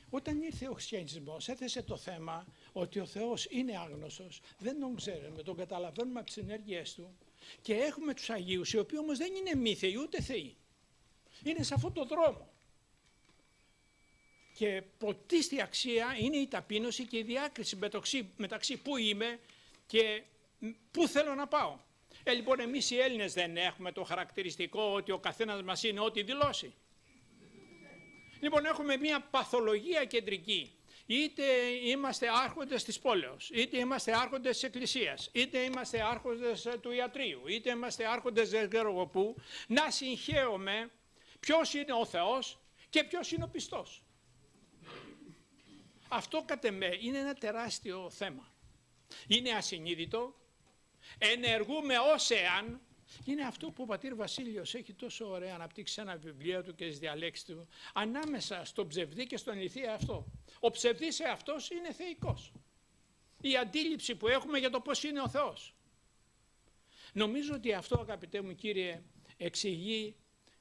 Όταν ήρθε ο χριστιανισμός, έθεσε το θέμα ότι ο Θεός είναι άγνωστος, δεν τον ξέρουμε, τον καταλαβαίνουμε από τις ενέργειές του, και έχουμε τους Αγίους, οι οποίοι όμως δεν είναι μύθοι ούτε θεοί. Είναι σε αυτόν τον δρόμο. Και πρωτίστη αξία είναι η ταπείνωση και η διάκριση μεταξύ πού είμαι και πού θέλω να πάω. Λοιπόν, εμείς οι Έλληνες δεν έχουμε το χαρακτηριστικό ότι ο καθένας μας είναι ό,τι δηλώσει. Λοιπόν, έχουμε μια παθολογία κεντρική. Είτε είμαστε άρχοντες της πόλεως, είτε είμαστε άρχοντες της εκκλησίας, είτε είμαστε άρχοντες του ιατρείου, είτε είμαστε άρχοντες δεν ξέρω εγώ πού, να συγχαίουμε ποιος είναι ο Θεός και ποιος είναι ο πιστός. Αυτό κατ' εμέ είναι ένα τεράστιο θέμα. Είναι ασυνείδητο, ενεργούμε ως εάν. Είναι αυτό που ο πατήρ Βασίλειος έχει τόσο ωραία αναπτύξει σε ένα βιβλίο του και στις διαλέξεις του, ανάμεσα στον ψευδή και στον ηλιθή εαυτό. Ο ψευδής εαυτός είναι θεϊκός. Η αντίληψη που έχουμε για το πώς είναι ο Θεός. Νομίζω ότι αυτό, αγαπητέ μου κύριε, εξηγεί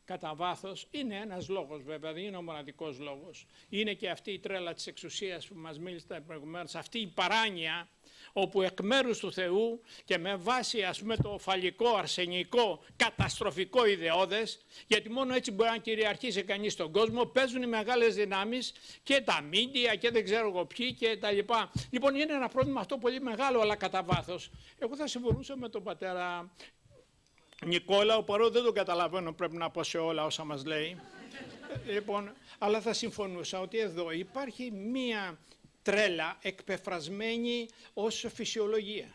κατά βάθος, είναι ένας λόγος βέβαια, δεν είναι ο μοναδικός λόγος. Είναι και αυτή η τρέλα της εξουσίας που μας μίλησε προηγουμένως, αυτή η παράνοια, όπου εκ μέρους του Θεού και με βάση ας πούμε το φαλικό, αρσενικό, καταστροφικό ιδεώδες, γιατί μόνο έτσι μπορεί να κυριαρχήσει κανείς στον κόσμο, παίζουν οι μεγάλες δυνάμεις και τα μίντια και δεν ξέρω εγώ ποιοι και τα λοιπά. Λοιπόν, είναι ένα πρόβλημα αυτό πολύ μεγάλο, αλλά κατά βάθος. Εγώ θα συμφωνούσα με τον πατέρα Νικόλαο, παρότι δεν τον καταλαβαίνω, πρέπει να πω σε όλα όσα μας λέει. Λοιπόν, αλλά θα συμφωνούσα ότι εδώ υπάρχει μία τρέλα εκπεφρασμένη ως φυσιολογία,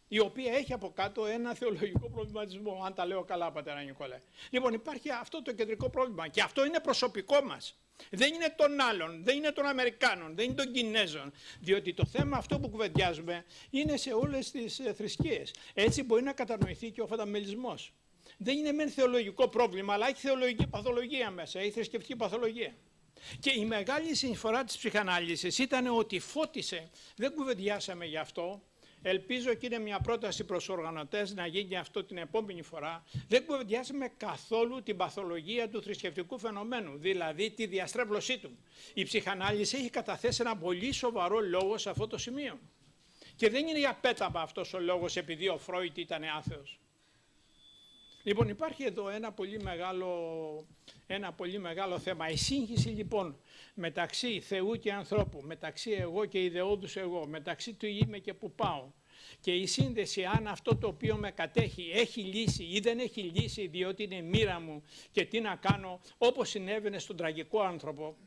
η οποία έχει από κάτω ένα θεολογικό προβληματισμό, αν τα λέω καλά, πατέρα Νικόλαε. Λοιπόν, υπάρχει αυτό το κεντρικό πρόβλημα και αυτό είναι προσωπικό μας. Δεν είναι των άλλων, δεν είναι των Αμερικάνων, δεν είναι των Κινέζων, διότι το θέμα αυτό που κουβεντιάζουμε είναι σε όλες τις θρησκείες. Έτσι μπορεί να κατανοηθεί και ο φανταμελισμός. Δεν είναι μεν θεολογικό πρόβλημα, αλλά έχει θεολογική παθολογία μέσα, έχει θρησκευτική παθολογία. Και η μεγάλη συμφορά της ψυχανάλυσης ήταν ότι φώτισε, δεν κουβεντιάσαμε γι' αυτό, ελπίζω και είναι μια πρόταση προς οργανωτές να γίνει αυτό την επόμενη φορά, δεν κουβεντιάσαμε καθόλου την παθολογία του θρησκευτικού φαινομένου, δηλαδή τη διαστρέβλωσή του. Η ψυχανάλυση έχει καταθέσει ένα πολύ σοβαρό λόγο σε αυτό το σημείο. Και δεν είναι για πέταμα αυτός ο λόγος επειδή ο Φρόιτ ήταν άθεος. Λοιπόν, υπάρχει εδώ ένα πολύ μεγάλο θέμα. Η σύγχυση λοιπόν μεταξύ Θεού και ανθρώπου, μεταξύ εγώ και ιδεώδους εγώ, μεταξύ του είμαι και που πάω, και η σύνδεση αν αυτό το οποίο με κατέχει έχει λύση ή δεν έχει λύση διότι είναι μοίρα μου και τι να κάνω, όπως συνέβαινε στον τραγικό άνθρωπο.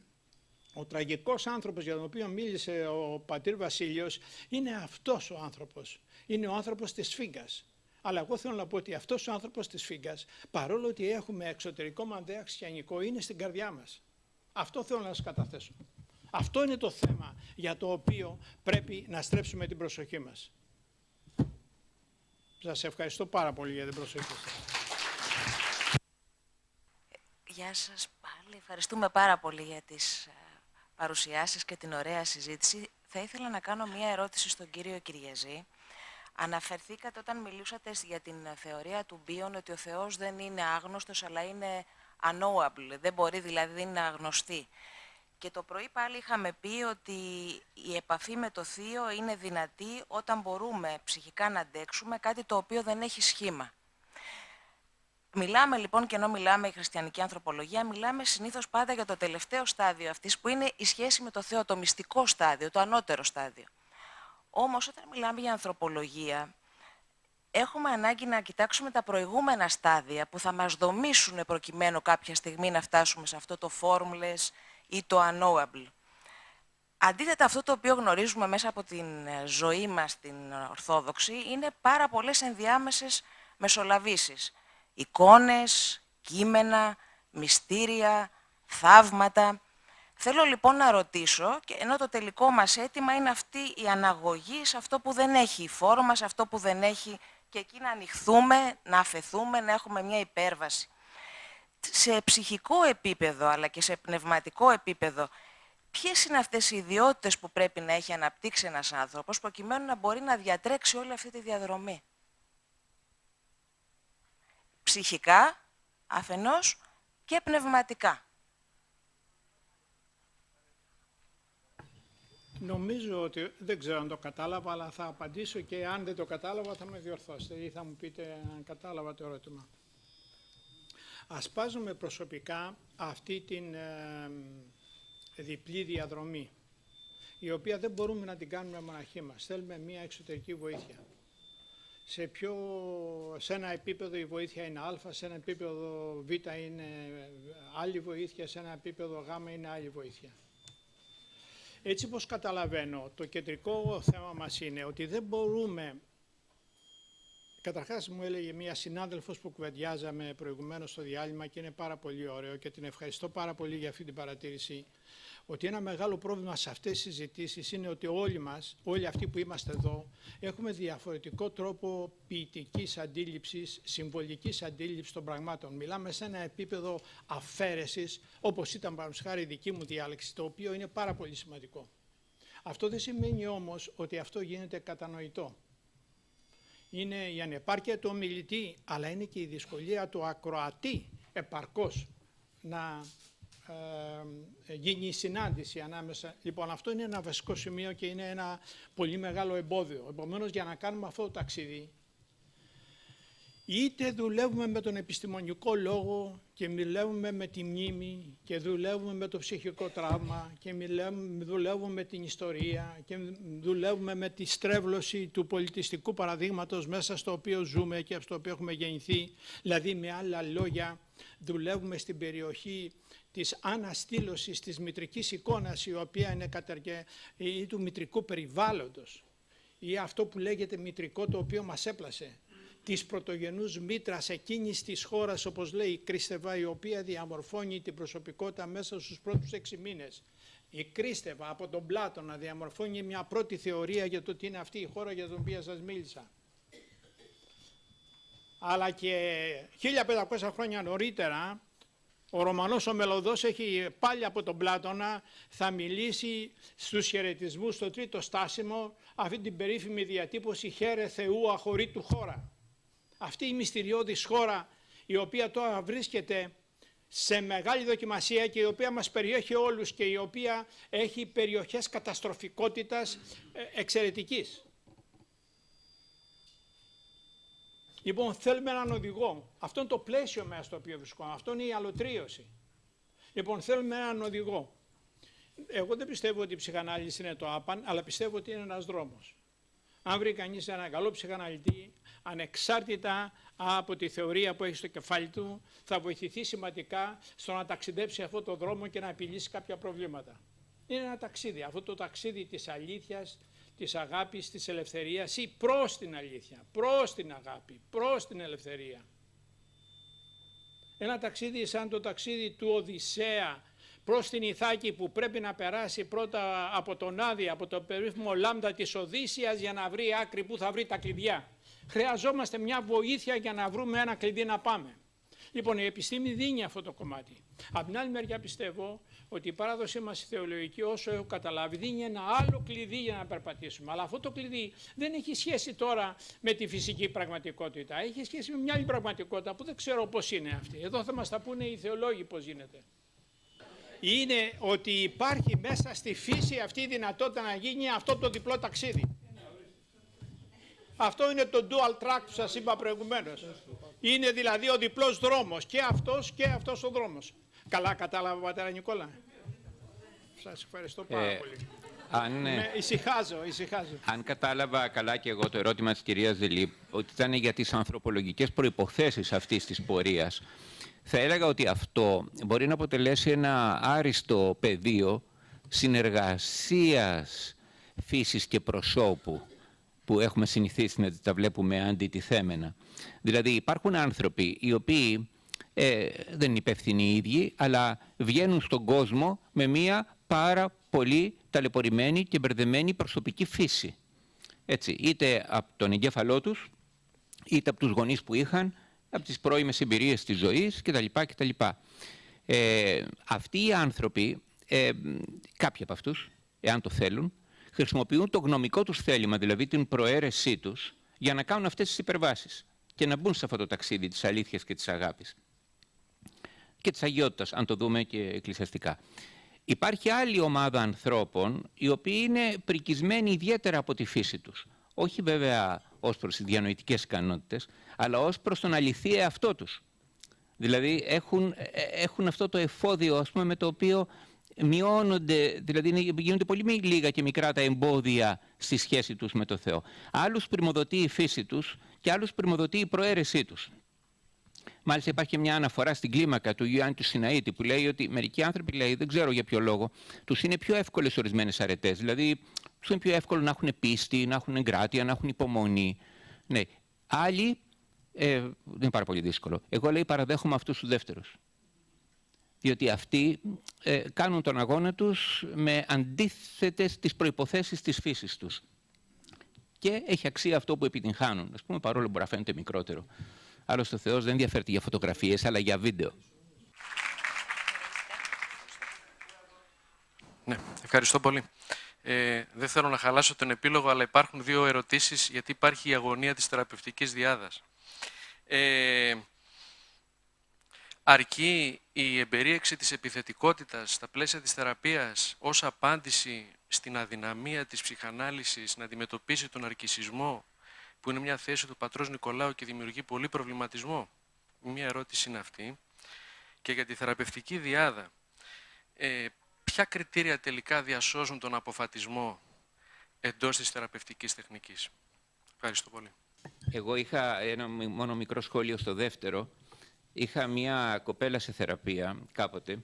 Ο τραγικός άνθρωπος για τον οποίο μίλησε ο πατήρ Βασίλειος είναι αυτός ο άνθρωπος. Είναι ο άνθρωπος της σφίγγας. Αλλά εγώ θέλω να πω ότι αυτός ο άνθρωπος της σφίγγας, παρόλο ότι έχουμε εξωτερικό μανδέα χριστιανικό, είναι στην καρδιά μας. Αυτό θέλω να σας καταθέσω. Αυτό είναι το θέμα για το οποίο πρέπει να στρέψουμε την προσοχή μας. Σας ευχαριστώ πάρα πολύ για την προσοχή σας. Γεια σας πάλι. Ευχαριστούμε πάρα πολύ για τις παρουσιάσεις και την ωραία συζήτηση. Θα ήθελα να κάνω μία ερώτηση στον κύριο Κυριαζή. Αναφερθήκατε όταν μιλούσατε για την θεωρία του Μπίον ότι ο Θεός δεν είναι άγνωστος αλλά είναι unknowable, δεν μπορεί δηλαδή, δεν είναι αγνωστή. Και το πρωί πάλι είχαμε πει ότι η επαφή με το Θείο είναι δυνατή όταν μπορούμε ψυχικά να αντέξουμε κάτι το οποίο δεν έχει σχήμα. Μιλάμε λοιπόν, και ενώ μιλάμε η χριστιανική ανθρωπολογία, μιλάμε συνήθως πάντα για το τελευταίο στάδιο αυτής που είναι η σχέση με το Θεό, το μυστικό στάδιο, το ανώτερο στάδιο. Όμως όταν μιλάμε για ανθρωπολογία, έχουμε ανάγκη να κοιτάξουμε τα προηγούμενα στάδια που θα μας δομήσουν προκειμένου κάποια στιγμή να φτάσουμε σε αυτό το formless ή το unknowable. Αντίθετα, αυτό το οποίο γνωρίζουμε μέσα από την ζωή μας την Ορθόδοξη είναι πάρα πολλές ενδιάμεσες μεσολαβήσεις. Εικόνες, κείμενα, μυστήρια, θαύματα. Θέλω λοιπόν να ρωτήσω, και ενώ το τελικό μας αίτημα είναι αυτή η αναγωγή σε αυτό που δεν έχει η φόρμα, σε αυτό που δεν έχει, και εκεί να ανοιχθούμε, να αφεθούμε, να έχουμε μια υπέρβαση. Σε ψυχικό επίπεδο, αλλά και σε πνευματικό επίπεδο, ποιες είναι αυτές οι ιδιότητες που πρέπει να έχει αναπτύξει ένας άνθρωπος, προκειμένου να μπορεί να διατρέξει όλη αυτή τη διαδρομή. Ψυχικά, αφενός, και πνευματικά. Νομίζω ότι, δεν ξέρω αν το κατάλαβα, αλλά θα απαντήσω και αν δεν το κατάλαβα θα με διορθώσετε ή θα μου πείτε αν κατάλαβα το ερώτημα. Ασπάζομαι προσωπικά αυτή την διπλή διαδρομή, η οποία δεν μπορούμε να την κάνουμε μοναχοί μας. Θέλουμε μία εξωτερική βοήθεια. Σε ένα επίπεδο η βοήθεια είναι α, σε ένα επίπεδο β είναι άλλη βοήθεια, σε ένα επίπεδο γ είναι άλλη βοήθεια. Έτσι πως καταλαβαίνω, το κεντρικό θέμα μας είναι ότι δεν μπορούμε. Καταρχάς μου έλεγε μία συνάδελφος που κουβεντιάζαμε προηγουμένως στο διάλειμμα και είναι πάρα πολύ ωραίο και την ευχαριστώ πάρα πολύ για αυτή την παρατήρηση, ότι ένα μεγάλο πρόβλημα σε αυτές τις συζητήσεις είναι ότι όλοι μας, όλοι αυτοί που είμαστε εδώ, έχουμε διαφορετικό τρόπο ποιητικής αντίληψης, συμβολικής αντίληψης των πραγμάτων. Μιλάμε σε ένα επίπεδο αφαίρεσης, όπως ήταν παραδείγματος χάρη η δική μου διάλεξη, το οποίο είναι πάρα πολύ σημαντικό. Αυτό δεν σημαίνει όμως ότι αυτό γίνεται κατανοητό. Είναι η ανεπάρκεια του ομιλητή, αλλά είναι και η δυσκολία του ακροατή επαρκώς να γίνει η συνάντηση ανάμεσα. Λοιπόν, αυτό είναι ένα βασικό σημείο και είναι ένα πολύ μεγάλο εμπόδιο. Επομένως, για να κάνουμε αυτό το ταξίδι, είτε δουλεύουμε με τον επιστημονικό λόγο και μιλεύουμε με τη μνήμη και δουλεύουμε με το ψυχικό τραύμα και δουλεύουμε με την ιστορία και δουλεύουμε με τη στρέβλωση του πολιτιστικού παραδείγματος μέσα στο οποίο ζούμε και στο οποίο έχουμε γεννηθεί. Δηλαδή, με άλλα λόγια, δουλεύουμε στην περιοχή της αναστήλωσης της μητρικής εικόνας, η οποία είναι ή του μητρικού περιβάλλοντος, ή αυτό που λέγεται μητρικό, το οποίο μας έπλασε, της πρωτογενούς μήτρας εκείνης της χώρας, όπως λέει η Κρίστεβα, η οποία διαμορφώνει την προσωπικότητα μέσα στους πρώτους 6 μήνες. Η Κρίστεβα από τον Πλάτωνα διαμορφώνει μια πρώτη θεωρία για το τι είναι αυτή η χώρα για την οποία σας μίλησα. Αλλά και 1500 χρόνια νωρίτερα, ο Ρωμανός ο Μελωδός έχει πάλι από τον Πλάτωνα, θα μιλήσει στους χαιρετισμούς στο τρίτο στάσιμο, αυτή την περίφημη διατύπωση «Χαίρε Θεού αχωρήτου χώρα». Αυτή η μυστηριώδης χώρα, η οποία τώρα βρίσκεται σε μεγάλη δοκιμασία και η οποία μας περιέχει όλους και η οποία έχει περιοχές καταστροφικότητας εξαιρετικής. Λοιπόν, θέλουμε έναν οδηγό. Αυτό είναι το πλαίσιο μέσα στο οποίο βρισκόμαστε. Αυτό είναι η αλωτρίωση. Λοιπόν, θέλουμε έναν οδηγό. Εγώ δεν πιστεύω ότι η ψυχανάλυση είναι το άπαν, αλλά πιστεύω ότι είναι ένας δρόμος. Αν βρει κανείς έναν καλό ψυχαναλυτή, ανεξάρτητα από τη θεωρία που έχει στο κεφάλι του, θα βοηθηθεί σημαντικά στο να ταξιδέψει αυτό το δρόμο και να επιλύσει κάποια προβλήματα. Είναι ένα ταξίδι. Αυτό το ταξίδι της αλήθειας, της αγάπης, της ελευθερίας ή προς την αλήθεια, προς την αγάπη, προς την ελευθερία. Ένα ταξίδι σαν το ταξίδι του Οδυσσέα προς την Ιθάκη, που πρέπει να περάσει πρώτα από τον Άδη, από το περίφημο λάμδα της Οδύσσιας, για να βρει άκρη που θα βρει τα κλειδιά. Χρειαζόμαστε μια βοήθεια για να βρούμε ένα κλειδί να πάμε. Λοιπόν, η επιστήμη δίνει αυτό το κομμάτι. Από την άλλη μεριά πιστεύω ότι η παράδοσή μας η θεολογική, όσο έχω καταλάβει, δίνει ένα άλλο κλειδί για να περπατήσουμε. Αλλά αυτό το κλειδί δεν έχει σχέση τώρα με τη φυσική πραγματικότητα. Έχει σχέση με μια άλλη πραγματικότητα που δεν ξέρω πώς είναι αυτή. Εδώ θα μας τα πούνε οι θεολόγοι πώς γίνεται. Είναι ότι υπάρχει μέσα στη φύση αυτή η δυνατότητα να γίνει αυτό το διπλό ταξίδι. Αυτό είναι το dual track που σας είπα προηγουμένως. Είναι δηλαδή ο διπλός δρόμος, και αυτός ο δρόμος. Καλά κατάλαβα, πατέρα Νικόλα? Σας ευχαριστώ πάρα πολύ. Ησυχάζω. Αν κατάλαβα καλά και εγώ το ερώτημα της κυρίας Δελή, ότι ήταν για τις ανθρωπολογικές προϋποθέσεις αυτής της πορείας, θα έλεγα ότι αυτό μπορεί να αποτελέσει ένα άριστο πεδίο συνεργασίας φύσης και προσώπου, που έχουμε συνηθίσει να τα βλέπουμε αντιτιθέμενα. Δηλαδή υπάρχουν άνθρωποι οι οποίοι δεν είναι υπεύθυνοι οι ίδιοι, αλλά βγαίνουν στον κόσμο με μία πάρα πολύ ταλαιπωρημένη και μπερδεμένη προσωπική φύση. Έτσι, είτε από τον εγκέφαλό τους, είτε από τους γονείς που είχαν, από τις πρώιμες εμπειρίες της ζωής κτλ. Αυτοί οι άνθρωποι, κάποιοι από αυτούς, εάν το θέλουν, χρησιμοποιούν το γνωμικό τους θέλημα, δηλαδή την προαίρεσή τους, για να κάνουν αυτές τις υπερβάσεις και να μπουν σε αυτό το ταξίδι της αλήθειας και της αγάπης και της αγιότητας, αν το δούμε και εκκλησιαστικά. Υπάρχει άλλη ομάδα ανθρώπων, οι οποίοι είναι πρικισμένοι ιδιαίτερα από τη φύση τους. Όχι βέβαια ως προς τις διανοητικές ικανότητες, αλλά ως προς τον αληθή εαυτό τους. Δηλαδή έχουν αυτό το εφόδιο, ας πούμε, με το οποίο μειώνονται, δηλαδή γίνονται πολύ λίγα και μικρά τα εμπόδια στη σχέση τους με το Θεό. Άλλους πρημοδοτεί η φύση τους και άλλους πρημοδοτεί η προαίρεσή τους. Μάλιστα υπάρχει και μια αναφορά στην κλίμακα του Ιωάννη του Σιναήτη που λέει ότι μερικοί άνθρωποι, λέει, δεν ξέρω για ποιο λόγο, τους είναι πιο εύκολες ορισμένες αρετές. Δηλαδή τους είναι πιο εύκολο να έχουν πίστη, να έχουν εγκράτεια, να έχουν υπομονή. Ναι. Άλλοι δεν είναι πάρα πολύ δύσκολο. Εγώ, λέει, παραδέχομαι αυτούς τους δεύτερους. Διότι αυτοί κάνουν τον αγώνα τους με αντίθετες τις προϋποθέσεις της φύσης τους. Και έχει αξία αυτό που επιτυγχάνουν, ας πούμε, παρόλο που μπορεί να φαίνεται μικρότερο. Άλλωστε ο Θεός δεν ενδιαφέρεται για φωτογραφίες, αλλά για βίντεο. Ναι, ευχαριστώ πολύ. Δεν θέλω να χαλάσω τον επίλογο, αλλά υπάρχουν δύο ερωτήσεις, γιατί υπάρχει η αγωνία της θεραπευτικής διάδας. Αρκεί η εμπερίεξη της επιθετικότητας στα πλαίσια της θεραπείας ως απάντηση στην αδυναμία της ψυχανάλυσης να αντιμετωπίσει τον αρκισισμό, που είναι μια θέση του πατρός Νικολάου και δημιουργεί πολύ προβληματισμό? Μια ερώτηση είναι αυτή. Και για τη θεραπευτική διάδα, ποια κριτήρια τελικά διασώζουν τον αποφατισμό εντός της θεραπευτικής τεχνικής? Ευχαριστώ πολύ. Εγώ είχα ένα μόνο μικρό σχόλιο στο δεύτερο. Είχα μια κοπέλα σε θεραπεία κάποτε,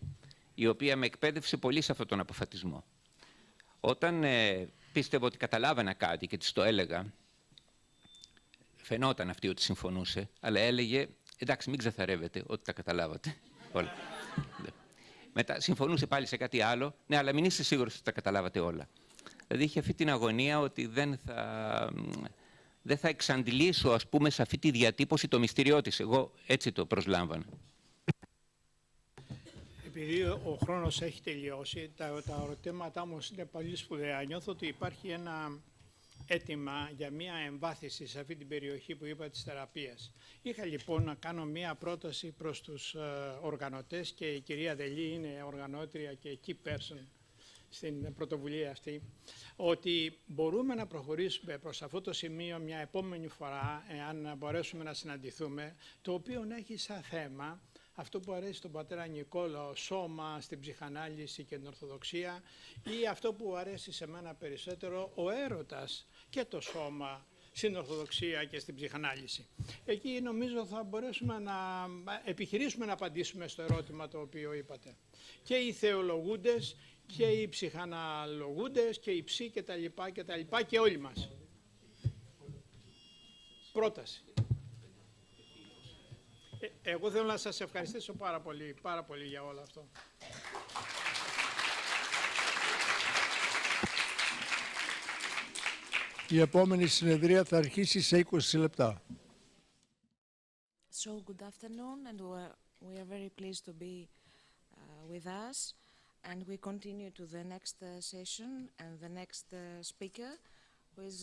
η οποία με εκπαίδευσε πολύ σε αυτόν τον αποφατισμό. Όταν πίστευα ότι καταλάβαινα κάτι και της το έλεγα, φαινόταν αυτή ότι συμφωνούσε, αλλά έλεγε, εντάξει, μην ξεθαρεύετε ότι τα καταλάβατε όλα. Μετά συμφωνούσε πάλι σε κάτι άλλο, ναι, αλλά μην είστε σίγουροι ότι τα καταλάβατε όλα. Δηλαδή είχε αυτή την αγωνία ότι δεν θα εξαντλήσω, ας πούμε, σε αυτή τη διατύπωση το μυστήριό της. Εγώ έτσι το προσλάμβανα. Επειδή ο χρόνος έχει τελειώσει, τα ερωτήματά μου είναι πολύ σπουδαία. Νιώθω ότι υπάρχει ένα αίτημα για μια εμβάθυνση σε αυτή την περιοχή που είπα της θεραπείας. Είχα λοιπόν να κάνω μια πρόταση προς τους οργανωτές και η κυρία Δελή είναι οργανώτρια και key person στην πρωτοβουλία αυτή, ότι μπορούμε να προχωρήσουμε προς αυτό το σημείο μια επόμενη φορά, εάν μπορέσουμε να συναντηθούμε, το οποίο έχει σαν θέμα αυτό που αρέσει στον πατέρα Νικόλαο, σώμα στην ψυχανάλυση και την Ορθοδοξία, ή αυτό που αρέσει σε μένα περισσότερο, ο έρωτας και το σώμα στην Ορθοδοξία και στην ψυχανάλυση. Εκεί νομίζω θα μπορέσουμε να επιχειρήσουμε να απαντήσουμε στο ερώτημα το οποίο είπατε. Και οι θεολογούντες και οι ψυχαναλογούντες και οι ψοι και τα λοιπά και όλοι μας. Πρόταση. Εγώ θέλω να σας ευχαριστήσω πάρα πολύ για όλο αυτό. Η επόμενη συνεδρία θα αρχίσει σε 20 λεπτά. So good afternoon, and we are very pleased to be with us, and we continue to the next session and the next speaker, who is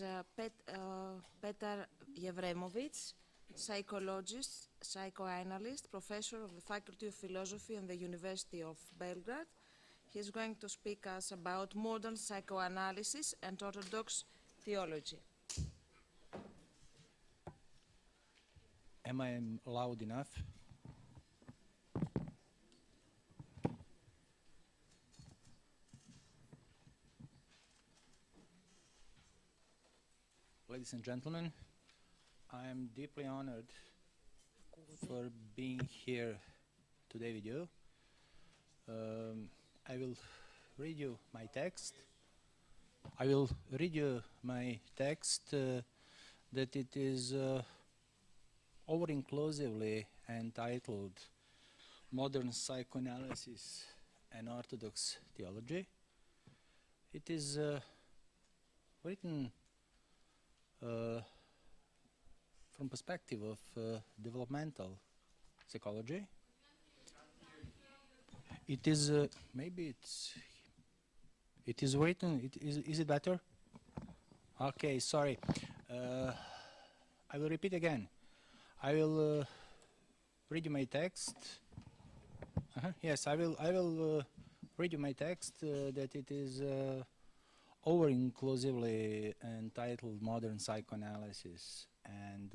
Petar Yevremovich, psychologist, psychoanalyst, professor of the Faculty of Philosophy in the University of Belgrade. He is going to speak us about modern psychoanalysis and Orthodox theology. Am I loud enough? Ladies and gentlemen, I am deeply honored for being here today with you. I will read you my text. That it is over-inclusively entitled Modern Psychoanalysis and Orthodox Theology. It is written from perspective of developmental psychology. It is it is written. Is it better? Okay, sorry. I will repeat again. I will read you my text. Yes, I will read you my text. That it is over-inclusively entitled Modern Psychoanalysis and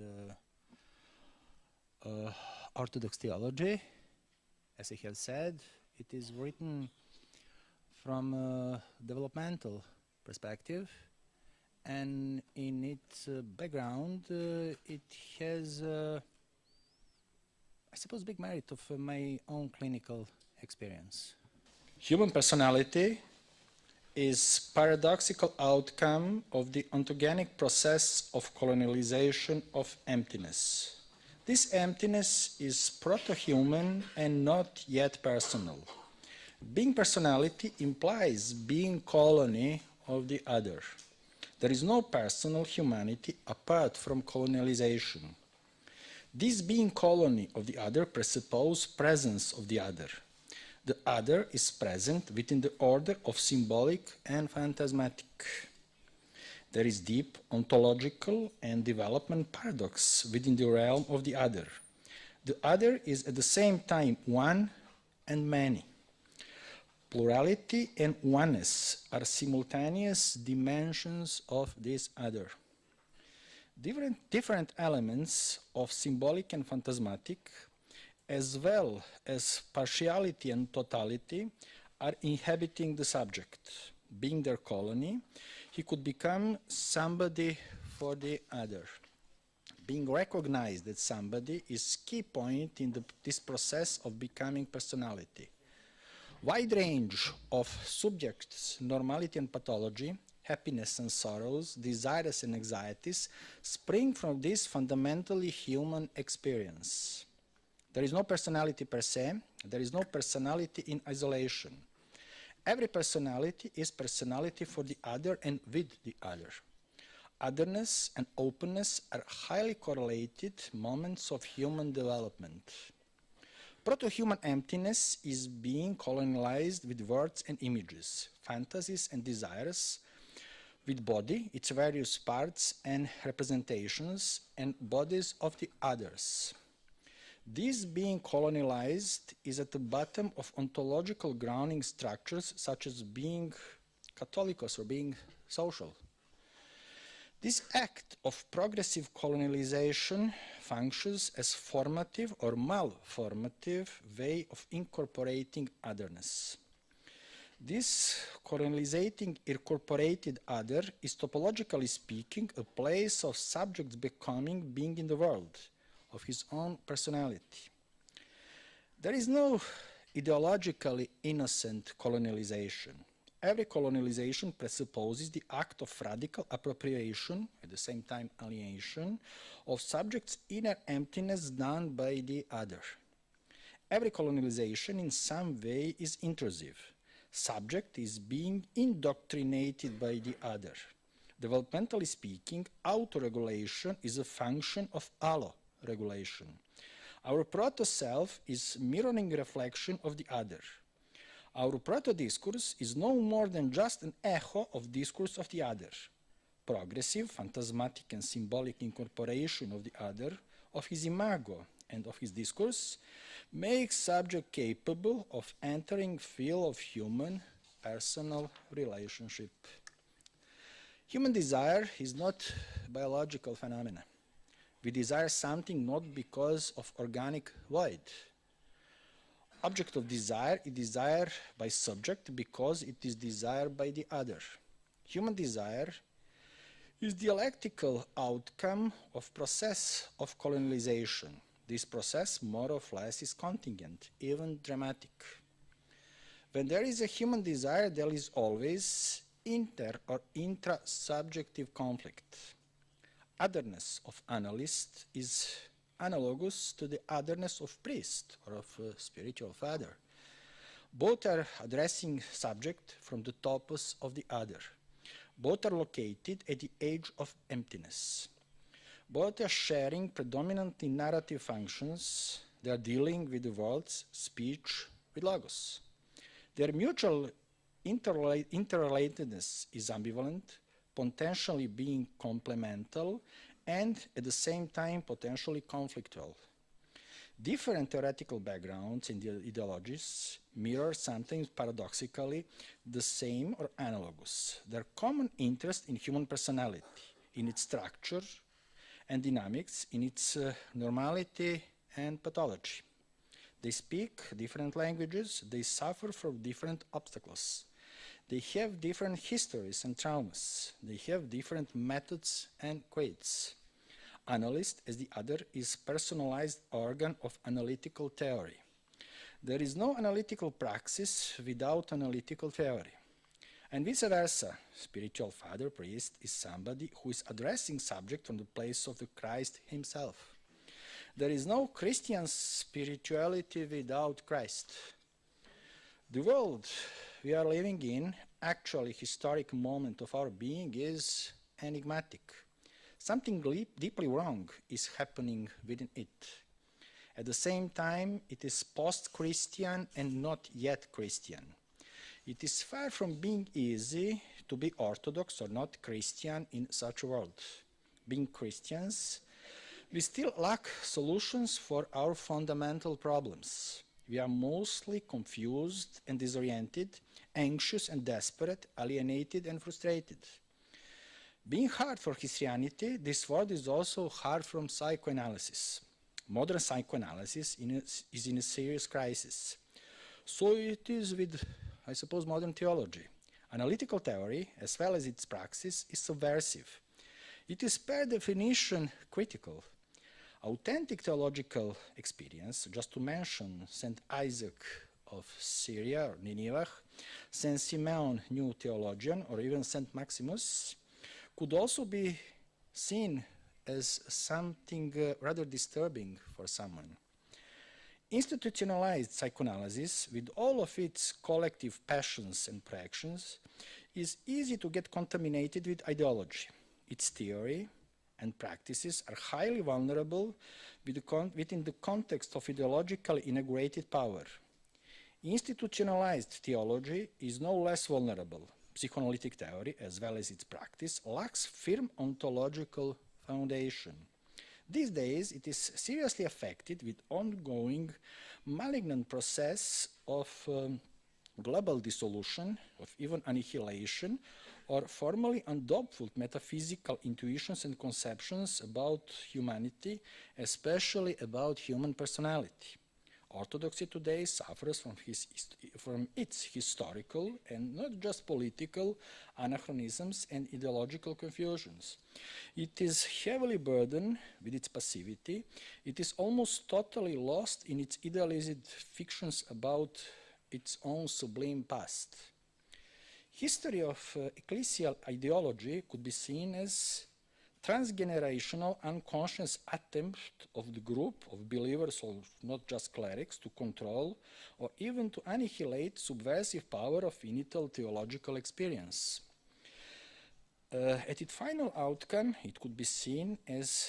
Orthodox Theology. As I have said, it is written from a developmental perspective, and in its background, it has, I suppose, big merit of my own clinical experience. Human personality is paradoxical outcome of the ontogenic process of colonialization of emptiness. This emptiness is proto-human and not yet personal. Being personality implies being colony of the other. There is no personal humanity apart from colonialization. This being colony of the other presupposes presence of the other. The other is present within the order of symbolic and phantasmatic. There is deep ontological and development paradox within the realm of the other. The other is at the same time one and many. Plurality and oneness are simultaneous dimensions of this other. Different elements of symbolic and phantasmatic, as well as partiality and totality, are inhabiting the subject. Being their colony, he could become somebody for the other. Being recognized as somebody is key point in this process of becoming personality. Wide range of subjects, normality and pathology, happiness and sorrows, desires and anxieties spring from this fundamentally human experience. There is no personality per se, there is no personality in isolation. Every personality is personality for the other and with the other. Otherness and openness are highly correlated moments of human development. Proto-human emptiness is being colonialized with words and images, fantasies and desires, with body, its various parts and representations, and bodies of the others. This being colonialized is at the bottom of ontological grounding structures such as being Catholicos or being social. This act of progressive colonialization functions as formative or malformative way of incorporating otherness. This colonizating incorporated other is, topologically speaking, a place of subjects becoming being in the world, of his own personality. There is no ideologically innocent colonialization. Every colonialization presupposes the act of radical appropriation, at the same time alienation, of subjects' inner emptiness done by the other. Every colonialization in some way is intrusive. Subject is being indoctrinated by the other. Developmentally speaking, autoregulation is a function of allo-regulation. Our proto-self is mirroring reflection of the other. Our proto-discourse is no more than just an echo of discourse of the other. Progressive, phantasmatic, and symbolic incorporation of the other, of his imago, and of his discourse, makes subject capable of entering field of human personal relationship. Human desire is not a biological phenomena. We desire something not because of organic void. Object of desire is desired by subject because it is desired by the other. Human desire is dialectical outcome of process of colonialization. This process, more or less, is contingent, even dramatic. When there is a human desire, there is always inter- or intra-subjective conflict. Otherness of analyst is analogous to the otherness of priest or of a spiritual father. Both are addressing subject from the topos of the other. Both are located at the age of emptiness. Both are sharing predominantly narrative functions. They are dealing with the world's speech with logos. Their mutual interrelatedness is ambivalent, potentially being complemental, and at the same time potentially conflictual. Different theoretical backgrounds and ideologies mirror sometimes paradoxically the same or analogous. Their common interest in human personality, in its structure and dynamics, in its normality and pathology. They speak different languages, they suffer from different obstacles. They have different histories and traumas. They have different methods and quates. Analyst, as the other, is personalized organ of analytical theory. There is no analytical praxis without analytical theory. And vice versa, spiritual father, priest, is somebody who is addressing subject from the place of the Christ himself. There is no Christian spirituality without Christ. The world we are living in, actually historic moment of our being, is enigmatic. Something deeply wrong is happening within it. At the same time, it is post-Christian and not yet Christian. It is far from being easy to be Orthodox or not Christian in such a world. Being Christians, we still lack solutions for our fundamental problems. We are mostly confused and disoriented, anxious and desperate, alienated and frustrated. Being hard for Christianity, this word is also hard from psychoanalysis. Modern psychoanalysis is in a serious crisis. So it is with, I suppose, modern theology. Analytical theory, as well as its praxis, is subversive. It is per definition critical. Authentic theological experience, just to mention St. Isaac of Syria, or Nineveh, St. Simeon, new theologian, or even St. Maximus, could also be seen as something rather disturbing for someone. Institutionalized psychoanalysis, with all of its collective passions and projections, is easy to get contaminated with ideology. Its theory and practices are highly vulnerable within the context of ideologically integrated power. Institutionalized theology is no less vulnerable. Psychoanalytic theory, as well as its practice, lacks firm ontological foundation. These days, it is seriously affected with ongoing malignant process of global dissolution, of even annihilation, or formally undoubtful metaphysical intuitions and conceptions about humanity, especially about human personality. Orthodoxy today suffers from its historical and not just political anachronisms and ideological confusions. It is heavily burdened with its passivity. It is almost totally lost in its idealized fictions about its own sublime past. History of ecclesial ideology could be seen as transgenerational unconscious attempt of the group of believers, or not just clerics, to control or even to annihilate subversive power of initial theological experience. At its final outcome, it could be seen as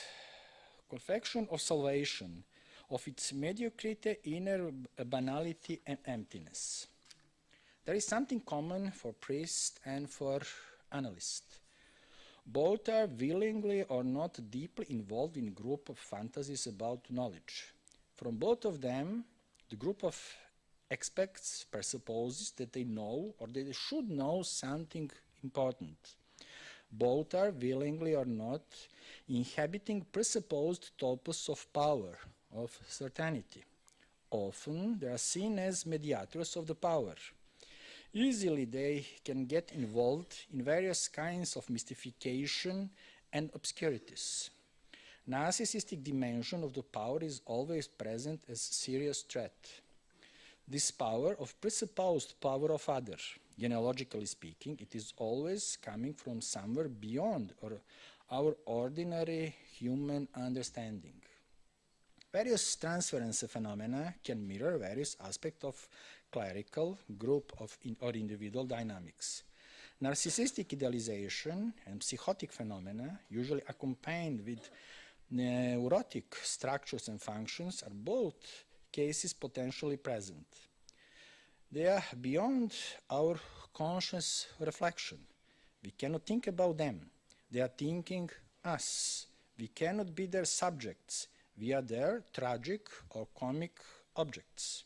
confection of salvation, of its mediocrity, inner banality, and emptiness. There is something common for priest and for analyst. Both are willingly or not deeply involved in a group of fantasies about knowledge. From both of them, the group of expects presupposes that they know or that they should know something important. Both are willingly or not inhabiting presupposed topos of power, of certainty. Often they are seen as mediators of the power. Easily they can get involved in various kinds of mystification and obscurities. Narcissistic dimension of the power is always present as serious threat. This power of presupposed power of other, genealogically speaking, it is always coming from somewhere beyond our ordinary human understanding. Various transference phenomena can mirror various aspects of clerical, group or individual dynamics. Narcissistic idealization and psychotic phenomena, usually accompanied with neurotic structures and functions, are both cases potentially present. They are beyond our conscious reflection. We cannot think about them. They are thinking us. We cannot be their subjects. We are their tragic or comic objects.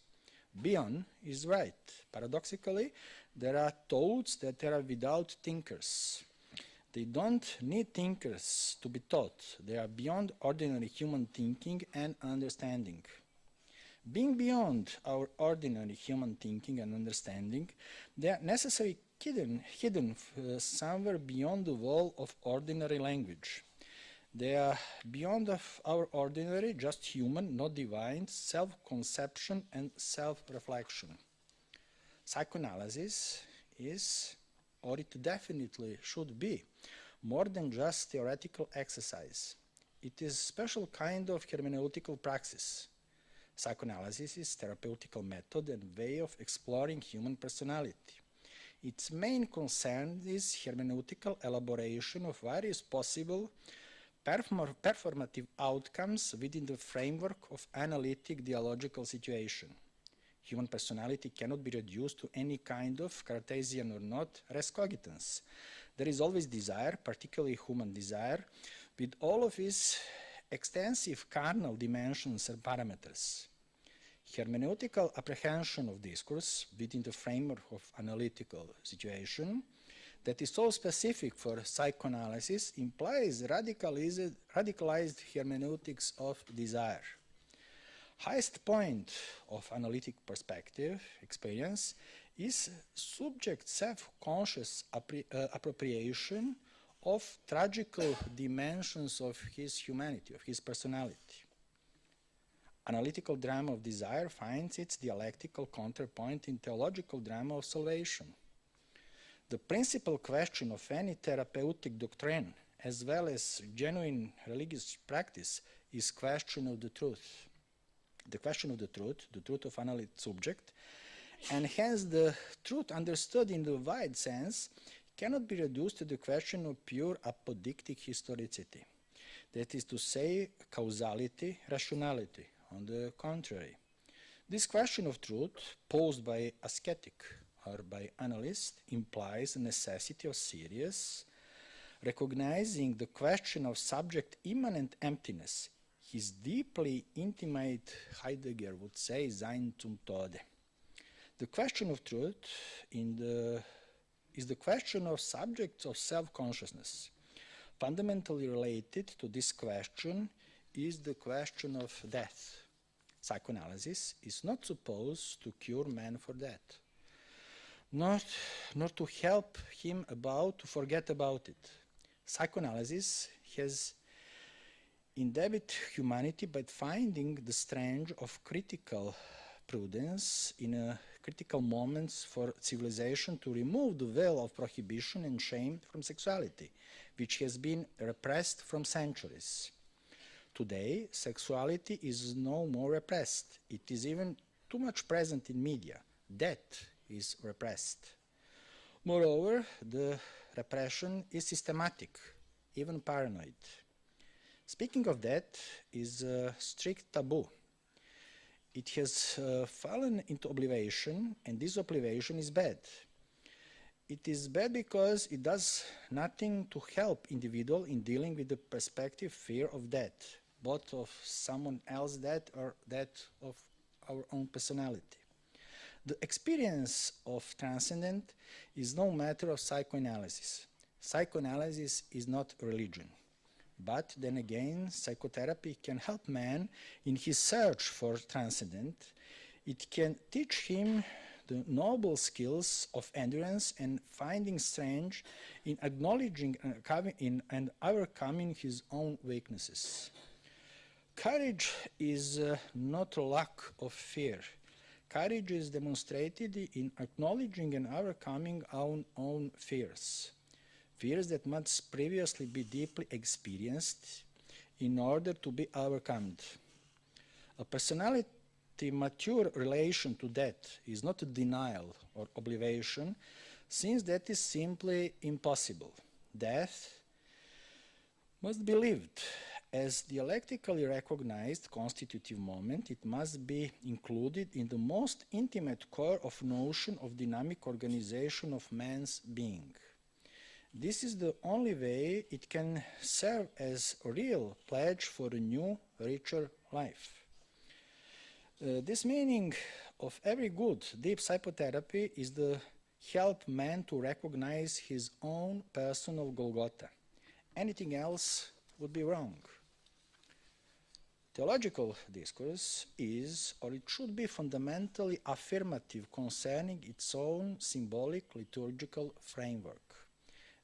Bion is right. Paradoxically, there are thoughts that are without thinkers. They don't need thinkers to be taught. They are beyond ordinary human thinking and understanding. Being beyond our ordinary human thinking and understanding, they are necessarily hidden somewhere beyond the wall of ordinary language. They are beyond of our ordinary, just human, not divine, self-conception and self-reflection. Psychoanalysis is, or it definitely should be, more than just theoretical exercise. It is a special kind of hermeneutical praxis. Psychoanalysis is a therapeutical method and way of exploring human personality. Its main concern is hermeneutical elaboration of various possible performative outcomes within the framework of analytic dialogical situation. Human personality cannot be reduced to any kind of Cartesian or not res cogitans. There is always desire, particularly human desire, with all of its extensive carnal dimensions and parameters. Hermeneutical apprehension of discourse within the framework of analytical situation that is so specific for psychoanalysis implies radicalized hermeneutics of desire. Highest point of analytic perspective experience is subject self-conscious appropriation of tragical dimensions of his humanity, of his personality. Analytical drama of desire finds its dialectical counterpoint in theological drama of salvation. The principal question of any therapeutic doctrine, as well as genuine religious practice, is question of the truth. The question of the truth of analytic subject, and hence the truth understood in the wide sense cannot be reduced to the question of pure apodictic historicity. That is to say, causality, rationality. On the contrary, this question of truth, posed by ascetic or by analyst, implies the necessity of serious, recognizing the question of subject immanent emptiness, his deeply intimate, Heidegger would say, Sein zum Tode. The question of truth is the question of subjects of self-consciousness. Fundamentally related to this question is the question of death. Psychoanalysis is not supposed to cure man for death, nor to help him to forget about it. Psychoanalysis has indebted humanity by finding the strange of critical prudence in critical moments for civilization to remove the veil of prohibition and shame from sexuality, which has been repressed from centuries. Today, sexuality is no more repressed. It is even too much present in media. Death is repressed. Moreover, the repression is systematic, even paranoid. Speaking of that is a strict taboo. It has fallen into oblivion, and this oblivion is bad. It is bad because it does nothing to help individual in dealing with the perspective fear of death, both of someone else's death or that of our own personality. The experience of transcendent is no matter of psychoanalysis. Psychoanalysis is not religion. But then again, psychotherapy can help man in his search for transcendent. It can teach him the noble skills of endurance and finding strength in acknowledging and overcoming his own weaknesses. Courage is not a lack of fear. Courage is demonstrated in acknowledging and overcoming our own fears. Fears that must previously be deeply experienced in order to be overcome. A personality mature relation to death is not a denial or oblivion, since that is simply impossible. Death must be lived. As dialectically recognized constitutive moment, it must be included in the most intimate core of notion of dynamic organization of man's being. This is the only way it can serve as a real pledge for a new, richer life. This meaning of every good deep psychotherapy is the help man to recognize his own personal Golgotha. Anything else would be wrong. Theological discourse is, or it should be, fundamentally affirmative concerning its own symbolic liturgical framework.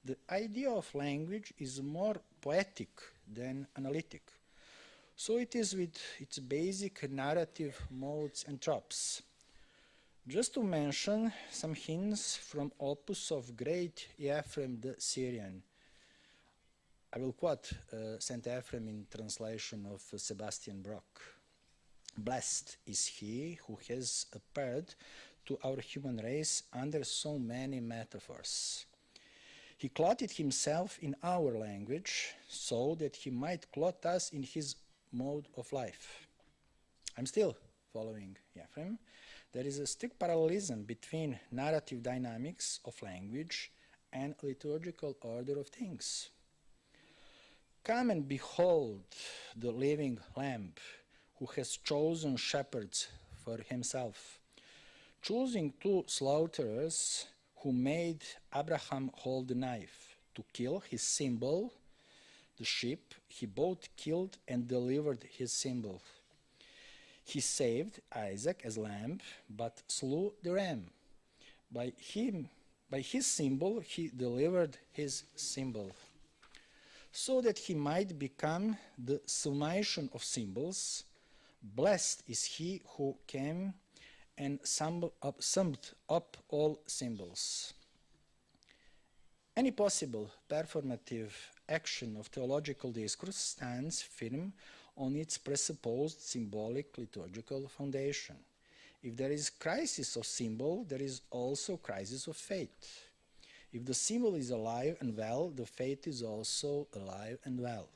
The idea of language is more poetic than analytic. So it is with its basic narrative modes and tropes. Just to mention some hints from opus of great Ephraim the Syrian. I will quote St. Ephraim in translation of Sebastian Brock. Blessed is he who has appeared to our human race under so many metaphors. He clothed himself in our language so that he might clothe us in his mode of life. I'm still following Ephraim. There is a strict parallelism between narrative dynamics of language and liturgical order of things. Come and behold the living Lamb who has chosen shepherds for himself, choosing two slaughterers who made Abraham hold the knife to kill his symbol, the sheep. He both killed and delivered his symbol. He saved Isaac as lamb, but slew the ram. By his symbol, he delivered his symbol, so that he might become the summation of symbols. Blessed is he who came and summed up all symbols. Any possible performative action of theological discourse stands firm on its presupposed symbolic liturgical foundation. If there is crisis of symbol, there is also crisis of faith. If the symbol is alive and well, the faith is also alive and well.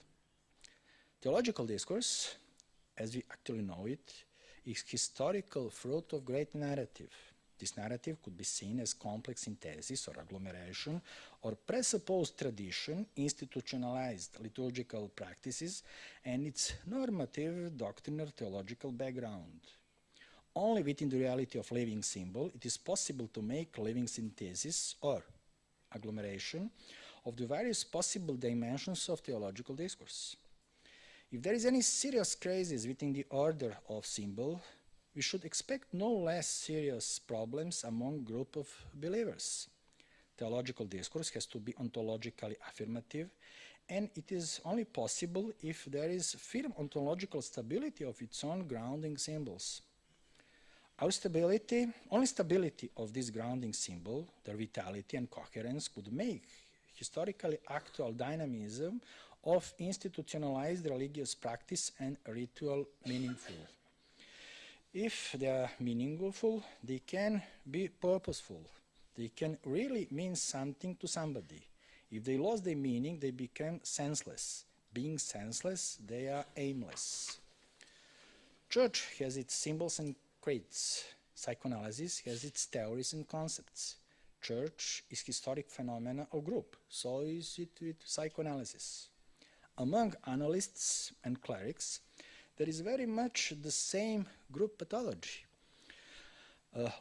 Theological discourse, as we actually know it, is historical fruit of great narrative. This narrative could be seen as complex synthesis or agglomeration or presupposed tradition, institutionalized liturgical practices, and its normative doctrinal theological background. Only within the reality of living symbol it is possible to make living synthesis or agglomeration of the various possible dimensions of theological discourse. If there is any serious crisis within the order of symbol, we should expect no less serious problems among group of believers. Theological discourse has to be ontologically affirmative, and it is only possible if there is firm ontological stability of its own grounding symbols. Only stability of this grounding symbol, their vitality and coherence, could make historically actual dynamism of institutionalized religious practice and ritual meaningful. If they are meaningful, they can be purposeful. They can really mean something to somebody. If they lost their meaning, they became senseless. Being senseless, they are aimless. Church has its symbols and creeds. Psychoanalysis has its theories and concepts. Church is historic phenomena or group, so is it with psychoanalysis. Among analysts and clerics, there is very much the same group pathology.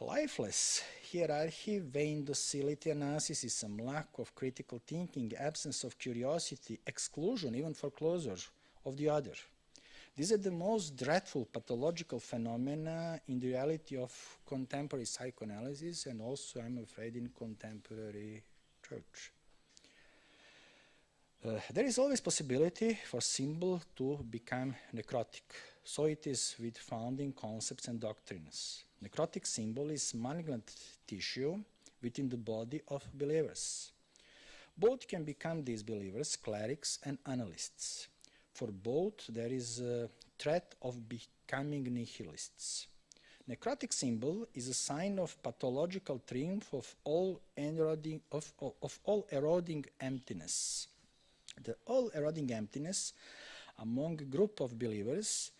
Lifeless hierarchy, vain docility and narcissism, lack of critical thinking, absence of curiosity, exclusion, even foreclosure of the other. These are the most dreadful pathological phenomena in the reality of contemporary psychoanalysis and also, I'm afraid, in contemporary church. There is always possibility for symbol to become necrotic. So it is with founding concepts and doctrines. Necrotic symbol is malignant tissue within the body of believers. Both can become disbelievers, clerics and analysts. For both, there is a threat of becoming nihilists. Necrotic symbol is a sign of pathological triumph of all eroding emptiness. The all-eroding emptiness among a group of believers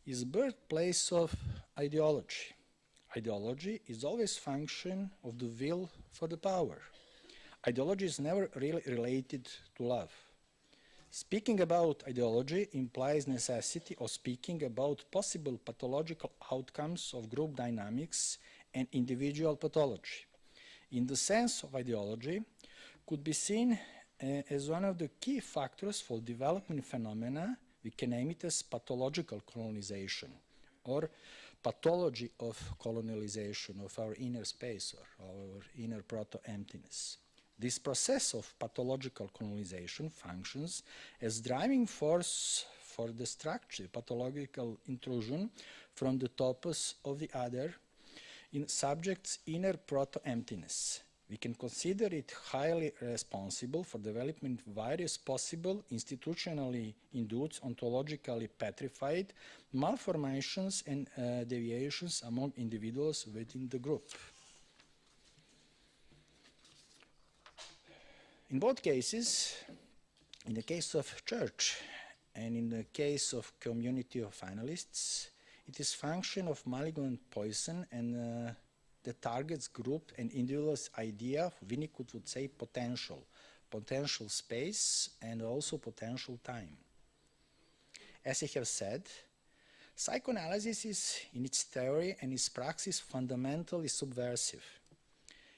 is birthplace of ideology. Ideology is always function of the will for the power. Ideology is never really related to love. Speaking about ideology implies necessity of speaking about possible pathological outcomes of group dynamics and individual pathology. In the sense of ideology, could be seen as one of the key factors for development phenomena. We can name it as pathological colonization or pathology of colonialization of our inner space or our inner proto-emptiness. This process of pathological colonization functions as driving force for the structure, pathological intrusion from the topos of the other in subject's inner proto-emptiness. We can consider it highly responsible for development of various possible institutionally induced, ontologically petrified malformations and deviations among individuals within the group. In both cases, in the case of church and in the case of community of analysts, it is function of malignant poison and the target's group and individual's idea of, Winnicott would say, potential space and also potential time. As I have said, psychoanalysis is, in its theory and its praxis, fundamentally subversive.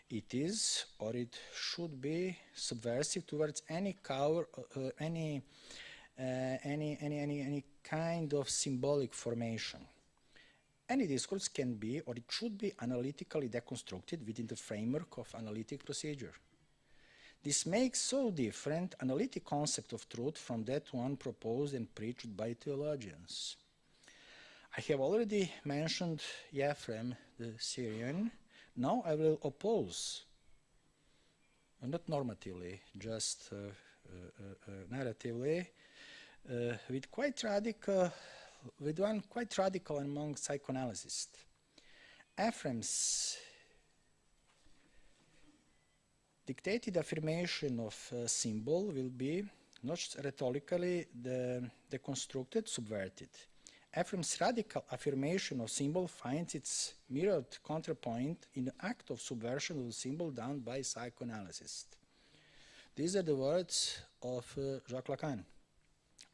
It is, or it should be, subversive towards any kind of symbolic formation. Any discourse can be, or it should be, analytically deconstructed within the framework of analytic procedure. This makes so different analytic concept of truth from that one proposed and preached by theologians. I have already mentioned Ephraim the Syrian. Now I will oppose, not normatively, just narratively, with one quite radical among psychoanalysts. Ephraim's dictated affirmation of a symbol will be not rhetorically deconstructed, subverted. Ephraim's radical affirmation of symbol finds its mirrored counterpoint in the act of subversion of the symbol done by psychoanalysts. These are the words of Jacques Lacan.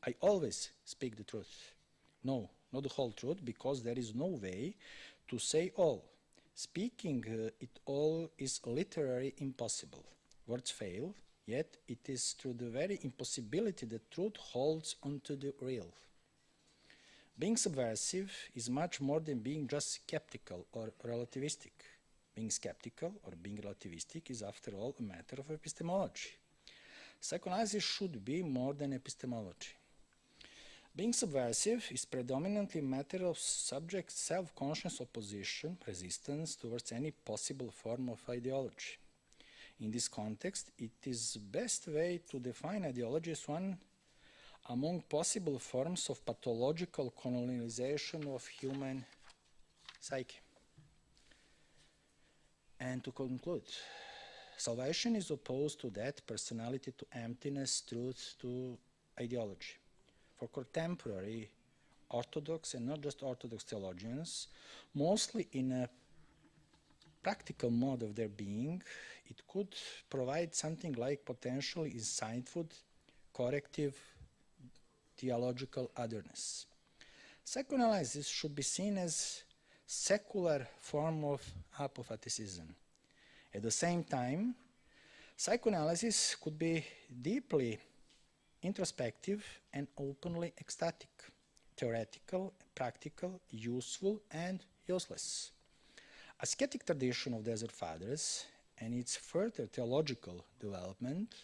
I always speak the truth. No, not the whole truth, because there is no way to say all. Speaking it all is literally impossible. Words fail, yet it is through the very impossibility that truth holds onto the real. Being subversive is much more than being just skeptical or relativistic. Being skeptical or being relativistic is, after all, a matter of epistemology. Psychoanalysis should be more than epistemology. Being subversive is predominantly a matter of subject self-conscious opposition, resistance towards any possible form of ideology. In this context, it is the best way to define ideology as one among possible forms of pathological colonialization of human psyche. And to conclude, salvation is opposed to death, personality to emptiness, truth to ideology. For contemporary Orthodox and not just Orthodox theologians, mostly in a practical mode of their being, it could provide something like potentially insightful, corrective, theological otherness. Psychoanalysis should be seen as secular form of apophaticism. At the same time, psychoanalysis could be deeply introspective and openly ecstatic, theoretical, practical, useful, and useless. Ascetic tradition of Desert Fathers and its further theological development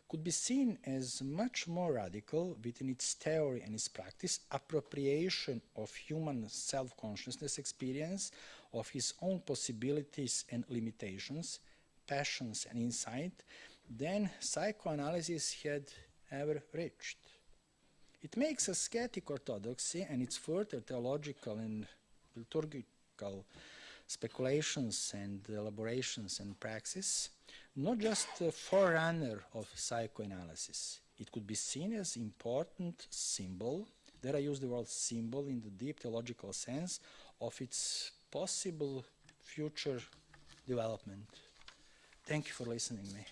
could be seen as much more radical within its theory and its practice, appropriation of human self-consciousness experience, of his own possibilities and limitations, passions and insight, than psychoanalysis had ever reached. It makes ascetic orthodoxy and its further theological and liturgical speculations and elaborations and praxis not just a forerunner of psychoanalysis. It could be seen as important symbol, there I use the word symbol in the deep theological sense, of its possible future development. Thank you for listening to me.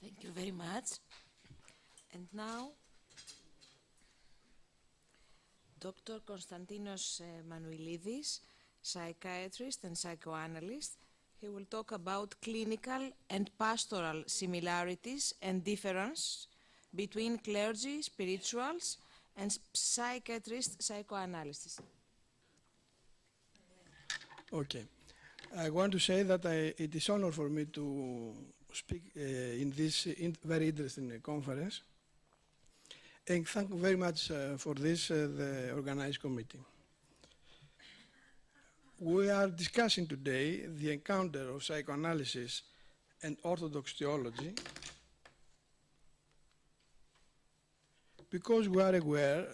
Thank you very much. And now, Dr. Konstantinos Manouilidis, psychiatrist and psychoanalyst. He will talk about clinical and pastoral similarities and difference between clergy, spirituals, and psychiatrist psychoanalysis. Okay. I want to say that it is an honor for me to speak in this very interesting conference. And thank you very much for this, the organized committee. We are discussing today the encounter of psychoanalysis and Orthodox theology because we are aware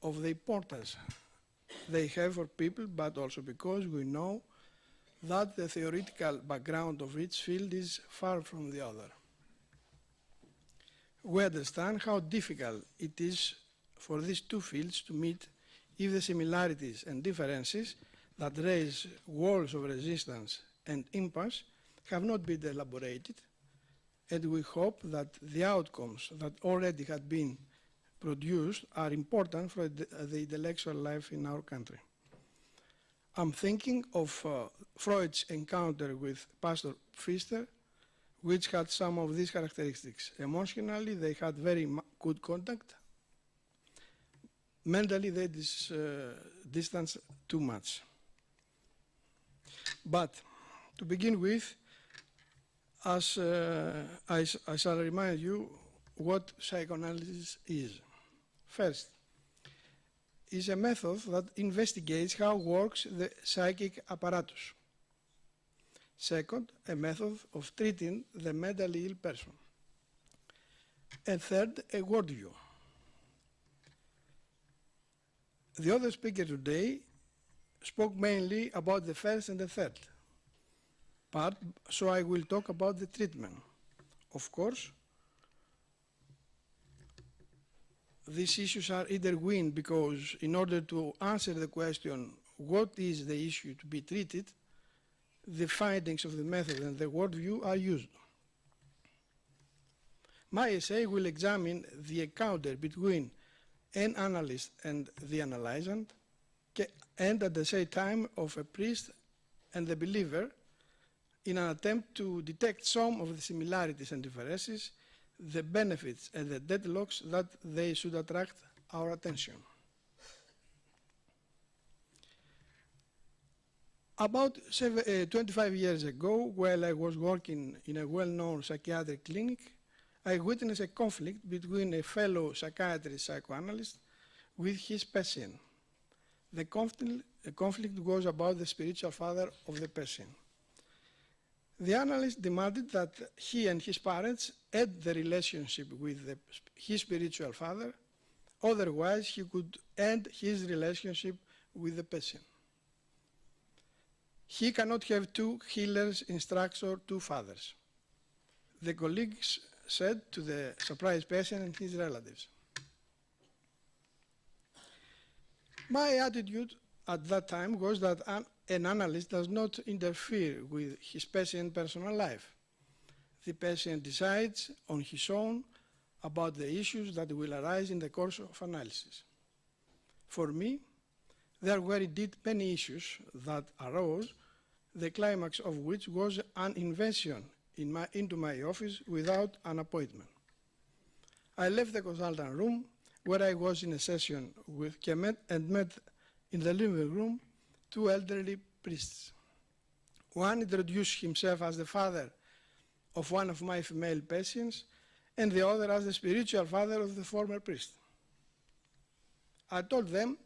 of the importance they have for people, but also because we know that the theoretical background of each field is far from the other. We understand how difficult it is for these two fields to meet if the similarities and differences that raise walls of resistance and impasse have not been elaborated, and we hope that the outcomes that already had been produced are important for the intellectual life in our country. I'm thinking of Freud's encounter with Pastor Pfister, which had some of these characteristics. Emotionally, they had very good contact. Mentally, they distanced too much. But to begin with, I shall remind you what psychoanalysis is. First, is a method that investigates how works the psychic apparatus. Second, a method of treating the mentally ill person. And third, a worldview. The other speaker today spoke mainly about the first and the third part, so I will talk about the treatment. Of course, these issues are intertwined because in order to answer the question, what is the issue to be treated, the findings of the method and the worldview are used. My essay will examine the encounter between an analyst and the analysand, and at the same time of a priest and the believer, in an attempt to detect some of the similarities and differences, the benefits and the deadlocks that they should attract our attention. About 25 years ago, while I was working in a well-known psychiatric clinic, I witnessed a conflict between a fellow psychiatrist psychoanalyst with his patient. The conflict was about the spiritual father of the patient. The analyst demanded that he and his parents end the relationship with his spiritual father Otherwise, he could end his relationship with the patient. He cannot have two healers, instructors, two fathers, the colleagues said to the surprised patient and his relatives. My attitude at that time was that an analyst does not interfere with his patient's personal life. The patient decides on his own about the issues that will arise in the course of analysis. For me, there were indeed many issues that arose, the climax of which was an invasion into my office without an appointment. I left the consultant room where I was in a session with Kemet and met in the living room two elderly priests. One introduced himself as the father of one of my female patients and the other as the spiritual father of the former priest. I told them,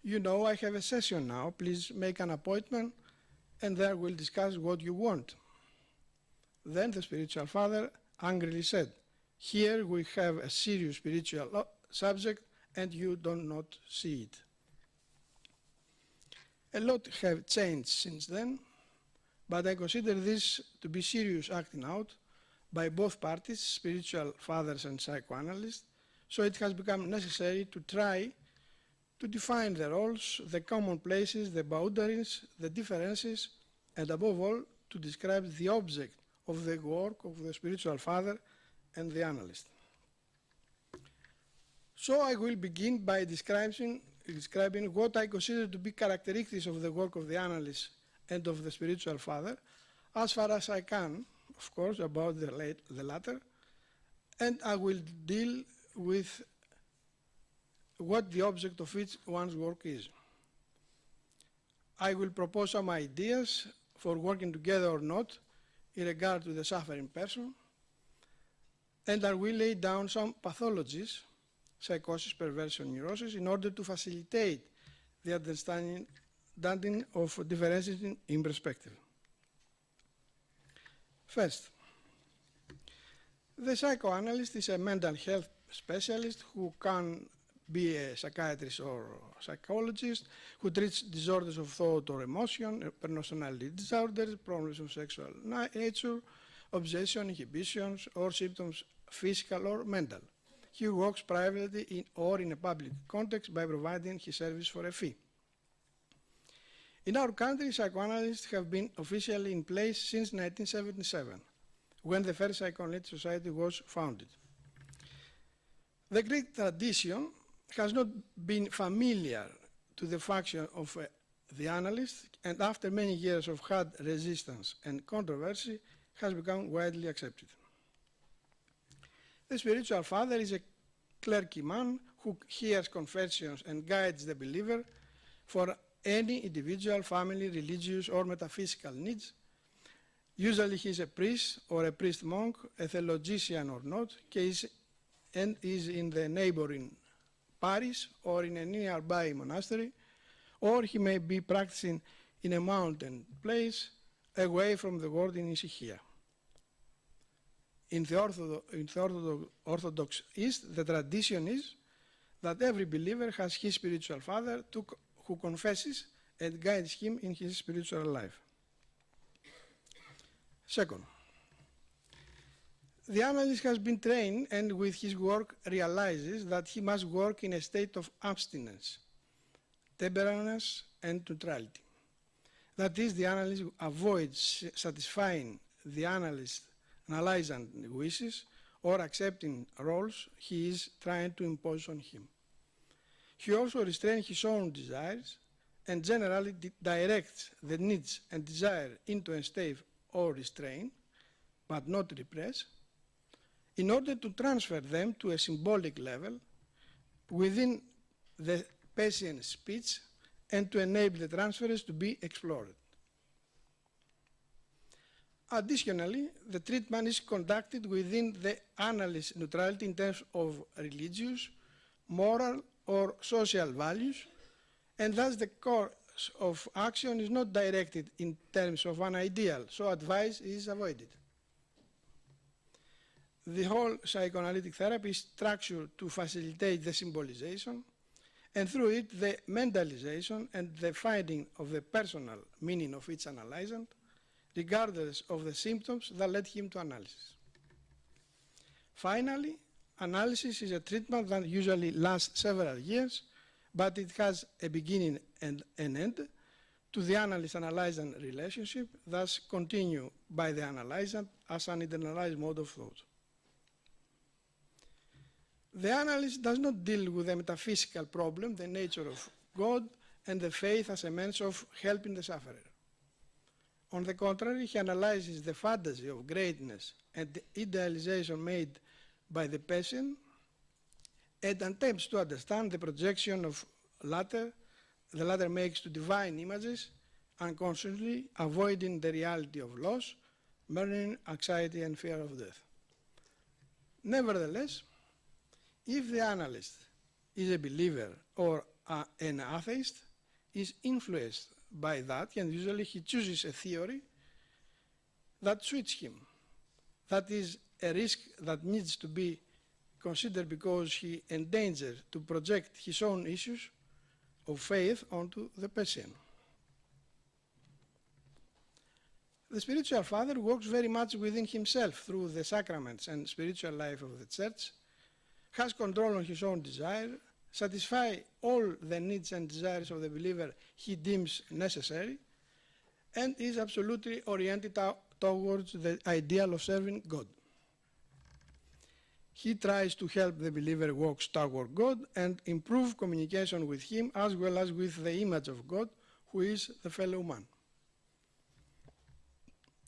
you know, I have a session now, please make an appointment and there we'll discuss what you want. Then the spiritual father angrily said, here we have a serious spiritual subject and you do not see it. A lot have changed since then, but I consider this to be serious acting out by both parties, spiritual fathers and psychoanalysts, so it has become necessary to try to define the roles, the common places, the boundaries, the differences, and above all, to describe the object of the work of the spiritual father and the analyst. So I will begin by describing what I consider to be characteristics of the work of the analyst and of the spiritual father, as far as I can, of course, about the latter, and I will deal with what the object of each one's work is. I will propose some ideas for working together or not in regard to the suffering person, and I will lay down some pathologies, psychosis, perversion, neurosis, in order to facilitate the understanding of differences in perspective. First, the psychoanalyst is a mental health specialist who can be a psychiatrist or psychologist, who treats disorders of thought or emotion, personality disorders, problems of sexual nature, obsession, inhibitions, or symptoms physical or mental. He works privately or in a public context by providing his service for a fee. In our country, psychoanalysts have been officially in place since 1977, when the first Psychoanalytic Society was founded. The Greek tradition has not been familiar to the function of the analyst, and after many years of hard resistance and controversy, has become widely accepted. The spiritual father is a clergyman who hears confessions and guides the believer for any individual, family, religious, or metaphysical needs. Usually he is a priest or a priest monk, a theologian or not, and is in the neighboring parish or in a nearby monastery, or he may be practicing in a mountain place away from the world in Issachia. In the Orthodox East, the tradition is that every believer has his spiritual father who confesses and guides him in his spiritual life. Second, the analyst has been trained and with his work realizes that he must work in a state of abstinence, temperance, and neutrality. That is, the analyst avoids satisfying the analyst's wishes or accepting roles he is trying to impose on him. He also restrains his own desires and generally directs the needs and desire into a state of restraint, but not repress, in order to transfer them to a symbolic level within the patient's speech and to enable the transfers to be explored. Additionally, the treatment is conducted within the analyst's neutrality in terms of religious, moral, or social values, and thus the course of action is not directed in terms of an ideal, so advice is avoided. The whole psychoanalytic therapy is structured to facilitate the symbolization, and through it the mentalization and the finding of the personal meaning of each analysant, regardless of the symptoms that led him to analysis. Finally, analysis is a treatment that usually lasts several years, but it has a beginning and an end to the analyst-analysant relationship, thus continue by the analysant as an internalized mode of thought. The analyst does not deal with the metaphysical problem, the nature of God, and the faith as a means of helping the sufferer. On the contrary, he analyzes the fantasy of greatness and the idealization made by the patient and attempts to understand the projection of the latter makes to divine images, unconsciously avoiding the reality of loss, burning, anxiety, and fear of death. Nevertheless, if the analyst is a believer or an atheist, is influenced by that, and usually he chooses a theory that suits him. That is a risk that needs to be considered because he endangers to project his own issues of faith onto the patient. The spiritual father works very much within himself through the sacraments and spiritual life of the church, has control on his own desire, satisfy all the needs and desires of the believer he deems necessary, and is absolutely oriented towards the ideal of serving God. He tries to help the believer walk toward God and improve communication with him as well as with the image of God, who is the fellow man.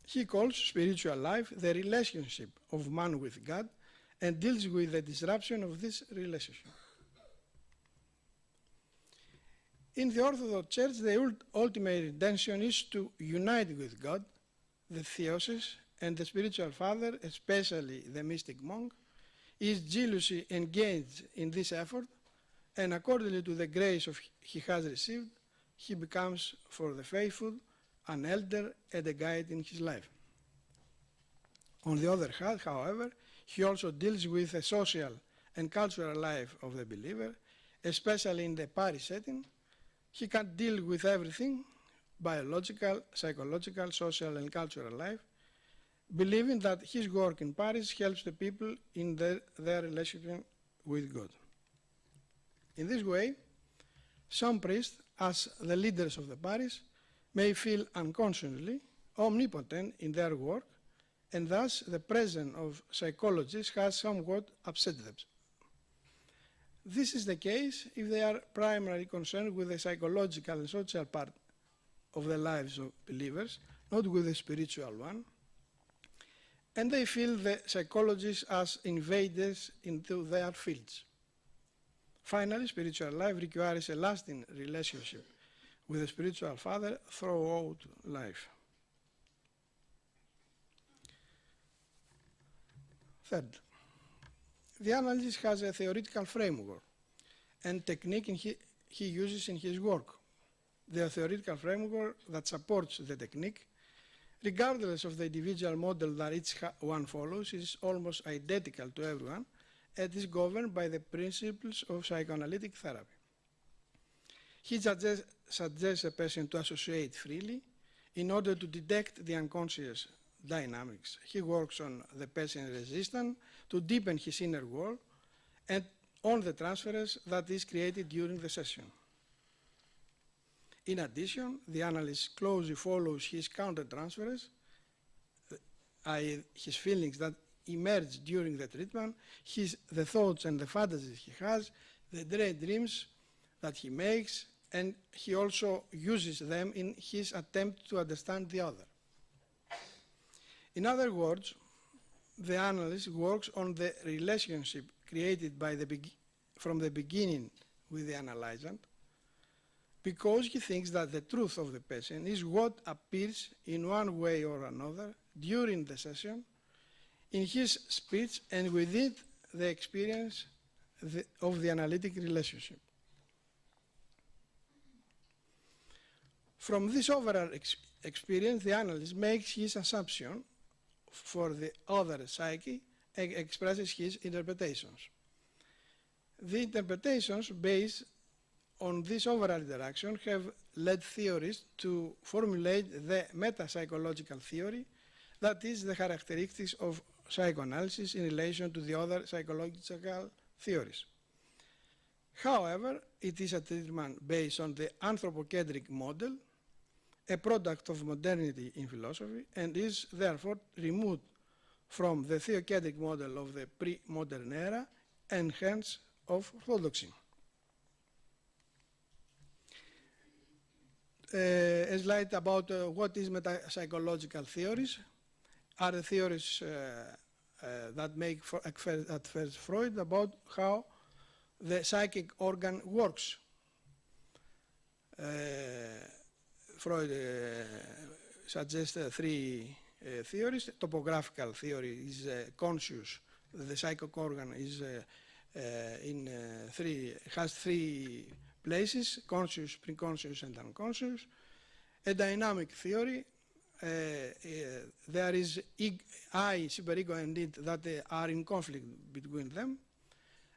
He calls spiritual life the relationship of man with God and deals with the disruption of this relationship. In the Orthodox Church, the ultimate intention is to unite with God, the theosis, and the spiritual father, especially the mystic monk, is jealously engaged in this effort, and accordingly to the grace he has received, he becomes for the faithful an elder and a guide in his life. On the other hand, however, he also deals with the social and cultural life of the believer, especially in the parish setting. He can't deal with everything, biological, psychological, social, and cultural life, believing that his work in parish helps the people in their relationship with God. In this way, some priests, as the leaders of the parish, may feel unconsciously omnipotent in their work, and thus the presence of psychologists has somewhat upset them. This is the case if they are primarily concerned with the psychological and social part of the lives of believers, not with the spiritual one, and they feel the psychologists as invaders into their fields. Finally, spiritual life requires a lasting relationship with the spiritual father throughout life. Third, the analyst has a theoretical framework and technique he uses in his work. The theoretical framework that supports the technique, regardless of the individual model that each one follows, is almost identical to everyone and is governed by the principles of psychoanalytic therapy. He suggests a person to associate freely in order to detect the unconscious dynamics. He works on the person's resistance to deepen his inner world and on the transference that is created during the session. In addition, the analyst closely follows his counter-transference, i.e. his feelings that emerge during the treatment, the thoughts and the fantasies he has, the dreams that he makes, and he also uses them in his attempt to understand the other. In other words, the analyst works on the relationship created from the beginning with the analysant, because he thinks that the truth of the person is what appears in one way or another during the session, in his speech, and with it the experience of the analytic relationship. From this overall experience, the analyst makes his assumption for the other psyche expresses his interpretations. The interpretations based on this overall interaction have led theorists to formulate the meta-psychological theory, that is the characteristics of psychoanalysis in relation to the other psychological theories. However, it is a treatment based on the anthropocentric model, a product of modernity in philosophy, and is therefore removed from the theocentric model of the pre-modern era and hence of orthodoxy. A slide about what is metapsychological theories are the theories that make at first Freud about how the psychic organ works. Freud suggests three theories. Topographical theory is conscious. The psychic organ is has three places: conscious, preconscious, and unconscious. A dynamic theory. There is I, superego, and it that are in conflict between them.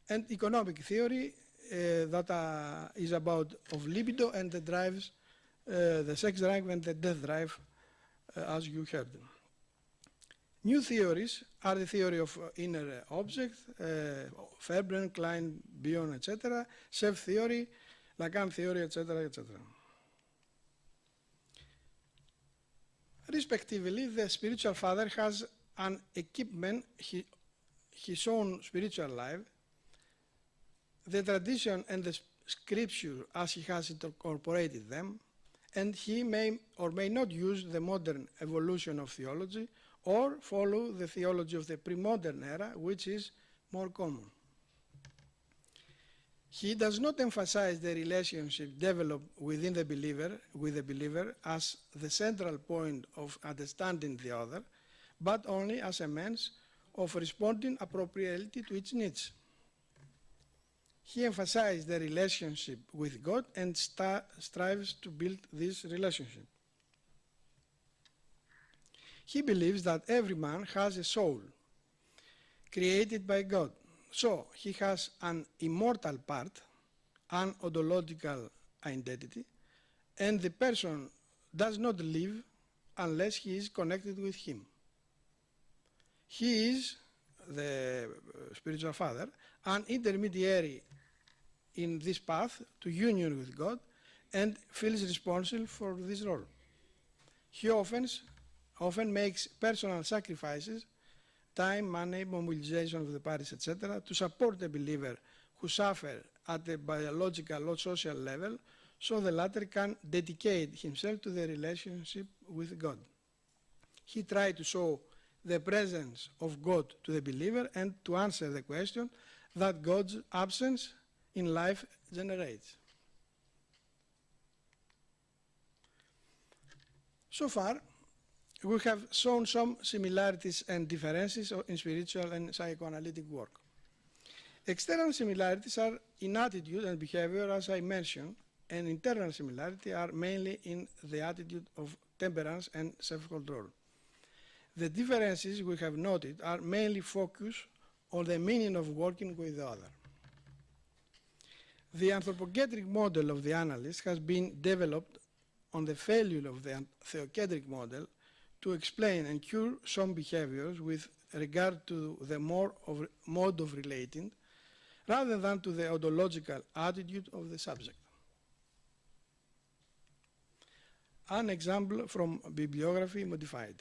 And economic theory that is about of libido and the drives, the sex drive and the death drive, as you heard. New theories are the theory of inner object, Veblen, Klein, Bion, etc., self-theory, Lacan theory, etc., etc. Respectively, the spiritual father has an equipment, his own spiritual life, the tradition and the scripture as he has incorporated them, and he may or may not use the modern evolution of theology or follow the theology of the pre-modern era, which is more common. He does not emphasize the relationship developed within the believer as the central point of understanding the other, but only as a means of responding appropriately to its needs. He emphasizes the relationship with God and strives to build this relationship. He believes that every man has a soul created by God. So he has an immortal part, an ontological identity, and the person does not live unless he is connected with him. He is, the spiritual father, an intermediary in this path to union with God and feels responsible for this role. He often makes personal sacrifices, time, money, mobilization of the parties, etc., to support the believer who suffers at the biological or social level, so the latter can dedicate himself to the relationship with God. He tries to show the presence of God to the believer and to answer the question that God's absence in life generates. So far, we have shown some similarities and differences in spiritual and psychoanalytic work. External similarities are in attitude and behavior, as I mentioned, and internal similarities are mainly in the attitude of temperance and self-control. The differences we have noted are mainly focused on the meaning of working with the other. The anthropocentric model of the analyst has been developed on the failure of the theocentric model to explain and cure some behaviors with regard to the mode of relating, rather than to the ontological attitude of the subject. An example from bibliography modified.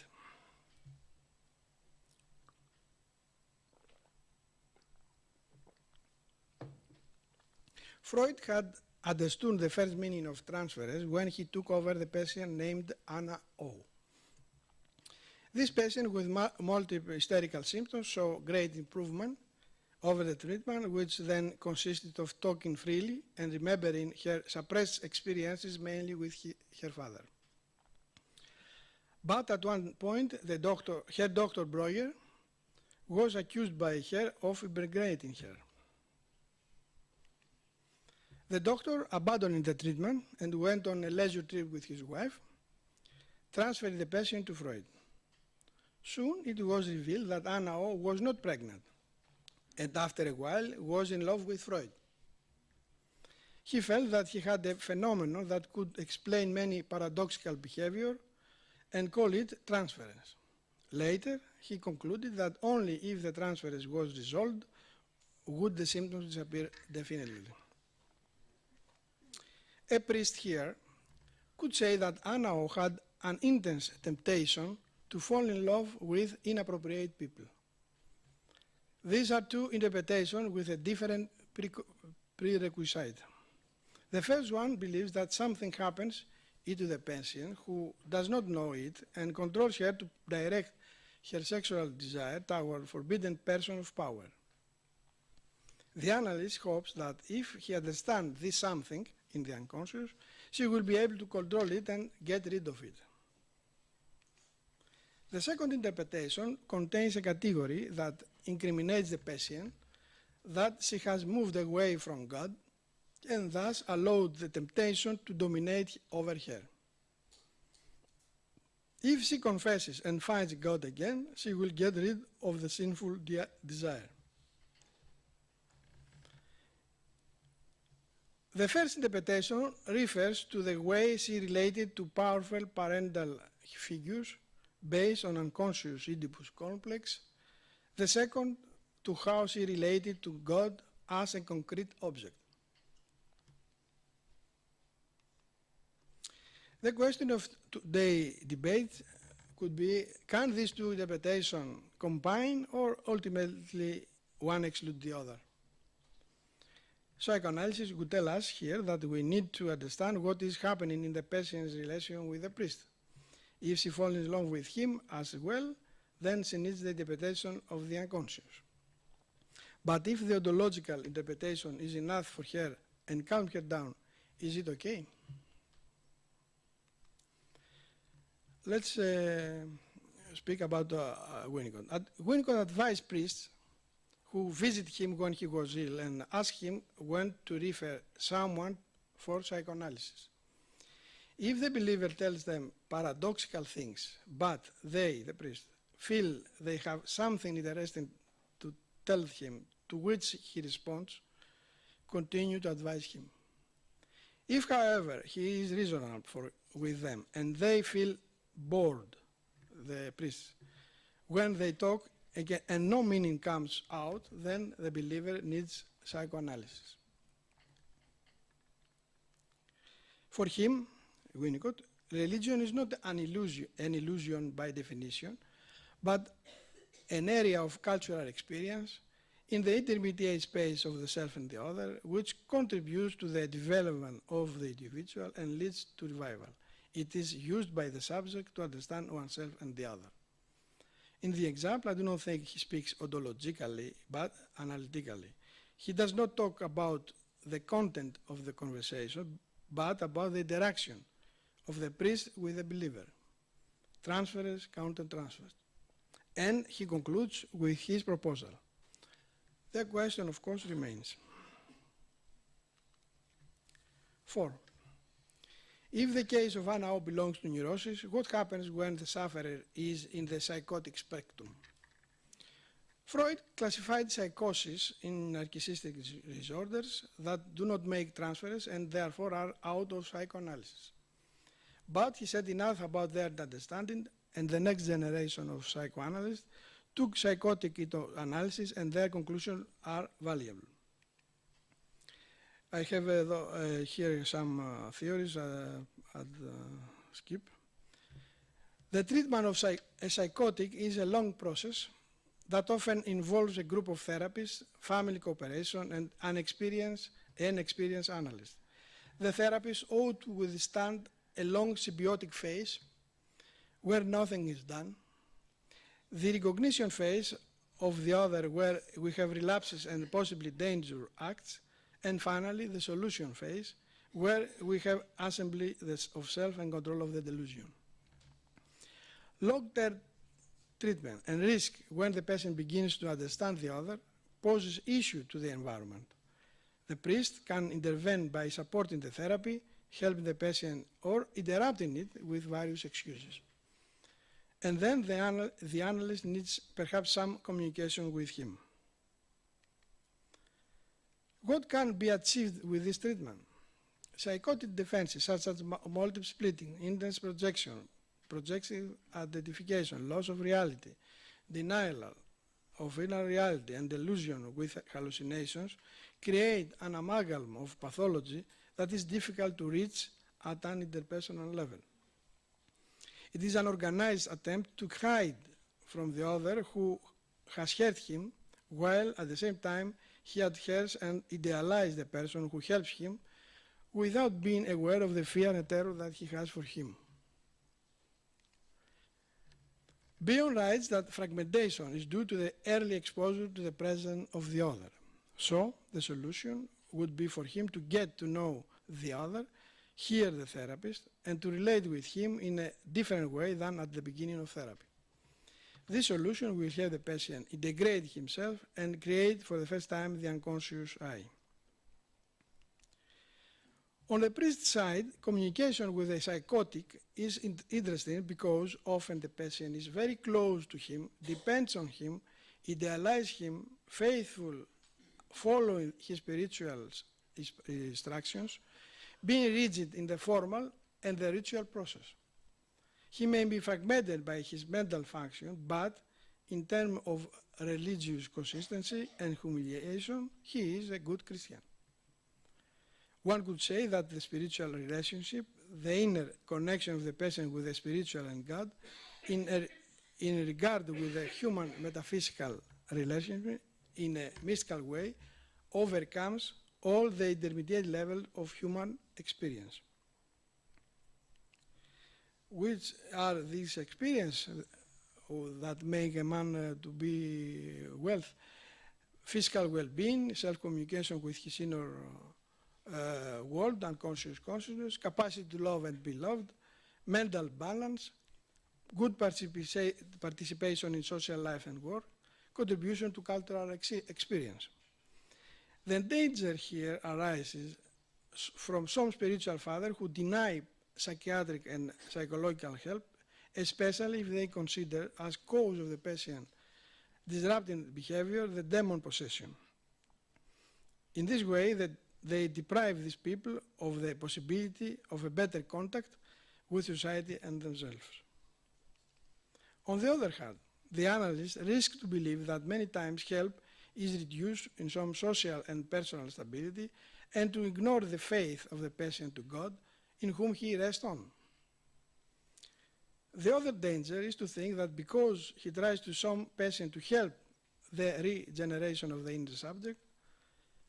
Freud had understood the first meaning of transference when he took over the patient named Anna O. This patient with multiple hysterical symptoms saw great improvement over the treatment, which then consisted of talking freely and remembering her suppressed experiences mainly with her father. But at one point, her doctor Breuer was accused by her of impregnating her. The doctor abandoned the treatment and went on a leisure trip with his wife, transferring the patient to Freud. Soon it was revealed that Anna O was not pregnant, and after a while was in love with Freud. He felt that he had a phenomenon that could explain many paradoxical behavior and called it transference. Later, he concluded that only if the transference was resolved would the symptoms disappear definitively. A priest here could say that Anna O had an intense temptation to fall in love with inappropriate people. These are two interpretations with a different prerequisite. The first one believes that something happens into the patient who does not know it and controls her to direct her sexual desire toward a forbidden person of power. The analyst hopes that if he understands this something in the unconscious, she will be able to control it and get rid of it. The second interpretation contains a category that incriminates the patient that she has moved away from God and thus allowed the temptation to dominate over her. If she confesses and finds God again, she will get rid of the sinful desire. The first interpretation refers to the way she related to powerful parental figures based on unconscious Oedipus complex. The second, to how she related to God as a concrete object. The question of today's debate could be, can these two interpretations combine or ultimately one exclude the other? Psychoanalysis would tell us here that we need to understand what is happening in the patient's relation with the priest. If she falls in love with him as well, then she needs the interpretation of the unconscious. But if the ontological interpretation is enough for her and calms her down, is it okay? Let's speak about Winnicott. Winnicott advised priests who visited him when he was ill and asked him when to refer someone for psychoanalysis. If the believer tells them paradoxical things, but they, the priest, feel they have something interesting to tell him, to which he responds, continue to advise him. If, however, he is reasonable with them and they feel bored, the priests, when they talk again and no meaning comes out, then the believer needs psychoanalysis. For him, Winnicott, religion is not an illusion by definition, but an area of cultural experience in the intermediate space of the self and the other, which contributes to the development of the individual and leads to revival. It is used by the subject to understand oneself and the other. In the example, I do not think he speaks ontologically, but analytically. He does not talk about the content of the conversation, but about the interaction of the priest with the believer, transference, counter-transfers. And he concludes with his proposal. The question, of course, remains. 4. If the case of Anna O belongs to neurosis, what happens when the sufferer is in the psychotic spectrum? Freud classified psychosis in narcissistic disorders that do not make transference and therefore are out of psychoanalysis. But he said enough about their understanding, and the next generation of psychoanalysts took psychotic analysis and their conclusions are valuable. I have here some theories at skip. The treatment of a psychotic is a long process that often involves a group of therapists, family cooperation, and an experienced analyst. The therapist ought to withstand a long symbiotic phase where nothing is done, the recognition phase of the other where we have relapses and possibly danger acts, and finally the solution phase where we have assembly of self and control of the delusion. Long-term treatment and risk when the patient begins to understand the other poses issue to the environment. The priest can intervene by supporting the therapy, helping the patient, or interrupting it with various excuses. and then the analyst needs perhaps some communication with him. What can be achieved with this treatment? Psychotic defenses such as multiple splitting, intense projection, projective identification, loss of reality, denial of inner reality, and delusion with hallucinations create an amalgam of pathology that is difficult to reach at an interpersonal level. It is an organized attempt to hide from the other who has hurt him, while at the same time he adheres and idealizes the person who helps him without being aware of the fear and terror that he has for him. Bion writes that fragmentation is due to the early exposure to the presence of the other. So the solution would be for him to get to know the other, hear the therapist, and to relate with him in a different way than at the beginning of therapy. This solution will help the patient integrate himself and create for the first time the unconscious I. On the priest side, communication with a psychotic is interesting because often the patient is very close to him, depends on him, idealizes him, faithful, following his spiritual instructions, being rigid in the formal and the ritual process. He may be fragmented by his mental function, but in terms of religious consistency and humiliation, he is a good Christian. One could say that the spiritual relationship, the inner connection of the person with the spiritual and God, in regard with the human metaphysical relationship, in a mystical way, overcomes all the intermediate levels of human experience. Which are these experiences that make a man to be wealth? Physical well-being, self-communication with his inner world, unconscious consciousness, capacity to love and be loved, mental balance, good participation in social life and work, contribution to cultural experience. The danger here arises from some spiritual fathers who deny psychiatric and psychological help, especially if they consider as cause of the patient disrupting behavior the demon possession. In this way, they deprive these people of the possibility of a better contact with society and themselves. On the other hand, the analyst risks to believe that many times help is reduced in some social and personal stability and to ignore the faith of the patient to God in whom he rests on. The other danger is to think that because he tries to some patient to help the regeneration of the inner subject,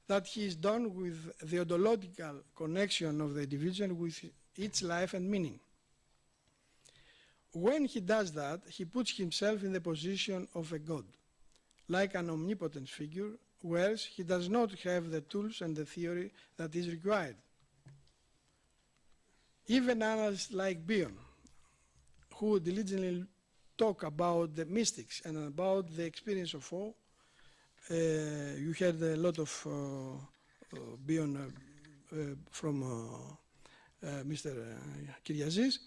that he is done with the ontological connection of the individual with its life and meaning. When he does that, he puts himself in the position of a god, like an omnipotent figure, whereas he does not have the tools and the theory that is required. Even analysts like Bion, who diligently talk about the mystics and about the experience of awe, you heard a lot of Bion from Mr. Kyriazis.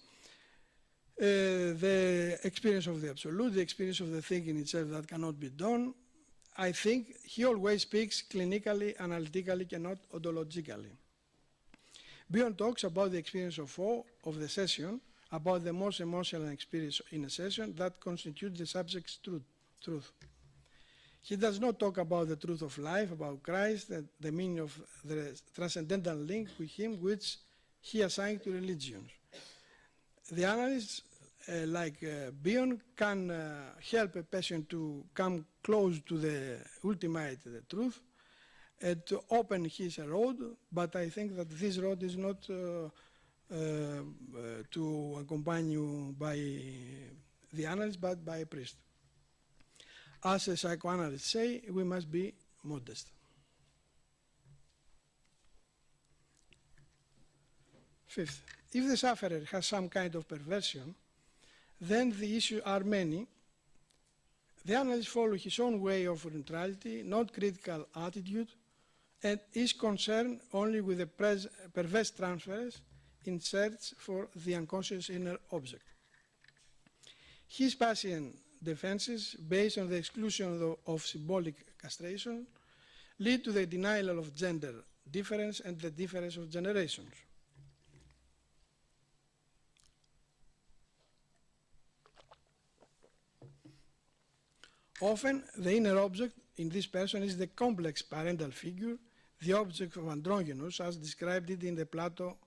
The experience of the absolute, the experience of the thing in itself that cannot be done. I think he always speaks clinically, analytically, and not ontologically. Bion talks about the experience of awe of the session, about the most emotional experience in a session that constitutes the subject's truth. He does not talk about the truth of life, about Christ, and the meaning of the transcendental link with him, which he assigned to religions. The analysts like Bion can help a patient to come close to the ultimate truth and to open his road, but I think that this road is not to accompany you by the analyst, but by a priest. As a psychoanalyst say, we must be modest. Fifth, if the sufferer has some kind of perversion, then the issues are many. The analyst follows his own way of neutrality, not critical attitude, and is concerned only with the perverse transfers in search for the unconscious inner object. His patient defenses, based on the exclusion of symbolic castration, lead to the denial of gender difference and the difference of generations. Often, the inner object in this person is the complex parental figure, the object of Androgynous, as described it in the Plato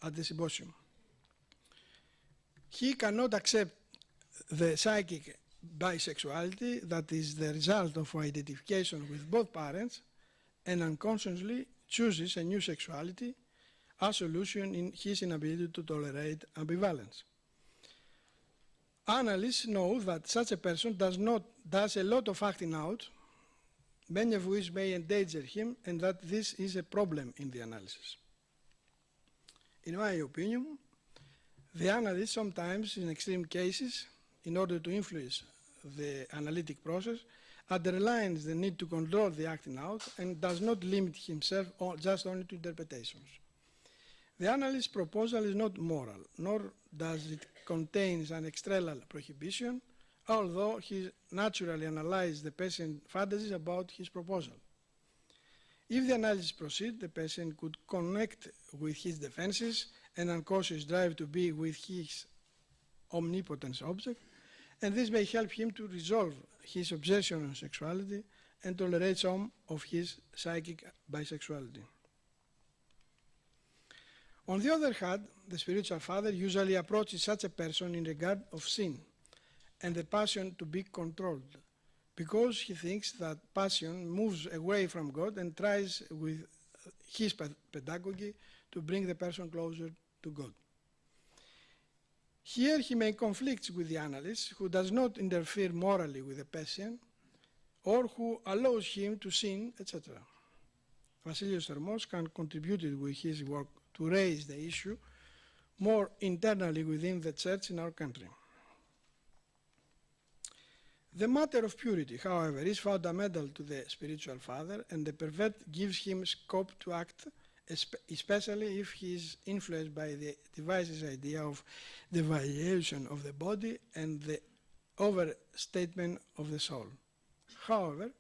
at the Symposium. He cannot accept the psychic bisexuality that is the result of identification with both parents and unconsciously chooses a new sexuality as solution in his inability to tolerate ambivalence. Analysts know that such a person does a lot of acting out, many of which may endanger him, and that this is a problem in the analysis. In my opinion, the analyst sometimes, in extreme cases, in order to influence the analytic process, underlines the need to control the acting out and does not limit himself just only to interpretations. The analyst's proposal is not moral, nor does it contain an external prohibition, although he naturally analyzes the patient's fantasies about his proposal. If the analysis proceeds, the patient could connect with his defenses and unconscious drive to be with his omnipotent object, and this may help him to resolve his obsession on sexuality and tolerate some of his psychic bisexuality. On the other hand, the spiritual father usually approaches such a person in regard of sin and the passion to be controlled, because he thinks that passion moves away from God and tries with his pedagogy to bring the person closer to God. Here he may conflict with the analyst, who does not interfere morally with the patient or who allows him to sin, etc. Vasilios Thermos can contribute with his work to raise the issue more internally within the church in our country. The matter of purity, however, is fundamental to the spiritual father, and the pervert gives him scope to act, especially if he is influenced by the device's idea of the violation of the body and the overstatement of the soul. However,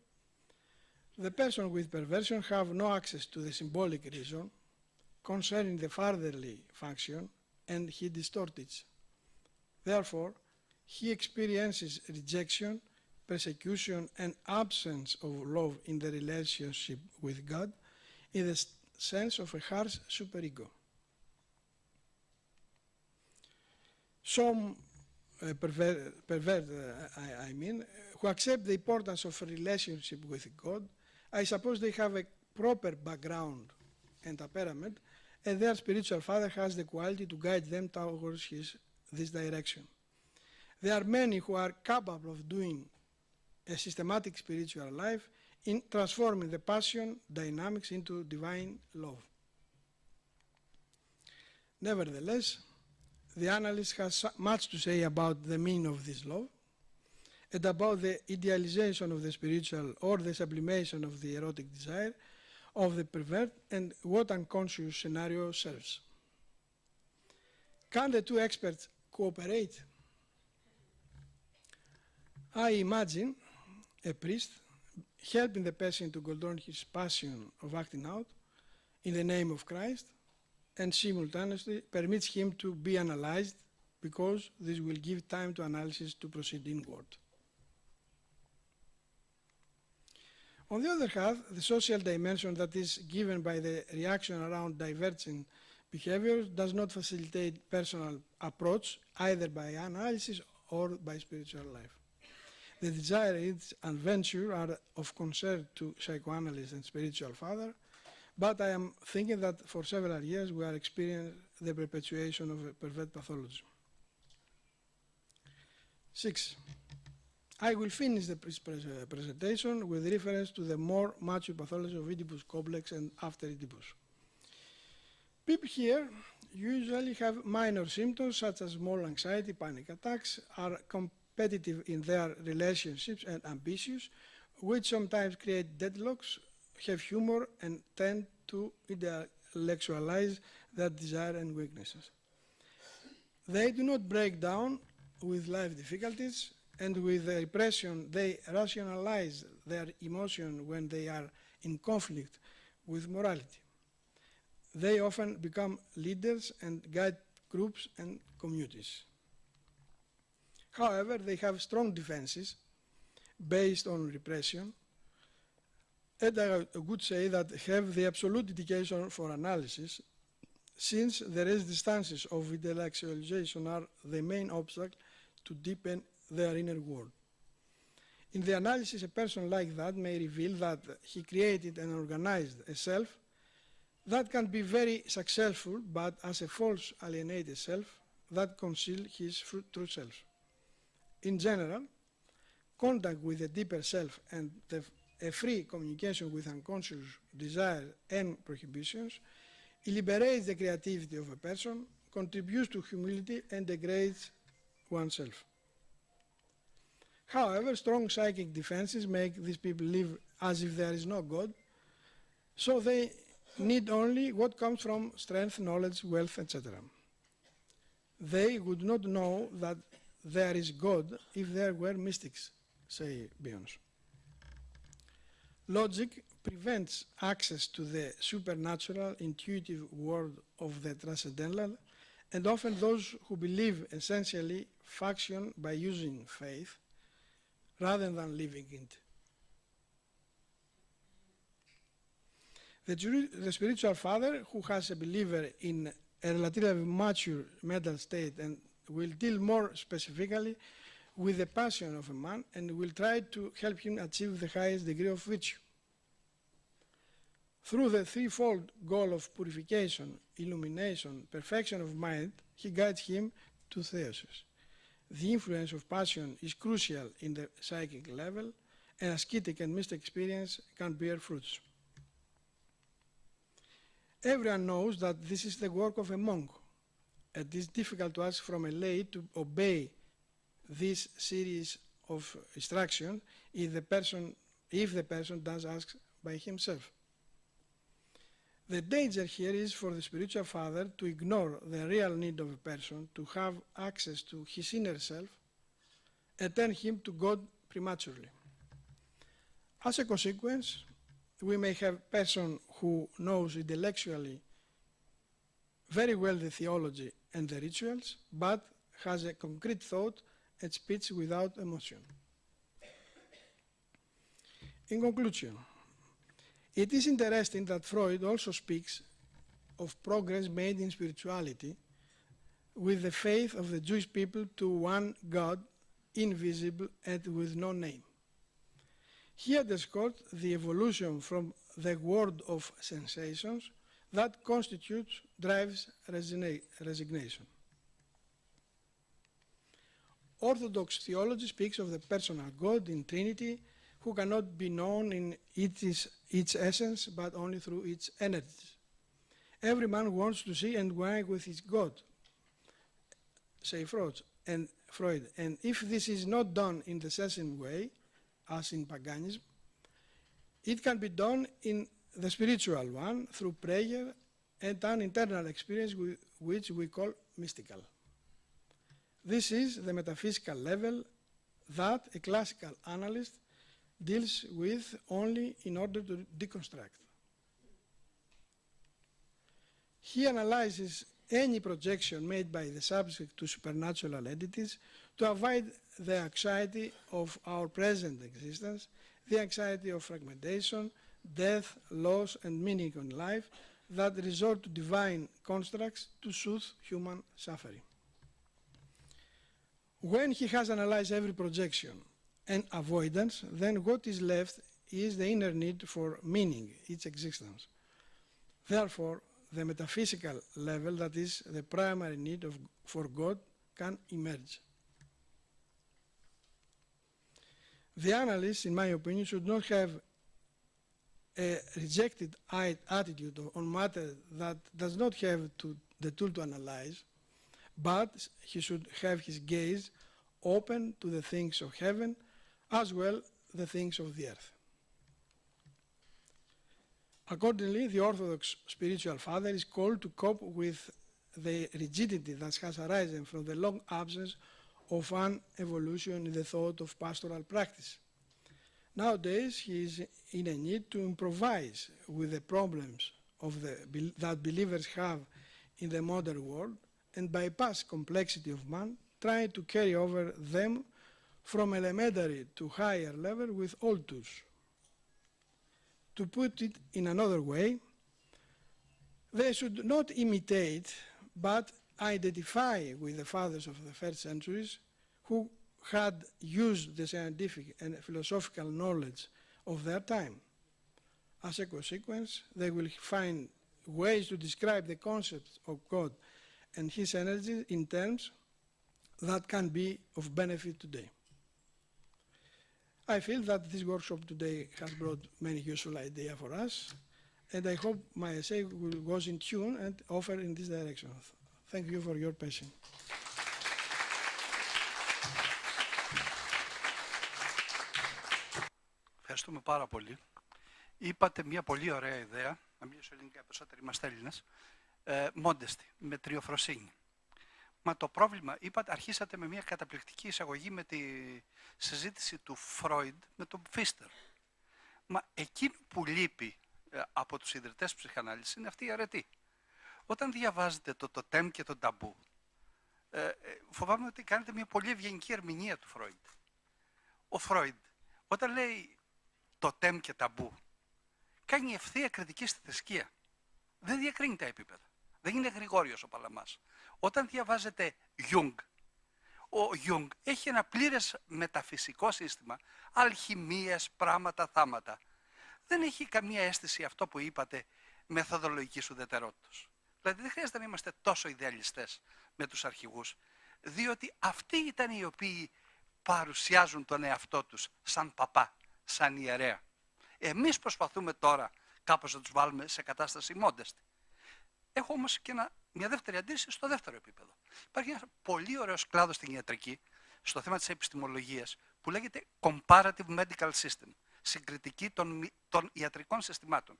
the person with perversion has no access to the symbolic reason concerning the fatherly function, and he distorts it. Therefore, he experiences rejection, persecution, and absence of love in the relationship with God in the sense of a harsh superego. Some who accept the importance of a relationship with God, I suppose they have a proper background and temperament, and their spiritual father has the quality to guide them towards this direction. There are many who are capable of doing a systematic spiritual life in transforming the passion dynamics into divine love. Nevertheless, the analyst has much to say about the meaning of this love and about the idealization of the spiritual or the sublimation of the erotic desire of the pervert and what unconscious scenario serves. Can the two experts cooperate? I imagine a priest helping the patient to control his passion of acting out in the name of Christ and simultaneously permits him to be analyzed, because this will give time to analysis to proceed inward. On the other hand, the social dimension that is given by the reaction around divergent behaviors does not facilitate personal approach either by analysis or by spiritual life. The desire, its adventure are of concern to psychoanalyst and spiritual father, but I am thinking that for several years we are experiencing the perpetuation of a pervert pathology. 6. I will finish the presentation with reference to the more mature pathology of Oedipus complex and after Oedipus. People here usually have minor symptoms such as small anxiety, panic attacks, are competitive in their relationships and ambitious, which sometimes create deadlocks, have humor, and tend to intellectualize their desire and weaknesses. They do not break down with life difficulties, and with the repression, they rationalize their emotion when they are in conflict with morality. They often become leaders and guide groups and communities. However, they have strong defenses based on repression, and I would say that have the absolute indication for analysis, since the resistances of intellectualization are the main obstacle to deepen their inner world. In the analysis, a person like that may reveal that he created and organized a self that can be very successful, but as a false alienated self that conceals his true self. In general, contact with a deeper self and a free communication with unconscious desires and prohibitions liberates the creativity of a person, contributes to humility, and degrades oneself. However, strong psychic defenses make these people live as if there is no God, so they need only what comes from strength, knowledge, wealth, etc. They would not know that there is God if there were mystics, say Beons. Logic prevents access to the supernatural, intuitive world of the transcendental, and often those who believe essentially function by using faith rather than living it. The spiritual father, who has a believer in a relatively mature mental state and will deal more specifically with the passion of a man and will try to help him achieve the highest degree of virtue. Through the threefold goal of purification, illumination, perfection of mind, he guides him to theosis. The influence of passion is crucial in the psychic level, and ascetic and mystic experience can bear fruits. Everyone knows that this is the work of a monk. It is difficult to ask from a lay to obey this series of instructions if the person does ask by himself. The danger here is for the spiritual father to ignore the real need of a person to have access to his inner self and turn him to God prematurely. As a consequence, we may have a person who knows intellectually very well the theology and the rituals, but has a concrete thought and speech without emotion. In conclusion, it is interesting that Freud also speaks of progress made in spirituality with the faith of the Jewish people to one God, invisible and with no name. He underscored the evolution from the world of sensations that constitutes, drives resignation. Orthodox theology speaks of the personal God in Trinity, who cannot be known in its essence, but only through its energies. Every man wants to see and wag with his God, say Freud, and if this is not done in the same way, as in paganism, it can be done in the spiritual one through prayer and an internal experience which we call mystical. This is the metaphysical level that a classical analyst deals with only in order to deconstruct. He analyzes any projection made by the subject to supernatural entities to avoid the anxiety of our present existence, the anxiety of fragmentation, death, loss, and meaning in life that resort to divine constructs to soothe human suffering. When he has analyzed every projection and avoidance, then what is left is the inner need for meaning, its existence. Therefore, the metaphysical level, that is the primary need for God, can emerge. The analyst, in my opinion, should not have a rejected attitude on matter that does not have the tool to analyze, but he should have his gaze open to the things of heaven as well the things of the earth. Accordingly, the Orthodox spiritual father is called to cope with the rigidity that has arisen from the long absence of an evolution in the thought of pastoral practice. Nowadays, he is in a need to improvise with the problems that believers have in the modern world and bypass complexity of man, trying to carry over them from elementary to higher level with old tools. To put it in another way, they should not imitate, but identify with the fathers of the first centuries who had used the scientific and philosophical knowledge of their time. As a consequence, they will find ways to describe the concepts of God and his energy in terms that can be of benefit today. I feel that this workshop today has brought many useful ideas for us, and I hope my essay goes in tune and offer in this direction. Thank you for your patience. Ευχαριστούμε πάρα πολύ. Είπατε μια πολύ ωραία ιδέα, να μιλήσω ελληνικά, περισσότεροι είμαστε Έλληνες, modesty, μετριοφροσύνη. Μα το πρόβλημα, αρχίσατε με μια καταπληκτική εισαγωγή με τη συζήτηση του Φρόιντ με τον Φίστερ. Μα εκείνο που λείπει από τους ιδρυτές ψυχανάλυσης είναι αυτή η αρετή. Όταν διαβάζετε το τοτέμ και το ταμπού, φοβάμαι ότι κάνετε μια πολύ ευγενική ερμηνεία του Φρόιντ. Ο Φρόιντ, όταν λέει τοτέμ και ταμπού, κάνει ευθεία κριτική στη θρησκεία. Δεν διακρίνει τα επίπεδα. Δεν είναι Γρηγόριος ο Παλαμάς. Όταν διαβάζετε Jung, ο Jung έχει ένα πλήρες μεταφυσικό σύστημα, αλχημίες, πράγματα, θάματα. Δεν έχει καμία αίσθηση αυτό που είπατε μεθοδολογικής ουδετερότητας. Δηλαδή δεν χρειάζεται να είμαστε τόσο ιδεαλιστές με τους αρχηγούς, διότι αυτοί ήταν οι οποίοι παρουσιάζουν τον εαυτό τους σαν παπά, σαν ιερέα. Εμείς προσπαθούμε τώρα κάπως να τους βάλουμε σε κατάσταση modesty. Έχω όμως και μια δεύτερη αντίρρηση στο δεύτερο επίπεδο. Υπάρχει ένα πολύ ωραίος κλάδος στην ιατρική, στο θέμα της επιστημολογίας, που λέγεται comparative medical system, συγκριτική των ιατρικών συστημάτων.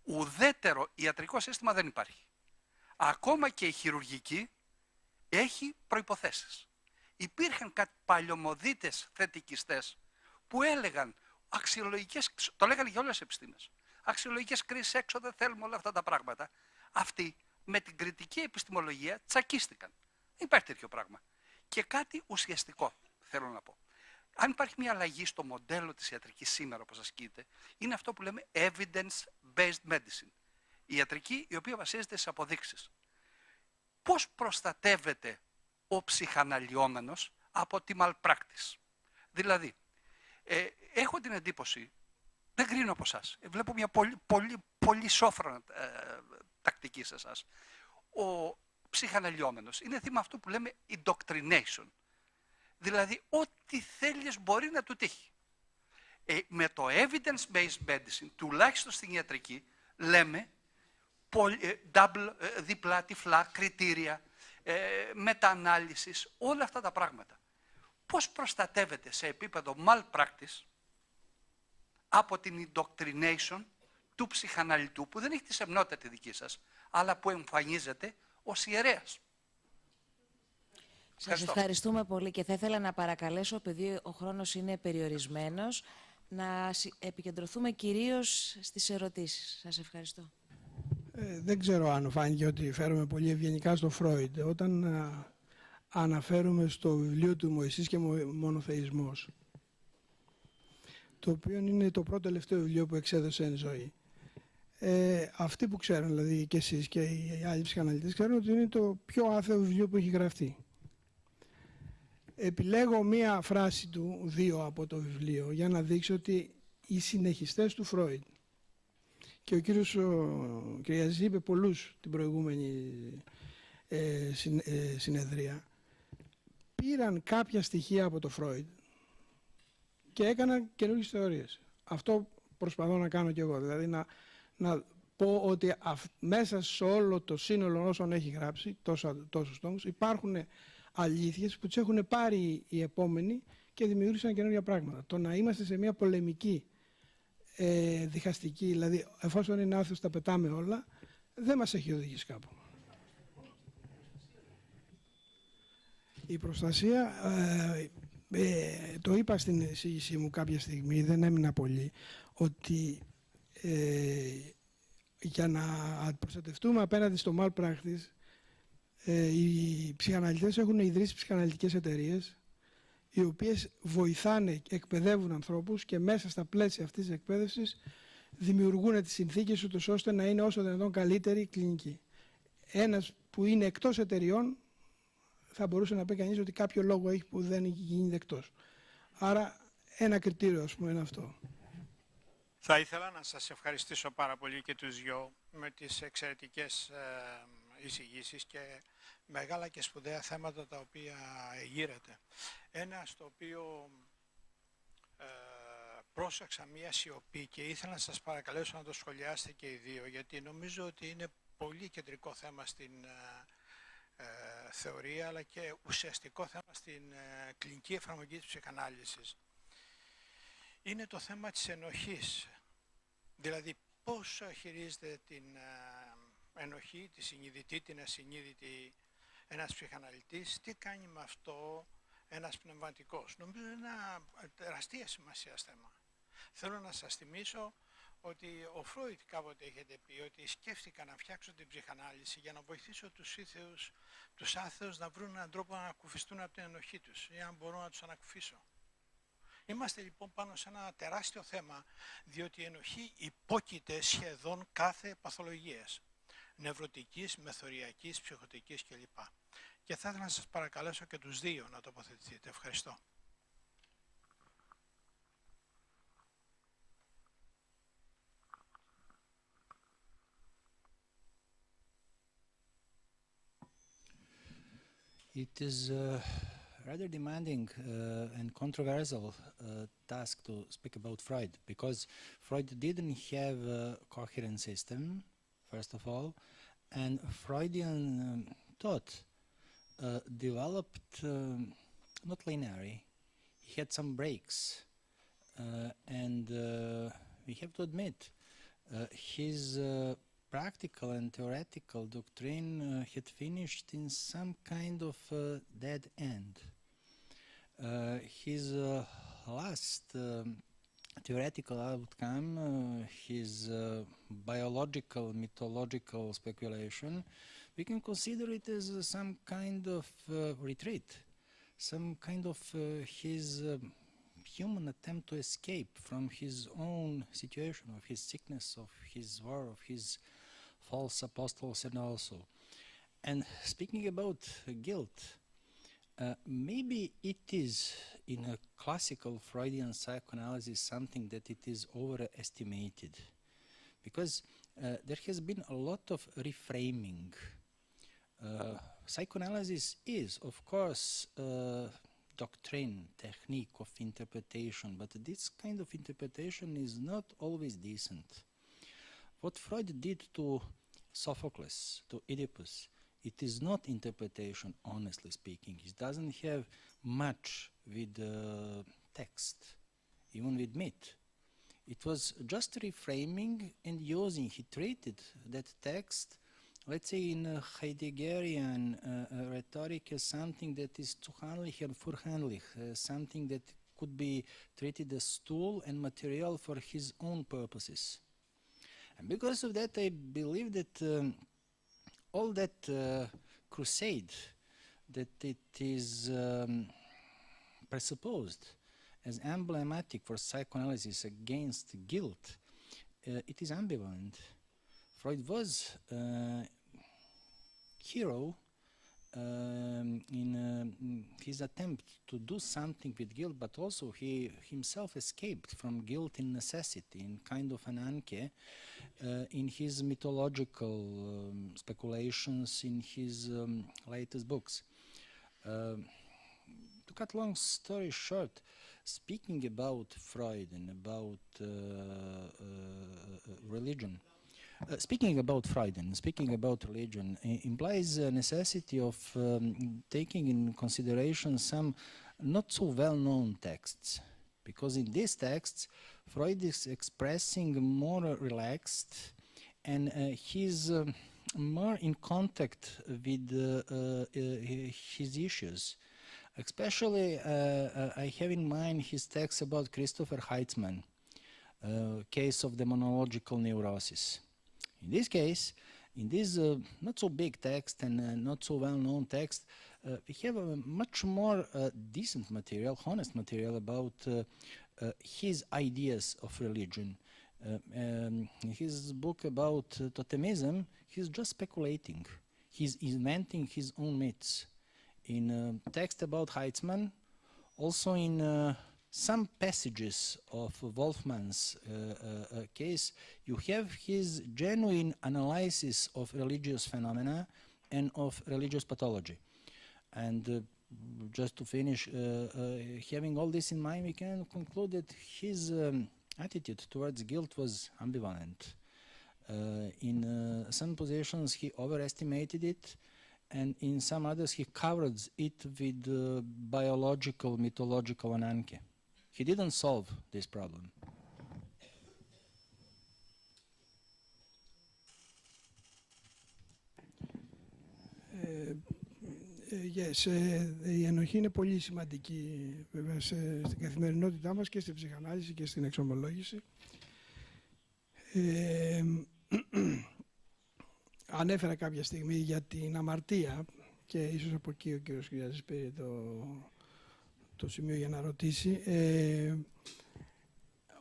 Ουδέτερο ιατρικό σύστημα δεν υπάρχει. Ακόμα και η χειρουργική έχει προϋποθέσεις. Υπήρχαν κάτι παλιωμοδίτες θετικιστές που έλεγαν αξιολογικές, το λέγανε για όλες τις επιστήμες, αξιολογικές κρίσεις έξω, δεν θέλουμε όλα αυτά τα πράγματα. Αυτοί με την κριτική επιστημολογία τσακίστηκαν. Δεν υπάρχει τέτοιο πράγμα. Και κάτι ουσιαστικό θέλω να πω. Αν υπάρχει μια αλλαγή στο μοντέλο της ιατρικής σήμερα, όπως ασκείται, είναι αυτό που λέμε evidence-based medicine. Η ιατρική η οποία βασίζεται στις αποδείξεις. Πώς προστατεύεται ο ψυχαναλυόμενος από τη malpractice? Δηλαδή, έχω την εντύπωση, δεν κρίνω από εσάς, βλέπω μια πολύ σόφρονα τακτική σε εσάς. Ο ψυχαναλυόμενος είναι θύμα αυτού που λέμε indoctrination. Δηλαδή, ό,τι θέλεις μπορεί να του τύχει. Με το evidence-based medicine, τουλάχιστον στην ιατρική, λέμε διπλά, τυφλά, κριτήρια, μετα-ανάλυσης, όλα αυτά τα πράγματα. Πώς προστατεύεται σε επίπεδο malpractice από την indoctrination του ψυχαναλυτού, που δεν έχει τη σεμνότητα τη δική σας, αλλά που εμφανίζεται ως ιερέας? Σας ευχαριστούμε πολύ και θα ήθελα να παρακαλέσω, επειδή ο χρόνος είναι περιορισμένος, να επικεντρωθούμε κυρίως στις ερωτήσεις. Σας ευχαριστώ. Δεν ξέρω αν φάνηκε ότι φέρουμε πολύ ευγενικά στο Φρόιντ. Όταν αναφέρουμε στο βιβλίο του Μωυσής και Μονοθεϊσμός, το οποίο είναι το πρώτο τελευταίο βιβλίο που εξέδωσε εν ζωή. Αυτοί που ξέρουν, δηλαδή και εσείς και οι άλλοι ψυχαναλυτές, ξέρουν ότι είναι το πιο άθεο βιβλίο που έχει γραφτεί. Επιλέγω μία φράση του, δύο από το βιβλίο, για να δείξω ότι οι συνεχιστές του Φρόιντ, και ο κύριος Κυριαζής είπε πολλούς την προηγούμενη συνεδρία, πήραν κάποια στοιχεία από το Φρόιντ και έκαναν καινούργιες θεωρίες. Αυτό προσπαθώ να κάνω κι εγώ, δηλαδή να πω ότι μέσα σε όλο το σύνολο όσων έχει γράψει, τόσους τόμους, υπάρχουν αλήθειες που τις έχουν πάρει οι επόμενοι και δημιούργησαν καινούργια πράγματα. Το να είμαστε σε μια πολεμική διχαστική, δηλαδή εφόσον είναι άθεος τα πετάμε όλα, δεν μας έχει οδηγήσει κάπου. Η προστασία, το είπα στην εισήγησή μου κάποια στιγμή, δεν έμεινα πολύ, ότι για να προστατευτούμε απέναντι στο malpractice, οι ψυχαναλυτές έχουν ιδρύσει ψυχαναλυτικές εταιρείες, οι οποίες βοηθάνε, εκπαιδεύουν ανθρώπους και μέσα στα πλαίσια αυτής της εκπαίδευσης δημιουργούν τις συνθήκες ούτως ώστε να είναι όσο δυνατόν καλύτερη κλινική. Ένας που είναι εκτός εταιριών θα μπορούσε να πει κανείς ότι κάποιο λόγο έχει που δεν γίνει δεκτός. Άρα ένα κριτήριο, ας πούμε, είναι αυτό. Θα ήθελα να σας ευχαριστήσω πάρα πολύ και τους δυο με τις εξαιρετικές εισηγήσεις και μεγάλα και σπουδαία θέματα τα οποία γύρετε. Ένα στο οποίο πρόσεξα μία σιωπή και ήθελα να σας παρακαλέσω να το σχολιάσετε και οι δύο, γιατί νομίζω ότι είναι πολύ κεντρικό θέμα στην θεωρία αλλά και ουσιαστικό θέμα στην κλινική εφαρμογή της ψυχανάλυσης. Είναι το θέμα της ενοχής. Δηλαδή πώς χειρίζεται την ενοχή, τη συνειδητή, την ασυνείδητη ένας ψυχαναλυτής, τι κάνει με αυτό ένας πνευματικός. Νομίζω είναι ένα τεραστία σημασίας θέμα. Θέλω να σας θυμίσω ότι ο Φρόιτ κάποτε έχετε πει ότι σκέφτηκα να φτιάξω την ψυχανάλυση για να βοηθήσω τους άθεους να βρουν έναν τρόπο να ανακουφιστούν από την ενοχή τους ή αν μπορώ να τους ανακουφίσω. Είμαστε λοιπόν πάνω σε ένα τεράστιο θέμα, διότι η ενοχή υπόκειται σχεδόν κάθε παθολογίας, νευρωτικής, μεθοριακής, ψυχοτικής κλπ. Και θα ήθελα να σας παρακαλέσω και τους δύο να τοποθετηθείτε. Ευχαριστώ. It is rather demanding and controversial task to speak about Freud, because Freud didn't have a coherent system, first of all, and Freudian thought developed not linearly. He had some breaks, and we have to admit his practical and theoretical doctrine had finished in some kind of dead end. His last theoretical outcome, his biological, mythological speculation, we can consider it as some kind of retreat, some kind of his human attempt to escape from his own situation, of his sickness, of his war, of his false apostles and also. And speaking about guilt, maybe it is in a classical Freudian psychoanalysis something that it is overestimated, because there has been a lot of reframing. Psychoanalysis is, of course, doctrine, technique of interpretation, but this kind of interpretation is not always decent. What Freud did to Sophocles, to Oedipus, it is not interpretation, honestly speaking. It doesn't have much with text, even with myth. It was just reframing and using. He treated that text, let's say in Heideggerian rhetoric, as something that is zuhandlich and furhandlich, something that could be treated as tool and material for his own purposes. And because of that, I believe that all that crusade that it is presupposed as emblematic for psychoanalysis against guilt, it is ambivalent. Freud was hero in his attempt to do something with guilt, but also he himself escaped from guilt in necessity, in kind of an anke, in his mythological speculations, in his latest books. To cut long story short, speaking about Freud and about religion, speaking about Freud and speaking about religion implies a necessity of taking in consideration some not so well-known texts, because in these texts Freud is expressing more relaxed and he's more in contact with his issues. Especially, I have in mind his text about Christopher Heitzmann, case of demonological neurosis. In this case, in this not so big text and not so well-known text, we have a much more decent material, honest material about his ideas of religion. In his book about totemism, he's just speculating. He's inventing his own myths. In text about Heitzmann, also in some passages of Wolfman's case, you have his genuine analysis of religious phenomena and of religious pathology. And just to finish, having all this in mind, we can conclude that his attitude towards guilt was ambivalent. In some positions, he overestimated it, and in some others, he covered it with biological, mythological ananke. He didn't solve this problem. Yes, η ενοχή είναι πολύ σημαντική βέβαια στην καθημερινότητά μας και στην ψυχανάλυση και στην εξομολόγηση. Ανέφερα κάποια στιγμή για την αμαρτία και ίσως από εκεί ο κύριος Κυριάζης πήρε το σημείο για να ρωτήσει.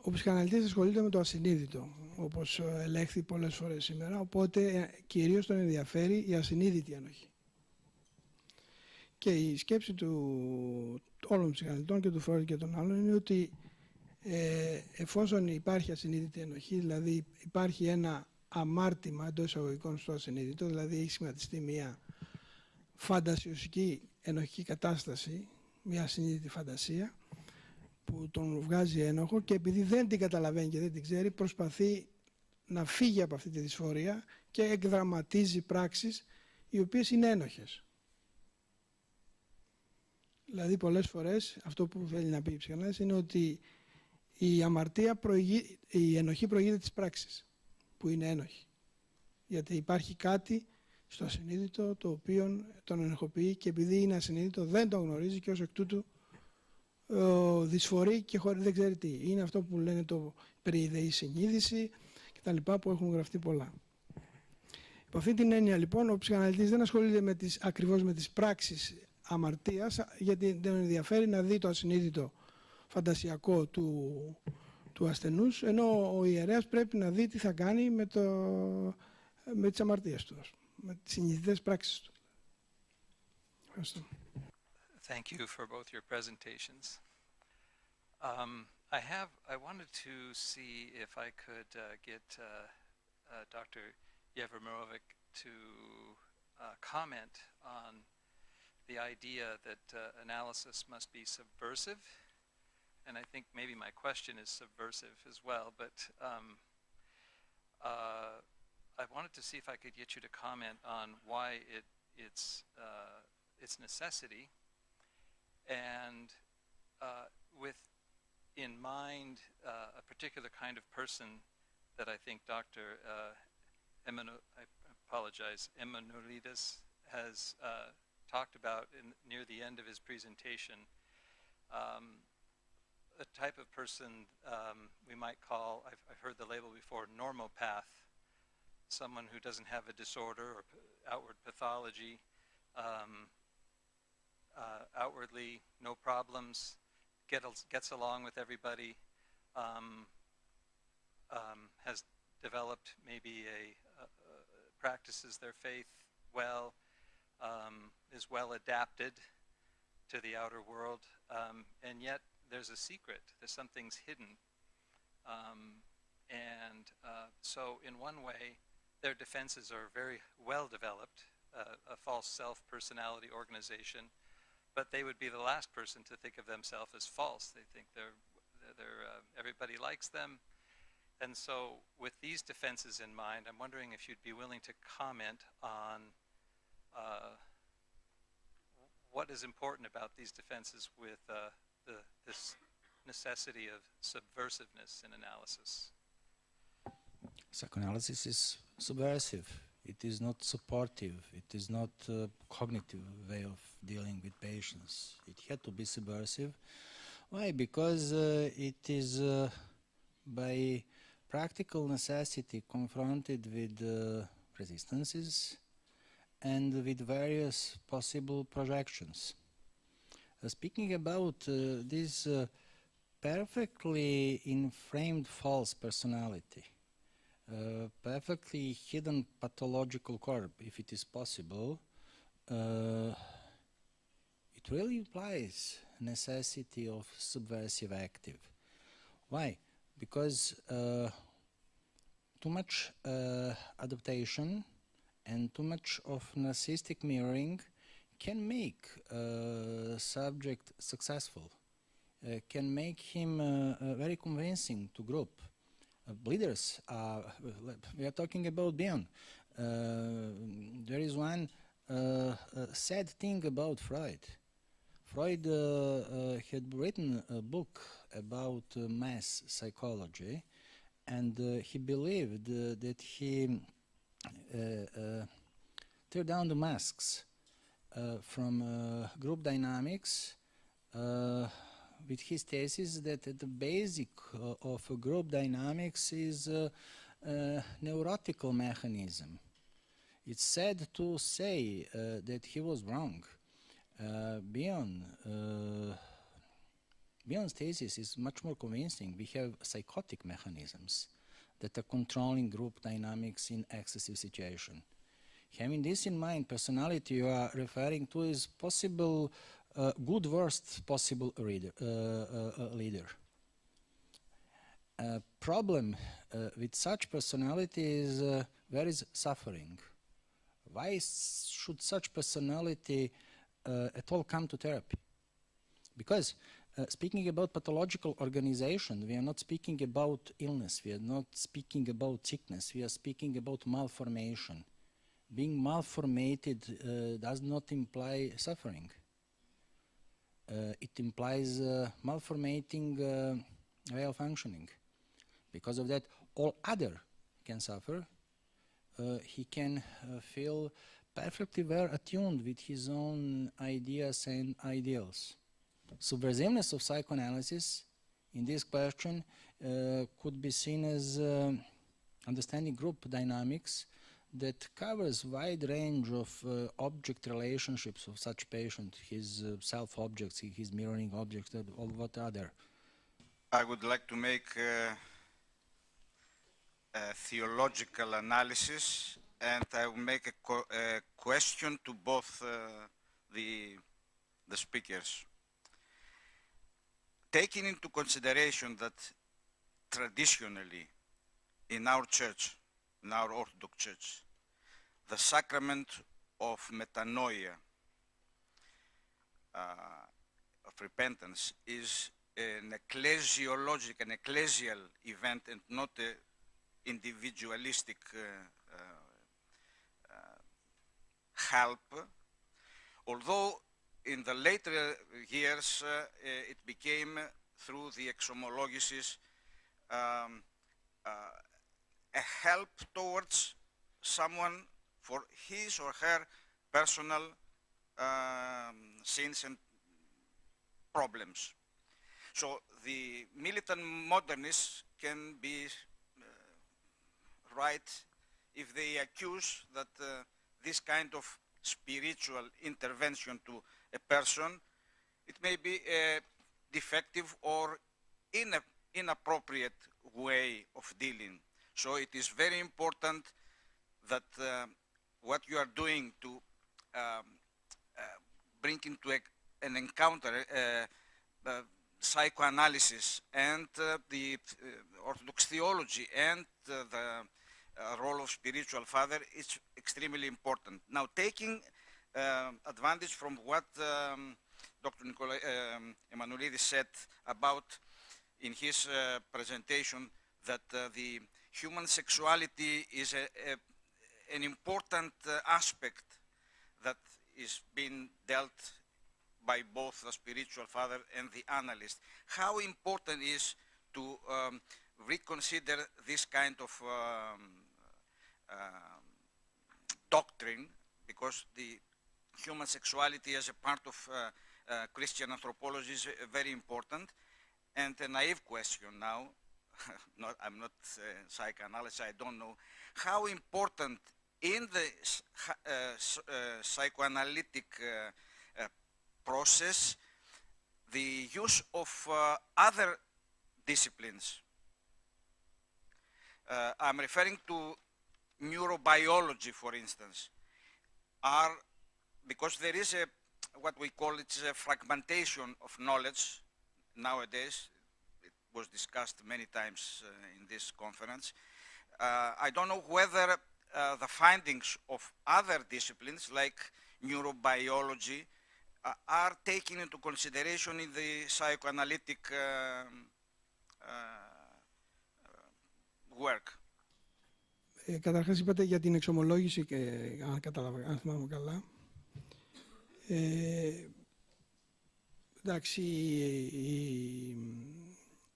Ο ψυχαναλυτής ασχολείται με το ασυνείδητο, όπως ελέγχθη πολλές φορές σήμερα, οπότε κυρίως τον ενδιαφέρει η ασυνείδητη ενοχή. Και η σκέψη του όλων των ψυχαναλυτών και του Φρόιντ και των άλλων είναι ότι εφόσον υπάρχει ασυνείδητη ενοχή, δηλαδή υπάρχει ένα αμάρτημα εντός εισαγωγικών στο ασυνείδητο, δηλαδή έχει σχηματιστεί μια φαντασιωσική ενοχική κατάσταση, μια ασυνείδητη φαντασία που τον βγάζει ένοχο και επειδή δεν την καταλαβαίνει και δεν την ξέρει, προσπαθεί να φύγει από αυτή τη δυσφορία και εκδραματίζει πράξεις οι οποίες είναι ένοχες. Δηλαδή πολλές φορές αυτό που θέλει να πει η ψυχανάλυση είναι ότι η αμαρτία η ενοχή προηγείται της πράξης που είναι ένοχη. Γιατί υπάρχει κάτι στο ασυνείδητο το οποίο τον ενοχοποιεί και επειδή είναι ασυνείδητο δεν τον γνωρίζει και ως εκ τούτου δυσφορεί και δεν ξέρει τι. Είναι αυτό που λένε το περιειδεή συνείδηση και τα λοιπά που έχουν γραφτεί πολλά. Από αυτή την έννοια λοιπόν ο ψυχαναλυτής δεν ασχολείται ακριβώς με τις πράξεις αμαρτίας γιατί δεν ενδιαφέρει να δει το ασυνείδητο φαντασιακό του ασθενούς, ενώ ο ιερέας πρέπει να δει τι θα κάνει με τις αμαρτίες του, με τις συνειδητές πράξεις του. Ευχαριστώ. Thank you for both your presentations. I wanted to see if I could get Dr. Jevremirovic to comment on the idea that analysis must be subversive. And I think maybe my question is subversive as well, but I wanted to see if I could get you to comment on why its necessity, and with in mind a particular kind of person that I think Dr. Emanuelidis has talked about near the end of his presentation. A type of person we might call, I've heard the label before, normopath, someone who doesn't have a disorder or outward pathology, outwardly no problems, gets along with everybody, has developed maybe practices their faith well, is well adapted to the outer world, and yet there's a secret, there's something's hidden. So in one way, their defenses are very well developed, a false self-personality organization, but they would be the last person to think of themselves as false. They think everybody likes them. And so with these defenses in mind, I'm wondering if you'd be willing to comment on what is important about these defenses with this necessity of subversiveness in analysis. Psychoanalysis is subversive. It is not supportive. It is not a cognitive way of dealing with patients. It had to be subversive. Why? Because it is by practical necessity confronted with resistances and with various possible projections. Speaking about this perfectly inframed false personality, perfectly hidden pathological core, if it is possible, it really implies necessity of subversive active. Why? Because too much adaptation and too much of narcissistic mirroring can make subject successful, can make him very convincing to group. Leaders, we are talking about Bion. There is one sad thing about Freud. Freud had written a book about mass psychology, and he believed that he tear down the masks from group dynamics with his thesis that the basic of group dynamics is a neurotical mechanism. It's sad to say that he was wrong. Beyond's thesis is much more convincing. We have psychotic mechanisms that are controlling group dynamics in excessive situation. Having this in mind, personality you are referring to is possible good, worst possible leader. Problem with such personality is where is suffering? Why should such personality at all come to therapy? Because speaking about pathological organization, we are not speaking about illness, we are not speaking about sickness, we are speaking about malformation. Being malformated does not imply suffering. It implies malformating way of functioning. Because of that, all other can suffer. He can feel perfectly well attuned with his own ideas and ideals. Subversiveness of psychoanalysis in this question could be seen as understanding group dynamics that covers wide range of object relationships of such patient, his self-objects, his mirroring objects, all what other. I would like to make a theological analysis, and I will make a question to both the speakers. Taking into consideration that traditionally in our church, in our Orthodox Church, the sacrament of metanoia, of repentance, is an ecclesiological, an ecclesial event and not an individualistic help, although in the later years it became, through the exomologies, a help towards someone for his or her personal sins and problems. So the militant modernists can be right if they accuse that this kind of spiritual intervention to a person, it may be a defective or inappropriate way of dealing. So it is very important that what you are doing to bring into an encounter psychoanalysis and the Orthodox theology and the role of spiritual father is extremely important. Now, taking advantage from what Dr. Emanuelidis said about in his presentation, that the human sexuality is an important aspect that is being dealt by both the spiritual father and the analyst. How important is to reconsider this kind of doctrine, because the human sexuality as a part of Christian anthropology is very important. And a naive question now, I'm not psychoanalyst, I don't know, how important in the psychoanalytic process the use of other disciplines. I'm referring to neurobiology, for instance, because there is what we call a fragmentation of knowledge nowadays. It was discussed many times in this conference. I don't know whether the findings of other disciplines like neurobiology are taken into consideration in the psychoanalytic work. Καταρχάς είπατε για την εξομολόγηση και αν θυμάμαι καλά. Εντάξει,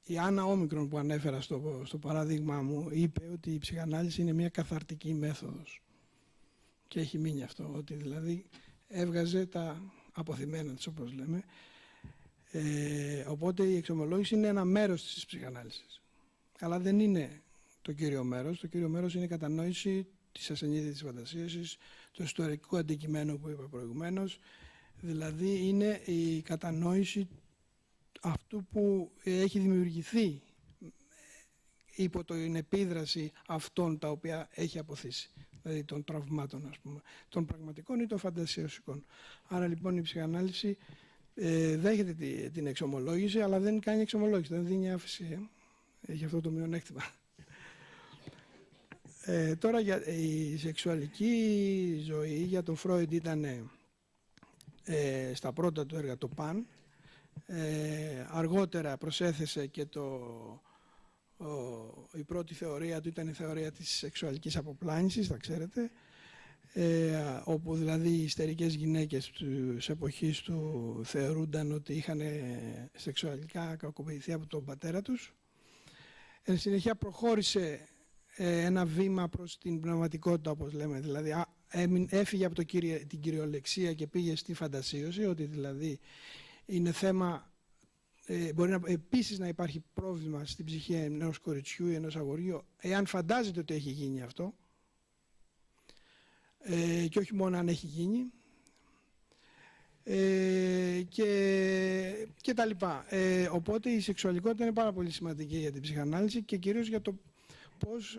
η Άννα Όμικρον που ανέφερα στο παράδειγμα μου είπε ότι η ψυχανάλυση είναι μια καθαρτική μέθοδος. Και έχει μείνει αυτό, ότι δηλαδή έβγαζε τα αποθυμένα της, όπως λέμε. Οπότε η εξομολόγηση είναι ένα μέρος της ψυχανάλυσης. Αλλά δεν είναι το κύριο μέρος. Το κύριο μέρος είναι η κατανόηση της ασυνείδητης φαντασίωσης, του ιστορικού αντικειμένου που είπα προηγουμένως. Δηλαδή είναι η κατανόηση αυτού που έχει δημιουργηθεί υπό την επίδραση αυτών τα οποία έχει αποθήσει. Δηλαδή των τραυμάτων, ας πούμε, των πραγματικών ή των φαντασιωσικών. Άρα λοιπόν η ψυχανάλυση δέχεται την εξομολόγηση, αλλά δεν κάνει εξομολόγηση, δεν δίνει άφηση. Έχει αυτό το μειονέκτημα. Τώρα για η σεξουαλική ζωή για τον Φρόιντ ήταν στα πρώτα του έργα το παν. Αργότερα προσέθεσε και η πρώτη θεωρία του ήταν η θεωρία της σεξουαλικής αποπλάνησης, θα ξέρετε, όπου δηλαδή οι ιστερικές γυναίκες της εποχής του θεωρούνταν ότι είχαν σεξουαλικά κακοποιηθεί από τον πατέρα τους. Εν συνεχεία προχώρησε ένα βήμα προς την πνευματικότητα, όπως λέμε, δηλαδή έφυγε από την κυριολεξία και πήγε στη φαντασίωση, ότι δηλαδή είναι θέμα, μπορεί επίσης να υπάρχει πρόβλημα στην ψυχή ενός κοριτσιού ή ενός αγοριού, εάν φαντάζεται ότι έχει γίνει αυτό, και όχι μόνο αν έχει γίνει, και τα λοιπά. Οπότε η σεξουαλικότητα είναι πάρα πολύ σημαντική για την ψυχανάλυση και κυρίως για το πώς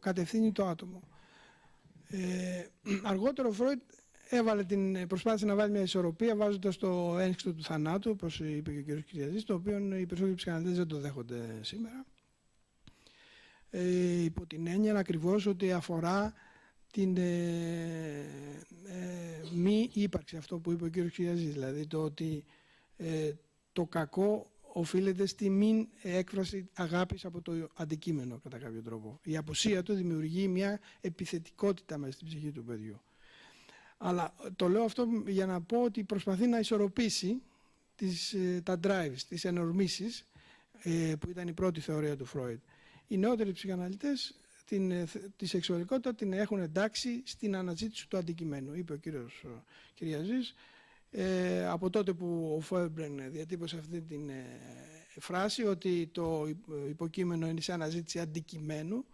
κατευθύνει το άτομο. Αργότερο ο Φρόιντ προσπάθησε να βάλει μια ισορροπία βάζοντας το ένστικτο του θανάτου, όπως είπε και ο κ. Κυριαζής, το οποίο οι περισσότεροι ψυχαναλυτές δεν το δέχονται σήμερα. Υπό την έννοια ακριβώς ότι αφορά την μη ύπαρξη, αυτό που είπε ο κ. Κυριαζής, δηλαδή το ότι το κακό οφείλεται στη μη έκφραση αγάπης από το αντικείμενο, κατά κάποιο τρόπο. Η απουσία του δημιουργεί μια επιθετικότητα μέσα στην ψυχή του παιδιού. Αλλά το λέω αυτό για να πω ότι προσπαθεί να ισορροπήσει τα drives, τις ενορμήσεις, που ήταν η πρώτη θεωρία του Φρόιντ. Οι νεότεροι ψυχαναλυτές τη σεξουαλικότητα την έχουν εντάξει στην αναζήτηση του αντικειμένου. Είπε ο κύριος Κυριαζής, από τότε που ο Φόεμπρεν διατύπωσε αυτή την φράση, ότι το υποκείμενο είναι σε αναζήτηση αντικειμένου,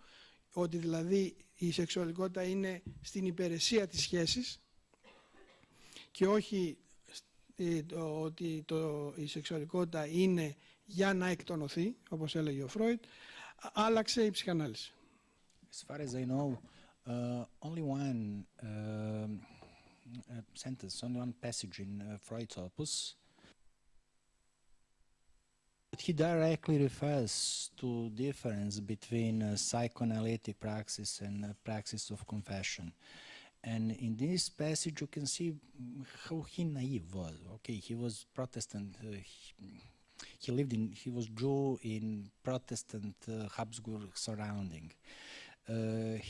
ότι δηλαδή η σεξουαλικότητα είναι στην υπηρεσία της σχέσης και όχι ότι η σεξουαλικότητα είναι για να εκτονωθεί, όπως έλεγε ο Φρόιντ, άλλαξε η ψυχανάλυση. As far as I know, only one sentence, only one passage in Freud's opus. He directly refers to difference between psychoanalytic praxis and praxis of confession. And in this passage you can see how he naive was. Okay, he was Protestant, he was Jew in Protestant Habsburg surrounding.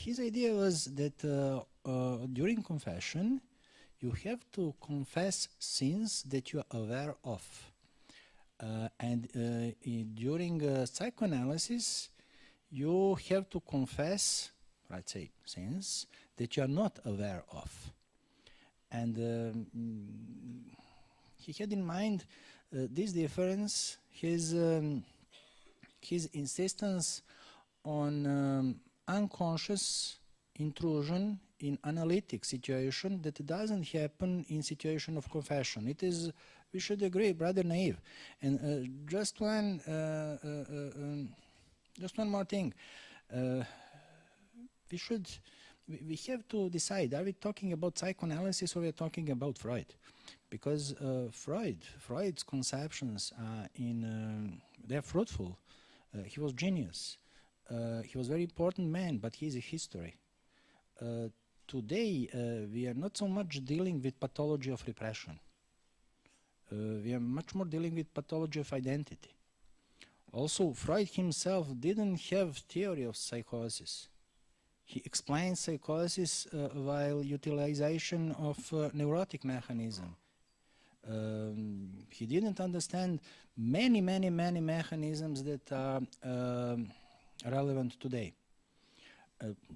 His idea was that during confession you have to confess sins that you are aware of. During psychoanalysis, you have to confess, let's say, sins that you are not aware of. And he had in mind this difference, his insistence on unconscious intrusion in analytic situation that doesn't happen in situation of confession. It is, we should agree, rather naive. And just one more thing. We have to decide, are we talking about psychoanalysis or are we talking about Freud? Because Freud's conceptions they're fruitful. He was genius. He was a very important man, but he's a history. Today, we are not so much dealing with pathology of repression. We are much more dealing with pathology of identity. Also, Freud himself didn't have theory of psychosis. He explained psychosis while utilization of neurotic mechanism. He didn't understand many mechanisms that are relevant today.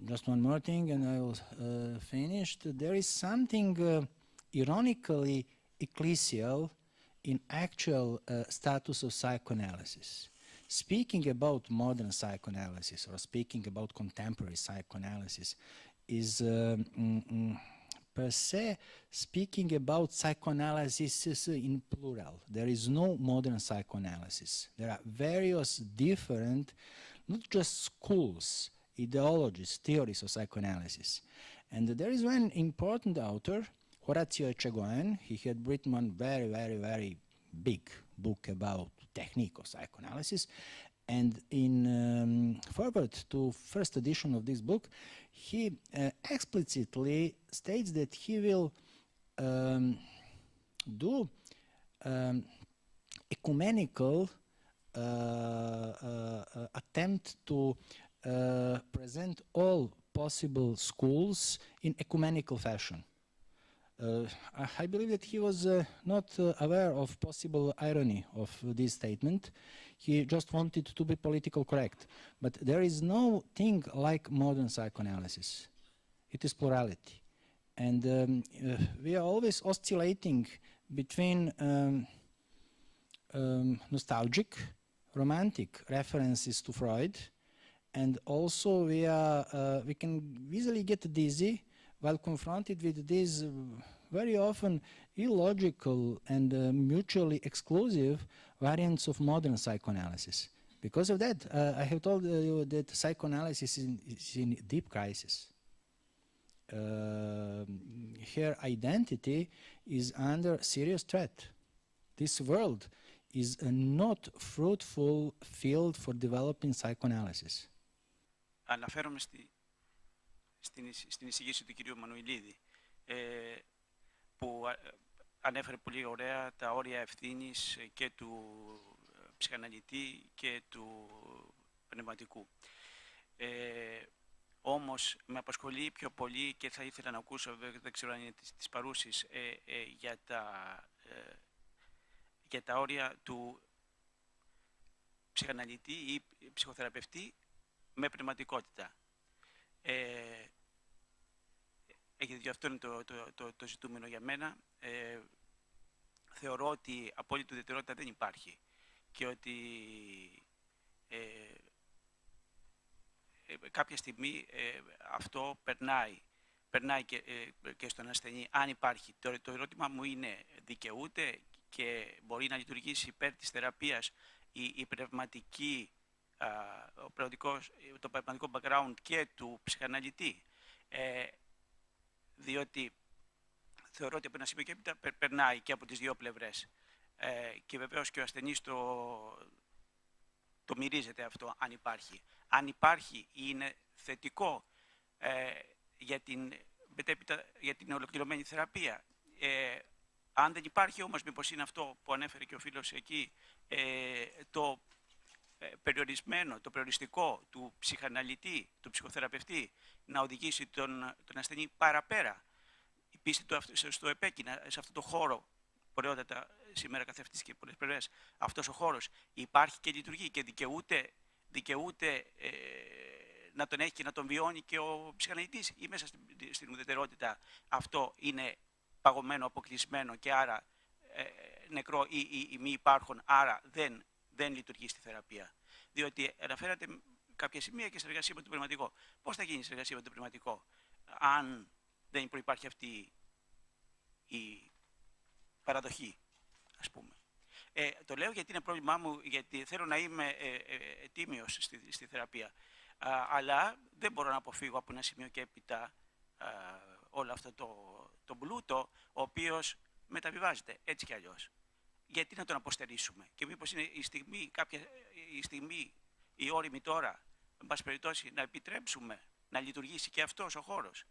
Just one more thing and I will finish. There is something ironically ecclesial in actual status of psychoanalysis. Speaking about modern psychoanalysis or speaking about contemporary psychoanalysis is per se speaking about psychoanalysis in plural. There is no modern psychoanalysis. There are various different, not just schools, ideologies, theories of psychoanalysis. And there is one important author, Horacio Echegoyen. He had written one very big book about technique of psychoanalysis. And in forward to first edition of this book, he explicitly states that he will do ecumenical attempt to present all possible schools in ecumenical fashion. I believe that he was not aware of possible irony of this statement. He just wanted to be politically correct. But there is no thing like modern psychoanalysis. It is plurality. And we are always oscillating between nostalgic, romantic references to Freud, and also we can easily get dizzy while confronted with these very often illogical and mutually exclusive variants of modern psychoanalysis. Because of that, I have told you that psychoanalysis is in deep crisis. Her identity is under serious threat. This world is a not fruitful field for developing psychoanalysis. Αναφέρομαι στην εισηγήση του κυρίου Μανουηλίδη, που ανέφερε πολύ ωραία τα όρια ευθύνης και του ψυχαναλυτή και του πνευματικού. Όμως με απασχολεί πιο πολύ και θα ήθελα να ακούσω, δεν ξέρω αν είναι τις παρούσεις, για τα όρια του ψυχαναλυτή ή ψυχοθεραπευτή με πνευματικότητα. Γιατί αυτό είναι το ζητούμενο για μένα. Θεωρώ ότι απόλυτη ουδετερότητα δεν υπάρχει και ότι κάποια στιγμή αυτό περνάει και στον ασθενή, αν υπάρχει. Το ερώτημα μου είναι, δικαιούται και μπορεί να λειτουργήσει υπέρ της θεραπείας η πνευματική, το πνευματικό background και του ψυχαναλυτή. Διότι θεωρώ ότι από ένα σημείο και έπειτα περνάει και από τις δύο πλευρές. Και βεβαίως και ο ασθενής το μυρίζεται αυτό, αν υπάρχει. Αν υπάρχει, είναι θετικό για την ολοκληρωμένη θεραπεία. Αν δεν υπάρχει όμως, μήπως είναι αυτό που ανέφερε και ο φίλος εκεί, το περιορισμένο, το περιοριστικό του ψυχαναλυτή, του ψυχοθεραπευτή, να οδηγήσει τον ασθενή παραπέρα. Η πίστη του στο επέκεινα, σε αυτό το χώρο, ωραιότατα σήμερα καθευτής και πολλές πλευρές, αυτός ο χώρος υπάρχει και λειτουργεί και δικαιούται να τον έχει και να τον βιώνει και ο ψυχαναλυτής, ή μέσα στην ουδετερότητα αυτό είναι παγωμένο, αποκλεισμένο και άρα νεκρό ή μη υπάρχον, άρα δεν λειτουργεί στη θεραπεία. Διότι αναφέρατε κάποια σημεία και συνεργασία με το πνευματικό. Πώς θα γίνει η συνεργασία με το πνευματικό, αν δεν προϋπάρχει αυτή η παραδοχή, ας πούμε. Το λέω γιατί είναι πρόβλημά μου, γιατί θέλω να είμαι τίμιος στη θεραπεία. Αλλά δεν μπορώ να αποφύγω από ένα σημείο και έπειτα όλο αυτό το πλούτο, ο οποίος μεταβιβάζεται έτσι κι αλλιώς. Γιατί να τον αποστερήσουμε? Και μήπως είναι η στιγμή, η όριμη τώρα, εν πάση περιπτώσει, να επιτρέψουμε να λειτουργήσει και αυτός ο χώρος.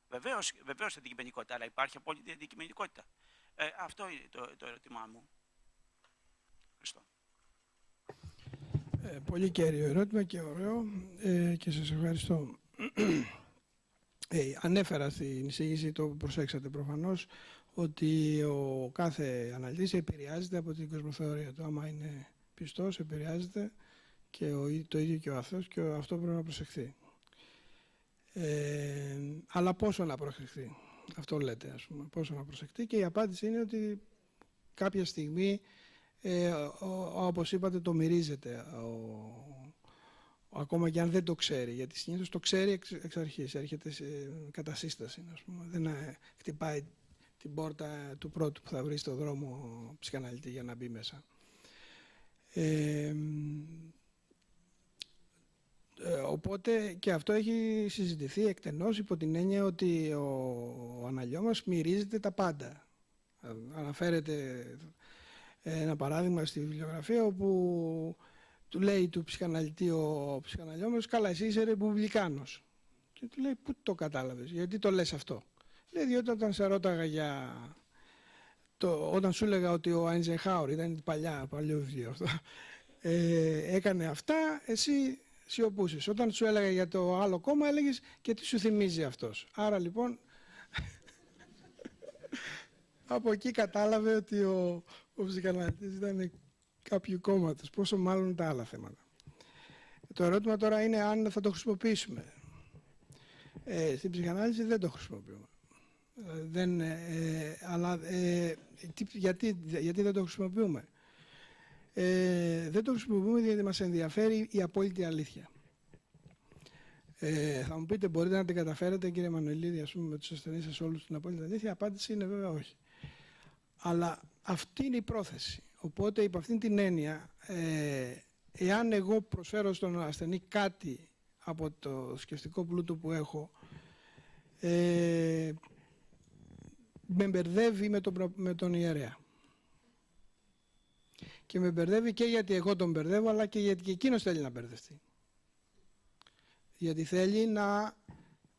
Βεβαίως αντικειμενικότητα, αλλά υπάρχει απόλυτη αντικειμενικότητα. Αυτό είναι το ερώτημά μου. Ευχαριστώ. Πολύ κέριο ερώτημα και ωραίο και σας ευχαριστώ. Ανέφερα στην εισήγηση, το προσέξατε προφανώς, ότι ο κάθε αναλυτής επηρεάζεται από την κοσμοθεωρία του. Άμα είναι πιστός, επηρεάζεται και το ίδιο και ο αθώος, και αυτό πρέπει να προσεχθεί. Αλλά πόσο να προσεχθεί, αυτό λέτε, ας πούμε, πόσο να προσεχθεί, και η απάντηση είναι ότι κάποια στιγμή, όπως είπατε, το μυρίζεται, ακόμα και αν δεν το ξέρει, γιατί συνήθως το ξέρει εξ αρχής, έρχεται σε κατασύσταση, ας πούμε. Δεν χτυπάει την πόρτα του πρώτου που θα βρει στο δρόμο ψυχαναλυτή για να μπει μέσα. Οπότε και αυτό έχει συζητηθεί εκτενώς, υπό την έννοια ότι ο αναλιώμας μυρίζεται τα πάντα. Αναφέρεται ένα παράδειγμα στη βιβλιογραφία, όπου του λέει του ψυχαναλυτή ο ψυχαναλιώμας, καλά, εσύ είσαι ρεπουμπλικάνος. Και του λέει, πού το κατάλαβες, γιατί το λες αυτό? Λέει, διότι όταν σε ρώταγα όταν σου έλεγα ότι ο Eisenhower, ήταν παλιό βιβλίο αυτό, έκανε αυτά, εσύ σιωπούσες. Όταν σου έλεγα για το άλλο κόμμα, έλεγες και τι σου θυμίζει αυτός. Άρα λοιπόν, από εκεί κατάλαβε ότι ο ψυχαναλυτής ήταν κάποιου κόμματος, πόσο μάλλον τα άλλα θέματα. Το ερώτημα τώρα είναι αν θα το χρησιμοποιήσουμε. Στην ψυχανάλυση δεν το χρησιμοποιούμε. Γιατί δεν το χρησιμοποιούμε? Δεν το χρησιμοποιούμε γιατί μας ενδιαφέρει η απόλυτη αλήθεια. Θα μου πείτε, μπορείτε να την καταφέρετε, κύριε Μανουηλίδη, ας πούμε, με τους ασθενείς σας όλους την απόλυτη αλήθεια? Η απάντηση είναι βέβαια όχι. Αλλά αυτή είναι η πρόθεση. Οπότε, υπό αυτήν την έννοια, εάν εγώ προσφέρω στον ασθενή κάτι από το σκεφτικό πλούτο που έχω, με μπερδεύει με τον ιερέα. Και με μπερδεύει και γιατί εγώ τον μπερδεύω, αλλά και γιατί και εκείνος θέλει να μπερδευτεί. Γιατί θέλει να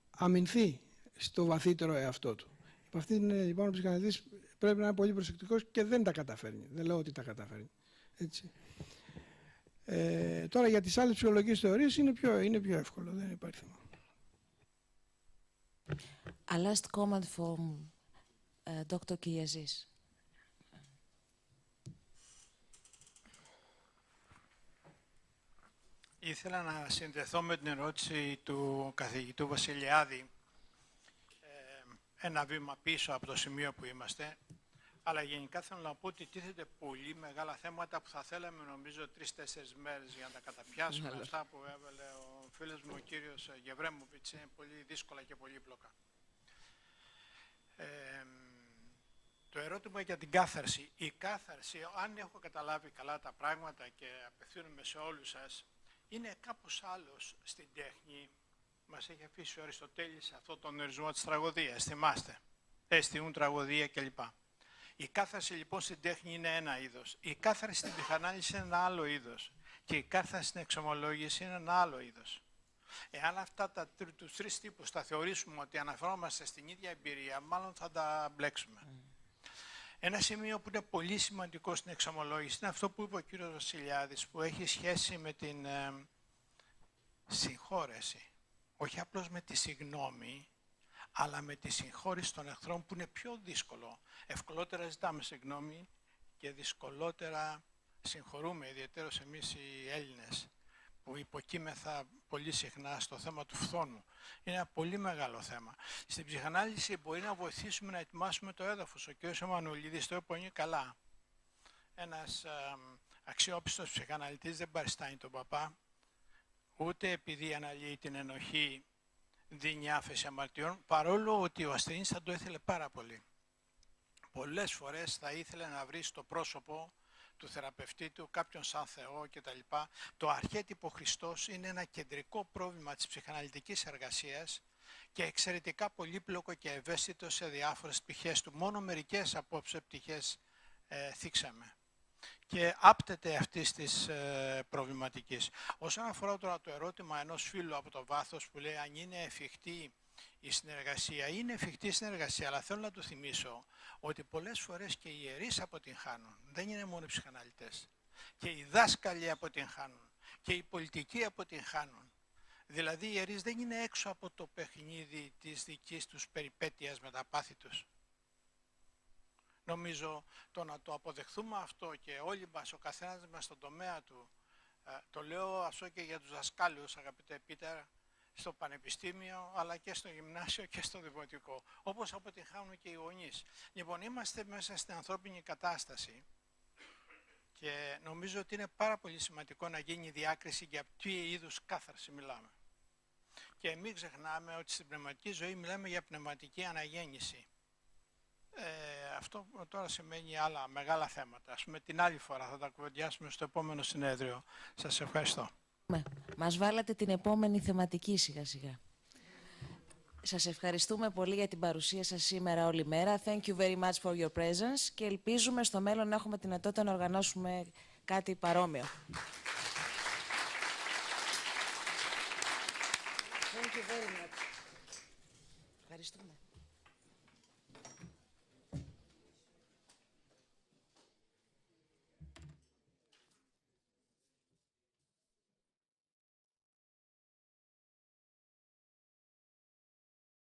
αμυνθεί στο βαθύτερο εαυτό του. Υπ' αυτή την έννοια, λοιπόν, ο ψυχαναλυτής πρέπει να είναι πολύ προσεκτικός και δεν τα καταφέρνει. Δεν λέω ότι τα καταφέρνει. Έτσι. Τώρα για τις άλλες ψυχολογικές θεωρίες είναι πιο εύκολο, δεν υπάρχει θέμα. A last comment from Dr. Kyriazis. Ήθελα να συνδεθώ με την ερώτηση του καθηγητού Βασιλιάδη, ένα βήμα πίσω από το σημείο που είμαστε, αλλά γενικά θέλω να πω ότι τίθεται πολύ μεγάλα θέματα που θα θέλαμε, νομίζω, 3-4 μέρες για να τα καταπιάσουμε. Αυτά που έβαλε ο φίλος μου, ο κύριος Γεβρέμοβιτς, είναι πολύ δύσκολα και πολύπλοκα. Το ερώτημα για την κάθαρση. Η κάθαρση, αν έχω καταλάβει καλά τα πράγματα και απευθύνομαι σε όλους σας, είναι κάπως άλλος στην τέχνη. Μας έχει αφήσει ο Αριστοτέλης αυτό τον ορισμό της τραγωδίας, θυμάστε. Εστιούν τραγωδία κλπ. Η κάθαρση λοιπόν στην τέχνη είναι ένα είδος. Η κάθαρση στην ψυχανάλυση είναι ένα άλλο είδος. Και η κάθαρση στην εξομολόγηση είναι ένα άλλο είδος. Εάν αυτά τους τρεις τύπους τα θεωρήσουμε ότι αναφερόμαστε στην ίδια εμπειρία, μάλλον θα τα μπλέξουμε. Ένα σημείο που είναι πολύ σημαντικό στην εξομολόγηση είναι αυτό που είπε ο κύριος Βασιλιάδης, που έχει σχέση με την συγχώρεση. Όχι απλώς με τη συγνώμη, αλλά με τη συγχώρεση των εχθρών, που είναι πιο δύσκολο. Ευκολότερα ζητάμε συγγνώμη και δυσκολότερα συγχωρούμε, ιδιαιτέρως εμείς οι Έλληνες, που υποκείμεθα πολύ συχνά στο θέμα του φθόνου. Είναι ένα πολύ μεγάλο θέμα. Στην ψυχανάλυση μπορεί να βοηθήσουμε να ετοιμάσουμε το έδαφος. Ο κ. Εμμανουηλίδης το είπε καλά. Ένας αξιόπιστος ψυχαναλυτής δεν παριστάνει τον παπά, ούτε επειδή αναλύει την ενοχή δίνει άφεση αμαρτιών, παρόλο ότι ο ασθενής θα το ήθελε πάρα πολύ. Πολλές φορές θα ήθελε να βρει στο πρόσωπο του θεραπευτή του κάποιον σαν Θεό κτλ. Το αρχέτυπο Χριστός είναι ένα κεντρικό πρόβλημα της ψυχαναλυτικής εργασίας και εξαιρετικά πολύπλοκο και ευαίσθητο σε διάφορες πτυχές του. Μόνο μερικές απόψε πτυχές θίξαμε. Και άπτεται αυτής της προβληματικής. Όσον αφορά τώρα το ερώτημα ενός φίλου από το βάθος που λέει αν είναι εφικτή η συνεργασία, είναι εφικτή η συνεργασία, αλλά θέλω να του θυμίσω ότι πολλές φορές και οι ιερείς αποτυγχάνουν. Δεν είναι μόνο οι ψυχαναλυτές. Και οι δάσκαλοι αποτυγχάνουν. Και οι πολιτικοί αποτυγχάνουν. Δηλαδή οι ιερείς δεν είναι έξω από το παιχνίδι της δικής τους περιπέτειας με τα πάθη τους. Νομίζω το να το αποδεχθούμε αυτό και όλοι μας, ο καθένας μας στον τομέα του, το λέω αυτό και για τους δασκάλους, αγαπητέ Πίτερ, στο πανεπιστήμιο, αλλά και στο γυμνάσιο και στο δημοτικό, όπως αποτυγχάνουν και οι γονείς. Λοιπόν, είμαστε μέσα στην ανθρώπινη κατάσταση και νομίζω ότι είναι πάρα πολύ σημαντικό να γίνει διάκριση για τι είδους κάθαρση μιλάμε. Και μην ξεχνάμε ότι στην πνευματική ζωή μιλάμε για πνευματική αναγέννηση. Αυτό τώρα σημαίνει άλλα μεγάλα θέματα. Ας πούμε την άλλη φορά θα τα κουβεντιάσουμε στο επόμενο συνέδριο. Σας ευχαριστώ. Μας βάλατε την επόμενη θεματική σιγά σιγά. Σας ευχαριστούμε πολύ για την παρουσία σας σήμερα όλη μέρα. Thank you very much for your presence και ελπίζουμε στο μέλλον να έχουμε τη δυνατότητα να οργανώσουμε κάτι παρόμοιο. Thank you very much. Ευχαριστούμε.